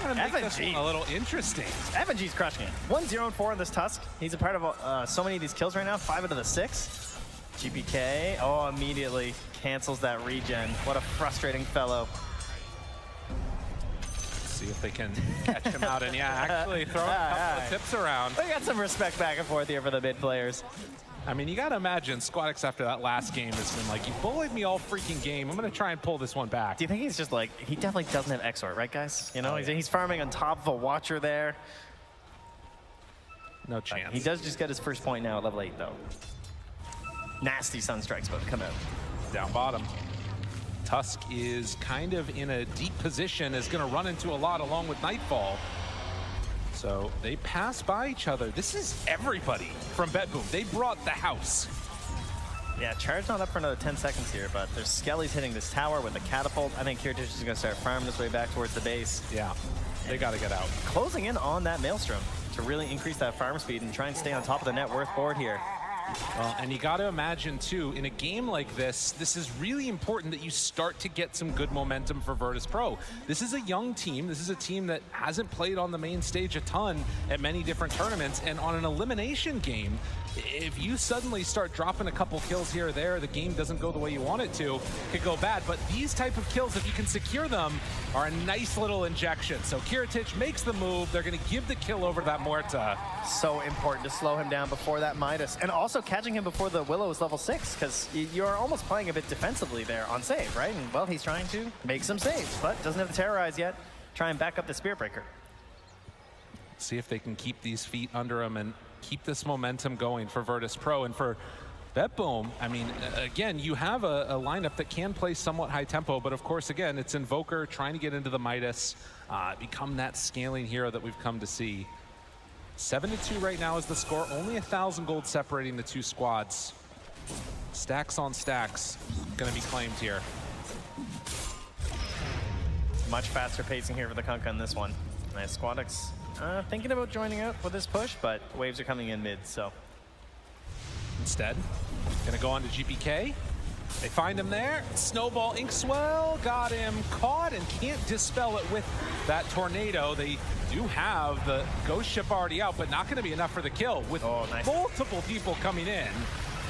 Gonna make this one a little interesting. F&G's crushing it. 1-0-4 in this Tusk. He's a part of so many of these kills right now. 5 out of the 6. GPK, oh, immediately cancels that regen. What a frustrating fellow. See if they can catch him out and actually throw a couple of tips around. They got some respect back and forth here for the mid players. I mean, you gotta imagine SquadX after that last game has been like, you bullied me all freaking game. I'm gonna try and pull this one back. Do you think he's just like, he definitely doesn't have Exort, right guys? You know, he's farming on top of a Watcher there. No chance. He does just get his first point now at level 8 though. Nasty Sunstrike's about to come out. Down bottom. Tusk is kind of in a deep position, is gonna run into a lot along with Nightfall. So they pass by each other. This is everybody from BETBOOM. They brought the house. Yeah, Charge not up for another 10 seconds here, but there's Skelly's hitting this tower with a catapult. I think Kiritich is gonna start farming his way back towards the base. Yeah, they gotta get out. Closing in on that Maelstrom to really increase that farm speed and try and stay on top of the net worth board here. Well, and you got to imagine, too, in a game like this, this is really important that you start to get some good momentum for VIRTUS.PRO. This is a young team. This is a team that hasn't played on the main stage a ton at many different tournaments. And on an elimination game, if you suddenly start dropping a couple kills here or there, the game doesn't go the way you want it to, it could go bad. But these type of kills, if you can secure them, are a nice little injection. So Kiritich makes the move. They're going to give the kill over to that Muerta. So important to slow him down before that Midas. And also catching him before the Willow is level 6, because you're almost playing a bit defensively there on save, right? And well, he's trying to make some saves, but doesn't have the Terrorize yet. Try and back up the Spirit Breaker. See if they can keep these feet under him and keep this momentum going for VIRTUS.PRO. And for BETBOOM, I mean, again, you have a lineup that can play somewhat high tempo, but of course, again, it's Invoker trying to get into the Midas, become that scaling hero that we've come to see. 7-2 right now is the score. Only 1,000 gold separating the two squads. Stacks on stacks gonna be claimed here. Much faster pacing here for the Kunkka in this one. Nice. SquadX thinking about joining up with this push, but waves are coming in mid, so. Instead, gonna go on to GPK. They find him there. Snowball Inkswell got him caught and can't dispel it with that tornado. They do have the ghost ship already out, but not going to be enough for the kill with multiple people coming in.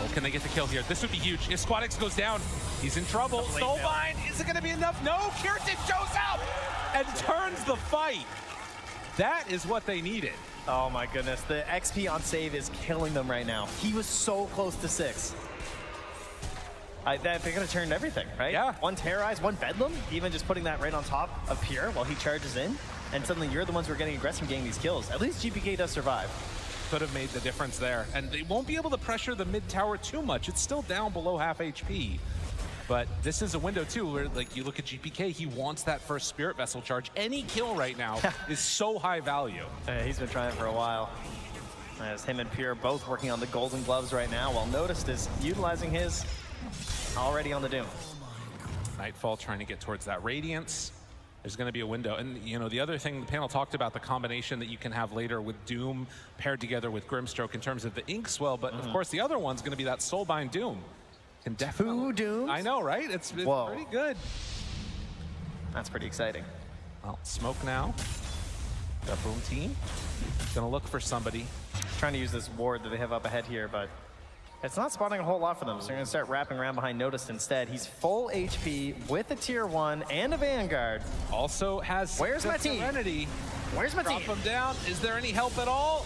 Oh, can they get the kill here? This would be huge. If SquadX goes down, he's in trouble. Soulbind, is it going to be enough? No, Kiritich shows up and turns the fight. That is what they needed. Oh my goodness, the XP on save is killing them right now. He was so close to 6. They could have turned everything, right? Yeah. One Terrorize, one Bedlam, even just putting that right on top of Pure while he charges in. And suddenly you're the ones who are getting aggressive and getting these kills. At least GPK does survive. Could have made the difference there. And they won't be able to pressure the mid tower too much. It's still down below half HP. But this is a window too where, like, you look at GPK, he wants that first Spirit Vessel charge. Any kill right now is so high value. He's been trying for a while. As him and Pure both working on the golden gloves right now, while Noticed is utilizing his already on the Doom. Nightfall trying to get towards that Radiance. There's going to be a window. And, you know, the other thing the panel talked about, the combination that you can have later with Doom paired together with Grimstroke in terms of the Inkswell. But, of course, the other one's going to be that Soulbind Doom. Can definitely... 2 Dooms? I know, right? It's pretty good. That's pretty exciting. Well, smoke now. The Boom team going to look for somebody. Trying to use this ward that they have up ahead here, but it's not spawning a whole lot for them, so they're going to start wrapping around behind Noticed instead. He's full HP with a tier 1 and a Vanguard. Also has Where's my team? Serenity. Where's my Drop team? him down. Is there any help at all?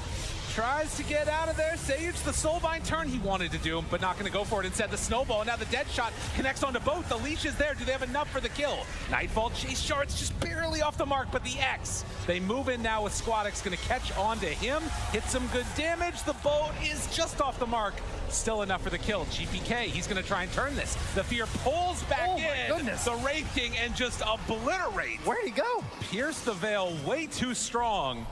tries to get out of there. Sage, the Soulbind turn he wanted to do, but not going to go for it. Instead, the Snowball. And now the dead shot connects onto both. The leash is there. Do they have enough for the kill? Nightfall, Chase Shards just barely off the mark, but the X. They move in now with Squadix going to catch onto him. Hit some good damage. The bow is just off the mark. Still enough for the kill. GPK, he's going to try and turn this. The Fear pulls back in. Goodness. The Wraith King and just obliterates. Where'd he go? Pierce the Veil way too strong.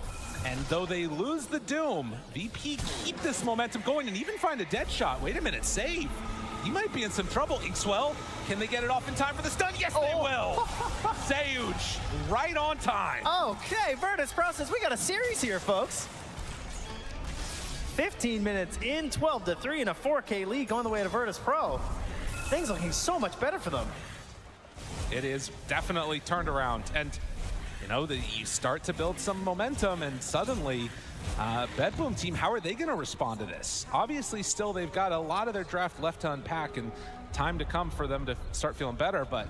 And though they lose the Doom, VP keep this momentum going and even find a dead shot. Wait a minute, save. He might be in some trouble. Inkswell, can they get it off in time for the stun? Yes, they will. Sage, right on time. Okay, VIRTUS.PRO says we got a series here, folks. 15 minutes in, 12-3 in a 4K lead going the way to VIRTUS.PRO. Things looking so much better for them. It is definitely turned around. And you know, you start to build some momentum and suddenly BETBOOM team, how are they going to respond to this? Obviously, still they've got a lot of their draft left to unpack and time to come for them to start feeling better, but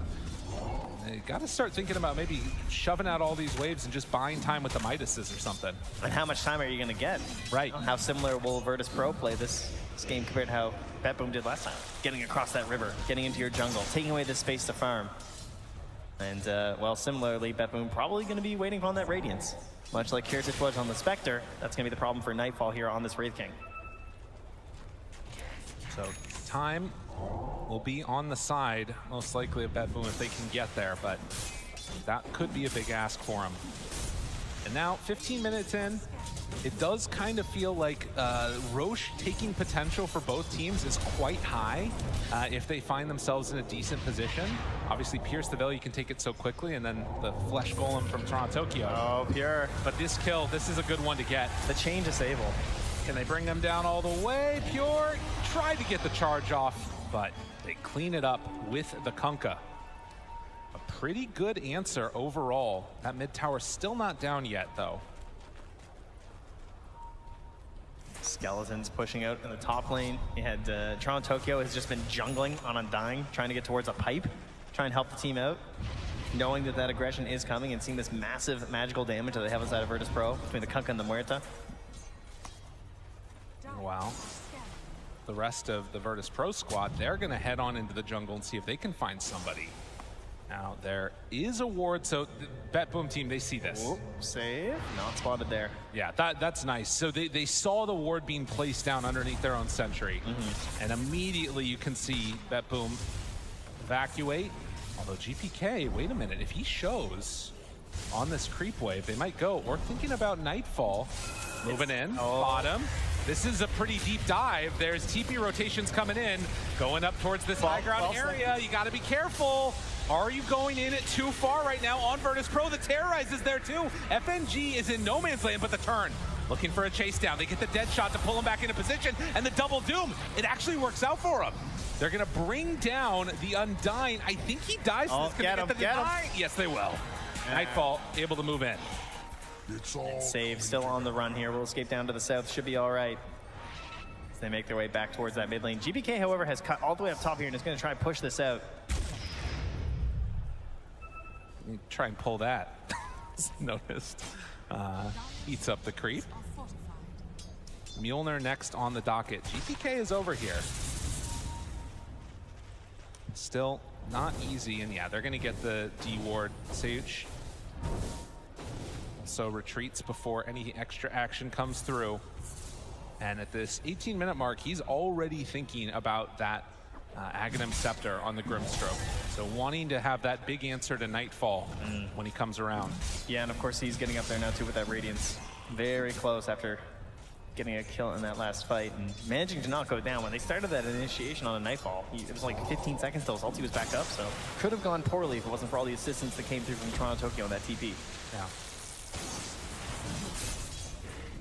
they got to start thinking about maybe shoving out all these waves and just buying time with the Midases or something. And how much time are you going to get? Right. How similar will VIRTUS.PRO play this game compared to how BETBOOM did last time? Getting across that river, getting into your jungle, taking away this space to farm. And, well, similarly, BETBOOM probably going to be waiting on that Radiance. Much like Heritage was on the Spectre, that's going to be the problem for Nightfall here on this Wraith King. So time will be on the side, most likely of BETBOOM if they can get there, but that could be a big ask for them. And now, 15 minutes in, it does kind of feel like Roche taking potential for both teams is quite high if they find themselves in a decent position. Obviously, Pierce the Veil, you can take it so quickly, and then the Flesh Golem from Toronto, Tokyo. Oh, Pure. But this kill, this is a good one to get. The chain disable. Can they bring them down all the way? Pure tried to get the charge off, but they clean it up with the Kunkka. A pretty good answer overall. That mid tower still not down yet, though. Skeletons pushing out in the top lane. You had Toronto Tokyo has just been jungling on Undying, trying to get towards a pipe, try and help the team out, knowing that that aggression is coming and seeing this massive magical damage that they have inside of VIRTUS.PRO between the Kunkka and the Muerta. Wow. The rest of the VIRTUS.PRO squad, they're going to head on into the jungle and see if they can find somebody. Now, there is a ward, so the BETBOOM team, they see this. Whoop, save, not spotted there. Yeah, that's nice. So they saw the ward being placed down underneath their own sentry, and immediately you can see BETBOOM evacuate. Although GPK, wait a minute, if he shows on this creep wave, they might go. Or thinking about Nightfall, moving in, bottom. This is a pretty deep dive. There's TP rotations coming in, going up towards this high ground area. You got to be careful. Are you going in it too far right now on VIRTUS.PRO? The Terrorize is there too. FNG is in no man's land, but the turn. Looking for a chase down. They get the dead shot to pull him back into position, and the double doom. It actually works out for him. They're going to bring down the Undying. I think he dies. Oh, get him, get him. Yes, they will. Nightfall able to move in. Save still on the run here. Will escape down to the south. Should be all right. As they make their way back towards that mid lane. GPK, however, has cut all the way up top here and is going to try and push this out. Try and pull that. Noticed. Eats up the creep. Mjolnir next on the docket. GPK is over here. Still not easy, and yeah, they're going to get the D ward. Sage also retreats before any extra action comes through. And at this 18-minute mark, he's already thinking about that Aghanim Scepter on the Grimstroke. So wanting to have that big answer to Nightfall when he comes around. Yeah, and of course he's getting up there now too with that Radiance. Very close after getting a kill in that last fight and managing to not go down. When they started that initiation on a Nightfall, it was like 15 seconds till his ulti was back up, so could have gone poorly if it wasn't for all the assistance that came through from Toronto Tokyo on that TP. Yeah.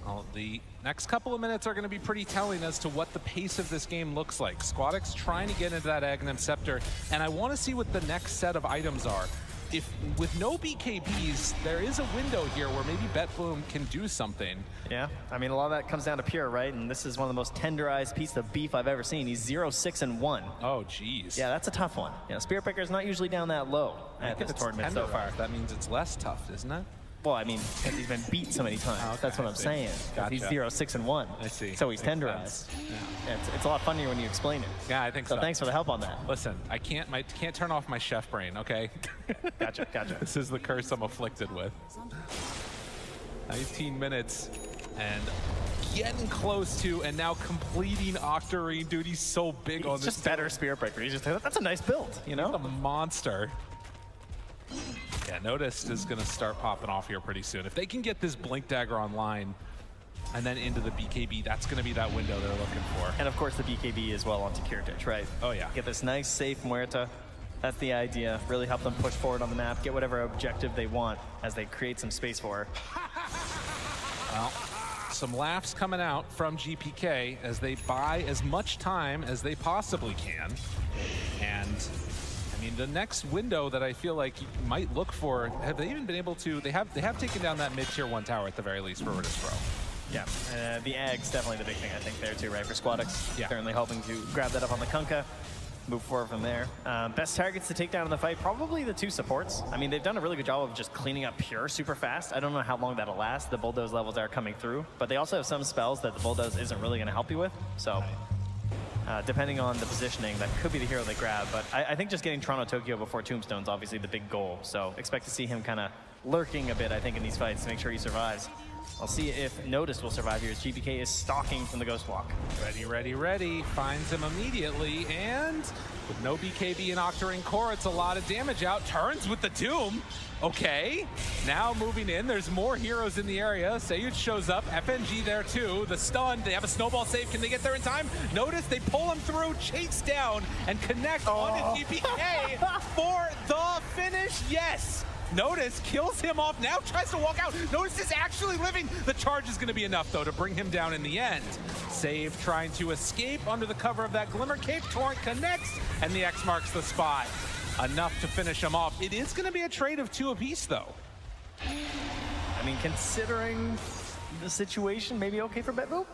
Well, the next couple of minutes are going to be pretty telling as to what the pace of this game looks like. Squadix trying to get into that Aghanim Scepter, and I want to see what the next set of items are. If with no BKBs, there is a window here where maybe BETBOOM can do something. Yeah, I mean, a lot of that comes down to Pure, right? And this is one of the most tenderized pieces of beef I've ever seen. He's 0-6-1. Oh, geez. Yeah, that's a tough one. Spirit Breaker is not usually down that low at this tournament so far. That means it's less tough, isn't it? Well, I mean, because he's been beat so many times. Okay, That's what I'm saying. Gotcha. He's 0-6-1. I see. So he's Makes tenderized. sense. It's a lot funnier when you explain it. Yeah, I think so. So thanks for the help on that. Listen, I can't turn off my chef brain, okay? Gotcha. This is the curse I'm afflicted with. 19 minutes and getting close to and now completing Octarine. Dude, he's so big on this. Just better Spirit Breaker. He's just, that's a nice build, you know? He's a monster. Yeah, Noticed is going to start popping off here pretty soon. If they can get this Blink Dagger online and then into the BKB, that's going to be that window they're looking for. And of course the BKB as well onto Kirtich, right? Oh yeah. Get this nice, safe Muerta. That's the idea. Really help them push forward on the map, get whatever objective they want as they create some space for her. Well, some laughs coming out from GPK as they buy as much time as they possibly can. And I mean, the next window that I feel like you might look for, have they even been able to, they have taken down that mid-tier 1 tower at the very least for VIRTUS.PRO. Yeah, the Ag's definitely the big thing, I think, there too, right? For Squadix, yeah. Certainly hoping to grab that up on the Kunkka, move forward from there. Best targets to take down in the fight, probably the 2 supports. I mean, they've done a really good job of just cleaning up Pure super fast. I don't know how long that'll last. The Bulldoze levels are coming through, but they also have some spells that the Bulldoze isn't really going to help you with. So, depending on the positioning, that could be the hero they grab. But I think just getting Toronto-Tokyo before Tombstone's obviously the big goal. So expect to see him kind of lurking a bit, I think, in these fights to make sure he survives. I'll see if Noticed will survive here as GPK is stalking from the Ghost Walk. Ready. Finds him immediately, and with no BKB and Octarine core, it's a lot of damage out. Turns with the Doom. Okay, now moving in, there's more heroes in the area. Sayud shows up, FNG there too. The stun, they have a snowball save. Can they get there in time? Notice they pull him through, chase down, and connect onto GPK for the finish. Yes! Notice kills him off, now tries to walk out. Notice is actually living. The charge is gonna be enough though to bring him down in the end. Save trying to escape under the cover of that Glimmer Cape. Torrent connects, and the X marks the spot. Enough to finish him off. It is gonna be a trade of 2 apiece though. I mean, considering the situation, maybe okay for BETBOOM?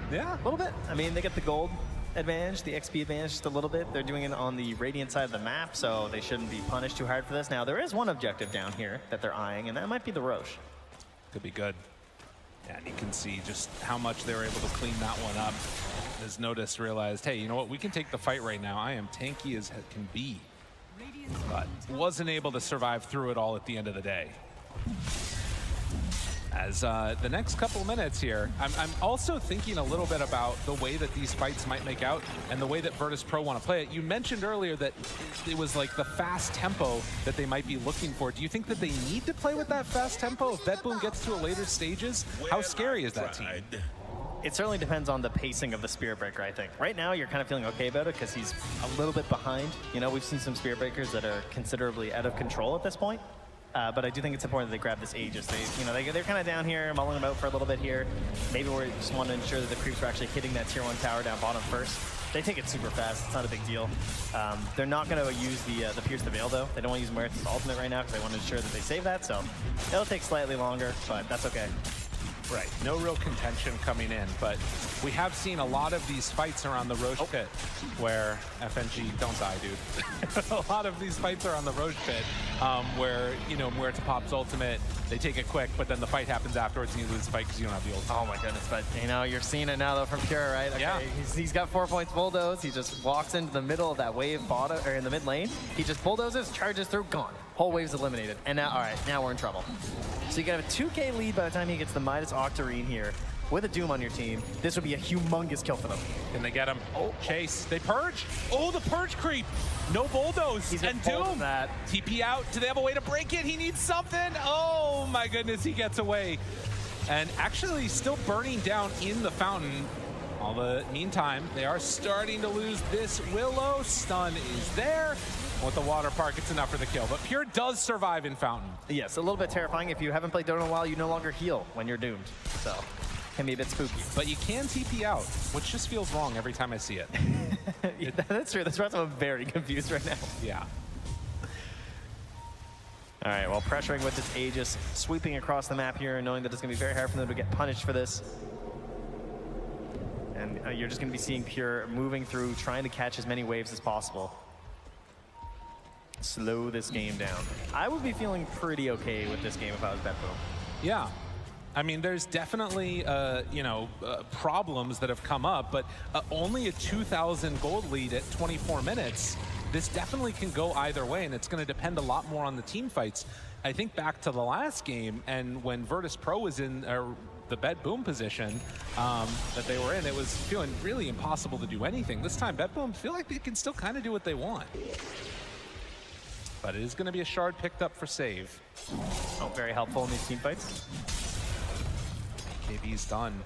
Yeah. A little bit. I mean, they get the gold advantage, the XP advantage just a little bit. They're doing it on the Radiant side of the map, so they shouldn't be punished too hard for this. Now, there is one objective down here that they're eyeing, and that might be the Roche. Could be good. Yeah, and you can see just how much they were able to clean that one up. As Notice realized, hey, you know what? We can take the fight right now. I am tanky as it can be. But wasn't able to survive through it all at the end of the day. As the next couple minutes here, I'm also thinking a little bit about the way that these fights might make out and the way that VIRTUS.PRO want to play it. You mentioned earlier that it was like the fast tempo that they might be looking for. Do you think that they need to play with that fast tempo if BETBOOM gets to a later stages? How scary is that team? It certainly depends on the pacing of the Spirit Breaker, I think. Right now, you're kind of feeling okay about it because he's a little bit behind. You know, we've seen some Spirit Breakers that are considerably out of control at this point. But I do think it's important that they grab this Aegis. They're kind of down here, mulling about for a little bit here. Maybe we just want to ensure that the creeps are actually hitting that tier 1 tower down bottom first. They take it super fast. It's not a big deal. They're not going to use the Pierce the Veil, though. They don't want to use Muerta's ultimate right now because they want to ensure that they save that. So it'll take slightly longer, but that's okay. Right, no real contention coming in, but we have seen a lot of these fights around the Roche pit where FNG, don't die, dude. A lot of these fights are on the Roche pit where, you know, Muerta pops ultimate, they take it quick, but then the fight happens afterwards and you lose the fight because you don't have the ultimate. Oh my goodness, but you know, you're seeing it now though from Pure, right? Okay, yeah. He's got 4 points bulldoze, he just walks into the middle of that wave bottom, or in the mid lane, he just bulldozes, charges through, gone. Whole wave's eliminated, and now, all right, now we're in trouble. So you gotta have a 2K lead by the time he gets the Midas Octarine here. With a Doom on your team, this would be a humongous kill for them. Can they get him? Oh, chase, they purge. Oh, the purge creep. No bulldoze, and Doom. That. TP out, do they have a way to break it? He needs something. Oh my goodness, he gets away. And actually still burning down in the fountain. All the meantime, they are starting to lose this Willow. Stun is there. With the water park, it's enough for the kill. But Pure does survive in fountain. Yes, a little bit terrifying. If you haven't played Dota in a while, you no longer heal when you're doomed. So, can be a bit spooky. But you can TP out, which just feels wrong every time I see it. Yeah, that's true. That's why I'm very confused right now. Yeah. All right, well, pressuring with this Aegis, sweeping across the map here, knowing that it's going to be very hard for them to get punished for this. And you're just going to be seeing Pure moving through, trying to catch as many waves as possible. slow this game down. I would be feeling pretty okay with this game if I was BETBOOM. Yeah. I mean, there's definitely, problems that have come up, but only a 2,000 gold lead at 24 minutes. This definitely can go either way, and it's going to depend a lot more on the team fights. I think back to the last game, and when VIRTUS.PRO was in the BETBOOM position that they were in, it was feeling really impossible to do anything. This time, BETBOOM feel like they can still kind of do what they want. But it is going to be a shard picked up for save. Oh, very helpful in these team fights. KB's done.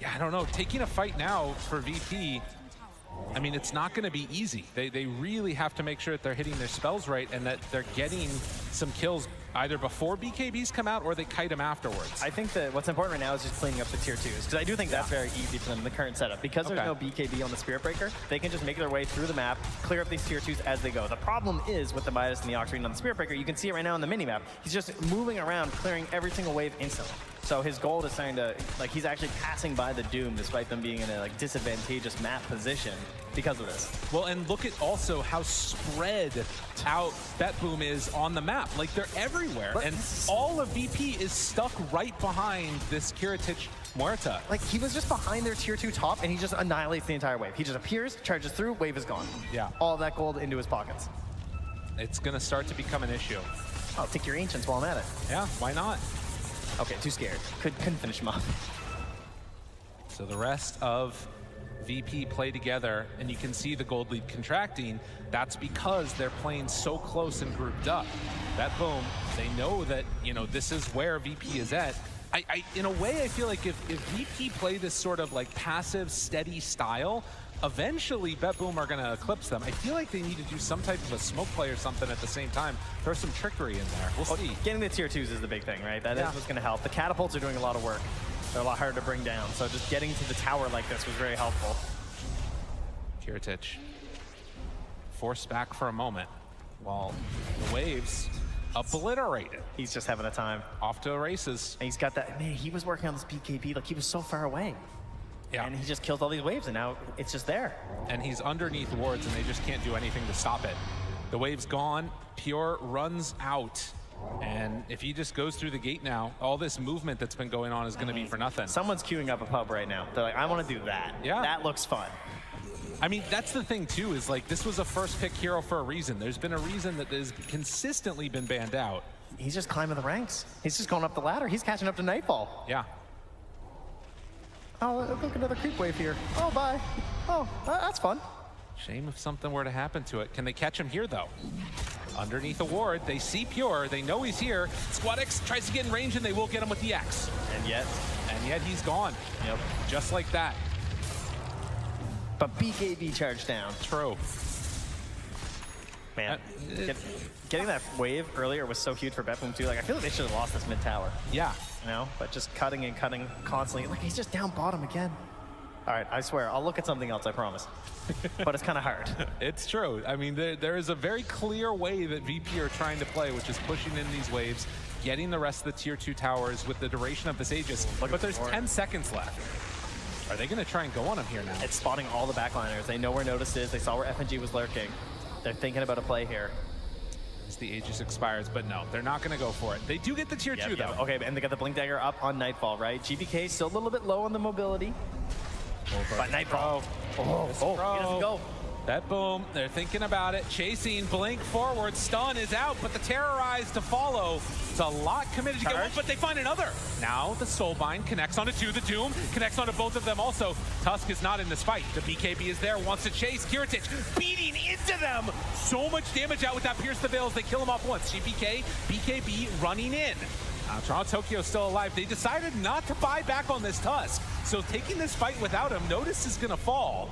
Yeah, I don't know. Taking a fight now for VP, I mean, it's not going to be easy. They really have to make sure that they're hitting their spells right and that they're getting some kills either before BKBs come out or they kite them afterwards. I think that what's important right now is just cleaning up the tier 2s, because I do think that's very easy for them in the current setup. Because there's no BKB on the Spirit Breaker, they can just make their way through the map, clear up these tier 2s as they go. The problem is with the Midas and the Arena on the Spirit Breaker, you can see it right now on the minimap. He's just moving around, clearing every single wave instantly. So his gold is starting to, like, he's actually passing by the Doom despite them being in a disadvantageous map position because of this. Well, and look at also how spread out BETBOOM is on the map. Like, they're everywhere. And all of VP is stuck right behind this Kiritich Muerta. Like, he was just behind their tier 2 top and he just annihilates the entire wave. He just appears, charges through, wave is gone. Yeah. All of that gold into his pockets. It's going to start to become an issue. I'll take your Ancients while I'm at it. Yeah, why not? Okay, too scared. Couldn't finish him off. So the rest of VP play together, and you can see the gold lead contracting. That's because they're playing so close and grouped up. BETBOOM, they know that, you know, this is where VP is at. In a way, I feel like if VP play this sort of like passive, steady style, eventually BETBOOM are going to eclipse them. I feel like they need to do some type of a smoke play or something at the same time. There's some trickery in there. We'll see. Getting the tier 2s is the big thing, right? That is what's going to help. The catapults are doing a lot of work. They're a lot harder to bring down. So just getting to the tower like this was very helpful. Kiritich forced back for a moment while the waves obliterated. He's just having a time. Off to the races. And he's got that, man, he was working on this BKB, like he was so far away. Yeah. And he just killed all these waves and now it's just there. And he's underneath wards and they just can't do anything to stop it. The wave's gone, Pure runs out. And if he just goes through the gate now, all this movement that's been going on is going to be for nothing. Someone's queuing up a pub right now. They're like, I want to do that. Yeah. That looks fun. I mean, that's the thing too, is like, this was a first pick hero for a reason. There's been a reason that has consistently been banned out. He's just climbing the ranks. He's just going up the ladder. He's catching up to Nightfall. Yeah. Oh, look, another creep wave here. Oh, bye. Oh, that's fun. Shame if something were to happen to it. Can they catch him here though? Underneath the ward, they see Pure, they know he's here. Squad X tries to get in range and they will get him with the X. And yet he's gone. Yep. Just like that. But BKB charged down. True. Man, getting that wave earlier was so huge for BETBOOM too. Like, I feel like they should have lost this mid tower. Yeah. You know, but just cutting and cutting constantly. Like, he's just down bottom again. All right, I swear, I'll look at something else, I promise. But it's kind of hard. It's true. I mean, there is a very clear way that VP are trying to play, which is pushing in these waves, getting the rest of the tier 2 towers with the duration of this Aegis. But there's 10 seconds left. Are they going to try and go on him here now? It's spotting all the backliners. They know where Notice is. They saw where FNG was lurking. They're thinking about a play here. As the Aegis expires, but no, they're not going to go for it. They do get the tier 2, though. Okay, and they got the Blink Dagger up on Nightfall, right? GBK still a little bit low on the mobility. But Nightfall. He doesn't go. BETBOOM, they're thinking about it. Chasing, blink forward, stun is out, but the Terrorize to follow. It's a lot committed to get one, but they find another. Now the Soulbind connects onto 2, the Doom connects onto both of them also. Tusk is not in this fight. The BKB is there, wants to chase. Kiritich beating into them. So much damage out with that Pierce the Veils. They kill him off once. GBK, BKB running in. Toronto Tokyo's still alive. They decided not to buy back on this Tusk. So taking this fight without him, Notice is gonna fall.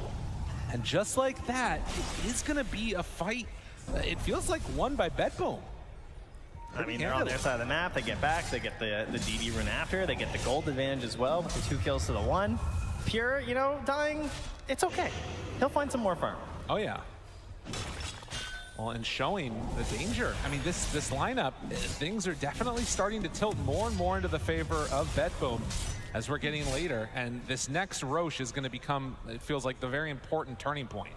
And just like that, it is going to be a fight. It feels like won by BETBOOM. I mean, they're on their side of the map. They get back. They get the DD rune after. They get the gold advantage as well with the 2 kills to the 1. Pure, you know, dying, it's okay. He'll find some more farm. Oh, yeah. Well, and showing the danger. I mean, this lineup, things are definitely starting to tilt more and more into the favor of BETBOOM as we're getting later, and this next Roche is going to become, it feels like, the very important turning point.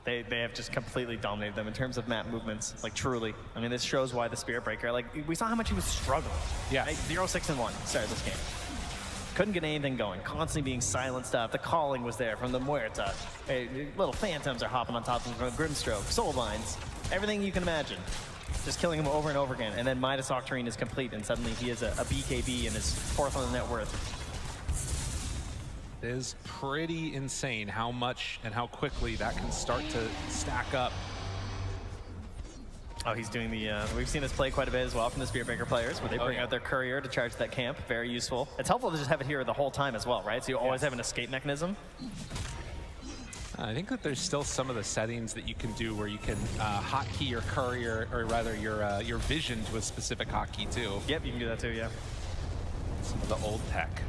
They have just completely dominated them in terms of map movements, like truly. I mean, this shows why the Spirit Breaker, like we saw how much he was struggling. Yeah. Right? 0-6-1 started this game. Couldn't get anything going, constantly being silenced up. The calling was there from the Muerta. Little phantoms are hopping on top of him from Grimstroke, soul vines, everything you can imagine. Just killing him over and over again. And then Midas Octarine is complete, and suddenly he is a BKB and is 4th on the net worth. It is pretty insane how much and how quickly that can start to stack up. Oh, he's doing the, we've seen this play quite a bit as well from the Spirit Breaker players, where they bring out their courier to charge that camp. Very useful. It's helpful to just have it here the whole time as well, right? So you always have an escape mechanism. I think that there's still some of the settings that you can do where you can hotkey your courier, or rather your vision to a specific hotkey too. Yep, you can do that too, yeah. Some of the old tech.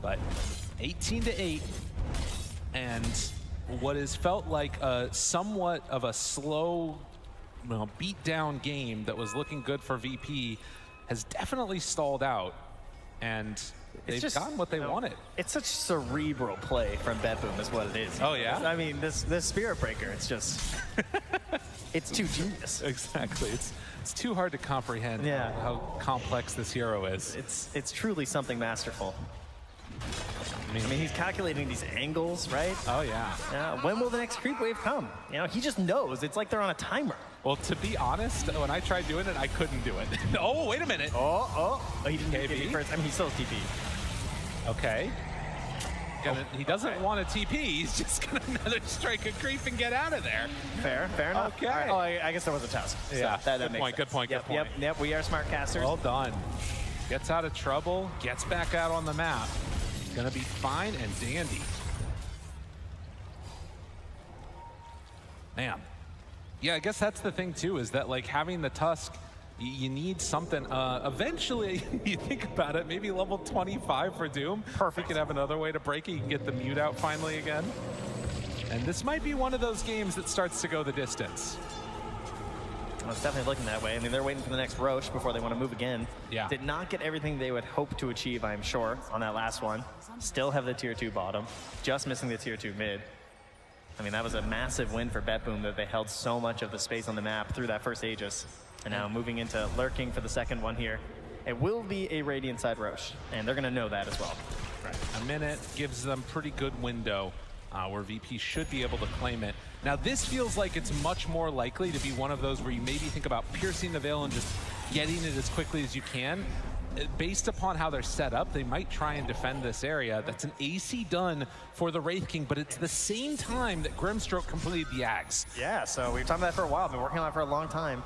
But 18-8, and what has felt like a somewhat of a slow, beat down game that was looking good for VP has definitely stalled out, and they've gotten what they wanted. It's such cerebral play from BETBOOM is what it is. Oh yeah? I mean, this Spirit Breaker, it's just, it's too genius. Exactly. It's too hard to comprehend how complex this hero is. It's truly something masterful. I mean, he's calculating these angles, right? Oh, yeah. When will the next creep wave come? You know, he just knows. It's like they're on a timer. Well, to be honest, when I tried doing it, I couldn't do it. Oh, wait a minute. Oh, he didn't get TP first. I mean, he still has TP. Okay. He doesn't want a TP. He's just going to another strike a creep and get out of there. Fair enough. Okay. Right. Oh, I guess there was a task. Yeah, so that makes sense. Good point. Yep, we are smart casters. Well done. Gets out of trouble, gets back out on the map. Gonna be fine and dandy. Man. Yeah, I guess that's the thing too, is that like having the Tusk, you need something. Eventually, you think about it, maybe level 25 for Doom. Perfect. You could have another way to break it. You can get the mute out finally again. And this might be one of those games that starts to go the distance. Well, it's definitely looking that way. I mean, they're waiting for the next Roche before they want to move again. Yeah. Did not get everything they would hope to achieve, I'm sure, on that last one. Still have the tier 2 bottom, just missing the tier 2 mid. I mean, that was a massive win for BETBOOM that they held so much of the space on the map through that first Aegis. And now moving into lurking for the second one here. It will be a Radiant side Roche, and they're going to know that as well. Right. A minute gives them pretty good window where VP should be able to claim it. Now, this feels like it's much more likely to be one of those where you maybe think about piercing the veil and just getting it as quickly as you can. Based upon how they're set up, they might try and defend this area. That's an AC done for the Wraith King, but it's the same time that Grimstroke completed the Ags. Yeah, so we've talked about that for a while. Been working on it for a long time.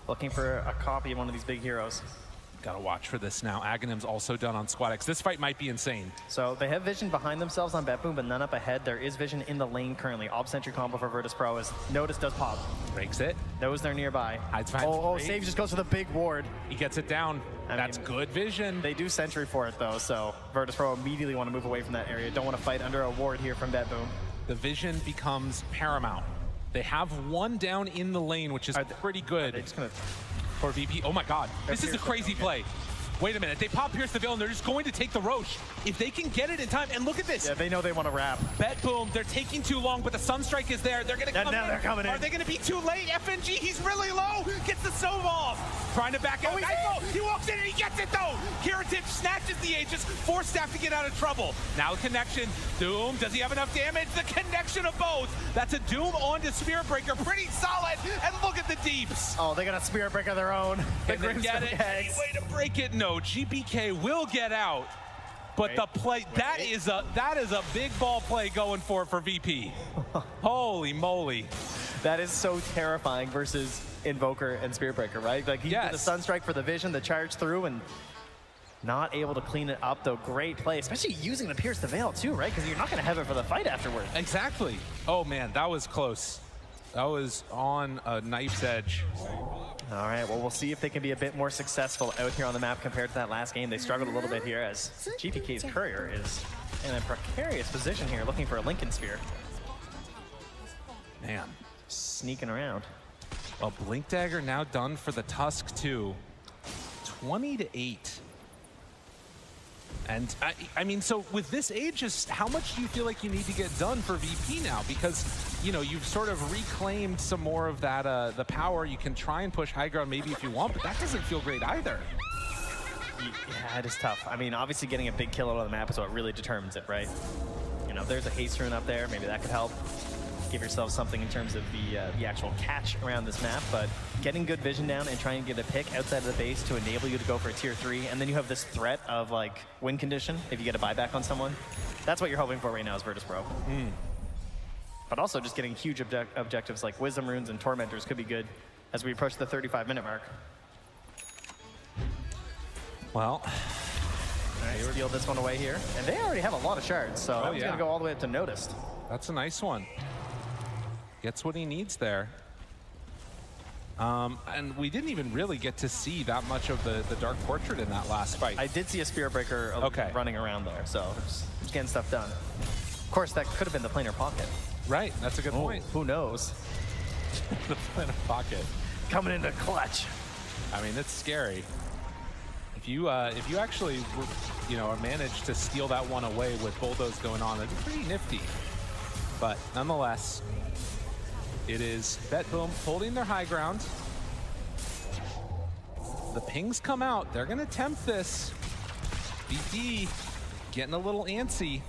Looking for a copy of one of these big heroes. Gotta watch for this now. Aghanim's also done on Squad X. This fight might be insane. So they have vision behind themselves on BETBOOM, but none up ahead. There is vision in the lane currently. Ob Sentry combo for VIRTUS.PRO as Notice does pop. Breaks it. Knows they're nearby. Hides behind Save just goes for the big ward. He gets it down. That's good vision. They do Sentry for it though, so VIRTUS.PRO immediately want to move away from that area. Don't want to fight under a ward here from BETBOOM. The vision becomes paramount. They have one down in the lane, which is pretty good. They're just gonna... For VP. Oh my God, this is a crazy play. Wait a minute, they pop Pierce the Veil and they're just going to take the Roche. If they can get it in time, and look at this. Yeah, they know they want to wrap. BETBOOM, they're taking too long, but the Sunstrike is there. They're gonna come in. Now they're coming in. Are they gonna be too late? FNG, he's really low. Gets the Sovol. Trying to back out. He walks in and he gets it though. Kiratip snatches the Aegis, forced Staff to get out of trouble. Now connection. Doom, does he have enough damage? The connection of both. That's a Doom onto Spirit Breaker. Pretty solid. And look at the deeps. Oh, they got a Spirit Breaker of their own. Can they get it? Any way to break it? No. GBK will get out. But the play, that is a big ball play going for VP. Holy moly. That is so terrifying versus Invoker and Spirit Breaker, right? Like he did the Sunstrike for the vision, the charge through, and not able to clean it up though. Great play, especially using the Pierce the Veil too, right? Because you're not gonna have it for the fight afterward. Exactly. Oh man, that was close. That was on a knife's edge. All right, well, we'll see if they can be a bit more successful out here on the map compared to that last game. They struggled a little bit here as GPK's Courier is in a precarious position here, looking for a Lincoln Sphere. Man. Sneaking around. Well, Blink Dagger now done for the Tusk too. 20-8. And I mean, so with this Aegis, how much do you feel like you need to get done for VP now? Because, you know, you've sort of reclaimed some more of that, the power. You can try and push high ground maybe if you want, but that doesn't feel great either. Yeah, it is tough. I mean, obviously getting a big kill out of the map is what really determines it, right? You know, if there's a haste rune up there, maybe that could help. Give yourself something in terms of the actual catch around this map, but getting good vision down and trying to get a pick outside of the base to enable you to go for a tier 3, and then you have this threat of like win condition if you get a buyback on someone. That's what you're hoping for right now as VIRTUS.PRO. But also just getting huge objectives like Wisdom Runes and Tormentors could be good as we approach the 35-minute mark. Well, nice, steal this one away here. And they already have a lot of shards, so that one's going to go all the way up to Noticed. That's a nice one. Gets what he needs there. And we didn't even really get to see that much of the Dark Portrait in that last fight. I did see a Spirit Breaker running around there, so just getting stuff done. Of course, that could have been the planar pocket. Right, that's a good point. Who knows? The planar pocket. Coming into clutch. I mean, it's scary. If you actually, you know, manage to steal that one away with Bulldoze going on, that'd be pretty nifty. But nonetheless, it is BETBOOM holding their high ground. The pings come out. They're going to tempt this. VP getting a little antsy.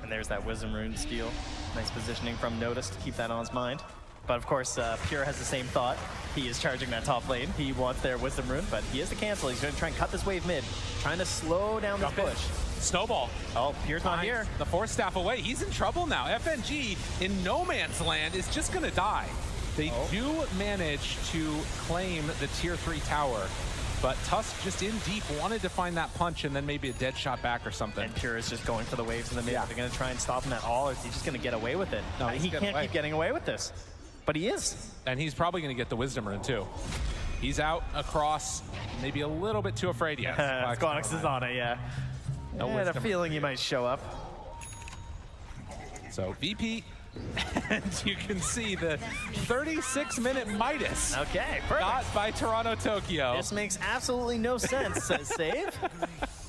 And there's that Wisdom Rune steal. Nice positioning from Notice to keep that on his mind. But of course, Pure has the same thought. He is charging that top lane. He wants their Wisdom Rune, but he has to cancel. He's going to try and cut this wave mid, trying to slow down this push. Snowball. Oh, Pure's not here. The Force Staff away. He's in trouble now. FNG in no man's land is just going to die. They do manage to claim the tier 3 tower, but Tusk just in deep wanted to find that punch and then maybe a dead shot back or something. And Pure is just going for the waves in the mid. They're going to try and stop him at all, or is he just going to get away with it? No, he can't keep getting away with this. But he is. And he's probably going to get the Wisdom Rune too. He's out across, maybe a little bit too afraid yet. Squonix is on it, yeah. I had a feeling he might show up. So VP, and you can see the 36-minute Midas. Okay, perfect. Got by Toronto Tokyo. This makes absolutely no sense, says Save.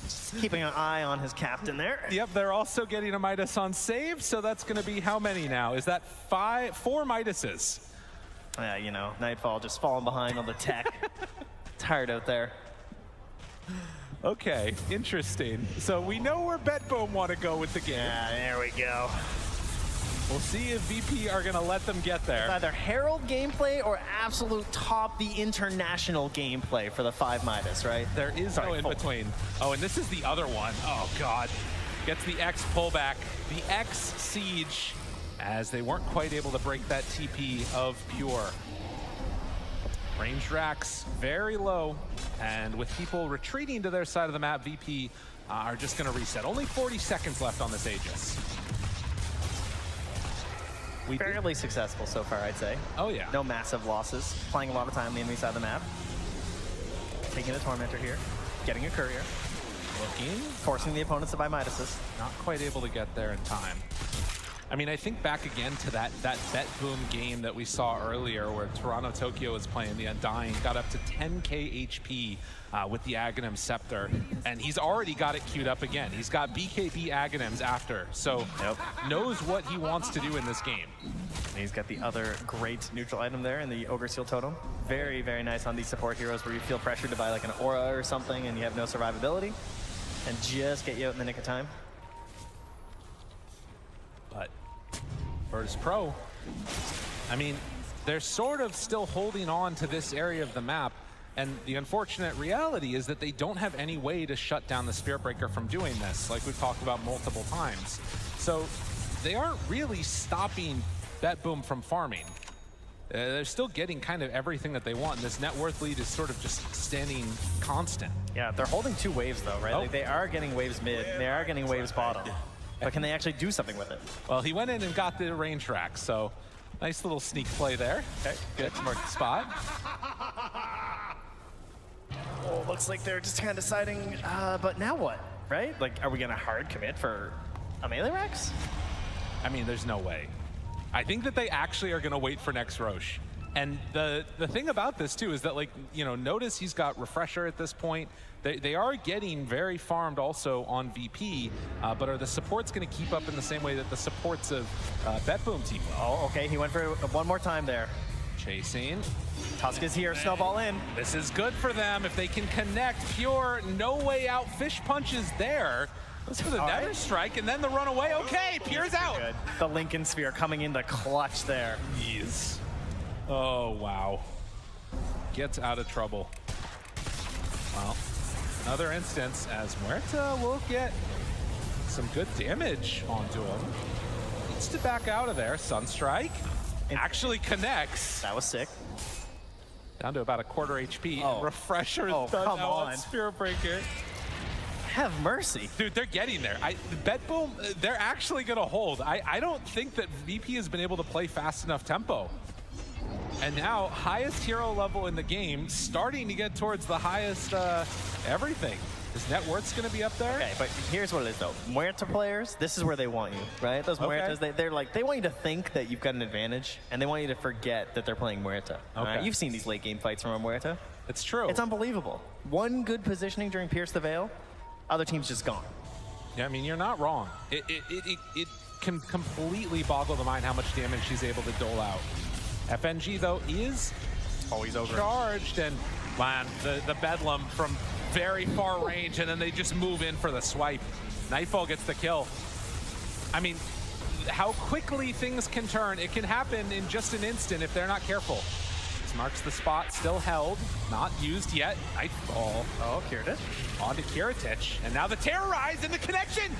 Just keeping an eye on his captain there. Yep, they're also getting a Midas on Save, so that's going to be how many now? Is that 4 Midases? Yeah, you know, Nightfall just falling behind on the tech. Tired out there. Okay, interesting. So we know where BETBOOM want to go with the game. Yeah, there we go. We'll see if VP are going to let them get there. It's either Herald gameplay or absolute top the international gameplay for the 5 Midas, right? There is no in between. Oh, and this is the other one. Oh, God. Gets the X pullback. The X Siege, as they weren't quite able to break that TP of Pure. Range racks very low, and with people retreating to their side of the map, VP are just going to reset. Only 40 seconds left on this Aegis. Fairly successful so far, I'd say. Oh, yeah. No massive losses. Playing a lot of time on the enemy side of the map. Taking a Tormentor here. Getting a Courier. Looking. Forcing the opponents to buy Midases. Not quite able to get there in time. I mean, I think back again to that BETBOOM game that we saw earlier where Toronto Tokyo was playing the Undying, got up to 10k HP with the Aghanim Scepter, and he's already got it queued up again. He's got BKB Aghanims after, so knows what he wants to do in this game. And he's got the other great neutral item there in the Ogre Seal Totem. Very, very nice on these support heroes where you feel pressured to buy like an aura or something and you have no survivability, and just get you out in the nick of time. But VIRTUS.PRO, I mean, they're sort of still holding on to this area of the map, and the unfortunate reality is that they don't have any way to shut down the Spirit Breaker from doing this, like we've talked about multiple times. So they aren't really stopping BETBOOM from farming. They're still getting kind of everything that they want, and this net worth lead is sort of just standing constant. Yeah, they're holding 2 waves though, right? Like, they are getting waves mid, they are getting waves bottom. But can they actually do something with it? Well, he went in and got the range rack, so nice little sneak play there. Okay, good, mark the spot. Oh, looks like they're just kind of deciding, but now what, right? Like, are we gonna hard commit for a melee Rex? I mean, there's no way. I think that they actually are gonna wait for next Roche. And the thing about this too is that, like, you know, notice he's got Refresher at this point. They are getting very farmed also on VP, but are the supports going to keep up in the same way that the supports of BETBOOM team? Oh, okay, he went for one more time there. Chasing. Tusk is here, snowball in. This is good for them if they can connect. Pure, no way out. Fish punches there. Let's for the Nether Strike and then the runaway. Okay, Pure's out. Good. The Lincoln Sphere coming in the clutch there. Jeez. Oh, wow. Gets out of trouble. Well, another instance as Muerta will get some good damage onto him. Needs to back out of there. Sunstrike actually connects. That was sick. Down to about a quarter HP. Oh. Refresher is Oh, done come now on. Spirit Breaker. Have mercy. Dude, they're getting there. BETBOOM, they're actually going to hold. I don't think that VP has been able to play fast enough tempo. And now, highest hero level in the game, starting to get towards the highest everything. Is net worth's going to be up there? Okay, but here's what it is though. Muerta players, this is where they want you, right? Those Muertas, they're like, they want you to think that you've got an advantage, and they want you to forget that they're playing Muerta. Okay. You've seen these late game fights from a Muerta. It's true. It's unbelievable. One good positioning during Pierce the Veil, other team's just gone. Yeah, I mean, you're not wrong. It can completely boggle the mind how much damage she's able to dole out. FNG, though, is always charged, and man, the Bedlam from very far range, and then they just move in for the swipe. Nightfall gets the kill. I mean, how quickly things can turn. It can happen in just an instant if they're not careful. This marks the spot, still held, not used yet. Nightfall. Oh, Kiritich. On to Kiritich, and now the Terrorize and the connection.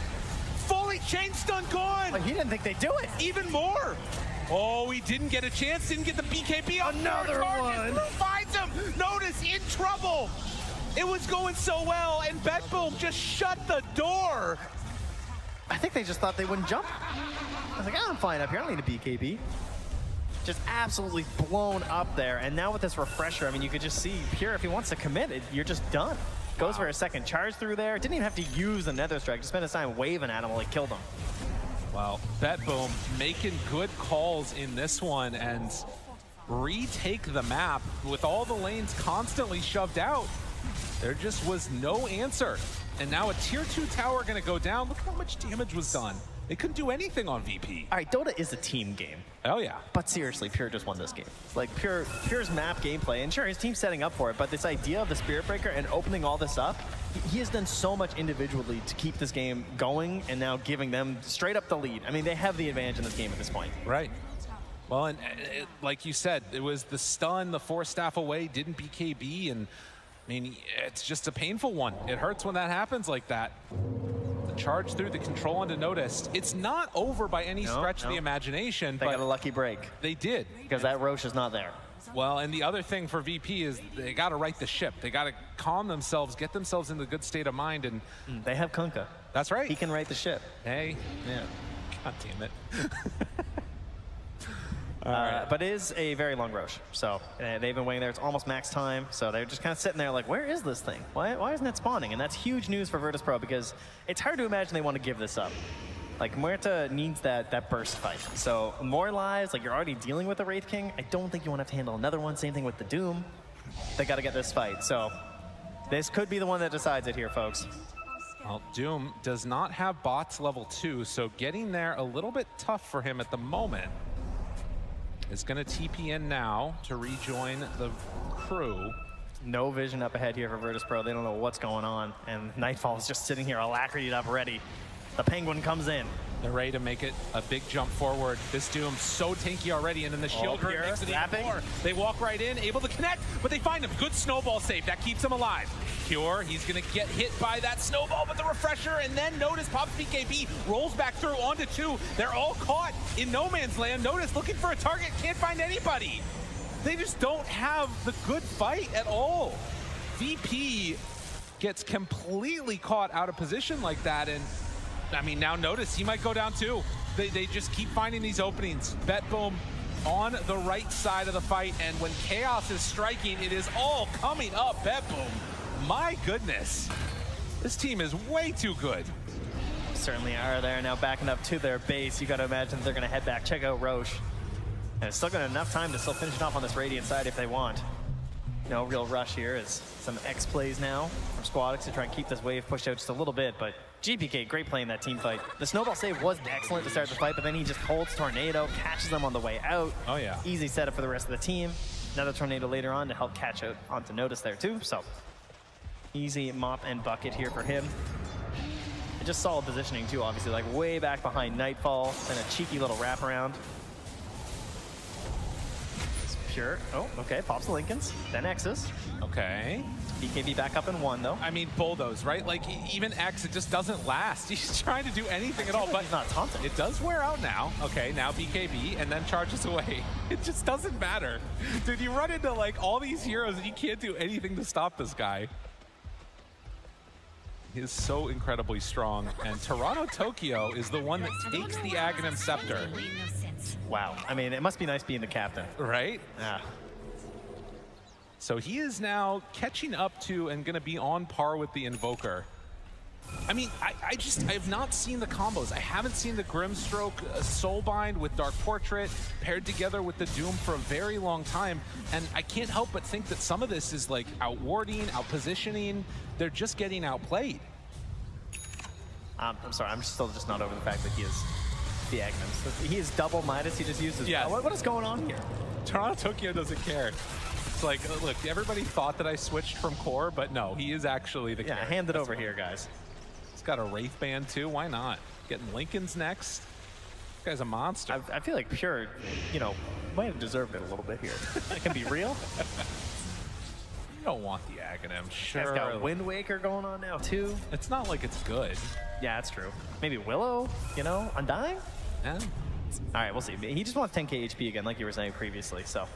Fully chain stun gone. Like, he didn't think they'd do it. Even more. Oh, he didn't get a chance, didn't get the BKB on Another one. Blue finds him. Notice in trouble. It was going so well, and BETBOOM just shut the door. I think they just thought they wouldn't jump. I was like, I'm fine up here. I don't need a BKB. Just absolutely blown up there. And now with this Refresher, I mean, you could just see Pure, if he wants to commit it, you're just done. Goes for a second charge through there. Didn't even have to use the Nether Strike. Just spent his time waving at him while he killed him. Well, BETBOOM making good calls in this one and retake the map with all the lanes constantly shoved out. There just was no answer. And now a tier 2 tower gonna go down. Look how much damage was done. They couldn't do anything on VP. All right, Dota is a team game. Oh yeah. But seriously, Pure just won this game. Like Pure's map gameplay, and sure, his team's setting up for it, but this idea of the Spirit Breaker and opening all this up, he has done so much individually to keep this game going and now giving them straight up the lead. I mean, they have the advantage in this game at this point. Right. Well, and like you said, it was the stun, the 4 staff away, didn't BKB, and I mean, it's just a painful one. It hurts when that happens like that. The charge through the control onto Noticed. It's not over by any stretch of the imagination. They got a lucky break. They did. Because that Roche is not there. Well, and the other thing for VP is they got to right the ship. They got to calm themselves, get themselves in a good state of mind. And they have Kunkka. That's right. He can right the ship. Hey. Yeah. God damn it. But it is a very long Roche. So they've been waiting there. It's almost max time. So they're just kind of sitting there like, where is this thing? Why isn't it spawning? And that's huge news for VIRTUS.PRO because it's hard to imagine they want to give this up. Like, Muerta needs that burst fight. So more lives, like you're already dealing with the Wraith King. I don't think you want to have to handle another one. Same thing with the Doom. They got to get this fight. So this could be the one that decides it here, folks. Well, Doom does not have bots level 2, so getting there a little bit tough for him at the moment. Is going to TP in now to rejoin the crew. No vision up ahead here for VIRTUS.PRO. They don't know what's going on. And Nightfall is just sitting here alacritied up ready. The Penguin comes in. They're ready to make it a big jump forward. This Doom so tanky already, and then the shield hurt makes it even more. They walk right in, able to connect, but they find him. Good snowball save. That keeps him alive. Pure, he's going to get hit by that snowball, but the Refresher, and then Notice pops BKB, rolls back through onto 2. They're all caught in no man's land. Notice looking for a target, can't find anybody. They just don't have the good fight at all. VP gets completely caught out of position like that, and I mean, now Notice he might go down too. They just keep finding these openings. BETBOOM on the right side of the fight, and when Chaos is striking, it is all coming up BETBOOM. My goodness, this team is way too good. Certainly are there now backing up to their base. You got to imagine they're going to head back. Check out Roche. And it's still got enough time to still finish it off on this Radiant side if they want. No real rush here as some X plays now from Squadix to try and keep this wave pushed out just a little bit, but GPK, great play in that team fight. The snowball save was excellent to start the fight, but then he just holds Tornado, catches them on the way out. Oh yeah. Easy setup for the rest of the team. Another Tornado later on to help catch out onto Notice there too, so easy mop and bucket here for him. And just solid positioning too, obviously, like way back behind Nightfall, and a cheeky little wraparound. Pure. Oh, okay. Pops the Lincolns, then X's. Okay. BKB back up in 1 though. I mean, bulldoze, right? Like even X, it just doesn't last. He's trying to do anything at all, but he's not taunting. It does wear out now. Okay, now BKB and then charges away. It just doesn't matter. Dude, you run into like all these heroes and you can't do anything to stop this guy. He is so incredibly strong, and Toronto Tokyo is the one that takes the Aghanim Scepter. Wow. I mean, it must be nice being the captain. Right? Yeah. So he is now catching up to and going to be on par with the Invoker. I mean, I have not seen the combos. I haven't seen the Grimstroke Soulbind with Dark Portrait paired together with the Doom for a very long time. And I can't help but think that some of this is like outwarding, outpositioning. They're just getting outplayed. I'm sorry, I'm still just not over the fact that he is the Agnums. He is double Midas, he just uses. Yeah. What is going on here? Toronto Tokyo doesn't care. It's like, look, everybody thought that I switched from core, but no, he is actually the character. Hand it over here, guys. He's got a Wraith Band too, why not? Getting Lincoln's next. This guy's a monster. I feel like Pure, you know, might have deserved it a little bit here. It can be real. You don't want the Aghanim, sure. He's got Wind Waker going on now too. It's not like it's good. Yeah, that's true. Maybe Willow, you know, Undying? Yeah. All right, we'll see. He just wants 10k HP again, like you were saying previously, so.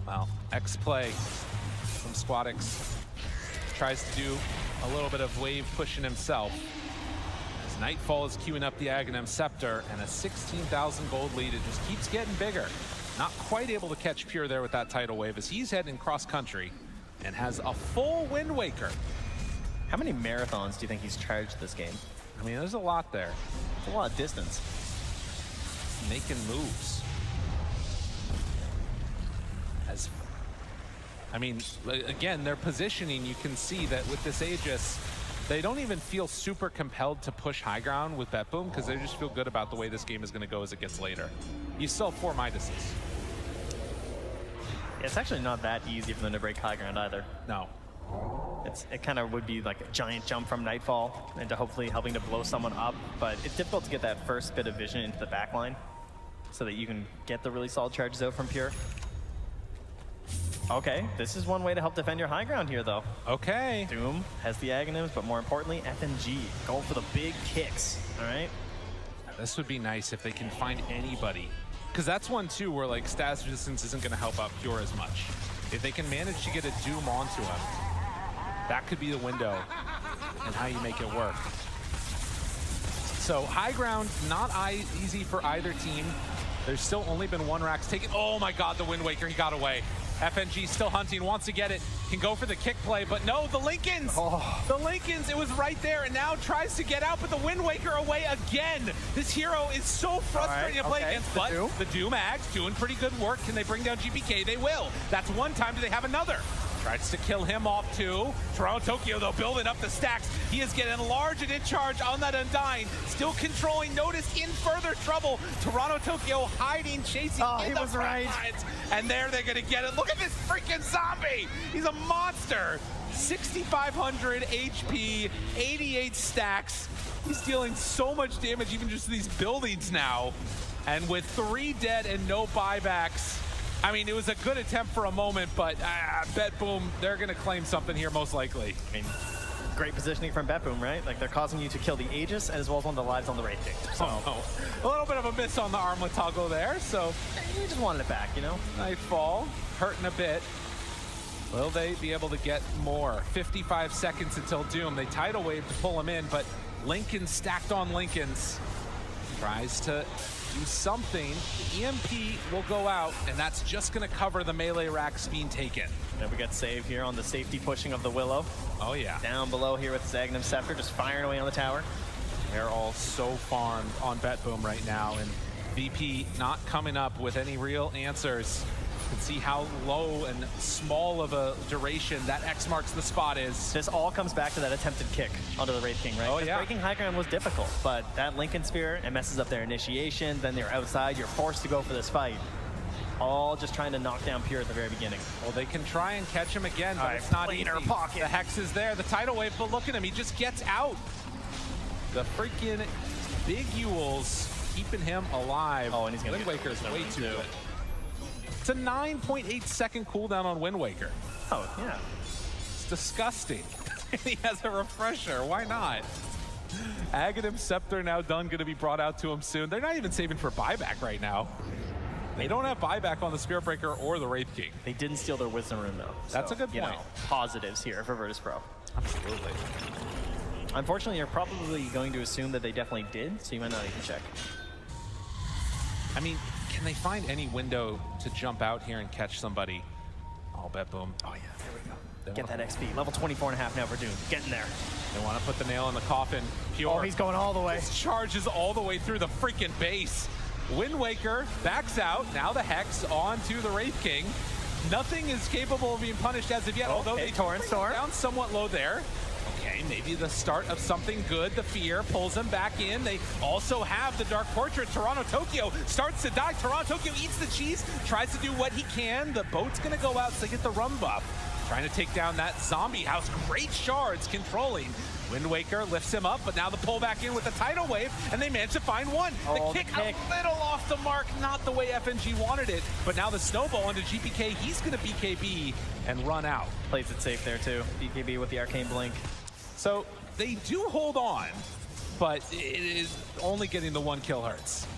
Well, X-Play from Squadix tries to do a little bit of wave pushing himself. As Nightfall is queuing up the Aghanim Scepter, and a 16,000 gold lead. It just keeps getting bigger. Not quite able to catch Pure there with that tidal wave as he's heading cross country and has a full Wind Waker. How many marathons do you think he's charged this game? I mean, there's a lot there. It's a lot of distance. Making moves. I mean, again, their positioning, you can see that with this Aegis, they don't even feel super compelled to push high ground with BETBOOM because they just feel good about the way this game is going to go as it gets later. You still have 4 Midases. Yeah, it's actually not that easy for them to break high ground either. No. It kind of would be like a giant jump from Nightfall into hopefully helping to blow someone up, but it's difficult to get that first bit of vision into the back line so that you can get the really solid charges out from Pure. Okay, this is one way to help defend your high ground here, though. Okay. Doom has the Aghanims, but more importantly, FNG going for the big kicks, all right? This would be nice if they can find anybody. Because that's one, too, where, like, status resistance isn't going to help out Pure as much. If they can manage to get a Doom onto him, that could be the window and how you make it work. So, high ground, not easy for either team. There's still only been 1 Rax taken. Oh, my God, the Wind Waker, he got away. FNG still hunting, wants to get it, can go for the kick play, but no, the Lincolns! Oh. The Lincolns, it was right there, and now tries to get out, but the Wind Waker away again. This hero is so frustrating to play against, but the Doom Ags doing pretty good work. Can they bring down GPK? They will. That's one time. Do they have another? Tries to kill him off too. Toronto Tokyo, though, building up the stacks. He is getting large and in charge on that Undying. Still controlling. Notice in further trouble. Toronto Tokyo hiding, chasing in the front lines. And there they're going to get it. Look at this freaking zombie. He's a monster. 6,500 HP, 88 stacks. He's dealing so much damage even just to these buildings now. And with 3 dead and no buybacks, I mean, it was a good attempt for a moment, but BETBOOM, they're going to claim something here most likely. I mean, great positioning from BETBOOM, right? Like, they're causing you to kill the Aegis as well as one of the lives on the Wraith King. So, a little bit of a miss on the armlet toggle there, so. You just wanted it back, you know? Nightfall, hurting a bit. Will they be able to get more? 55 seconds until Doom. They tidal wave to pull him in, but Lincoln stacked on Lincolns. Tries to do something. The EMP will go out, and that's just going to cover the melee racks being taken. And we got save here on the safety pushing of the Willow. Oh, yeah. Down below here with Aghanim Scepter, just firing away on the tower. They're all so farmed on BETBOOM right now, and VP not coming up with any real answers. You can see how low and small of a duration that X marks the spot is. This all comes back to that attempted kick onto the Wraith King, right? Oh, yeah. Breaking high ground was difficult, but that Lincoln Sphere, it messes up their initiation, then they're outside, you're forced to go for this fight. All just trying to knock down Pure at the very beginning. Well, they can try and catch him again, but it's not easy. Pocket. The Hex is there, the tidal wave, but look at him, he just gets out. The freaking big Yules keeping him alive. Oh, and he's gonna Wind get Waker's way too good. It's a 9.8 second cooldown on Wind Waker. Oh, yeah. It's disgusting. He has a refresher, why not? Aghanim Scepter now done, gonna be brought out to him soon. They're not even saving for buyback right now. They don't have buyback on the Spirit Breaker or the Wraith King. They didn't steal their Wisdom Rune, though. That's a good point. Positives here for VIRTUS.PRO. Absolutely. Unfortunately, you're probably going to assume that they definitely did, so you might not even check. I mean, can they find any window to jump out here and catch somebody? Oh, BETBOOM. Oh, yeah, there we go. Get that XP. Level 24.5 now for Doom. Getting there. They want to put the nail in the coffin. Pure. Oh, he's going all the way. This charges all the way through the freaking base. Wind Waker backs out. Now the Hex onto the Wraith King. Nothing is capable of being punished as of yet, although they Torrent Storm down somewhat low there. Okay, maybe the start of something good. The Fear pulls them back in. They also have the Dark Portrait. Toronto Tokyo starts to die. Toronto Tokyo eats the cheese, tries to do what he can. The boat's going to go out so they get the run buff. Trying to take down that zombie house. Great shards controlling. Wind Waker lifts him up, but now the pull back in with the tidal wave, and they manage to find one. Oh, the kick a little off the mark, not the way FNG wanted it, but now the snowball into GPK. He's going to BKB and run out. Plays it safe there, too. BKB with the Arcane Blink. So they do hold on, but it is only getting the one kill hurts.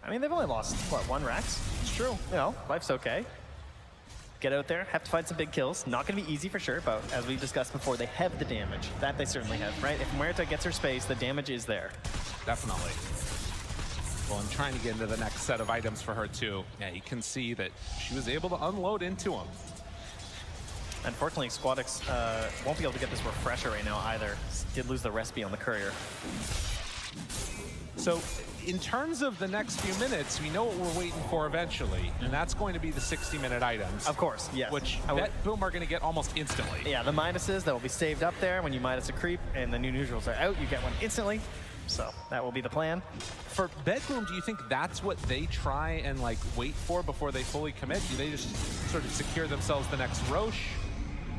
I mean, they've only lost, what, 1 Rax? It's true. You know, life's okay. Get out there, have to find some big kills. Not going to be easy for sure, but as we discussed before, they have the damage. That they certainly have, right? If Muerta gets her space, the damage is there. Definitely. Well, I'm trying to get into the next set of items for her, too. Yeah, you can see that she was able to unload into him. Unfortunately, Squadix won't be able to get this refresher right now either. Did lose the recipe on the courier. So, in terms of the next few minutes, we know what we're waiting for eventually, and that's going to be the 60-minute items. Of course, yes. Which BETBOOM are going to get almost instantly. Yeah, the minuses that will be saved up there when you minus a creep and the new neutrals are out, you get one instantly. So that will be the plan. For BETBOOM, do you think that's what they try and like wait for before they fully commit? Do they just sort of secure themselves the next Roche?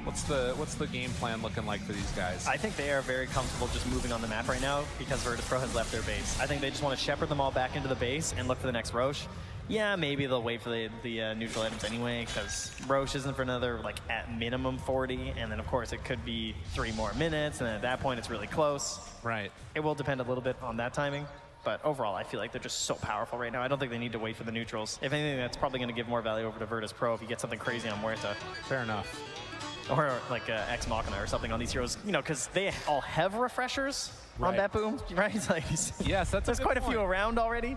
What's the game plan looking like for these guys? I think they are very comfortable just moving on the map right now because VIRTUS.PRO has left their base. I think they just want to shepherd them all back into the base and look for the next Roche. Yeah, maybe they'll wait for the neutral items anyway because Roche isn't for another, like, at minimum 40, and then, of course, it could be 3 more minutes, and then at that point, it's really close. Right. It will depend a little bit on that timing, but overall, I feel like they're just so powerful right now. I don't think they need to wait for the neutrals. If anything, that's probably going to give more value over to VIRTUS.PRO if you get something crazy on Muerta. Fair enough. Or like Ex Machina or something on these heroes, you know, because they all have refreshers on BETBOOM, right? Like, yes, there's quite a few around already.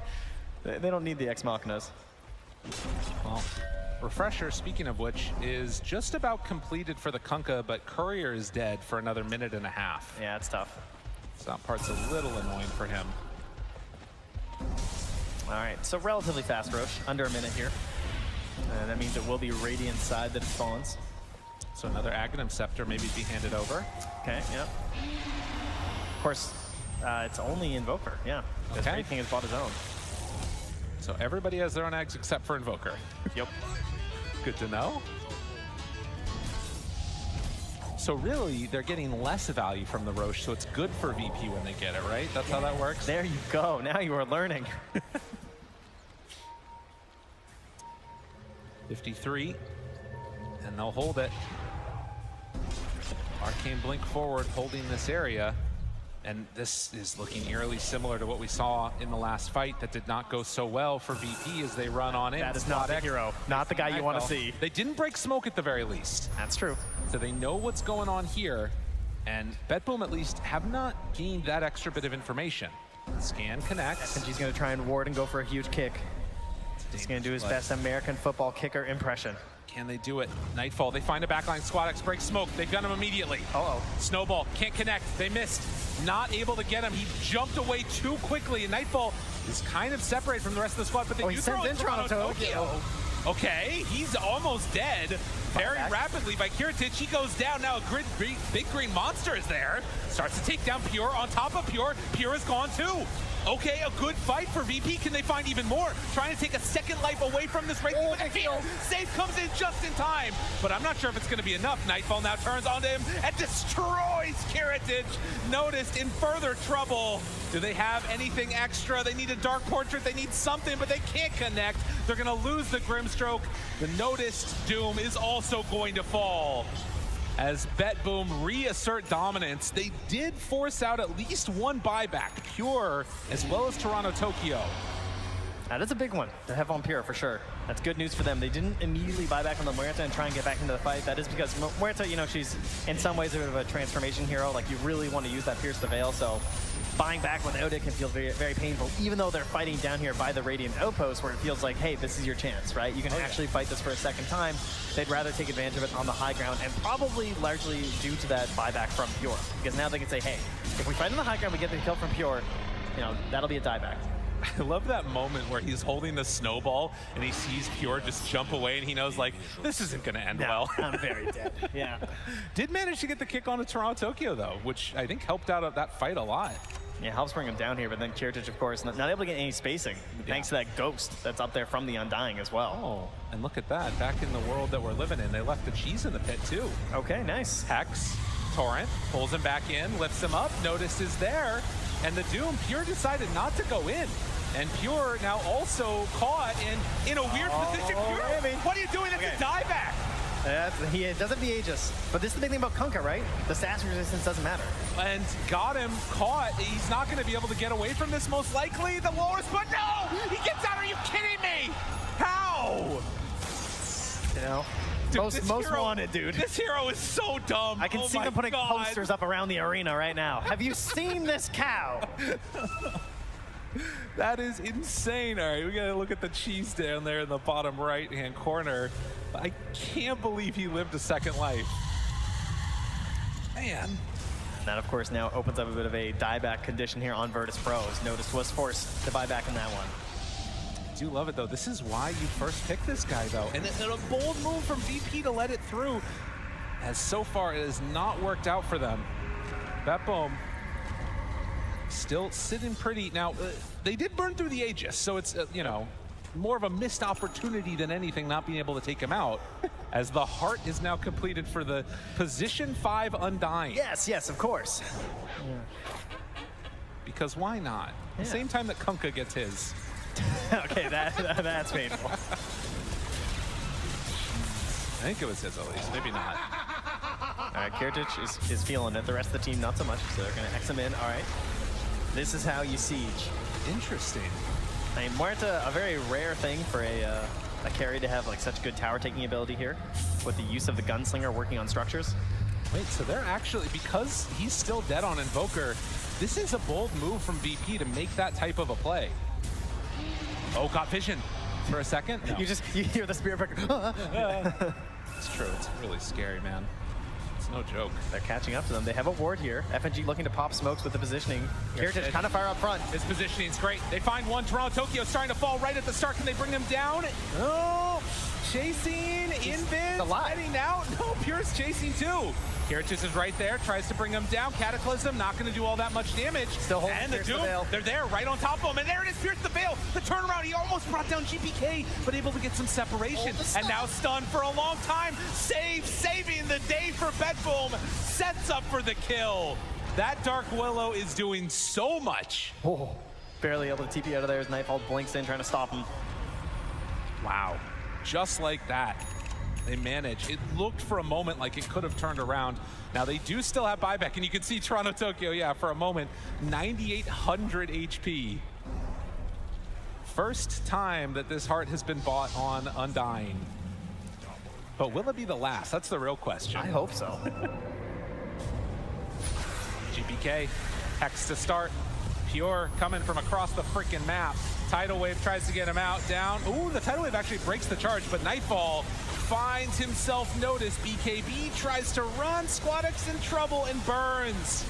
They don't need the Ex Machinas. Well, refresher, speaking of which, is just about completed for the Kunkka, but Courier is dead for another 1.5 minutes. Yeah, it's tough. So that part's a little annoying for him. All right, so relatively fast Roche, under 1 minute here. That means it will be Radiant side that spawns. So another Aghanim Scepter maybe be handed over. Okay, yep. Of course, it's only Invoker, yeah. Because Wraith has bought his own. So everybody has their own eggs except for Invoker. Yep. Good to know. So really, they're getting less value from the Roche, so it's good for VP when they get it, right? That's how that works? There you go. Now you are learning. 53, and they'll hold it. Arcane Blink forward, holding this area. And this is looking eerily similar to what we saw in the last fight that did not go so well for VP as they run on in. That is not the hero, not the guy you want to see. They didn't break smoke at the very least. That's true. So they know what's going on here, and BETBOOM at least have not gained that extra bit of information. Scan connects. And he's going to try and ward and go for a huge kick. He's going to do his best American football kicker impression. Can they do it? Nightfall, they find a backline. SquadX breaks smoke. They've got him immediately. Uh-oh. Snowball can't connect. They missed. Not able to get him. He jumped away too quickly, and Nightfall is kind of separated from the rest of the squad, but they do throw in Toronto. Okay, he's almost dead. Very rapidly by Kiritich. He goes down. Now a big green monster is there. Starts to take down Pure on top of Pure. Pure is gone too. Okay, a good fight for VP. Can they find even more? Trying to take a second life away from this race. Save comes in just in time, but I'm not sure if it's going to be enough. Nightfall now turns onto him and destroys Kiritich. Noticed in further trouble. Do they have anything extra? They need a Dark Portrait. They need something, but they can't connect. They're going to lose the Grimstroke. The Noticed Doom is also going to fall. As BETBOOM reassert dominance, they did force out at least one buyback, Pure as well as Toronto Tokyo. That is a big one to have on Pure for sure. That's good news for them. They didn't immediately buy back on the Muerta and try and get back into the fight. That is because Muerta, you know, she's in some ways a bit of a transformation hero. Like, you really want to use that Pierce the Veil, so buying back without it can feel very, very painful, even though they're fighting down here by the Radiant Outpost, where it feels like, hey, this is your chance, right? You can actually fight this for a second time. They'd rather take advantage of it on the high ground, and probably largely due to that buyback from Pure, because now they can say, hey, if we fight on the high ground, we get the kill from Pure, you know, that'll be a dieback. I love that moment where he's holding the snowball and he sees Pure just jump away, and he knows, like, this isn't going to end well. I'm very dead. Yeah. Did manage to get the kick onto Toronto Tokyo, though, which I think helped out of that fight a lot. Yeah, helps bring him down here, but then Kiritich, of course, not able to get any spacing, thanks to that ghost that's up there from the Undying as well. Oh, and look at that. Back in the world that we're living in, they left the cheese in the pit, too. Okay, nice. Hex, Torrent, pulls him back in, lifts him up, Notice is there, and the Doom, Pure decided not to go in. And Pure now also caught in a weird position. Pure, what are you doing? It's a dieback. He doesn't be Aegis, but this is the big thing about Kunkka, right? The sass resistance doesn't matter. And got him caught. He's not going to be able to get away from this, most likely. The lowest, but no! He gets out. Are you kidding me? How? You know, dude, most wanted, dude. This hero is so dumb. I can see them putting posters up around the arena right now. Have you seen this cow? That is insane. All right, we got to look at the cheese down there in the bottom right-hand corner. I can't believe he lived a second life. Man. That, of course, now opens up a bit of a dieback condition here on VIRTUS.PRO, as Noticed was forced to buy back in that one. I do love it, though. This is why you first picked this guy, though. And a bold move from VP to let it through, as so far it has not worked out for them. BETBOOM still sitting pretty. Now, they did burn through the Aegis, so it's, you know, more of a missed opportunity than anything not being able to take him out, as the heart is now completed for the position 5 Undying. Yes, yes, of course. Because why not? Yeah. The same time that Kunkka gets his. Okay, that's painful. I think it was his at least, maybe not. All right, Kiritich is feeling it. The rest of the team, not so much, so they're going to X him in. All right. This is how you siege. Interesting. I mean, Muerta, a very rare thing for a carry to have like such good tower taking ability here, with the use of the gunslinger working on structures. Wait, so they're actually, because he's still dead on Invoker, this is a bold move from VP to make that type of a play. Oh, got vision for a second. No. You hear the spear breaker. It's true. It's really scary, man. It's no joke. They're catching up to them. They have a ward here. FNG looking to pop smokes with the positioning. Kiritich kind of far up front. His positioning's great. They find one. Toronto Tokyo starting to fall right at the start. Can they bring him down? Oh, chasing, Invis, heading out. No, Pure's chasing too. Kiritich is right there, tries to bring him down. Cataclysm, not going to do all that much damage. Still holding and the Doom, they're there, right on top of him. And there it is, Pierce the Veil. The turnaround, he almost brought down GPK, but able to get some separation. And now stunned for a long time. Saving the day for BETBOOM. Sets up for the kill. That Dark Willow is doing so much. Oh, barely able to TP out of there as Nightfall blinks in, trying to stop him. Wow, just like that. They manage. It looked for a moment like it could have turned around. Now they do still have buyback, and you can see Toronto Tokyo, yeah, for a moment, 9,800 HP. First time that this heart has been bought on Undying. But will it be the last? That's the real question. I hope so. GPK, Hex to start. Pure coming from across the freaking map. Tidal Wave tries to get him out, down. Ooh, the Tidal Wave actually breaks the charge, but Nightfall finds himself noticed. BKB tries to run, SquadX in trouble and burns.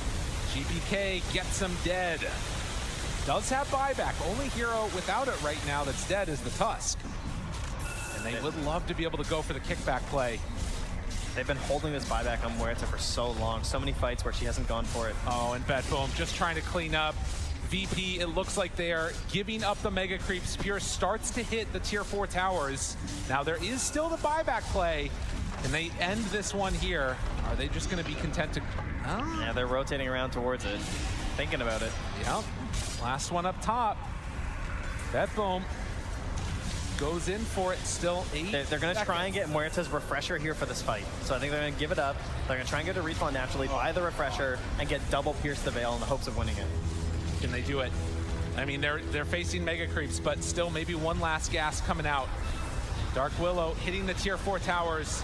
GPK gets him dead. Does have buyback. Only hero without it right now that's dead is the Tusk. And they would love to be able to go for the kickback play. They've been holding this buyback on Muerta for so long. So many fights where she hasn't gone for it. Oh, and BETBOOM just trying to clean up. VP, it looks like they are giving up the mega creeps. Pure starts to hit the tier 4 towers. Now there is still the buyback play. And they end this one here. Are they just going to be content to... Oh. Yeah, they're rotating around towards it. Thinking about it. Yep. Last one up top. BETBOOM goes in for it, still 8 They're going to try and get Muerta's refresher here for this fight. So I think they're going to give it up. They're going to try and get a respawn naturally, buy the refresher, and get double Pierce the Veil in the hopes of winning it. Can they do it? I mean, they're facing mega creeps, but still maybe one last gas coming out. Dark Willow hitting the tier 4 towers.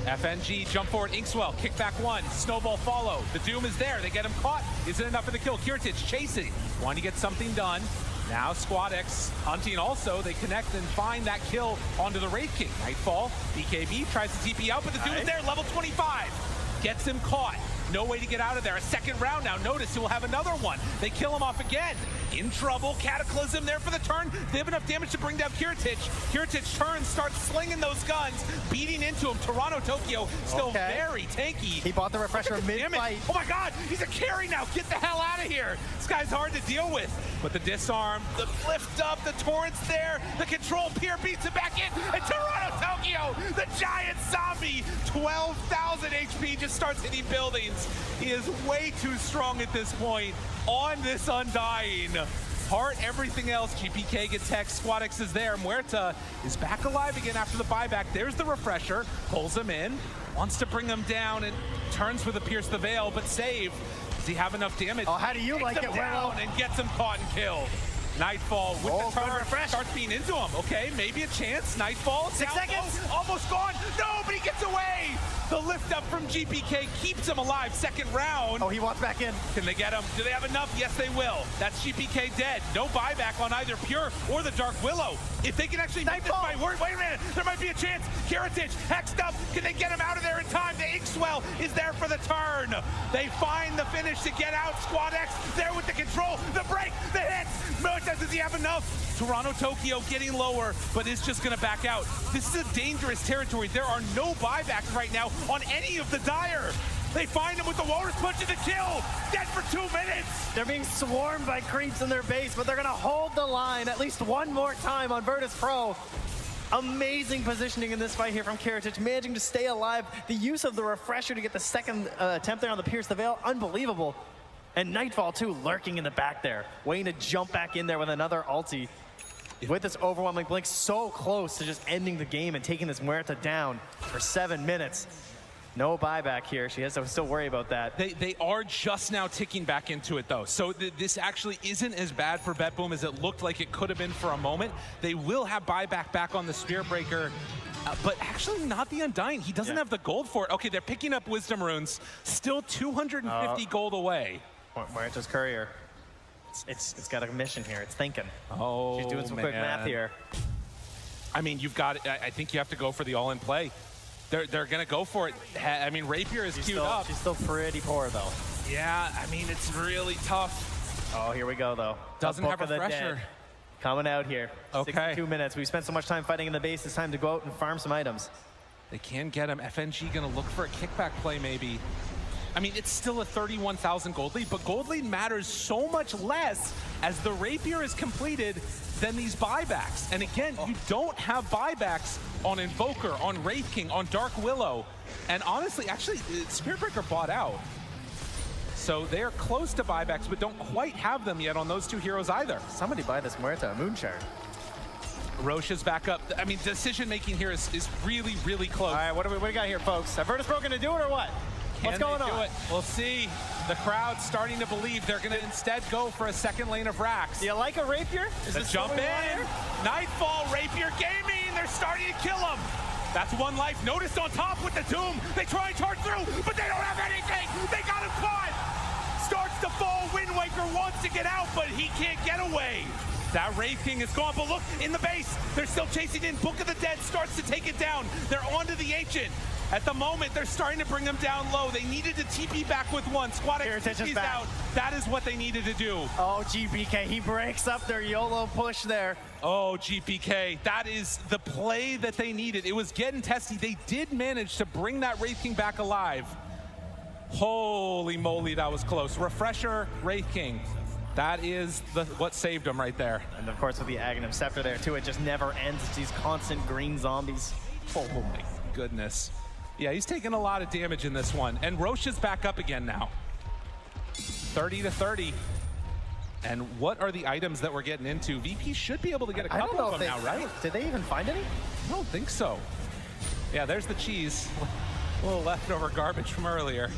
FNG, jump forward, Inkswell, kickback 1, snowball follow. The Doom is there, they get him caught. Is it enough for the kill? Kiritich chasing, wanting to get something done. Now SquadX hunting also, they connect and find that kill onto the Wraith King. Nightfall, BKB tries to TP out, but the Doom is there, level 25. Gets him caught. No way to get out of there. A second round now. Notice he will have another one. They kill him off again. In trouble. Cataclysm there for the turn. They have enough damage to bring down Kiritich. Kiritich turns, starts slinging those guns, beating into him. Toronto Tokyo still very tanky. He bought the refresher mid-fight. Oh my god, he's a carry now. Get the hell out of here. This guy's hard to deal with. But the disarm, the lift up, the torrent's there, the control, Pierre beats it back in, and Toronto Tokyo, the giant zombie, 12,000 HP, just starts hitting buildings. He is way too strong at this point on this Undying. Heart, everything else. GPK gets hex, SquadX is there. Muerta is back alive again after the buyback. There's the refresher, pulls him in, wants to bring him down, and turns for the Pierce the Veil, but save. Does he have enough damage? Oh, how do you like it, down and gets him caught and killed. Nightfall with the turn, starts being into him. Okay, maybe a chance. Nightfall, 6 seconds, almost gone. No, but he gets away. The lift up from GPK keeps him alive. Second round. Oh, he walks back in. Can they get him? Do they have enough? Yes, they will. That's GPK dead. No buyback on either Pure or the Dark Willow. If they can actually make this fight work, wait a minute, there might be a chance. Kiritich, hexed up. Can they get him out of there in time? The Inkswell is there for the turn. They find the finish to get out. SquadX there with the control, the break, the hits. Does he have enough? Toronto Tokyo getting lower, but is just going to back out. This is a dangerous territory. There are no buybacks right now on any of the Dire. They find him with the Walrus Punch and the kill. Dead for 2 minutes. They're being swarmed by creeps in their base, but they're going to hold the line at least one more time on VIRTUS.PRO. Amazing positioning in this fight here from Kiritich, managing to stay alive. The use of the refresher to get the second attempt there on the Pierce the Veil, unbelievable. And Nightfall, too, lurking in the back there, waiting to jump back in there with another ulti. With this overwhelming blink, so close to just ending the game and taking this Muerta down for 7 minutes. No buyback here. She has to still worry about that. They are just now ticking back into it, though. So this actually isn't as bad for BETBOOM as it looked like it could have been for a moment. They will have buyback back on the Spearbreaker. But actually not the Undying. He doesn't have the gold for it. Okay, they're picking up Wisdom Runes. Still 250 gold away. Muerta's Courier. It's got a mission here. It's thinking. Oh, she's doing some quick math here. I mean, you've got. I think you have to go for the all-in play. They're gonna go for it. I mean, Rapier is queued up. She's still pretty poor though. Yeah, I mean, it's really tough. Oh, here we go though. Doesn't have a refresher. Coming out here. Okay. 62 minutes. We spent so much time fighting in the base. It's time to go out and farm some items. They can get him. FNG gonna look for a kickback play maybe. I mean, it's still a 31,000 gold lead, but gold lead matters so much less as the Rapier is completed than these buybacks. And again, you don't have buybacks on Invoker, on Wraith King, on Dark Willow. And honestly, actually, Spearbreaker bought out. So they are close to buybacks, but don't quite have them yet on those two heroes either. Somebody buy this Muerta, a Moonshard. Roche is back up. I mean, decision-making here is really, really close. All right, what do we got here, folks? Is VIRTUS.PRO gonna do it or what? What's going on? We'll see. The crowd's starting to believe they're going to instead go for a second lane of racks. Do you like a Rapier? Is this jump in? Nightfall, Rapier Gaming. They're starting to kill him. That's one life. Noticed on top with the Doom. They try and charge through, but they don't have anything. They got him caught. Starts to fall. Wind Waker wants to get out, but That Wraith King is gone, but look, in the base, they're still chasing in. Book of the Dead starts to take it down. They're onto the Ancient. At the moment, they're starting to bring them down low. They needed to TP back with one. Squad X TP's out. That is what they needed to do. Oh, GPK, he breaks up their YOLO push there. Oh, GPK, that is the play that they needed. It was getting testy. They did manage to bring that Wraith King back alive. Holy moly, that was close. Refresher, Wraith King. That is what saved him right there. And of course with the Aghanim Scepter there too, it just never ends. It's these constant green zombies. Oh my goodness. Yeah, he's taking a lot of damage in this one. And Roche is back up again now. 30-30. And what are the items that we're getting into? VP should be able to get a couple of them now, right? Did they even find any? I don't think so. Yeah, there's the cheese. A little leftover garbage from earlier.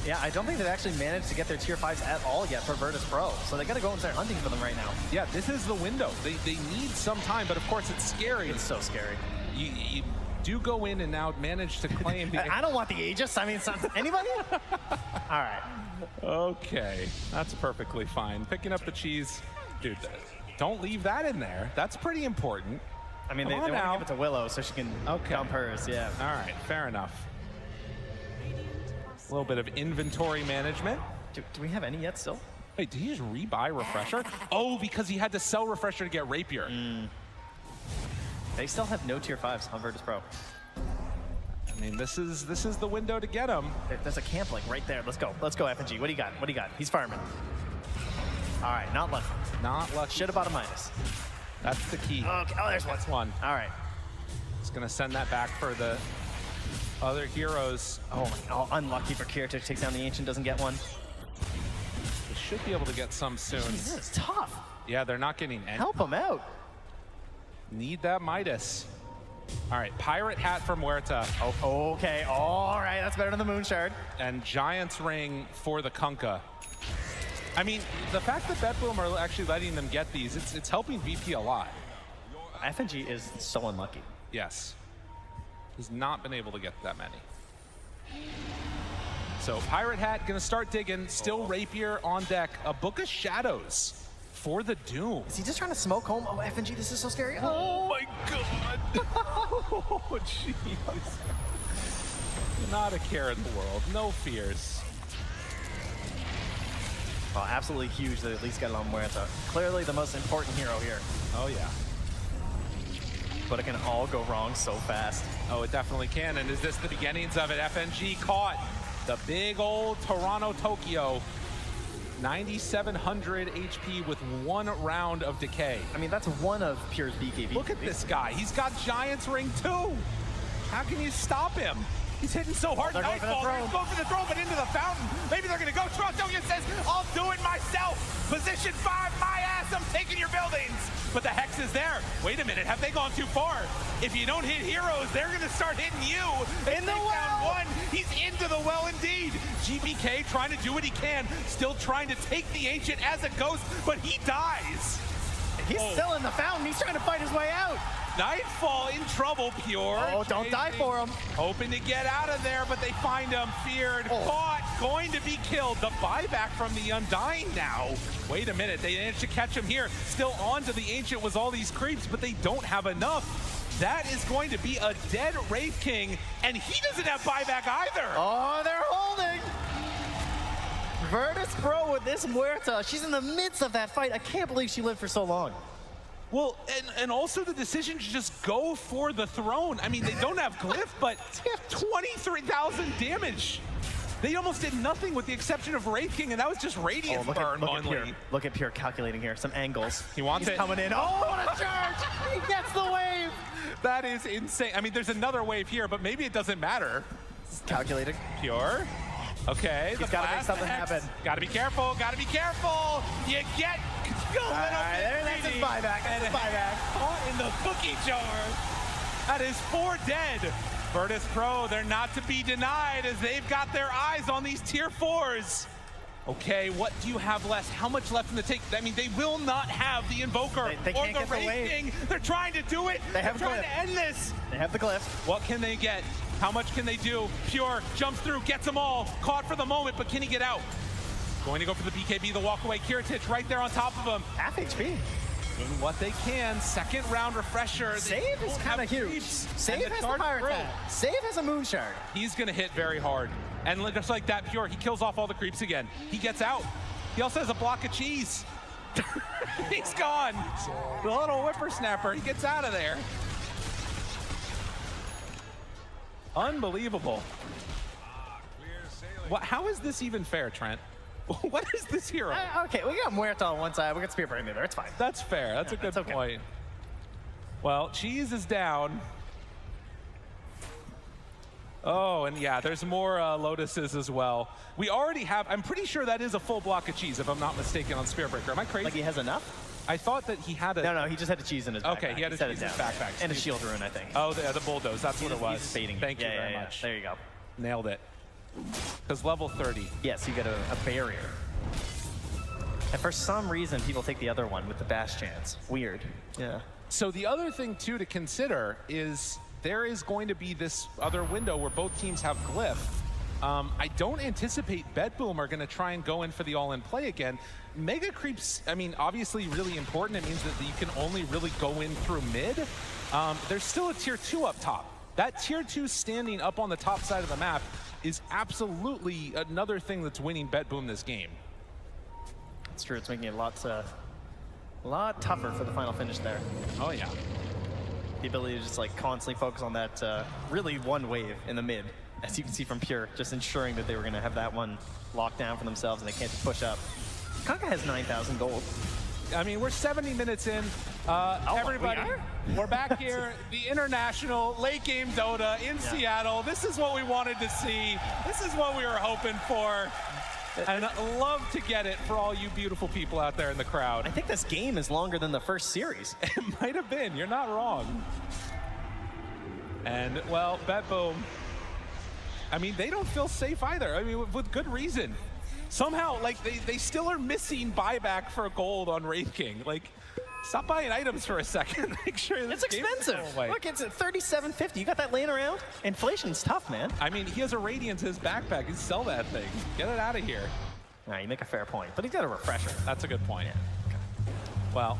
Yeah, I don't think they've actually managed to get their tier 5s at all yet for VIRTUS.PRO. So they gotta go and start hunting for them right now. Yeah, this is the window. They need some time, but of course it's scary. It's so scary. You do go in and now manage to claim the... I don't want the Aegis. I mean, anybody? All right. Okay, that's perfectly fine. Picking up the cheese. Dude, don't leave that in there. That's pretty important. I mean, they want to give it to Willow so she can dump hers, yeah. All right, fair enough. A little bit of inventory management. Do we have any yet still? Wait, did he just rebuy Refresher? Oh, because he had to sell Refresher to get Rapier. They still have no tier 5s on VIRTUS.PRO. I mean, this is the window to get him. There's a camp like right there. Let's go. Let's go, FNG. What do you got? What do you got? He's farming. All right, not lucky. Not lucky. Should have bought a minus. That's the key. Okay. Oh, there's one. That's one. All right. It's going to send that back for the other heroes. Oh, my God. Unlucky for Kiritich. Takes down the Ancient, doesn't get one. They should be able to get some soon. Jeez, this is tough. Yeah, they're not getting any. Help him out. Need that Midas. All right, Pirate Hat from Muerta. Oh, okay. All right, that's better than the Moon Shard. And Giant's Ring for the Kunkka. I mean, the fact that BETBOOM are actually letting them get these, it's helping VP a lot. FNG is so unlucky. Yes. He's not been able to get that many. So Pirate Hat gonna start digging. Still Rapier on deck. A Book of Shadows for the Doom. Is he just trying to smoke home? Oh, FNG, this is so scary. Oh my God. Oh, jeez. Not a care in the world. No fears. Well, absolutely huge that at least got it on Muerta. Clearly the most important hero here. Oh, yeah. But it can all go wrong so fast. Oh, it definitely can. And is this the beginnings of it? FNG caught the big old Toronto Tokyo. 9,700 HP with one round of decay. I mean, that's one of Pure's BKB. Look at this guy. He's got Giant's Ring too. How can you stop him? He's hitting so hard. Nightfall, they're going for the throw, but into the fountain. Maybe they're going to go. Trotogian says, I'll do it myself. Position 5, my ass, I'm taking your buildings. But the Hex is there. Wait a minute, have they gone too far? If you don't hit heroes, they're going to start hitting you. In the well. One, he's into the well indeed. GBK trying to do what he can. Still trying to take the Ancient as a ghost, but he dies. He's still in the fountain. He's trying to fight his way out. Nightfall in trouble, Pure. Oh, don't die for him. Hoping to get out of there, but they find him. Feared, caught, going to be killed. The buyback from the Undying now. Wait a minute, they managed to catch him here. Still onto the Ancient was all these creeps, but they don't have enough. That is going to be a dead Wraith King, and he doesn't have buyback either. Oh, they're holding. VIRTUS.PRO with this Muerta. She's in the midst of that fight. I can't believe she lived for so long. Well, and also the decision to just go for the throne. I mean, they don't have Glyph, but 23,000 damage. They almost did nothing with the exception of Wraith King, and that was just Radiant burn only. Look at Pure calculating here. Some angles. He wants it. Coming in. Oh, what a charge! He gets the wave. That is insane. I mean, there's another wave here, but maybe it doesn't matter. Calculating. Pure. Okay, he's got to make something happen. Gotta be careful, gotta be careful. You get a little bit that's his buyback. That's his buyback. Caught in the cookie jar. That is 4 dead. VIRTUS.PRO, they're not to be denied as they've got their eyes on these tier 4s. Okay, what do you have left? How much left in the tank? I mean, they will not have the Invoker they or can't the get the Wraith wave. King. They're trying to do it. They're trying to end this. They have the Glyph. What can they get? How much can they do? Pure jumps through, gets them all. Caught for the moment, but can he get out? Going to go for the BKB, the walk away. Kiritich right there on top of him. Half HP. doing what they can. Second round refresher. Save is kind of huge. Save has the fire attack. Save has a moon shard. He's going to hit very hard. And just like that, Pure, he kills off all the creeps again. He gets out. He also has a block of cheese. He's gone. The little whippersnapper, he gets out of there. Unbelievable. How is this even fair, Trent? What is this hero? Okay, we got Muerta on one side, we got Spear Break on the other. It's fine. That's fair. That's a good point. Well, cheese is down. Oh, and yeah, there's more Lotuses as well. We already have, I'm pretty sure that is a full block of cheese, if I'm not mistaken, on Spearbreaker. Am I crazy? Like he has enough? I thought that he had a... No, he just had a cheese in his backpack. Okay, he had a cheese in his backpack. And a shield rune, I think. Oh, the bulldoze, that's what it was. He's fading. Thank you very much. There you go. Nailed it. Because level 30. Yes, you got a barrier. And for some reason, people take the other one with the bash chance. Weird. Yeah. So the other thing, too, to consider is there is going to be this other window where both teams have Glyph. I don't anticipate BETBOOM are going to try and go in for the all-in play again. Mega Creeps, I mean, obviously really important. It means that you can only really go in through mid. There's still a tier 2 up top. That tier 2 standing up on the top side of the map is absolutely another thing that's winning BETBOOM this game. It's true. It's making it a lot tougher for the final finish there. Oh, yeah. The ability to just like constantly focus on that really one wave in the mid. As you can see from Pure, just ensuring that they were going to have that one locked down for themselves and they can't just push up. Kanka has 9,000 gold. I mean, we're 70 minutes in. Everybody, we're back here, the international late game Dota in Seattle. This is what we wanted to see. This is what we were hoping for. And I'd love to get it for all you beautiful people out there in the crowd. I think this game is longer than the first series. It might have been. You're not wrong. And, well, BETBOOM, I mean, they don't feel safe either. I mean, with good reason. Somehow, like, they still are missing buyback for gold on Wraith King. Like, stop buying items for a second. Make sure this it's expensive. Look, it's at $37.50. You got that laying around? Inflation's tough, man. I mean, he has a Radiance in his backpack. He'd sell that thing. Get it out of here. Nah, you make a fair point, but he's got a refresher. That's a good point. Yeah. Okay. Well,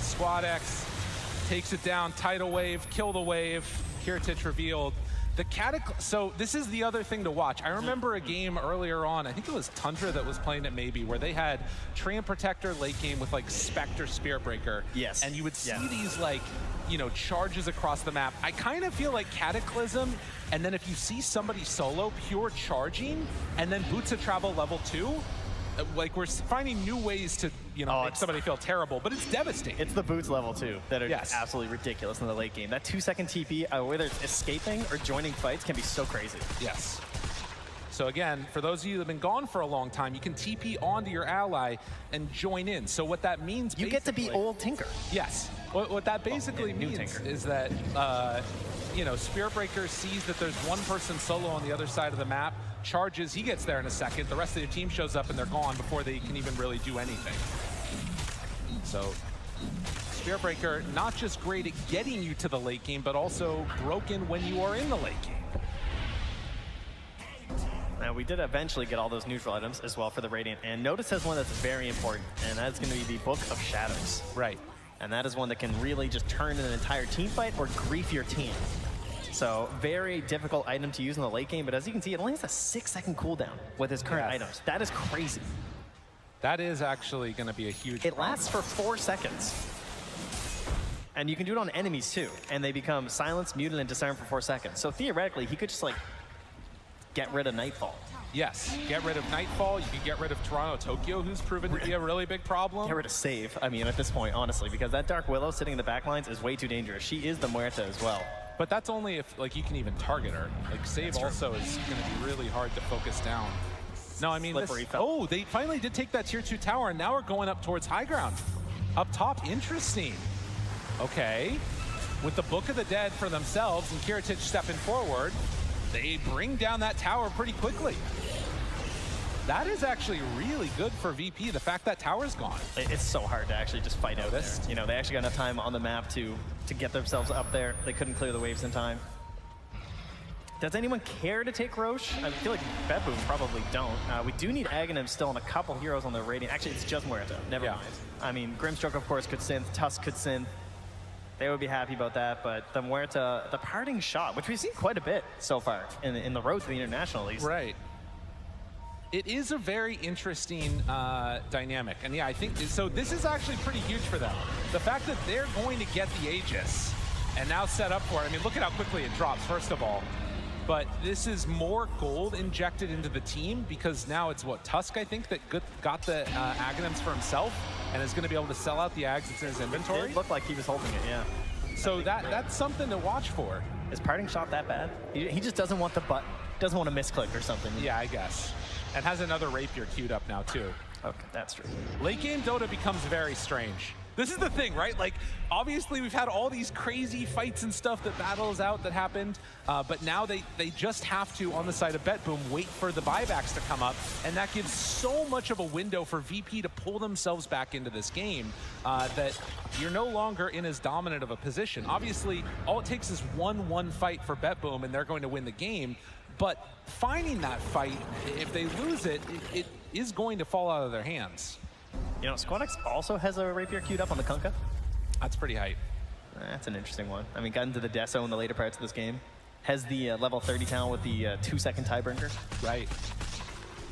Squad X takes it down. Tidal Wave, kill the wave. Kiritich revealed. So this is the other thing to watch. I remember a game earlier on, I think it was Tundra that was playing it maybe, where they had Treant Protector late game with like Spectre Spearbreaker. Yes. And you would see these like, you know, charges across the map. I kind of feel like Cataclysm, and then if you see somebody solo, Pure charging, and then Boots of Travel level 2, like we're finding new ways to, you know, make somebody feel terrible, but it's devastating. It's the boots level 2 that are just absolutely ridiculous in the late game. That 2-second TP, whether it's escaping or joining fights, can be so crazy. Yes. So again, for those of you that have been gone for a long time, you can TP onto your ally and join in. So what that means, you get to be old Tinker. Yes. What that basically means is that, you know, Spearbreaker sees that there's one person solo on the other side of the map, charges, he gets there in a second, the rest of the team shows up and they're gone before they can even really do anything. So Spearbreaker, not just great at getting you to the late game, but also broken when you are in the late game. Now, we did eventually get all those neutral items as well for the Radiant, and Notice has one that's very important, and that's going to be the Book of Shadows. Right. And that is one that can really just turn an entire team fight or grief your team. So, very difficult item to use in the late game, but as you can see, it only has a 6-second cooldown with his current items. That is crazy. That is actually going to be a huge It lasts for 4 seconds. And you can do it on enemies too, and they become silenced, muted, and disarmed for 4 seconds. So theoretically, he could just like get rid of Nightfall. Yes, get rid of Nightfall. You can get rid of Toronto Tokyo, who's proven to be a really big problem. Get rid of Save, I mean, at this point, honestly, because that Dark Willow sitting in the back lines is way too dangerous. She is the Muerta as well. But that's only if like you can even target her. Like Save also is going to be really hard to focus down. No, I mean, oh, they finally did take that tier 2 tower, and now we're going up towards high ground. Up top, interesting. Okay, with the Book of the Dead for themselves and Kiritich stepping forward, they bring down that tower pretty quickly. That is actually really good for VP, the fact that tower's gone. It's so hard to actually just fight out there. You know, they actually got enough time on the map to get themselves up there. They couldn't clear the waves in time. Does anyone care to take Roche? I feel like BETBOOM probably don't. We do need Aghanim still on a couple heroes on the Radiant. Actually, it's just Muerta. Never mind. I mean, Grimstroke, of course, could synth. Tusk could synth. They would be happy about that, but the Muerta, the parting shot, which we've seen quite a bit so far in the road to the International, at least. Right. It is a very interesting dynamic. And yeah, I think, so this is actually pretty huge for them. The fact that they're going to get the Aegis and now set up for it. I mean, look at how quickly it drops, first of all. But this is more gold injected into the team because now it's what, Tusk, I think, that got the Aghanims for himself and is going to be able to sell out the Ags that's in his inventory. It looked like he was holding it, yeah. So that's something to watch for. Is parting shot that bad? He just doesn't want the doesn't want to misclick or something. Yeah, I guess. And has another Rapier queued up now, too. Okay, that's true. Late game Dota becomes very strange. This is the thing, right? Like, obviously we've had all these crazy fights and stuff that battles out that happened, but now they just have to, on the side of BETBOOM, wait for the buybacks to come up, and that gives so much of a window for VP to pull themselves back into this game that you're no longer in as dominant of a position. Obviously, all it takes is 1-1 fight for BETBOOM, and they're going to win the game, but finding that fight, if they lose it, it is going to fall out of their hands. You know, Squadex also has a Rapier queued up on the Kunkka. That's pretty hype. That's an interesting one. I mean, got into the Deso in the later parts of this game. Has the level 30 talent with the 2-second tiebreaker. Right.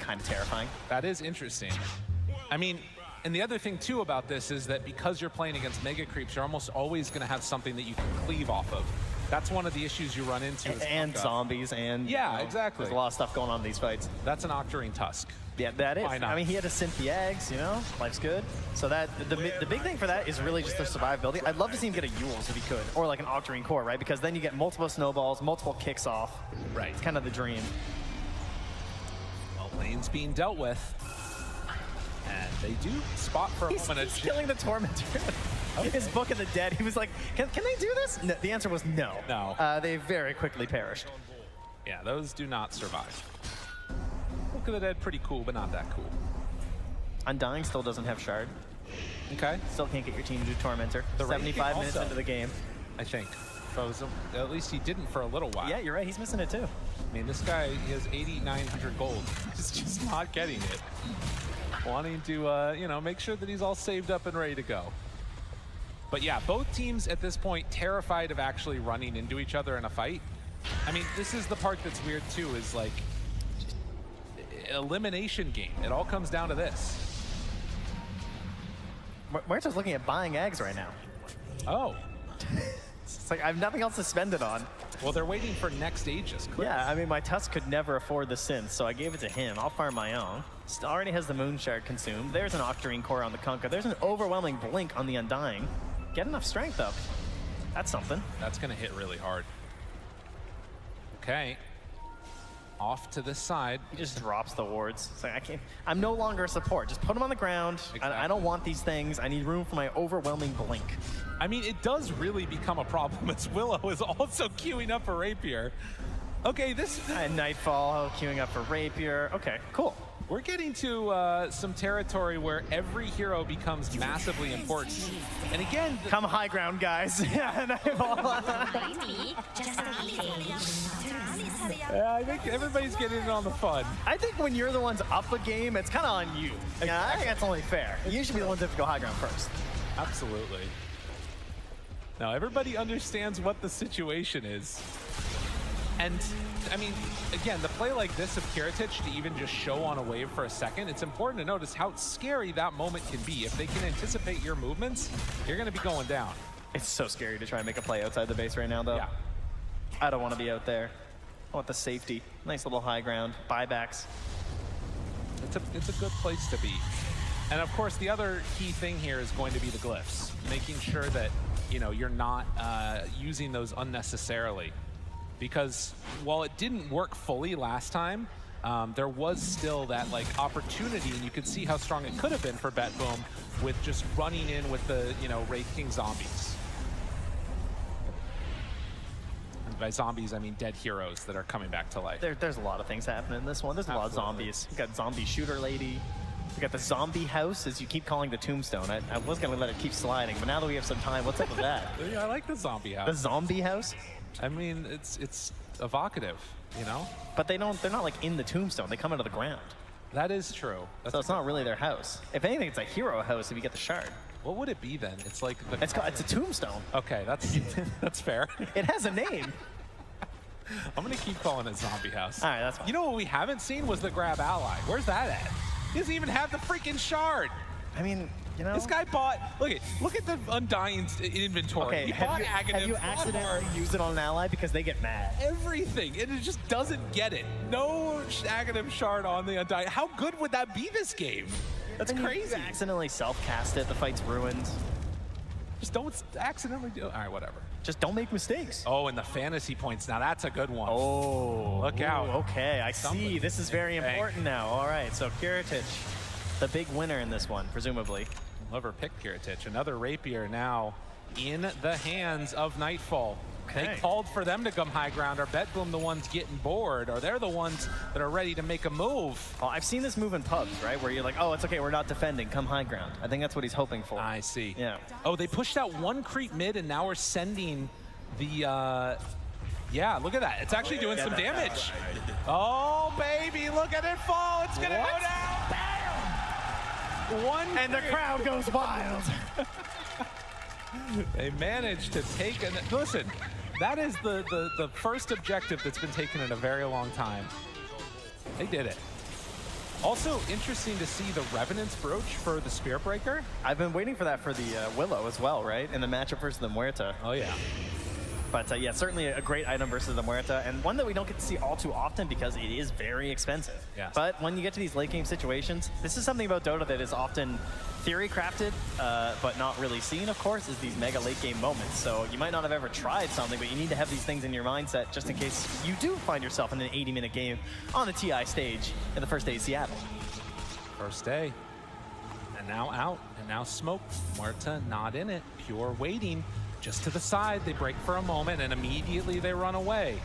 Kind of terrifying. That is interesting. I mean, and the other thing, too, about this is that because you're playing against Mega Creeps, you're almost always going to have something that you can cleave off of. That's one of the issues you run into. And zombies and... Yeah, exactly. There's a lot of stuff going on in these fights. That's an Octarine Tusk. Yeah, that is. Why not? I mean, he had to synth the eggs, you know? Life's good. So that the big thing for that is really just the survivability. I'd love to see him get a Yules if he could, or like an Octarine Core, right? Because then you get multiple snowballs, multiple kicks off. Right. It's kind of the dream. Well, lane's being dealt with. And they do spot for a moment. He's killing the Tormentor. Okay. His Book of the Dead, he was like, can they do this? No, the answer was no. No. They very quickly perished. Yeah, those do not survive. Book of the Dead, pretty cool, but not that cool. Undying still doesn't have Shard. Okay. Still can't get your team to do Tormentor. The 75 minutes into the game. I think. At least he didn't for a little while. Yeah, you're right. He's missing it too. I mean, this guy, he has 8,900 gold. He's just not getting it. Wanting to, you know, make sure that he's all saved up and ready to go. But yeah, both teams at this point terrified of actually running into each other in a fight. I mean, this is the part that's weird too, is like, elimination game. It all comes down to this. Muerta's looking at buying eggs right now. Oh. It's like, I have nothing else to spend it on. Well, they're waiting for next Aegis. Yeah, I mean, my Tusk could never afford the synth, so I gave it to him. I'll farm my own. Still already has the Moon Shard consumed. There's an Octarine Core on the Kunkka. There's an overwhelming Blink on the Undying. Get enough strength up. That's something. That's going to hit really hard. Okay. Off to this side. He just drops the wards. It's like, I can't. I'm no longer a support. Just put them on the ground. Exactly. I don't want these things. I need room for my overwhelming Blink. I mean, it does really become a problem as Willow is also queuing up for Rapier. Okay, this... Nightfall queuing up for Rapier. Okay, cool. We're getting to some territory where every hero becomes massively important. And again... Come high ground, guys. Yeah, I think everybody's getting in on the fun. I think when you're the ones up a game, it's kind of on you. Yeah, I think that's only fair. You should be the ones that have to go high ground first. Absolutely. Now, everybody understands what the situation is. And, I mean, again, the play like this of Kiritich to even just show on a wave for a second, it's important to notice how scary that moment can be. If they can anticipate your movements, you're going to be going down. It's so scary to try and make a play outside the base right now, though. Yeah. I don't want to be out there. I want the safety. Nice little high ground. Buybacks. It's a good place to be. And, of course, the other key thing here is going to be the glyphs. Making sure that, you know, you're not using those unnecessarily. Because while it didn't work fully last time, there was still that like opportunity, and you could see how strong it could have been for BETBOOM with just running in with the, you know, Wraith King zombies. And by zombies, I mean dead heroes that are coming back to life. There's a lot of things happening in this one. There's a lot of zombies. We got zombie shooter lady. We got the zombie house, as you keep calling the tombstone. I was gonna let it keep sliding, but now that we have some time, what's up with that? Yeah, I like the zombie house. The zombie house? I mean, it's evocative. you know? But they're not like in the tombstone. They come out of the ground. That is true. So it's not really their house. If anything, it's a hero house if you get the shard. What would it be then? It's like it's a tombstone. Okay, that's fair. It has a name. I'm gonna keep calling it zombie house. All right, that's fine. You know what we haven't seen was the grab ally. Where's that at? He doesn't even have the freaking shard. I mean, you know, this guy bought. Look at the Undying inventory. Okay, he bought Aghanim. have you accidentally used it on an ally because they get mad? Everything, and it just doesn't get it. No Aghanim shard on the Undying. How good would that be this game? That's crazy. You accidentally self-cast it. The fight's ruined. Just don't accidentally do it. All right, whatever. Just don't make mistakes. Oh, and the fantasy points. Now that's a good one. Oh, look out. Okay, I see. This is very important now. All right, so Kiritich, the big winner in this one, presumably. Whoever picked Kiritich. Another rapier now in the hands of Nightfall. Okay. They called for them to come high ground. Are BETBOOM the ones getting bored? Or they're the ones that are ready to make a move? Well, I've seen this move in pubs, right? Where you're like, oh, it's okay, we're not defending, come high ground. I think that's what he's hoping for. I see. Yeah. Oh, they pushed out one creep mid, and now we're sending the, yeah, look at that. It's actually doing some damage. Oh, baby, look at it fall. It's gonna go down. Bam! And the crowd goes wild. They managed to take listen, that is the first objective that's been taken in a very long time. They did it. Also interesting to see the Revenant's brooch for the Spirit Breaker. I've been waiting for that for the Willow as well, right? In the matchup versus the Muerta. Oh yeah. But yeah, certainly a great item versus the Muerta, and one that we don't get to see all too often because it is very expensive. Yes. But when you get to these late game situations, this is something about Dota that is often theory crafted, but not really seen, of course, is these mega late game moments. So you might not have ever tried something, but you need to have these things in your mindset just in case you do find yourself in an 80-minute game on the TI stage in the first day of Seattle. First day. And now out, and now smoke. Muerta not in it, pure waiting. Just to the side, they break for a moment, and immediately they run away.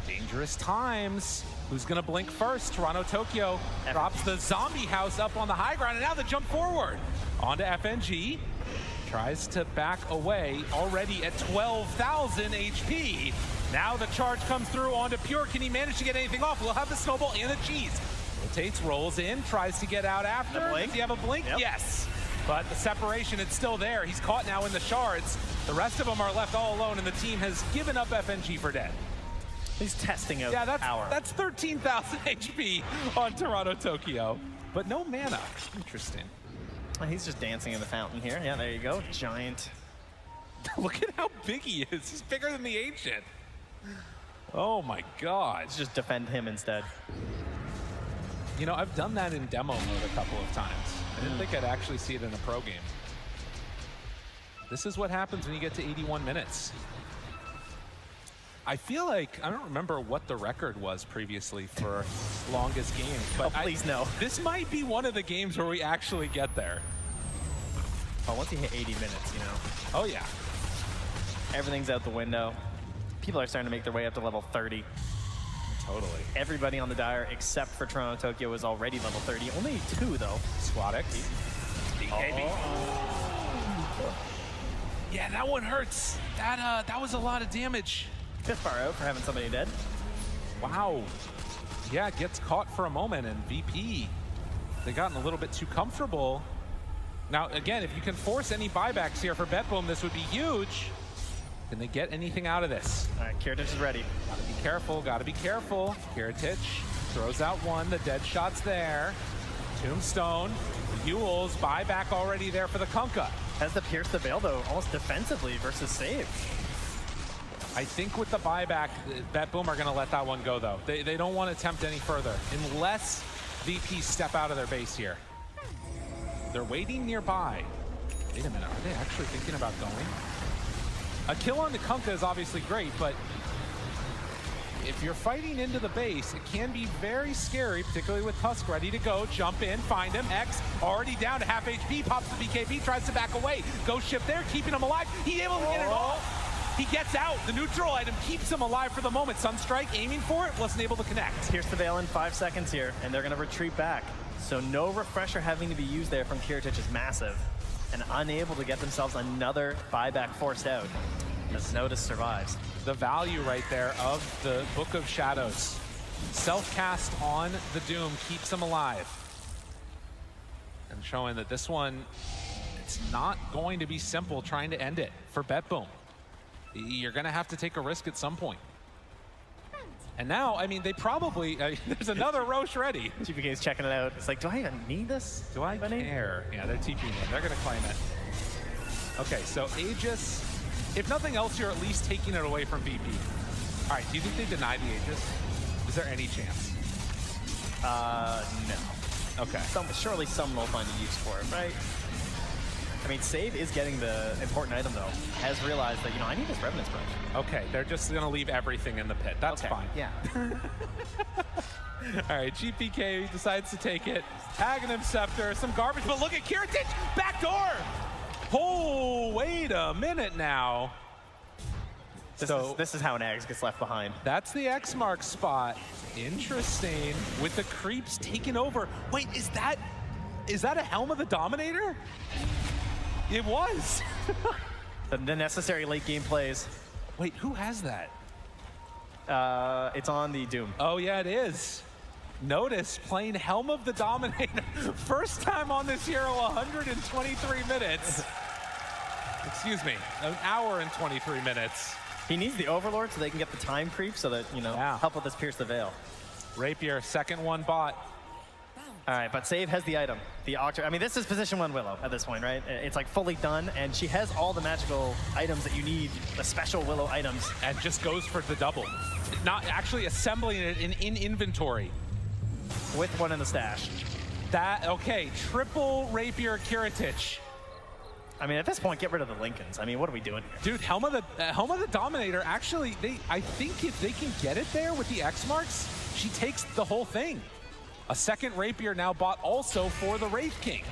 Dangerous times. Who's gonna blink first? Toronto Tokyo drops the zombie house up on the high ground, and now the jump forward. Onto FNG. Tries to back away, already at 12,000 HP. Now the charge comes through onto Pure. Can he manage to get anything off? We'll have the snowball and the cheese. Rotates, rolls in, tries to get out after. Does he have a blink? Yep. Yes. But the separation, it's still there. He's caught now in the shards. The rest of them are left all alone, and the team has given up FNG for dead. He's testing out power. That's 13,000 HP on Toronto Tokyo, but no mana. Interesting. He's just dancing in the fountain here. Yeah, there you go. Giant. Look at how big he is. He's bigger than the Ancient. Oh my God. Let's just defend him instead. You know, I've done that in demo mode a couple of times. I didn't think I'd actually see it in a pro game. This is what happens when you get to 81 minutes. I feel like, I don't remember what the record was previously for longest game, but please no. This might be one of the games where we actually get there. Oh, once you hit 80 minutes, you know. Oh yeah. Everything's out the window. People are starting to make their way up to level 30. Totally. Everybody on the Dire except for Toronto Tokyo is already level 30. Only 2 though. Squad X. Yeah, that one hurts. That was a lot of damage. Bit far out for having somebody dead. Wow. Yeah, gets caught for a moment, and VP, they've gotten a little bit too comfortable. Now, again, if you can force any buybacks here for BETBOOM, this would be huge. Can they get anything out of this? All right, Kiritich is ready. Gotta be careful, gotta be careful. Kiritich throws out one, the dead shot's there. Tombstone, Ewell's buyback already there for the Kunkka. Has to pierce the veil, though, almost defensively versus save. I think with the buyback, BETBOOM are going to let that one go, though. They don't want to attempt any further, unless VP step out of their base here. They're waiting nearby. Wait a minute, are they actually thinking about going? A kill on the Kunkka is obviously great, but if you're fighting into the base, it can be very scary, particularly with Tusk ready to go. Jump in, find him. X already down to half HP, pops the BKB, tries to back away. Ghost Ship there, keeping him alive. He's able to get it off. He gets out. The neutral item keeps him alive for the moment. Sunstrike aiming for it, wasn't able to connect. Pierce the veil in 5 seconds here, and they're going to retreat back. So no refresher having to be used there from Kiritich is massive, and unable to get themselves another buyback forced out as Notice survives. the value right there of the Book of Shadows. Self-cast on the Doom keeps him alive. And showing that this one, it's not going to be simple trying to end it for BETBOOM. You're going to have to take a risk at some point. And now, I mean, they probably, there's another Roche ready. GPK is checking it out. It's like, do I even need this? Do I care? Yeah, they're TPing it. They're going to claim it. Okay, so Aegis, if nothing else, you're at least taking it away from VP. All right, do you think they deny the Aegis? Is there any chance? No. Okay. Surely someone will find a use for it, right? I mean, Save is getting the important item, though. Has realized that, I need this Revenant's Brush. Okay, they're just going to leave everything in the pit. That's fine. Yeah. All right, GPK decides to take it. Aghanim Scepter, some garbage, but look at Kiritich, back door! Oh, wait a minute now. This is how an Ags gets left behind. That's the X mark spot. Interesting. With the creeps taking over. Wait, is that a Helm of the Dominator? It was. the necessary late game plays. Wait, who has that? It's on the Doom. Oh yeah, it is. Notice playing Helm of the Dominator. First time on this hero, 123 minutes. Excuse me, an hour and 23 minutes. He needs the Overlord so they can get the time creep so that, help with this Pierce the Veil. Rapier, second one bot. All right, but Save has the item. The Octar. I mean, this is position 1 Willow at this point, right? It's like fully done, and she has all the magical items that you need, the special Willow items. And just goes for the double. Not actually assembling it in inventory. With one in the stash. Okay, triple Rapier Kiritich. I mean, at this point, get rid of the Lincolns. I mean, what are we doing here? Dude, Helm of the Dominator, actually, I think if they can get it there with the X marks, she takes the whole thing. A second Rapier now bought also for the Wraith King.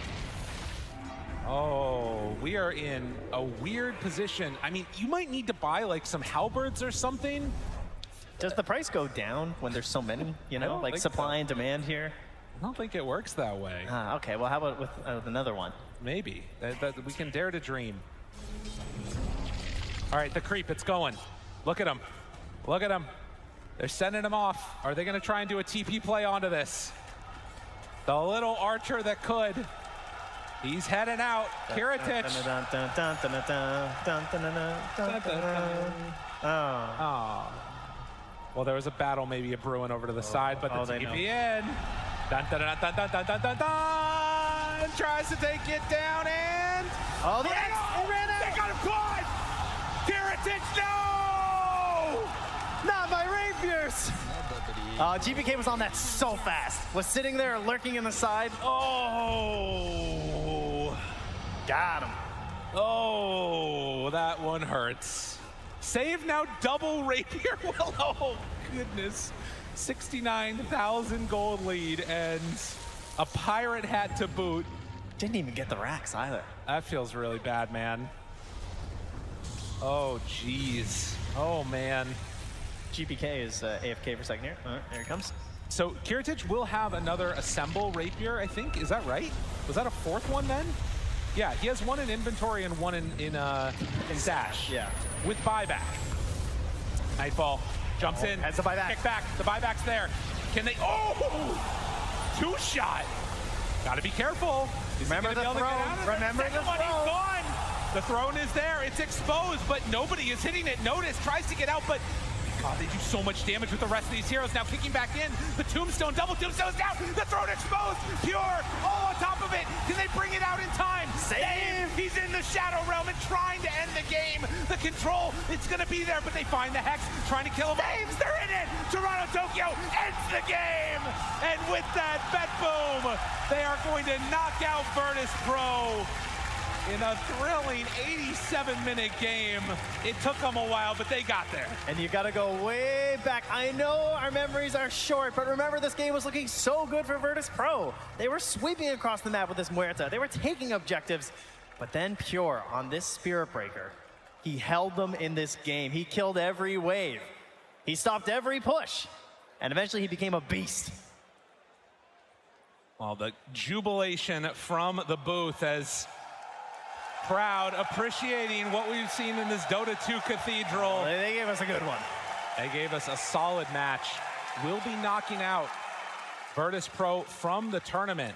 Oh, we are in a weird position. I mean, you might need to buy like some halberds or something. Does the price go down when there's so many, like supply and demand here? I don't think it works that way. Okay, well, how about with another one? Maybe. We can dare to dream. All right, the creep, it's going. Look at him. Look at him. They're sending him off. Are they going to try and do a TP play onto this? The little archer that could. He's heading out. Kiritich. Oh. Well, there was a battle, maybe a brewing over to the side, but the TP in. Dun, dun, dun, dun, dun, dun, dun, dun, dun. Tries to take it down and... Oh, the X! They got him caught! Kiritich, no! Not my Rapiers! GPK was on that so fast. Was sitting there lurking in the side. Oh! Got him. Oh, that one hurts. Save now double Rapier Willow. Oh, goodness. 69,000 gold lead and a pirate hat to boot. Didn't even get the racks either. That feels really bad, man. Oh, jeez. Oh, man. GPK is AFK for a second here. There he comes. So Kiritich will have another Assemble Rapier, I think. Is that right? Was that a fourth one then? Yeah, he has one in inventory and one in stash. Yeah. With buyback. Nightfall jumps in. Has the buyback. Kick back. The buyback's there. Can they? Oh! 2-shot. Got to be careful. Remember the throne. Remember the throne. He's gone. The throne is there. It's exposed, but nobody is hitting it. Notice tries to get out, but God, they do so much damage with the rest of these heroes. Now kicking back in. The tombstone, double tombstone is down. The throne exposed. Pure, all on top of it. Can they bring it out in time? Save. He's in the Shadow Realm and trying to end the game. The control, it's going to be there, but they find the Hex, trying to kill him. Saves, they're in it. Toronto Tokyo ends the game. And with that, BETBOOM, they are going to knock out VIRTUS.PRO. In a thrilling 87-minute game. It took them a while, but they got there. And you got to go way back. I know our memories are short, but remember this game was looking so good for VIRTUS.PRO. They were sweeping across the map with this Muerta. They were taking objectives, but then Pure on this Spirit Breaker, he held them in this game. He killed every wave. He stopped every push, and eventually he became a beast. Well, the jubilation from the booth as crowd appreciating what we've seen in this Dota 2 cathedral. They gave us a good one. They gave us a solid match. We'll be knocking out VIRTUS.PRO from the tournament.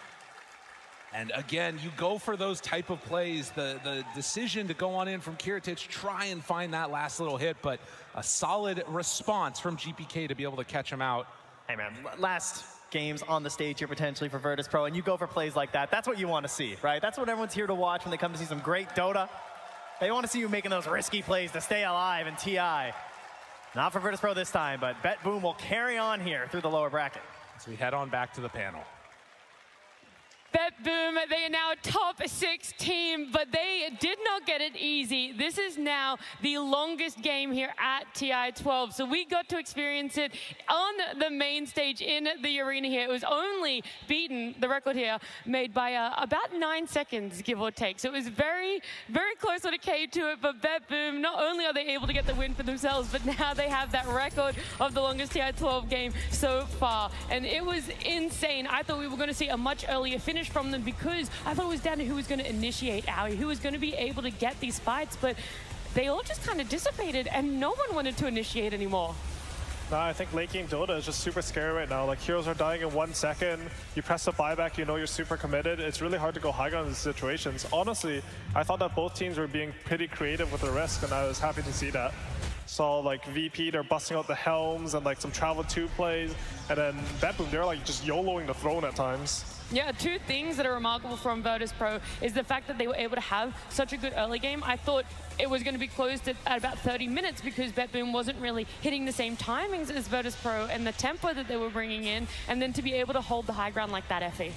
And again, you go for those type of plays, the decision to go on in from Kiritich, try and find that last little hit, but a solid response from GPK to be able to catch him out. Hey man, last games on the stage here potentially for VIRTUS.PRO, and you go for plays like that. That's what you want to see, right? That's what everyone's here to watch when they come to see some great Dota. They want to see you making those risky plays to stay alive in TI. Not for VIRTUS.PRO this time, but BETBOOM will carry on here through the lower bracket. So we head on back to the panel. BETBOOM, they are now a top 6 team, but they did not get it easy. This is now the longest game here at TI 12. So we got to experience it on the main stage in the arena here. It was only beaten, the record here, made by about 9 seconds, give or take. So it was very, very close when it came to it, but BETBOOM, not only are they able to get the win for themselves, but now they have that record of the longest TI 12 game so far. And it was insane. I thought we were going to see a much earlier finish from them because I thought it was down to who was going to initiate Aoi, who was going to be able to get these fights, but they all just kind of dissipated and no one wanted to initiate anymore. No, I think late game Dota is just super scary right now. Like, heroes are dying in 1 second. You press the buyback, you know you're super committed. It's really hard to go high ground in these situations. Honestly, I thought that both teams were being pretty creative with the risk, and I was happy to see that. Saw like VP, they're busting out the helms and like some travel 2 plays, and then BETBOOM, they're like just YOLOing the throne at times. Yeah, 2 things that are remarkable from VIRTUS.PRO is the fact that they were able to have such a good early game. I thought it was going to be closed at about 30 minutes because BETBOOM wasn't really hitting the same timings as VIRTUS.PRO and the tempo that they were bringing in, and then to be able to hold the high ground like that, Effie.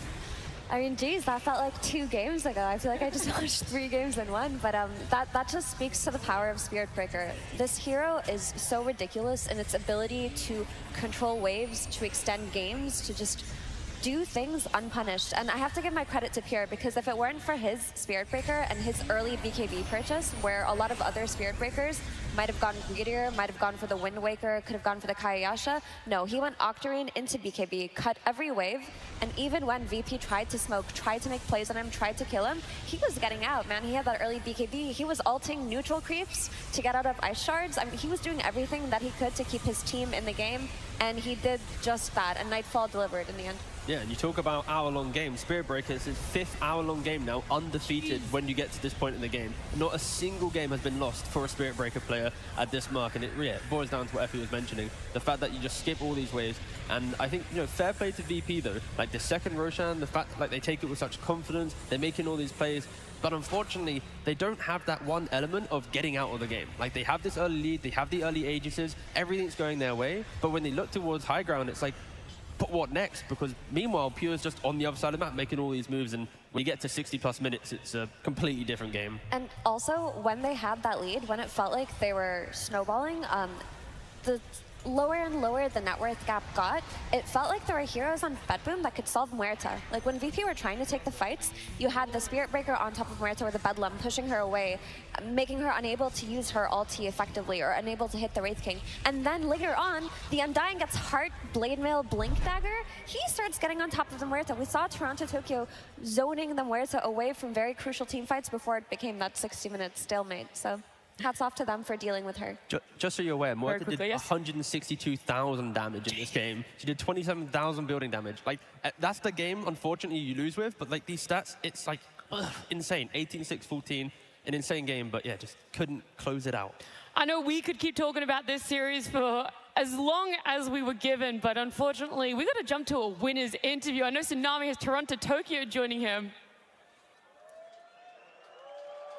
I mean, geez, that felt like 2 games ago. I feel like I just watched 3 games in one, but that just speaks to the power of Spirit Breaker. This hero is so ridiculous in its ability to control waves, to extend games, to just do things unpunished. And I have to give my credit to Pierre, because if it weren't for his Spirit Breaker and his early BKB purchase, where a lot of other Spirit Breakers might have gone greedier, might have gone for the Wind Waker, could have gone for the Kayasha. No, he went Octarine into BKB, cut every wave, and even when VP tried to smoke, tried to make plays on him, tried to kill him, he was getting out, man. He had that early BKB. He was ulting neutral creeps to get out of ice shards. I mean, he was doing everything that he could to keep his team in the game, and he did just that, and Nightfall delivered in the end. Yeah, and you talk about hour-long games. Spirit Breaker is his 5th hour-long game now, undefeated when you get to this point in the game. Not a single game has been lost for a Spirit Breaker player at this mark, and it boils down to what Effie was mentioning. The fact that you just skip all these waves, and I think, you know, fair play to VP though. Like the second Roshan, the fact that like, they take it with such confidence, they're making all these plays, but unfortunately, they don't have that one element of getting out of the game. Like they have this early lead, they have the early Aegises, everything's going their way, but when they look towards high ground, it's like, but what next? Because meanwhile, Pure's just on the other side of the map making all these moves, and when you get to 60+ minutes, it's a completely different game. And also, when they had that lead, when it felt like they were snowballing, the lower and lower the net worth gap got, it felt like there were heroes on BETBOOM that could solve Muerta. Like when VP were trying to take the fights, you had the Spirit Breaker on top of Muerta with the Bedlam, pushing her away, making her unable to use her ulti effectively or unable to hit the Wraith King. And then later on, the Undying gets Heart, Blade Mail, Blink Dagger. He starts getting on top of the Muerta. We saw Toronto Tokyo zoning the Muerta away from very crucial team fights before it became that 60-minute stalemate. So hats off to them for dealing with her. Just so you're aware, Muerta did 162,000 damage in this game. She did 27,000 building damage. Like, that's the game, unfortunately, you lose with, but like these stats, it's like insane. 18-6-14, an insane game, but yeah, just couldn't close it out. I know we could keep talking about this series for as long as we were given, but unfortunately, we got to jump to a winner's interview. I know Tsunami has Toronto Tokyo joining him.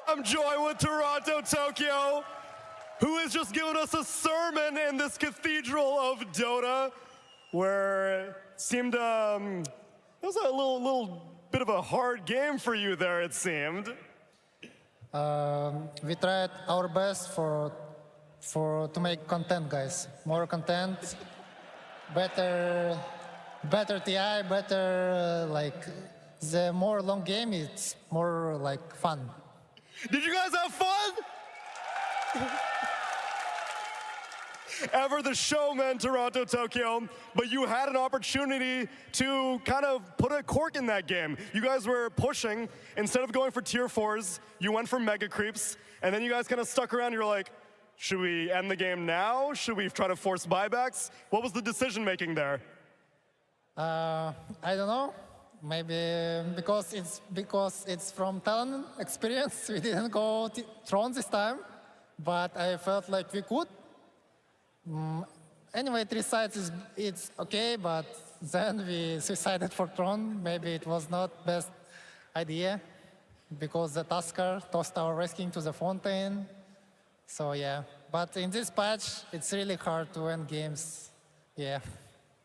I'm joined with Toronto Tokyo, who has just given us a sermon in this cathedral of Dota, where it seemed it was a little bit of a hard game for you there, it seemed. We tried our best to make content, guys. More content, better TI, better like the more long game. It's more like fun. Did you guys have fun? ever the showman, Toronto, Tokyo, but you had an opportunity to kind of put a cork in that game. You guys were pushing. Instead of going for tier 4s, you went for mega creeps, and then you guys kind of stuck around. You're like, should we end the game now? Should we try to force buybacks? What was the decision making there? I don't know. Maybe because it's from talent experience, we didn't go Tron this time, but I felt like we could. Anyway, 3 sides it's okay, but then we suicided for Tron. Maybe it was not best idea because the Tusker tossed our Resking to the fountain. So yeah, but in this patch, it's really hard to win games. Yeah.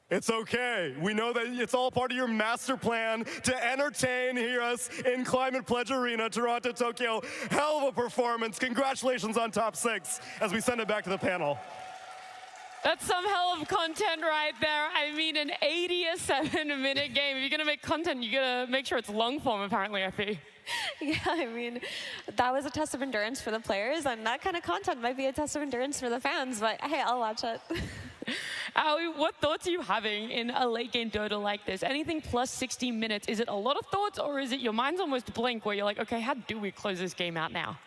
It's okay. We know that it's all part of your master plan to entertain us in Climate Pledge Arena, Toronto, Tokyo. Hell of a performance. Congratulations on top 6 as we send it back to the panel. That's some hell of content right there. I mean, an 87-minute game. If you're going to make content, you got to make sure it's long form, apparently, I think. Yeah, I mean, that was a test of endurance for the players, and that kind of content might be a test of endurance for the fans, but hey, I'll watch it. Ali, what thoughts are you having in a late game Dota like this? Anything plus 60 minutes, is it a lot of thoughts, or is it your mind's almost blank where you're like, okay, how do we close this game out now?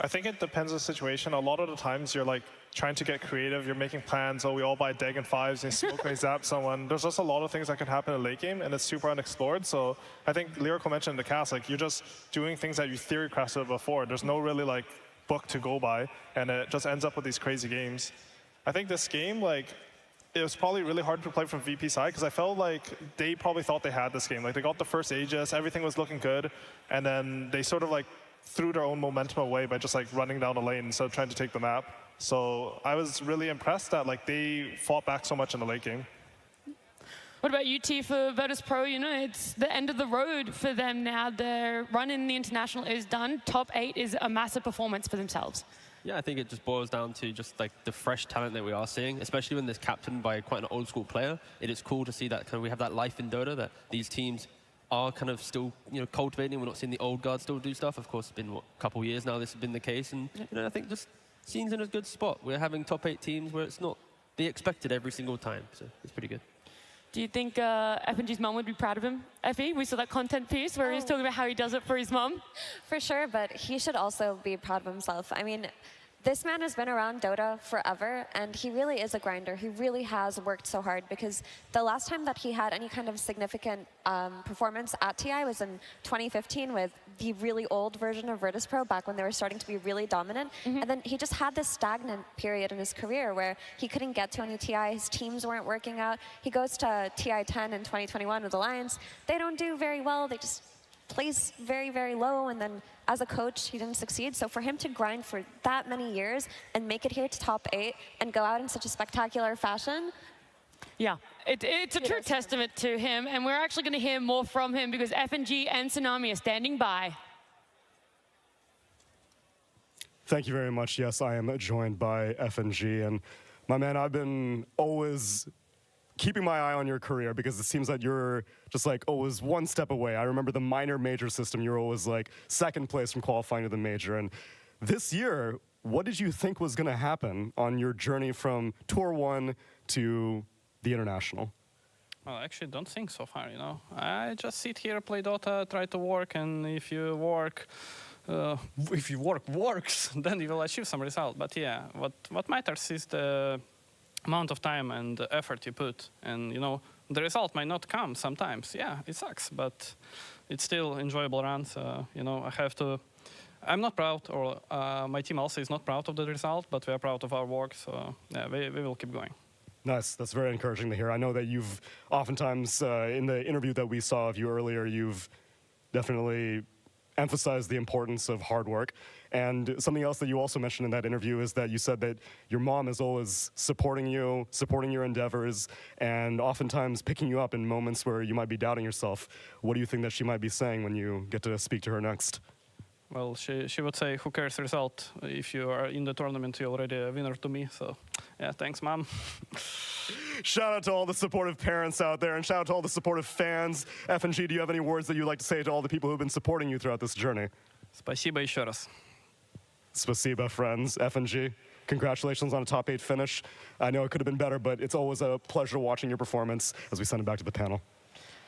I think it depends on the situation. A lot of the times you're like trying to get creative, you're making plans, oh, we all buy Deg and 5s, and smoke and zap someone. There's just a lot of things that can happen in a late game, and it's super unexplored. So I think Lyrical mentioned in the cast, like you're just doing things that you theory crafted before. There's no really like book to go by, and it just ends up with these crazy games. I think this game, like, it was probably really hard to play from VP side because I felt like they probably thought they had this game. Like they got the first Aegis, everything was looking good, and then they sort of like threw their own momentum away by just like running down the lane instead of trying to take the map. So I was really impressed that like they fought back so much in the late game. What about you, T, for VIRTUS.PRO? You know, it's the end of the road for them now. Their run in the international is done. Top 8 is a massive performance for themselves. Yeah, I think it just boils down to just like the fresh talent that we are seeing, especially when there's captained by quite an old school player. It is cool to see that kind of we have that life in Dota, that these teams are kind of still, you know, cultivating. We're not seeing the old guard still do stuff. Of course, it's been, what, a couple of years now this has been the case. And, you know, I think just scene's in a good spot. We're having top 8 teams where it's not the expected every single time. So it's pretty good. Do you think FNG's mom would be proud of him? Effie, we saw that content piece where he's talking about how he does it for his mom. For sure, but he should also be proud of himself. I mean, this man has been around Dota forever, and he really is a grinder. He really has worked so hard, because the last time that he had any kind of significant performance at TI was in 2015 with the really old version of VIRTUS.PRO, back when they were starting to be really dominant. And then he just had this stagnant period in his career where he couldn't get to any TI, his teams weren't working out. He goes to TI 10 in 2021 with Alliance. They don't do very well. They just plays very, very low, and then as a coach, he didn't succeed. So for him to grind for that many years and make it here to top 8 and go out in such a spectacular fashion. Yeah, it's a true testament to him, and we're actually going to hear more from him because FNG and Tsunami are standing by. Thank you very much. Yes, I am joined by FNG, and my man, I've been always keeping my eye on your career because it seems that you're just like always one step away. I remember the minor major system, you were always like 2nd place from qualifying to the major. And this year, what did you think was going to happen on your journey from Tour 1 to the international? Well, I actually don't think so far, you know. I just sit here, play Dota, try to work, and if you work works, then you will achieve some result. But yeah, what matters is the amount of time and effort you put, and you know the result might not come sometimes. Yeah, it sucks, but it's still enjoyable run. So you know I'm not proud, or my team also is not proud of the result, but we are proud of our work. So yeah, we will keep going. Nice, that's very encouraging to hear. I know that you've oftentimes in the interview that we saw of you earlier, you've definitely emphasized the importance of hard work. And something else that you also mentioned in that interview is that you said that your mom is always supporting you, supporting your endeavors, and oftentimes picking you up in moments where you might be doubting yourself. What do you think that she might be saying when you get to speak to her next? Well, she would say, who cares result? If you are in the tournament, you're already a winner to me. So yeah, thanks, Mom. Shout out to all the supportive parents out there, and shout out to all the supportive fans. FNG, do you have any words that you'd like to say to all the people who've been supporting you throughout this journey? Спасибо еще раз. Spasiba, friends. FNG? congratulations on a top 8 finish. I know it could have been better, but it's always a pleasure watching your performance as we send it back to the panel.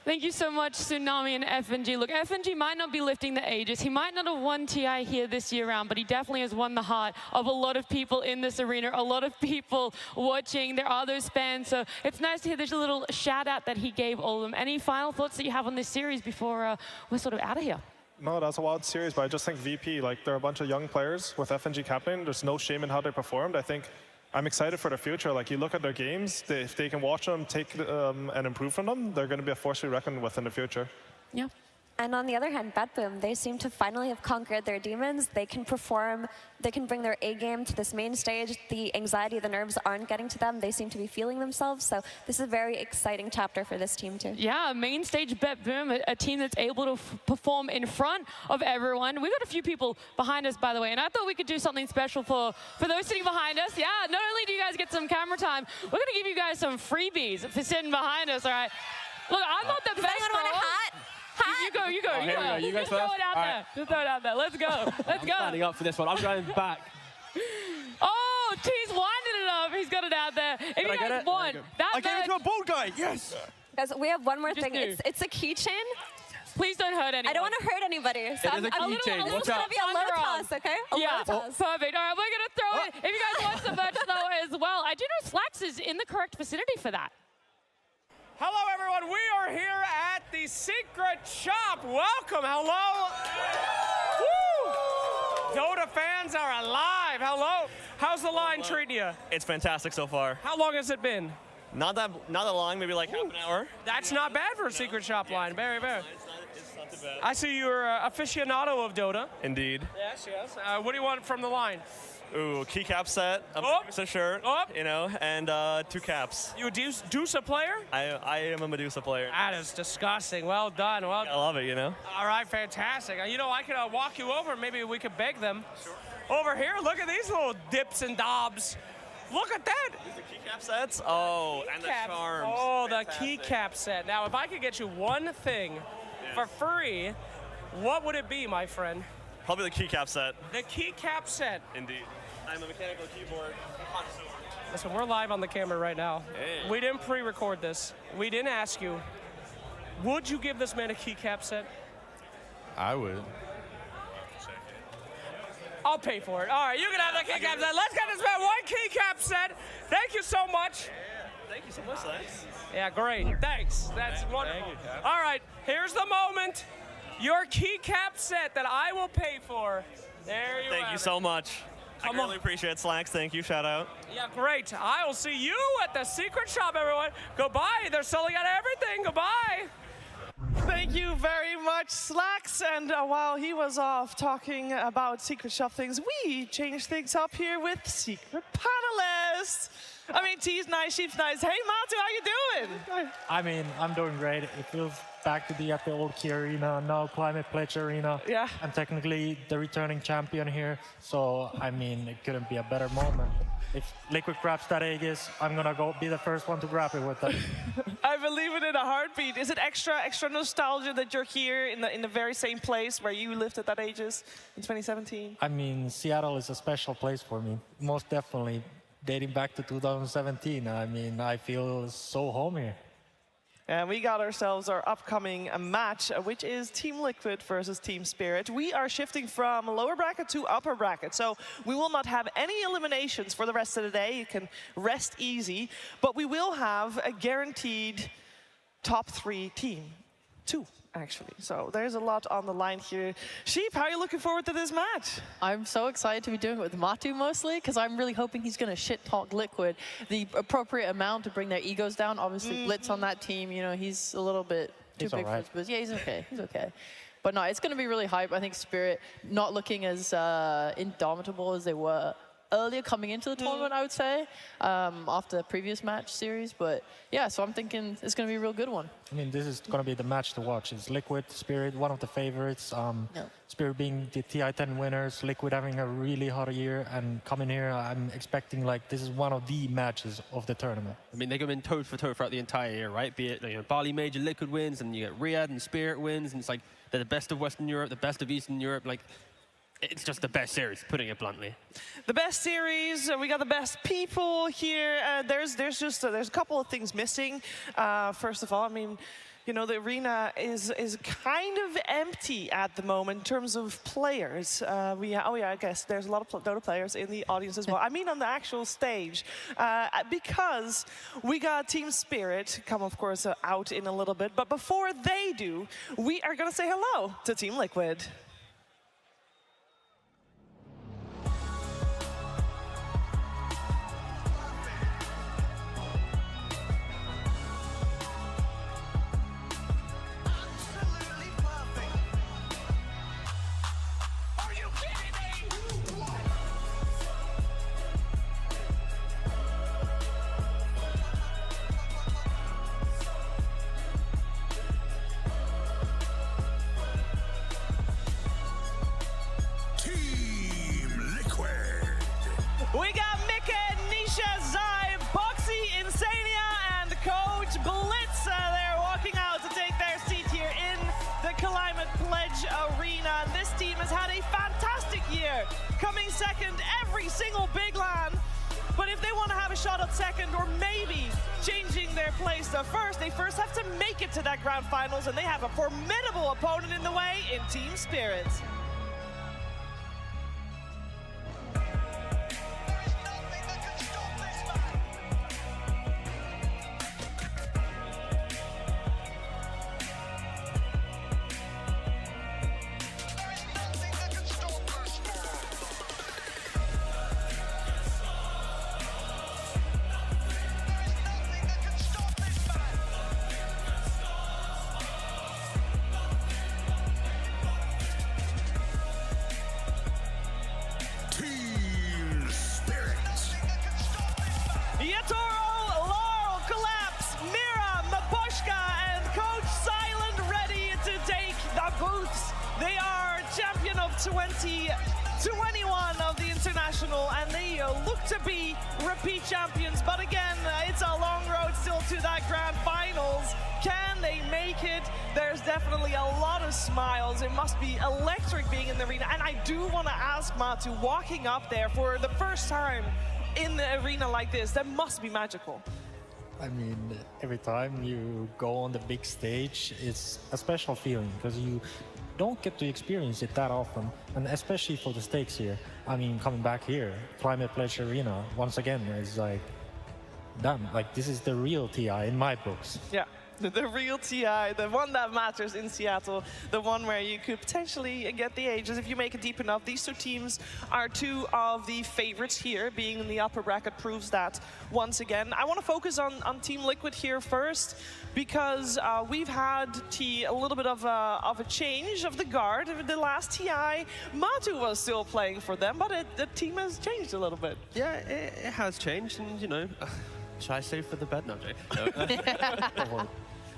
Thank you so much, Tsunami and FNG. Look, FNG might not be lifting the Aegis. He might not have won TI here this year round, but he definitely has won the heart of a lot of people in this arena, a lot of people watching. There are those fans, so it's nice to hear this little shout out that he gave all of them. Any final thoughts that you have on this series before we're sort of out of here? No, that's a wild series, but I just think VP, like, they're a bunch of young players with FNG captain. There's no shame in how they performed. I think I'm excited for the future. Like, you look at their games, if they can watch them, take and improve from them, they're going to be a force to be reckoned with in the future. Yeah. And on the other hand, BETBOOM, they seem to finally have conquered their demons. They can perform, they can bring their A game to this main stage. The anxiety, the nerves aren't getting to them. They seem to be feeling themselves. So this is a very exciting chapter for this team too. Yeah, main stage BETBOOM, a team that's able to perform in front of everyone. We've got a few people behind us, by the way, and I thought we could do something special for those sitting behind us. Yeah, not only do you guys get some camera time, we're going to give you guys some freebies for sitting behind us, all right? Look, I'm not the best. Anyone want a hat? You go. You guys Just throw first. it out there. Just throw it out there. Let's go. Let's go. Standing up for this one. I'm going back. Oh, he's winding it up. He's got it out there. If you guys want that, I gave it to a bald guy. Yes. Guys, we have one more thing. It's a keychain. Please don't hurt anyone. I don't want to hurt anybody. So It is a keychain. This is going to be a low toss, okay? A Yeah, low toss. perfect. All right, we're going to throw it. If you guys want some merch, though, as well, I do know Slacks is in the correct vicinity for that. Hello, everyone. We are here at the Secret Shop. Welcome. Hello. Woo! Dota fans are alive. Hello. How's the line treating you? It's fantastic so far. How long has it been? Not that long, maybe like half an hour. That's not bad for a Secret Shop line. Very, very. It's not too bad. I see you're an aficionado of Dota. Indeed. Yes, yes. What do you want from the line? Ooh, keycap set, a Medusa shirt, you know, and 2 caps. You a Medusa player? I am a Medusa player. That is disgusting. Well done. Well, I love it, you know. All right, fantastic. You know, I could walk you over. Maybe we could beg them. Sure. Over here, look at these little dips and dobs. Look at that. The keycap sets? Oh, and the charms. Oh, the keycap set. Now, if I could get you one thing for free, what would it be, my friend? Probably the keycap set. The keycap set. Indeed. I'm a mechanical keyboard connoisseur. Listen, we're live on the camera right now. Hey. We didn't pre-record this. We didn't ask you. Would you give this man a keycap set? I would. I'll pay for it. All right, you can have the keycap set. Let's get this man one keycap set. Thank you so much. Yeah, thank you so much, thanks. Yeah, great. Thanks. That's wonderful. Thank you, All right, here's the moment. Your keycap set that I will pay for. There you Thank you so much. I really appreciate it, Slacks. Thank you. Shout out. Yeah, great. I will see you at the Secret Shop, everyone. Goodbye. They're selling out everything. Goodbye. Thank you very much, Slacks. And while he was off talking about Secret Shop things, we changed things up here with Secret Panelists. I mean, T's nice, she's nice. Hey, Matu, how you doing? I mean, I'm doing great. It feels back to be at the old Key Arena, now Climate Pledge Arena. Yeah. I'm technically the returning champion here, so I mean, it couldn't be a better moment. If Liquid grabs that Aegis, I'm gonna go be the first one to grab it with them. I believe it in a heartbeat. Is it extra nostalgia that you're here in the very same place where you lived at that Aegis in 2017? I mean, Seattle is a special place for me, most definitely. Dating back to 2017, I mean, I feel so home here. And we got ourselves our upcoming match, which is Team Liquid versus Team Spirit. We are shifting from lower bracket to upper bracket, so we will not have any eliminations for the rest of the day. You can rest easy, but we will have a guaranteed top 3 team. 2, actually. So there's a lot on the line here. Sheep, how are you looking forward to this match? I'm so excited to be doing it with Matu mostly, because I'm really hoping he's going to shit-talk Liquid the appropriate amount to bring their egos down. Obviously, Blitz on that team, you know, he's a little bit too big for his boots. Yeah, he's okay. He's okay. But no, it's going to be really hype. I think Spirit not looking as indomitable as they were earlier coming into the tournament, I would say, after the previous match series. But yeah, so I'm thinking it's going to be a real good one. I mean, this is going to be the match to watch. It's Liquid, Spirit, one of the favorites. Spirit being the TI-10 winners, Liquid having a really hot year, and coming here, I'm expecting like this is one of the matches of the tournament. I mean, they've been toe for toe throughout the entire year, right? Be it, you know, Bali Major, Liquid wins, and you get Riyadh and Spirit wins, and it's like they're the best of Western Europe, the best of Eastern Europe. Like, it's just the best series, putting it bluntly. The best series, we got the best people here. There's a couple of things missing. First of all, I mean, you know, the arena is kind of empty at the moment in terms of players. I guess there's a lot of Dota players in the audience as well. I mean on the actual stage. Because we got Team Spirit come, of course, out in a little bit. But before they do, we are going to say hello to Team Liquid. We got Mika, Nisha, Zai, Boxy, Insania, and Coach Blitz. They're walking out to take their seat here in the Climate Pledge Arena. And this team has had a fantastic year, coming second every single big LAN. But if they want to have a shot at second, or maybe changing their place to first, they first have to make it to that grand finals, and they have a formidable opponent in the way in Team Spirit. They are champion of 2021 of the International, and they look to be repeat champions. But again, it's a long road still to that grand finals. Can they make it? There's definitely a lot of smiles. It must be electric being in the arena. And I do want to ask Matu, walking up there for the first time in the arena like this, that must be magical. I mean, every time you go on the big stage, it's a special feeling because you don't get to experience it that often, and especially for the stakes here. I mean, coming back here, Climate Pledge Arena, once again, is like, damn, like this is the real TI in my books. Yeah. The real TI, the one that matters in Seattle, the one where you could potentially get the ages if you make it deep enough. These two teams are two of the favorites here. Being in the upper bracket proves that once again. I want to focus on Team Liquid here first, because we've had a little bit of a change of the guard. The last TI, Matu was still playing for them, but the team has changed a little bit. Yeah, it has changed, and you know, should I say for the better? No.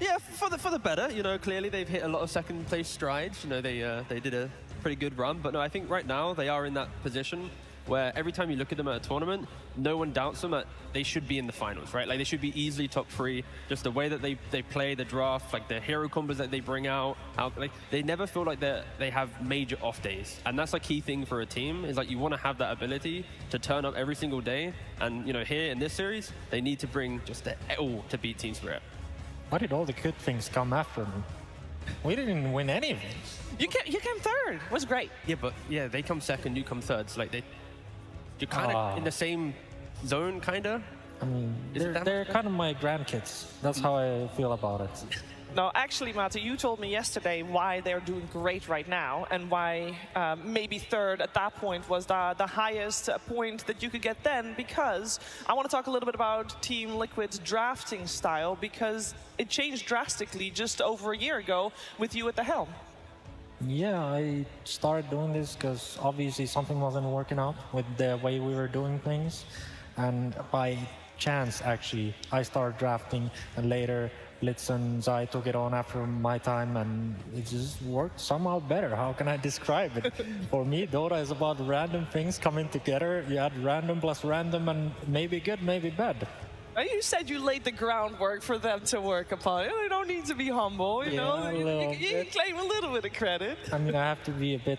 Yeah, for the better. You know, clearly they've hit a lot of second place strides. You know, they did a pretty good run. But no, I think right now they are in that position where every time you look at them at a tournament, no one doubts them that they should be in the finals, right? Like they should be easily top 3. Just the way that they play the draft, like the hero combos that they bring out, like they never feel like they have major off days. And that's a key thing for a team, is like you want to have that ability to turn up every single day. And you know, here in this series, they need to bring just the all to beat Team Spirit. Why did all the good things come after me? We didn't win any of it. You came third. It was great. Yeah, but yeah, they come second, you come third. So like you're kind of in the same zone, kind of. I mean, they're kind of my grandkids. That's how I feel about it. No, actually, Matu, you told me yesterday why they're doing great right now, and why maybe third at that point was the highest point that you could get then, because I want to talk a little bit about Team Liquid's drafting style, because it changed drastically just over a year ago with you at the helm. Yeah, I started doing this because obviously something wasn't working out with the way we were doing things, and by chance, actually, I started drafting, and later Blitz and Zai took it on after my time, and it just worked somehow better. How can I describe it? For me, Dota is about random things coming together. You add random plus random, and maybe good, maybe bad. You said you laid the groundwork for them to work upon it. They don't need to be humble, you know? You claim a little bit of credit. I mean, I have to be a bit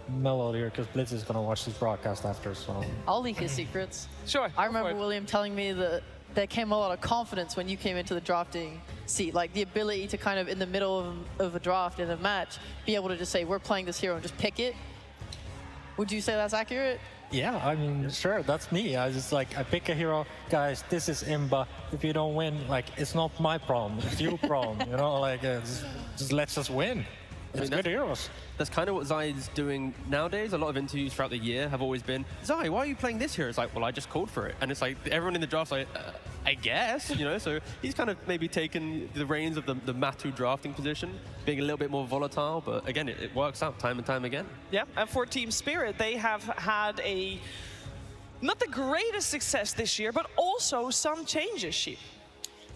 mellow here because Blitz is going to watch this broadcast after, so... I'll leak his secrets. Sure. I remember William telling me that there came a lot of confidence when you came into the drafting seat, like the ability to kind of, in the middle of a draft in a match, be able to just say, we're playing this hero and just pick it. Would you say that's accurate? Yeah, I mean, sure, that's me. I pick a hero, guys, this is Imba. If you don't win, like, it's not my problem, it's your problem, you know, like, just let's us win. It's good heroes. That's kind of what Zai's doing nowadays. A lot of interviews throughout the year have always been, Zai, why are you playing this hero? It's like, well, I just called for it. And it's like, everyone in the draft's like, I guess, you know? So he's kind of maybe taken the reins of the Matu drafting position, being a little bit more volatile, but again, it works out time and time again. Yeah, and for Team Spirit, they have had not the greatest success this year, but also some changes, Sheep.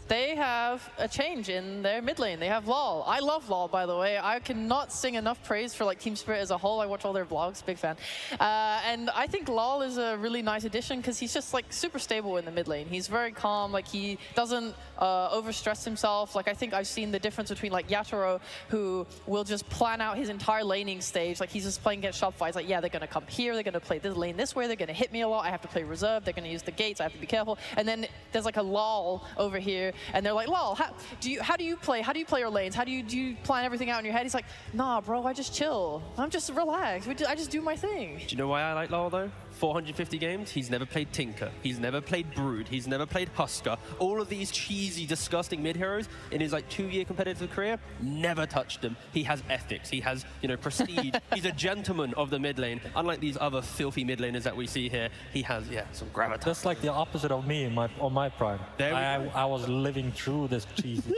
They have a change in their mid lane. They have LOL. I love LOL, by the way. I cannot sing enough praise for like Team Spirit as a whole. I watch all their vlogs, big fan. And I think LOL is a really nice addition because he's just like super stable in the mid lane. He's very calm. Like he doesn't overstress himself. Like I think I've seen the difference between like Yatoro, who will just plan out his entire laning stage. Like he's just playing against Shopify. He's like, yeah, they're gonna come here. They're gonna play this lane this way. They're gonna hit me a lot. I have to play reserve. They're gonna use the gates. I have to be careful. And then there's like a LOL over here. And they're like, lol, how do you play your lanes? Do you plan everything out in your head? He's like, nah, bro, I just chill. I'm just relaxed. I just do my thing. Do you know why I like lol, though? 450 games, he's never played Tinker. He's never played Brood. He's never played Husker. All of these cheesy, disgusting mid-heroes in his like 2-year competitive career, never touched them. He has ethics. He has, you know, prestige. He's a gentleman of the mid lane. Unlike these other filthy mid laners that we see here, he has, yeah, some gravitas. That's like the opposite of me on my prime. I was living through this cheesy.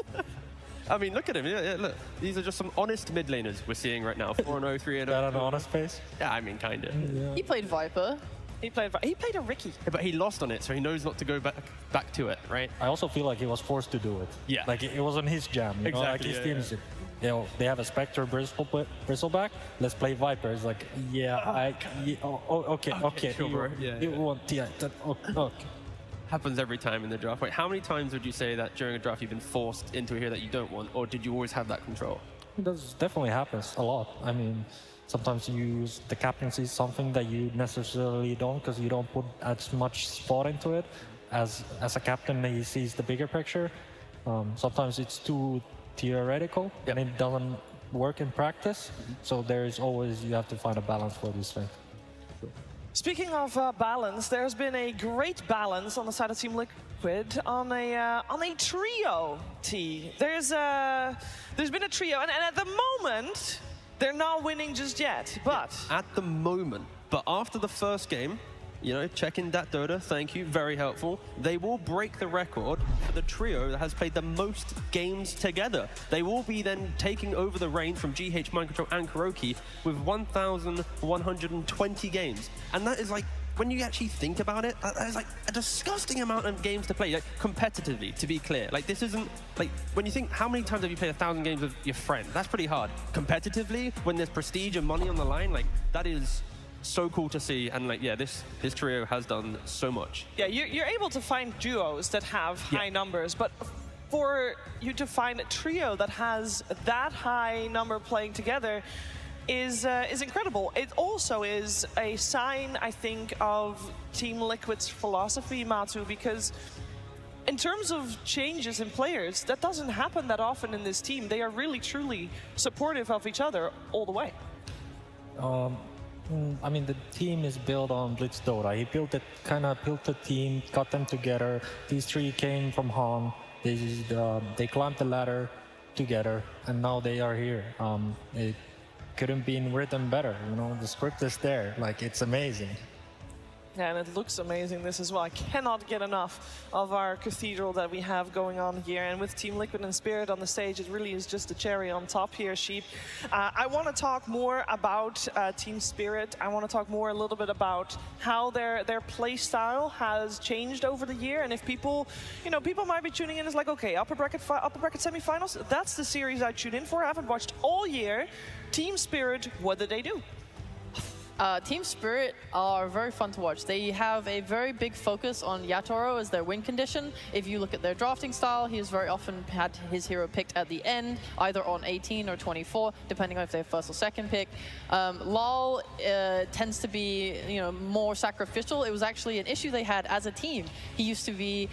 I mean, look at him. Yeah, look. These are just some honest mid laners we're seeing right now. 4-0, 3-0. That an honest face? Yeah, I mean, kind of. Yeah. He played Viper. He played a Riki. Yeah, but he lost on it, so he knows not to go back to it, right? I also feel like he was forced to do it. Yeah. Like it wasn't his jam. You know? Like his teams, you know, they have a Spectre Bristleback. Let's play Viper. It's like, okay. Sure. You want okay. Happens every time in the draft. Wait, how many times would you say that during a draft you've been forced into a hero that you don't want, or did you always have that control? It definitely happens a lot. I mean, sometimes you use the captaincy, something that you necessarily don't, because you don't put as much thought into it. As a captain, he sees the bigger picture. Sometimes it's too theoretical, and it doesn't work in practice. So there's always, you have to find a balance for these things. Speaking of balance, there's been a great balance on the side of Team Liquid on a trio tee. There's been a trio, and at the moment, they're not winning just yet, but... Yeah, at the moment. But after the first game, you know, checking that Dota, thank you, very helpful. They will break the record for the trio that has played the most games together. They will be then taking over the reign from GH, Mind Control, and Kuroki with 1,120 games. And that is like, when you actually think about it, that is like a disgusting amount of games to play, like competitively, to be clear. Like this isn't, like when you think, how many times have you played 1,000 games with your friend? That's pretty hard. Competitively, when there's prestige and money on the line, like that is so cool to see. And like, yeah, this trio has done so much. Yeah, you're able to find duos that have high numbers, but for you to find a trio that has that high number playing together is incredible. It also is a sign, I think, of Team Liquid's philosophy, Matu, because in terms of changes in players, that doesn't happen that often in this team. They are really, truly supportive of each other all the way. I mean, the team is built on Blitz Dota. He built the team, got them together. These three came from Han. They climbed the ladder together, and now they are here. It couldn't be written better. You know, the script is there. Like, it's amazing. Yeah, and it looks amazing, this as well. I cannot get enough of our cathedral that we have going on here. And with Team Liquid and Spirit on the stage, it really is just a cherry on top here, Sheep. I want to talk more about Team Spirit. I want to talk more a little bit about how their play style has changed over the year. And if people, you know, people might be tuning in as like, okay, upper bracket semifinals, that's the series I tune in for. I haven't watched all year. Team Spirit, what did they do? Team Spirit are very fun to watch. They have a very big focus on Yatoro as their win condition. If you look at their drafting style, he has very often had his hero picked at the end, either on 18 or 24, depending on if they're first or second pick. Lal tends to be, more sacrificial. It was actually an issue they had as a team. He used to be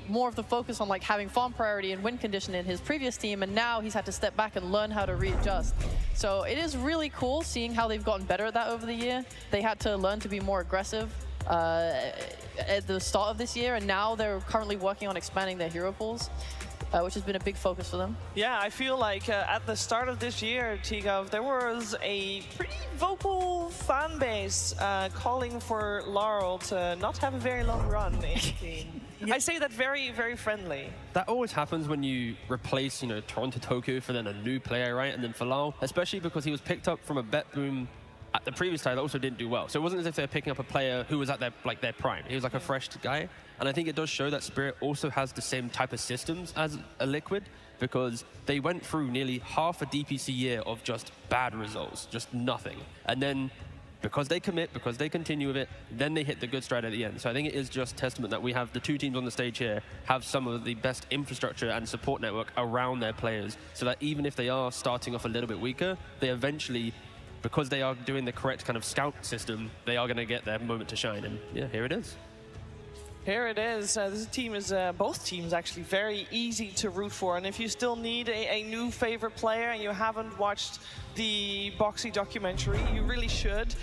more of the focus on like having farm priority and win condition in his previous team, and now he's had to step back and learn how to readjust. So it is really cool seeing how they've gotten better at that over the year. They had to learn to be more aggressive at the start of this year, and now they're currently working on expanding their hero pools, which has been a big focus for them. Yeah, I feel like at the start of this year, Tigov, there was a pretty vocal fan base calling for Laurel to not have a very long run in the team. I say that very, very friendly. That always happens when you replace, Toronto Tokyo for then a new player, right? And then for Lal, especially because he was picked up from a BETBOOM at the previous time that also didn't do well. So it wasn't as if they were picking up a player who was at their prime. He was like a fresh guy. And I think it does show that Spirit also has the same type of systems as a Liquid, because they went through nearly half a DPC year of just bad results, just nothing. And then because they commit, because they continue with it, then they hit the good stride at the end. So I think it is just testament that we have the two teams on the stage here have some of the best infrastructure and support network around their players, so that even if they are starting off a little bit weaker, they eventually, because they are doing the correct kind of scout system, they are going to get their moment to shine. And yeah, here it is. Here it is. This team is, both teams actually, very easy to root for. And if you still need a new favorite player and you haven't watched the Boxy documentary, you really should,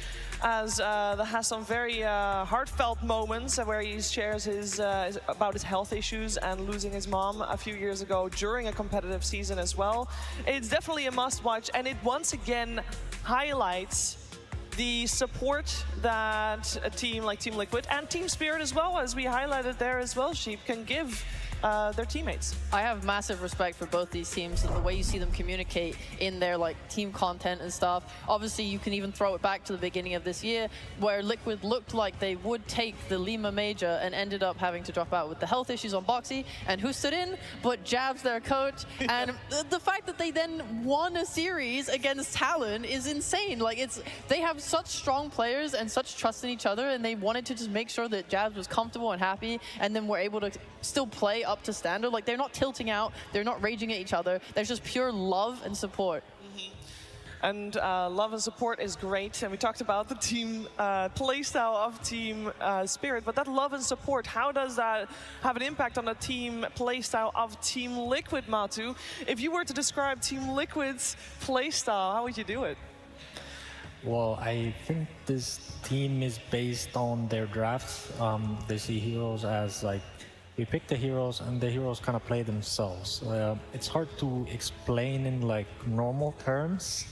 as that has some very heartfelt moments where he shares his about his health issues and losing his mom a few years ago during a competitive season as well. It's definitely a must-watch, and it once again highlights the support that a team like Team Liquid and Team Spirit as well, as we highlighted there as well, Sheep, can give their teammates. I have massive respect for both these teams and the way you see them communicate in their team content and stuff. Obviously, you can even throw it back to the beginning of this year, where Liquid looked like they would take the Lima Major and ended up having to drop out with the health issues on Boxy. And who stood in but Jabs, their coach? And the fact that they then won a series against Talon is insane. They have such strong players and such trust in each other, and they wanted to just make sure that Jabs was comfortable and happy, and then were able to still play up to standard. They're not tilting out, they're not raging at each other. There's just pure love and support. And love and support is great. And we talked about the team playstyle of Team Spirit, but that love and support, how does that have an impact on the team playstyle of Team Liquid, Matu? If you were to describe Team Liquid's playstyle, how would you do it? Well, I think this team is based on their drafts. They see heroes as we pick the heroes and the heroes kind of play themselves. It's hard to explain in normal terms,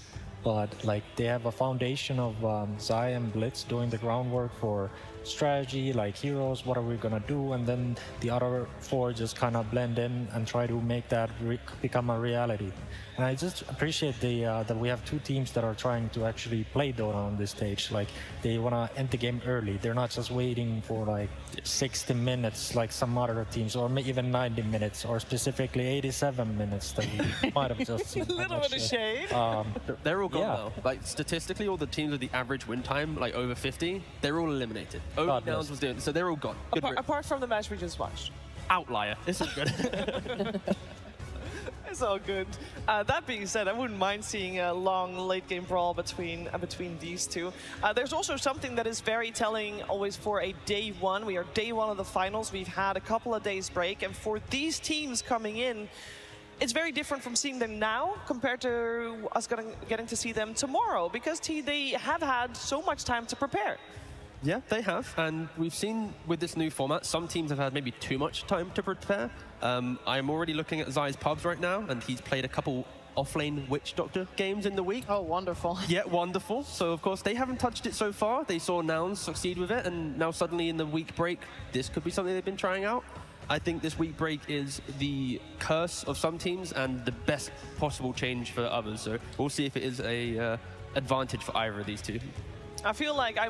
but they have a foundation of Zai and Blitz doing the groundwork for strategy, heroes, what are we gonna do, and then the other four just kind of blend in and try to make that become a reality. And I just appreciate that we have two teams that are trying to actually play Dota on this stage. They want to end the game early. They're not just waiting for 60 minutes like some other teams, or even 90 minutes, or specifically 87 minutes that we might have just seen. A little bit of shade. They're all gone though. Statistically, all the teams with the average win time, over 50, they're all eliminated. Only NOUNS was doing, so they're all gone. Apart from the match we just watched. Outlier. This is good. It's all good. That being said, I wouldn't mind seeing a long late-game brawl between these two. There's also something that is very telling always for a day one. We are day one of the finals. We've had a couple of days break, and for these teams coming in, it's very different from seeing them now compared to us getting to see them tomorrow, because they have had so much time to prepare. Yeah, they have, and we've seen with this new format, some teams have had maybe too much time to prepare. I'm already looking at Zai's pubs right now, and he's played a couple offlane Witch Doctor games in the week. Oh, wonderful. Yeah, wonderful. So, of course, they haven't touched it so far. They saw NOUNS succeed with it, and now suddenly in the week break, this could be something they've been trying out. I think this week break is the curse of some teams and the best possible change for others. So we'll see if it is a advantage for either of these two. I feel like I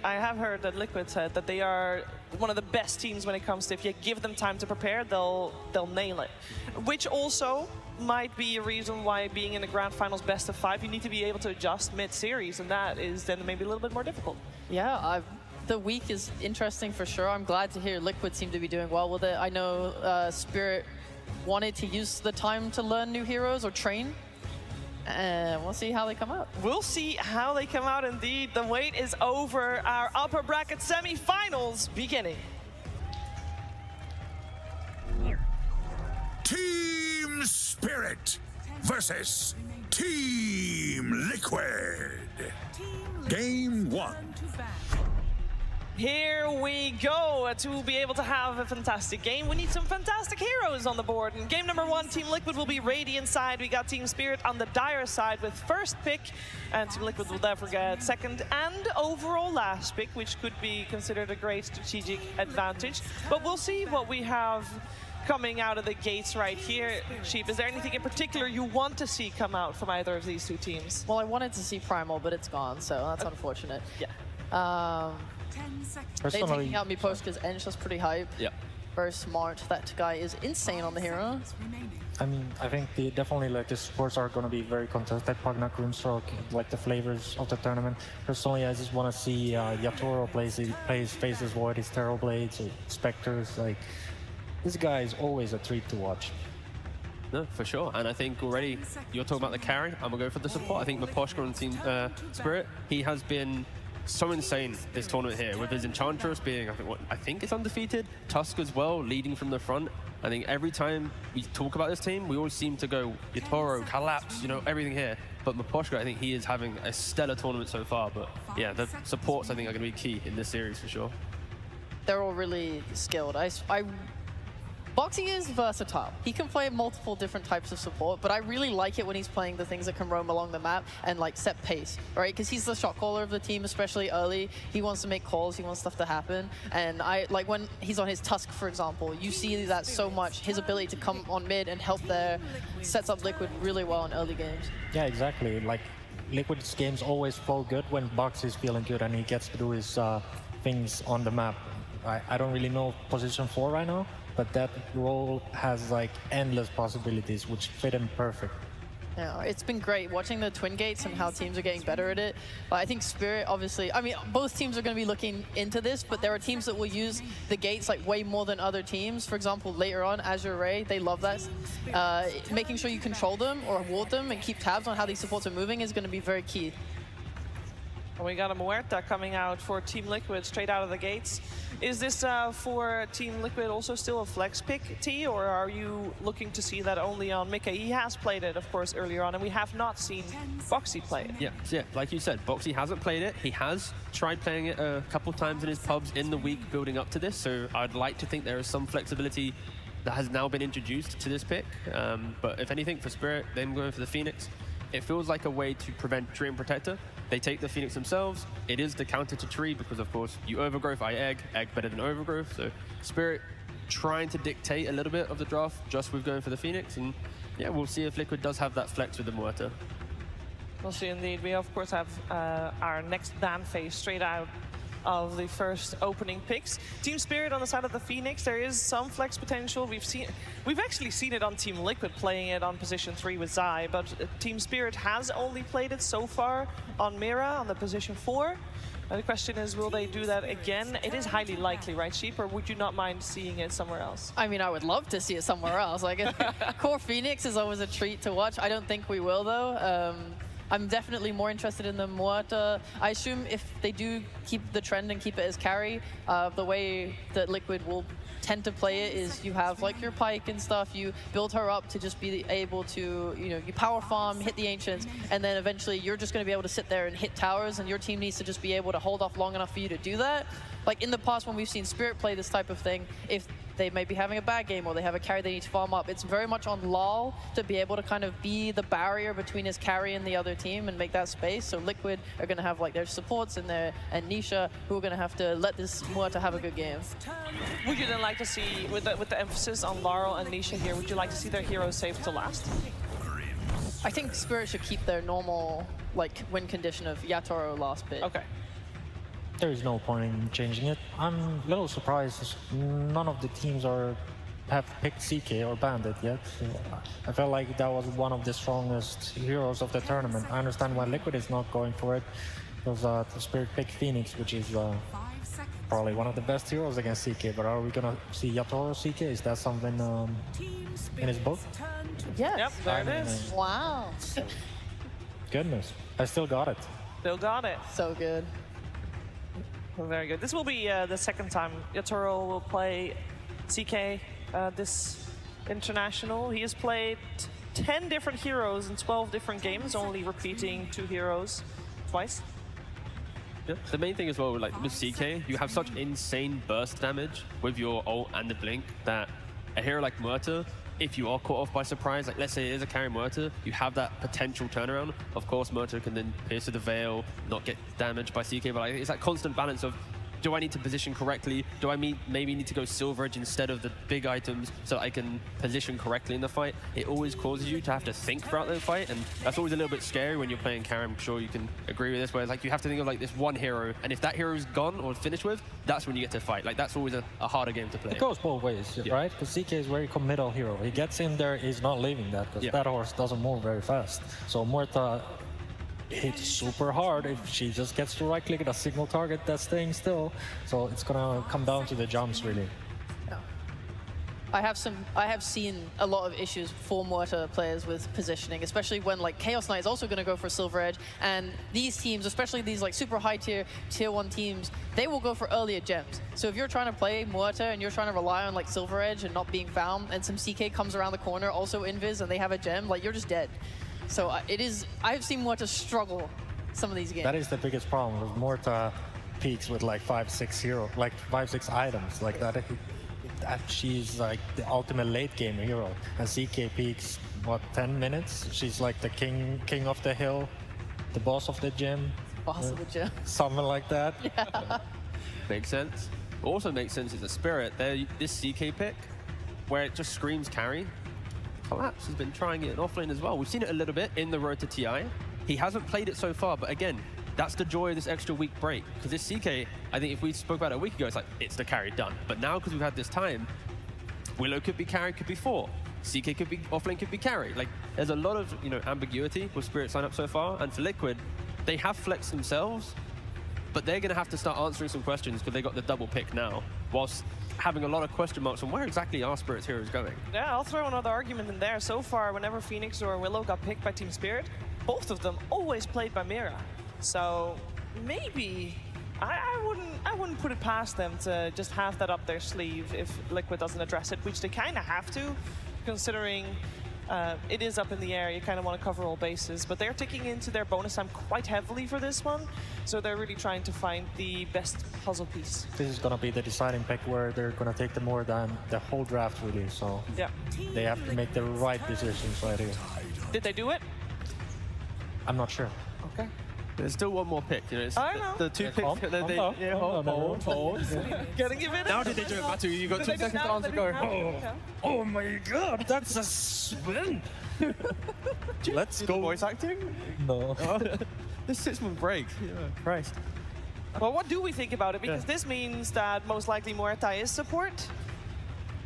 have heard that Liquid said that they are one of the best teams when it comes to, if you give them time to prepare, they'll nail it. Which also might be a reason why being in the grand finals best of 5, you need to be able to adjust mid-series, and that is then maybe a little bit more difficult. Yeah, the week is interesting for sure. I'm glad to hear Liquid seem to be doing well with it. I know Spirit wanted to use the time to learn new heroes or train. And we'll see how they come out. We'll see how they come out indeed. The wait is over. Our upper bracket semi-finals beginning. Team Spirit versus Team Liquid. Game 1. Here we go. To be able to have a fantastic game, we need some fantastic heroes on the board. In game number 1, Team Liquid will be Radiant side. We got Team Spirit on the Dire side with first pick, and Team Liquid will therefore get second and overall last pick, which could be considered a great strategic advantage. But we'll see what we have coming out of the gates right here. Sheep, is there anything in particular you want to see come out from either of these two teams? Well, I wanted to see Primal, but it's gone, so that's unfortunate. Yeah. They're taking out me post because Ench was pretty hype. Yeah. Very smart. That guy is insane on the hero. I mean, I think definitely like the sports are going to be very contested. Pugna, Grimstroke, like the flavors of the tournament. Personally, I just want to see Yatoro faces Void, his Terrorblades, Spectres. Like, this guy is always a treat to watch. No, for sure. And I think already you're talking about the carry. I'm going to go for the support. I think Maposhka on Team Spirit, he has been so insane this tournament here, with his Enchantress being, I think it's undefeated. Tusk as well, leading from the front. I think every time we talk about this team, we always seem to go Yatoro, Collapse, you know, everything here. But Maposhka, I think he is having a stellar tournament so far. But yeah, the supports, I think, are going to be key in this series for sure. They're all really skilled. Boxy is versatile. He can play multiple different types of support, but I really like it when he's playing the things that can roam along the map and like set pace, right? Because he's the shot caller of the team, especially early. He wants to make calls, he wants stuff to happen. And I like when he's on his Tusk, for example, you see that so much. His ability to come on mid and help there sets up Liquid really well in early games. Yeah, exactly. Like, Liquid's games always flow good when Box is feeling good and he gets to do his things on the map. I don't really know position 4 right now, but that role has like endless possibilities, which fit him perfect. Yeah, it's been great watching the Twin Gates and how teams are getting better at it. But I think Spirit, obviously, I mean, both teams are going to be looking into this, but there are teams that will use the gates like way more than other teams. For example, later on, AZURE, they love that. Making sure you control them or ward them and keep tabs on how these supports are moving is going to be very key. And we got a Muerta coming out for Team Liquid straight out of the gates. Is this for Team Liquid also still a flex pick, T, or are you looking to see that only on Mika? He has played it, of course, earlier on, and we have not seen Boxy play it. Yeah, like you said, Boxy hasn't played it. He has tried playing it a couple times in his pubs in the week building up to this, so I'd like to think there is some flexibility that has now been introduced to this pick. But if anything, for Spirit, them going for the Phoenix, it feels like a way to prevent Tree and Protector. They take the Phoenix themselves. It is the counter to Tree because, of course, you overgrowth, I egg better than overgrowth. So Spirit trying to dictate a little bit of the draft just with going for the Phoenix. And yeah, we'll see if Liquid does have that flex with the Muerta. We'll see indeed. We, of course, have our next ban phase straight out of the first opening picks. Team Spirit on the side of the Phoenix, there is some flex potential. We've actually seen it on Team Liquid playing it on position 3 with Zai, but Team Spirit has only played it so far on Mira on the position 4. The question is, will they do that again? It is highly likely, right, Sheep? Or would you not mind seeing it somewhere else? I mean, I would love to see it somewhere else. Like, Core Phoenix is always a treat to watch. I don't think we will, though. I'm definitely more interested in the Muerta. I assume if they do keep the trend and keep it as carry, the way that Liquid will tend to play it is you have like your Pike and stuff, you build her up to just be able to, you know, you power farm, hit the Ancients, and then eventually you're just going to be able to sit there and hit towers, and your team needs to just be able to hold off long enough for you to do that. Like in the past when we've seen Spirit play this type of thing, if they may be having a bad game or they have a carry they need to farm up, it's very much on Lal to be able to kind of be the barrier between his carry and the other team and make that space. So Liquid are going to have like their supports in there and Nisha who are going to have to let this Muerta have a good game. Would you then like to see, with the emphasis on Laurel and Nisha here, would you like to see their heroes saved to last? I think Spirit should keep their normal like win condition of Yatoro last pick. Okay. There is no point in changing it. I'm a little surprised none of the teams are have picked CK or Bandit yet. So I felt like that was one of the strongest heroes of the tournament. I understand why Liquid is not going for it, because the Spirit picked Phoenix, which is probably one of the best heroes against CK. But are we gonna see Yatoro CK? Is that something in his book? Yes. Yep, there it is. Wow. Goodness, I still got it. Still got it. So good. Very good. This will be the second time Yatoro will play CK this international. He has played 10 different heroes in 12 different games, only repeating 2 heroes twice. Yeah. The main thing as well, like with CK, you have such insane burst damage with your ult and the blink that a hero like Muerta, if you are caught off by surprise, like let's say it is a carry Muerta, you have that potential turnaround. Of course, Muerta can then pierce through the veil, not get damaged by CK, but like, it's that constant balance of, do I need to position correctly? Do I maybe need to go Silver Edge instead of the big items so I can position correctly in the fight? It always causes you to have to think throughout the fight, and that's always a little bit scary when you're playing carry. I'm sure you can agree with this, where like you have to think of like this one hero, and if that hero is gone or finished with, that's when you get to fight. Like that's always a harder game to play. It goes both ways, right? Because CK is a very committal hero. He gets in there, he's not leaving that, because that horse doesn't move very fast. So Muerta hits super hard if she just gets to right click at a single target that's staying still. So it's gonna come down to the jumps really. I have seen a lot of issues for Muerta players with positioning, especially when like Chaos Knight is also going to go for Silver Edge, and these teams, especially these like super high tier 1 teams, they will go for earlier gems. So if you're trying to play Muerta and you're trying to rely on like Silver Edge and not being found, and some CK comes around the corner, also invis, and they have a gem, like you're just dead. So I've seen Muerta struggle some of these games. That is the biggest problem, because Muerta peaks with like 5-6 items like that. She's like the ultimate late game hero, and CK peaks what, 10 minutes? She's like the king of the hill, the boss of the gym. Boss of the gym. Something like that. Yeah. Makes sense. Also makes sense is the Spirit. This CK pick, where it just screams carry. Collapse has been trying it in offlane as well. We've seen it a little bit in the road to TI. He hasn't played it so far, but again, that's the joy of this extra week break. Because this CK, I think if we spoke about it a week ago, it's like, it's the carry done. But now, because we've had this time, Willow could be carry, could be 4. CK could be offlane, could be carry. Like, there's a lot of ambiguity with Spirit sign up so far. And for Liquid, they have flexed themselves, but they're going to have to start answering some questions because they got the double pick now, whilst having a lot of question marks on where exactly are Spirit's heroes going. Yeah, I'll throw another argument in there. So far, whenever Phoenix or Willow got picked by Team Spirit, both of them always played by Mira. So maybe I wouldn't put it past them to just have that up their sleeve if Liquid doesn't address it, which they kind of have to, considering it is up in the air. You kind of want to cover all bases, but they're ticking into their bonus time quite heavily for this one, so they're really trying to find the best puzzle piece. This is going to be the deciding pick where they're going to take the more than the whole draft really, so they have to make the right decisions right here. Did they do it? I'm not sure. Okay. There's still one more pick, you know. I know. The 2 picks. Hold. Gotta give it. Now did they do it, Matu? You got 2 seconds to answer. Go. Oh my god, that's a spin! Let's go. Voice acting? No. This 6-month break. Yeah, Christ. Well, what do we think about it? Because this means that most likely Muerta is support.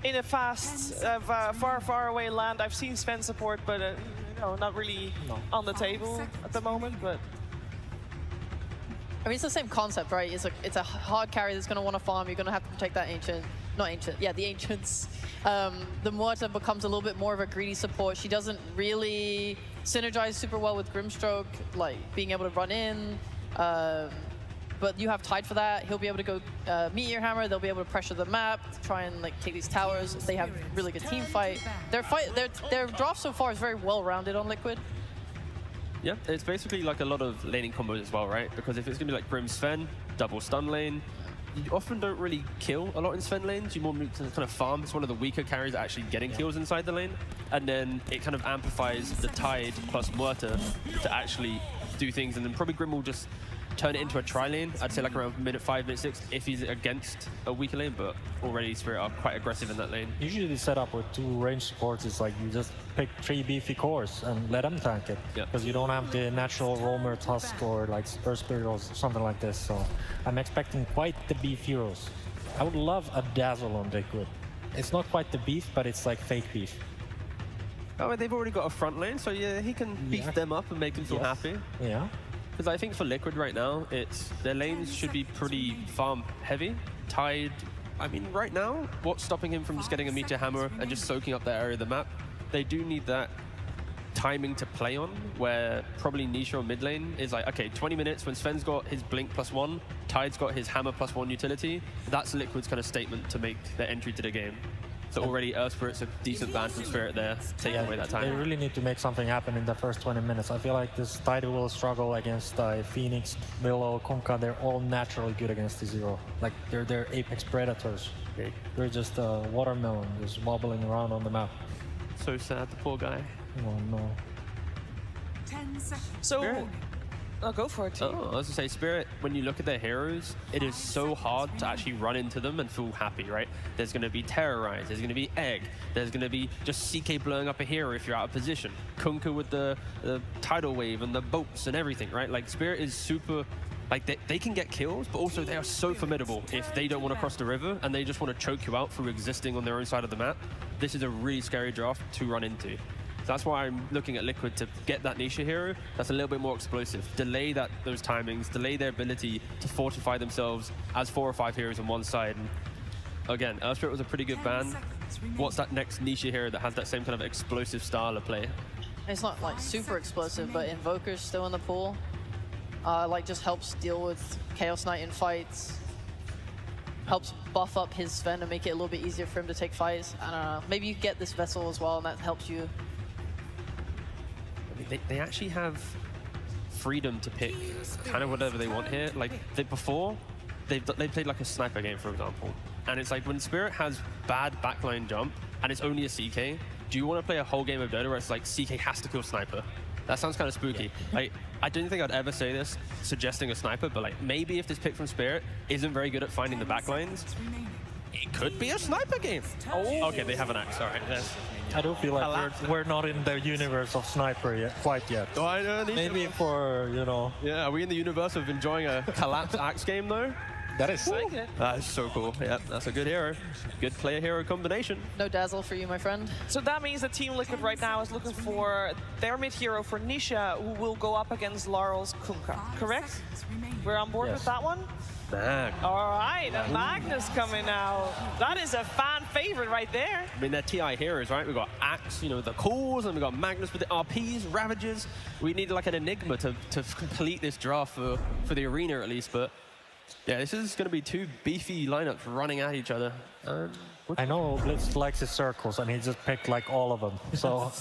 In a fast, far, far away land, I've seen Sven support, but no, not really on the table at the moment. But I mean, it's the same concept, right? It's a hard carry that's going to want to farm. You're going to have to protect that the ancients. The Muerta becomes a little bit more of a greedy support. She doesn't really synergize super well with Grimstroke, like being able to run in. But you have Tide for that. He'll be able to go Meteor Hammer. They'll be able to pressure the map, try and like take these towers. They have really good team fight. Their draft so far is very well-rounded on Liquid. Yeah, it's basically like a lot of laning combos as well, right? Because if it's going to be like Grim Sven, double stun lane, you often don't really kill a lot in Sven lanes. You more move to kind of farm. It's one of the weaker carries actually getting kills inside the lane. And then it kind of amplifies the Tide plus Muerta to actually do things. And then probably Grim will just turn it into a tri-lane. I'd say like around minute 5, minute 6 if he's against a weaker lane, but already Spirit are quite aggressive in that lane. Usually the setup with 2 range supports is like you just pick 3 beefy cores and let them tank it. Because you don't have the natural roamer tusk or like Spur Spirit or something like this. So I'm expecting quite the beef heroes. I would love a Dazzle on Liquid. It's not quite the beef, but it's like fake beef. Oh, they've already got a front lane, so yeah, he can beef them up and make them feel happy. Yeah. Because I think for Liquid right now, their lanes should be pretty farm heavy. Tide, I mean, right now, what's stopping him from just getting a meteor hammer and just soaking up that area of the map? They do need that timing to play on, where probably Nisha or mid lane is like, okay, 20 minutes when Sven's got his blink +1, Tide's got his hammer +1 utility. That's Liquid's kind of statement to make their entry to the game. So already Spirit's a decent ban from Spirit there, taking away that time. They really need to make something happen in the first 20 minutes. I feel like this Tide will struggle against Phoenix, Willow, Kunkka. They're all naturally good against the Zero. Like, they're apex predators. They're just watermelon, just wobbling around on the map. So sad, the poor guy. Oh no. 10 seconds. So, I'll go for it. Oh, I was gonna say, Spirit, when you look at their heroes, it is so hard to actually run into them and feel happy, right? There's gonna be Terrorize, there's gonna be Egg, there's gonna be just CK blowing up a hero if you're out of position. Kunkka with the tidal wave and the boats and everything, right? Like, Spirit is super, like, they can get kills, but also they are so formidable if they don't want to cross the river and they just want to choke you out through existing on their own side of the map. This is a really scary draft to run into. So that's why I'm looking at Liquid to get that Nisha hero that's a little bit more explosive. Delay those timings, delay their ability to fortify themselves as 4 or 5 heroes on one side. And again, Spirit was a pretty good ban. What's that next Nisha hero that has that same kind of explosive style of play? It's not like super explosive, but Invoker's still in the pool. Like, just helps deal with Chaos Knight in fights. Helps buff up his Sven and make it a little bit easier for him to take fights. I don't know. Maybe you get this Vessel as well, and that helps you. They actually have freedom to pick kind of whatever they want here. Like, before, they played like a sniper game, for example. And it's like, when Spirit has bad backline jump and it's only a CK, do you want to play a whole game of Dota where it's like CK has to kill sniper? That sounds kind of spooky. Like, I don't think I'd ever say this suggesting a sniper, but like, maybe if this pick from Spirit isn't very good at finding the backlines, it could be a sniper game. Oh, okay, they have an axe, all right. I do feel like we're not in the universe of sniper yet, quite yet. Oh, I know, maybe for, you know. Yeah, are we in the universe of enjoying a collapsed axe game though? That is sick. That is so cool. Yeah, that's a good hero. Good player-hero combination. No dazzle for you, my friend. So that means that Team Liquid right now is looking for their mid-hero for Nisha, who will go up against Laurel's Kunkka, correct? We're on board with that one? All right, and Magnus coming out. That is a fan favorite right there. I mean, they're TI heroes, right? We've got Axe, you know, the cores, and we've got Magnus with the RPs, Ravages. We need like an enigma to complete this draft for the arena at least, but yeah, this is going to be 2 beefy lineups running at each other. I know Blitz likes his circles, and he just picked like all of them. So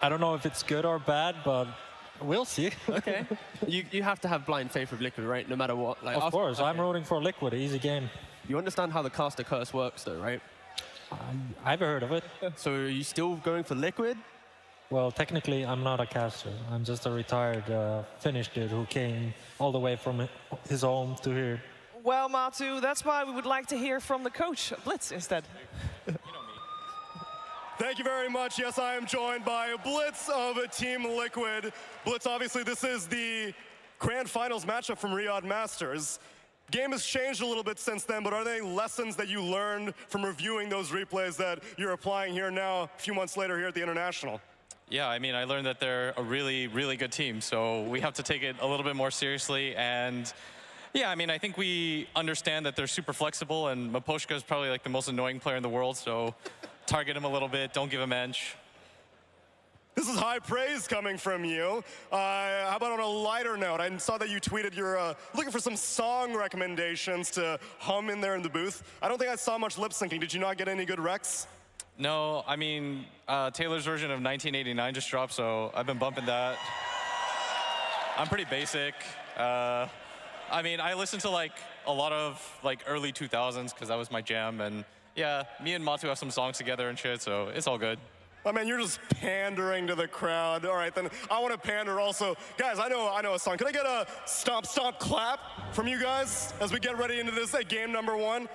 I don't know if it's good or bad, but we'll see. Okay. You have to have blind faith with Liquid, right? No matter what. Like, of course, I'm rooting for Liquid. Easy game. You understand how the caster curse works, though, right? I've heard of it. So are you still going for Liquid? Well, technically, I'm not a caster. I'm just a retired Finnish dude who came all the way from his home to here. Well, Matu, that's why we would like to hear from the coach, Blitz, instead. Thank you very much. Yes, I am joined by Blitz of Team Liquid. Blitz, obviously, this is the grand finals matchup from Riyadh Masters. Game has changed a little bit since then, but are there any lessons that you learned from reviewing those replays that you're applying here now, a few months later here at the International? Yeah, I mean, I learned that they're a really, really good team, so we have to take it a little bit more seriously. And yeah, I mean, I think we understand that they're super flexible, and Maposhka is probably like the most annoying player in the world, so target him a little bit, don't give him edge. This is high praise coming from you. How about on a lighter note? I saw that you tweeted you're looking for some song recommendations to hum in there in the booth. I don't think I saw much lip syncing. Did you not get any good recs? No, I mean, Taylor's version of 1989 just dropped, so I've been bumping that. I'm pretty basic. I mean, I listen to like a lot of like early 2000s because that was my jam, and yeah, me and Matu have some songs together and shit, so it's all good. Oh man, you're just pandering to the crowd. All right, then I want to pander also. Guys, I know a song. Can I get a stomp, stomp, clap from you guys as we get ready into this game number 1?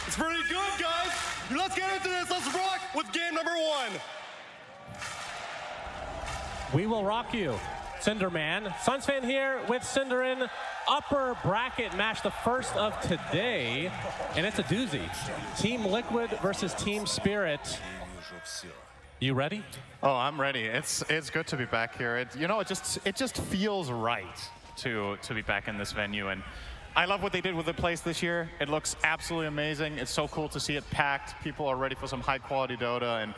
It's pretty good, guys. Let's get into this. Let's rock with game number 1. We will rock you. Cinderman. Sunsfan here with Cinderin. upper bracket match, the first of today, and it's a doozy. Team Liquid versus Team Spirit. You ready? Oh, I'm ready. It's good to be back here. It just feels right to be back in this venue, and I love what they did with the place this year. It looks absolutely amazing. It's so cool to see it packed. People are ready for some high quality Dota, and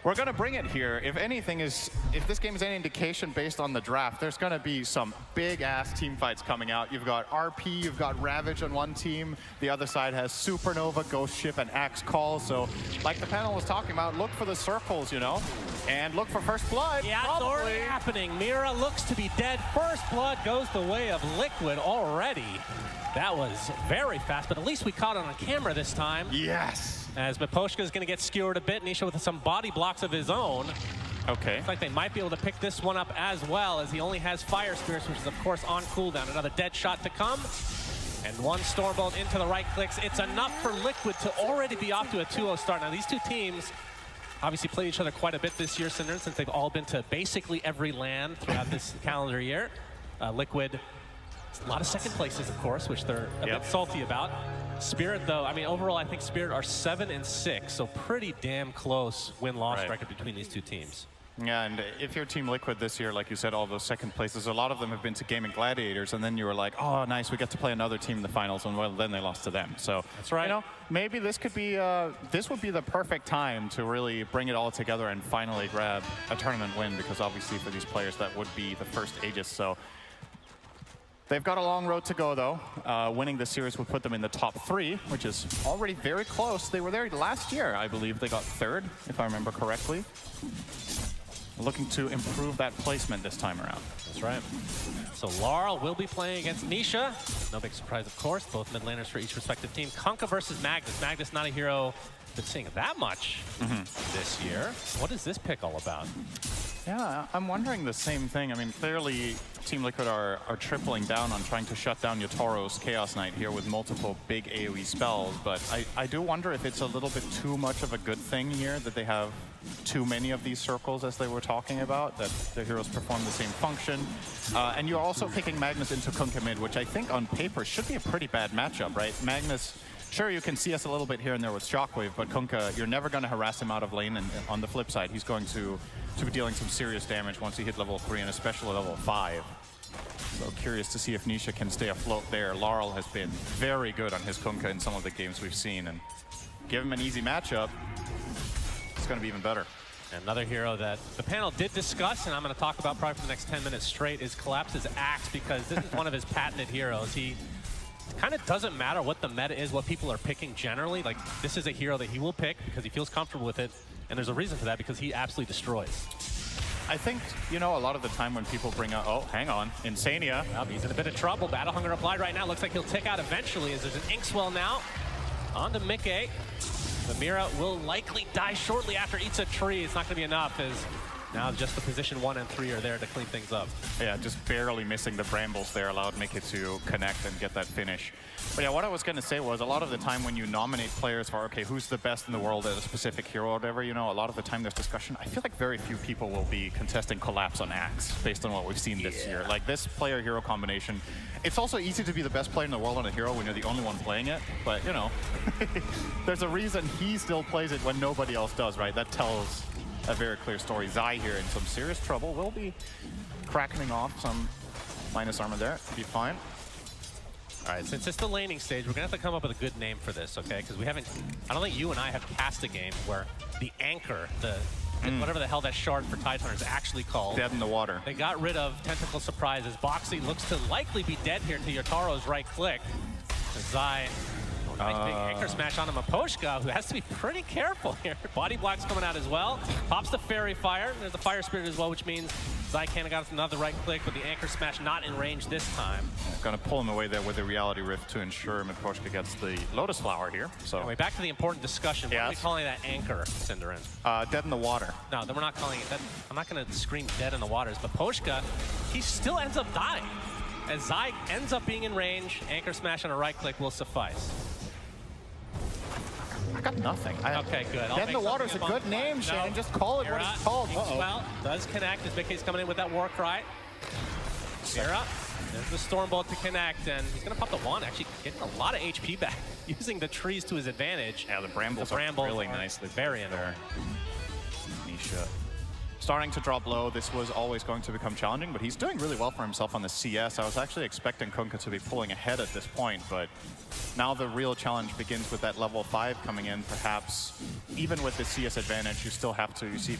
we're going to bring it here. If this game is any indication based on the draft, there's going to be some big-ass team fights coming out. You've got RP, you've got Ravage on one team. The other side has Supernova, Ghost Ship, and Axe Call. So, like the panel was talking about, look for the circles, you know, and look for first blood. Yeah, it's already happening. Mira looks to be dead. First blood goes the way of Liquid already. That was very fast, but at least we caught it on camera this time. Yes. As Miposhka is going to get skewered a bit. Nisha with some body blocks of his own. Okay. Looks like they might be able to pick this one up as well, as he only has Fire Spirits, which is, of course, on cooldown. Another dead shot to come. And one Stormbolt into the right clicks. It's enough for Liquid to already be off to a 2-0 start. Now, these two teams obviously played each other quite a bit this year, since they've all been to basically every LAN throughout this calendar year. Liquid, a lot of second places, of course, which they're a bit salty about. Spirit, though, I mean, overall, I think Spirit are 7-6, so pretty damn close win-loss record between these two teams. Yeah, and if you're Team Liquid this year, like you said, all those second places, a lot of them have been to Gaming Gladiators, and then you were like, oh, nice, we get to play another team in the finals, and well, then they lost to them. So, that's right. You know, maybe this could be, this would be the perfect time to really bring it all together and finally grab a tournament win, because obviously for these players, that would be the first Aegis. So, they've got a long road to go, though. Winning the series would put them in the top 3, which is already very close. They were there last year, I believe. They got 3rd, if I remember correctly. Looking to improve that placement this time around. That's right. So Laurel will be playing against Nisha. No big surprise, of course. Both mid laners for each respective team. Kunkka versus Magnus. Magnus, not a hero been seeing that much this year. What is this pick all about? Yeah, I'm wondering the same thing. I mean, clearly Team Liquid are tripling down on trying to shut down Yotaro's Chaos Knight here with multiple big AoE spells, but I do wonder if it's a little bit too much of a good thing here that they have too many of these circles, as they were talking about, that the heroes perform the same function. And you're also picking Magnus into Kunkka mid, which I think on paper should be a pretty bad matchup, right? Magnus, sure, you can see us a little bit here and there with Shockwave, but Kunkka, you're never going to harass him out of lane, and on the flip side, he's going to be dealing some serious damage once he hit level 3 and especially level 5. So curious to see if Nisha can stay afloat there. Laurel has been very good on his Kunkka in some of the games we've seen, and give him an easy matchup, it's going to be even better. Another hero that the panel did discuss, and I'm going to talk about probably for the next 10 minutes straight, is Collapse's Axe, because this is one of his patented heroes. He kind of doesn't matter what the meta is, what people are picking generally. Like, this is a hero that he will pick because he feels comfortable with it, and there's a reason for that, because he absolutely destroys. I think, you know, a lot of the time when people bring up, oh, hang on, Insania. Well, he's in a bit of trouble. Battle Hunger applied right now. Looks like he'll tick out eventually, as there's an Inkswell now. On to Mickey. The Mira will likely die shortly after eats a tree. It's not going to be enough, as now just the position 1 and 3 are there to clean things up. Yeah, just barely missing the brambles there allowed Mickey to connect and get that finish. But yeah, what I was going to say was, a lot of the time when you nominate players for, okay, who's the best in the world at a specific hero or whatever, you know, a lot of the time there's discussion. I feel like very few people will be contesting Collapse on Axe based on what we've seen this year. Like, this player-hero combination, it's also easy to be the best player in the world on a hero when you're the only one playing it, but, you know, there's a reason he still plays it when nobody else does, right? That tells a very clear story. Zai here in some serious trouble. Will be cracking off some minus armor there. Be fine. All right, since it's the laning stage, we're gonna have to come up with a good name for this, okay? Because we haven't, I don't think you and I have cast a game where the anchor, whatever the hell that shard for Tidehunter is actually called. Dead in the water. They got rid of Tentacle Surprises. Boxy looks to likely be dead here to Yotaro's right click. Zai, nice big anchor smash on Miposhka, who has to be pretty careful here. Body blocks coming out as well. Pops the Fairy Fire. There's a Fire Spirit as well, which means Zai can't have got another right click, but the anchor smash not in range this time. Gonna pull him away there with the Reality Rift to ensure Miposhka gets the Lotus Flower here. So anyway, back to the important discussion. What are we calling that anchor, Cinderin? Dead in the water. No, then we're not calling it that. I'm not gonna scream dead in the waters. Miposhka, he still ends up dying. As Zai ends up being in range, anchor smash on a right click will suffice. I got nothing. Okay, good. Dead in the water is a good name, Shane. Just call it what it's called. Well, does connect as Mickey's coming in with that war cry. Mira There's the Stormbolt to connect, and he's going to pop the wand, actually getting a lot of HP back, using the trees to his advantage. Yeah, the brambles are really nicely very annoying. Nisha starting to drop low. This was always going to become challenging, but he's doing really well for himself on the CS. I was actually expecting Kunkka to be pulling ahead at this point, but now the real challenge begins with that level 5 coming in. Perhaps even with the CS advantage, you still have to, you see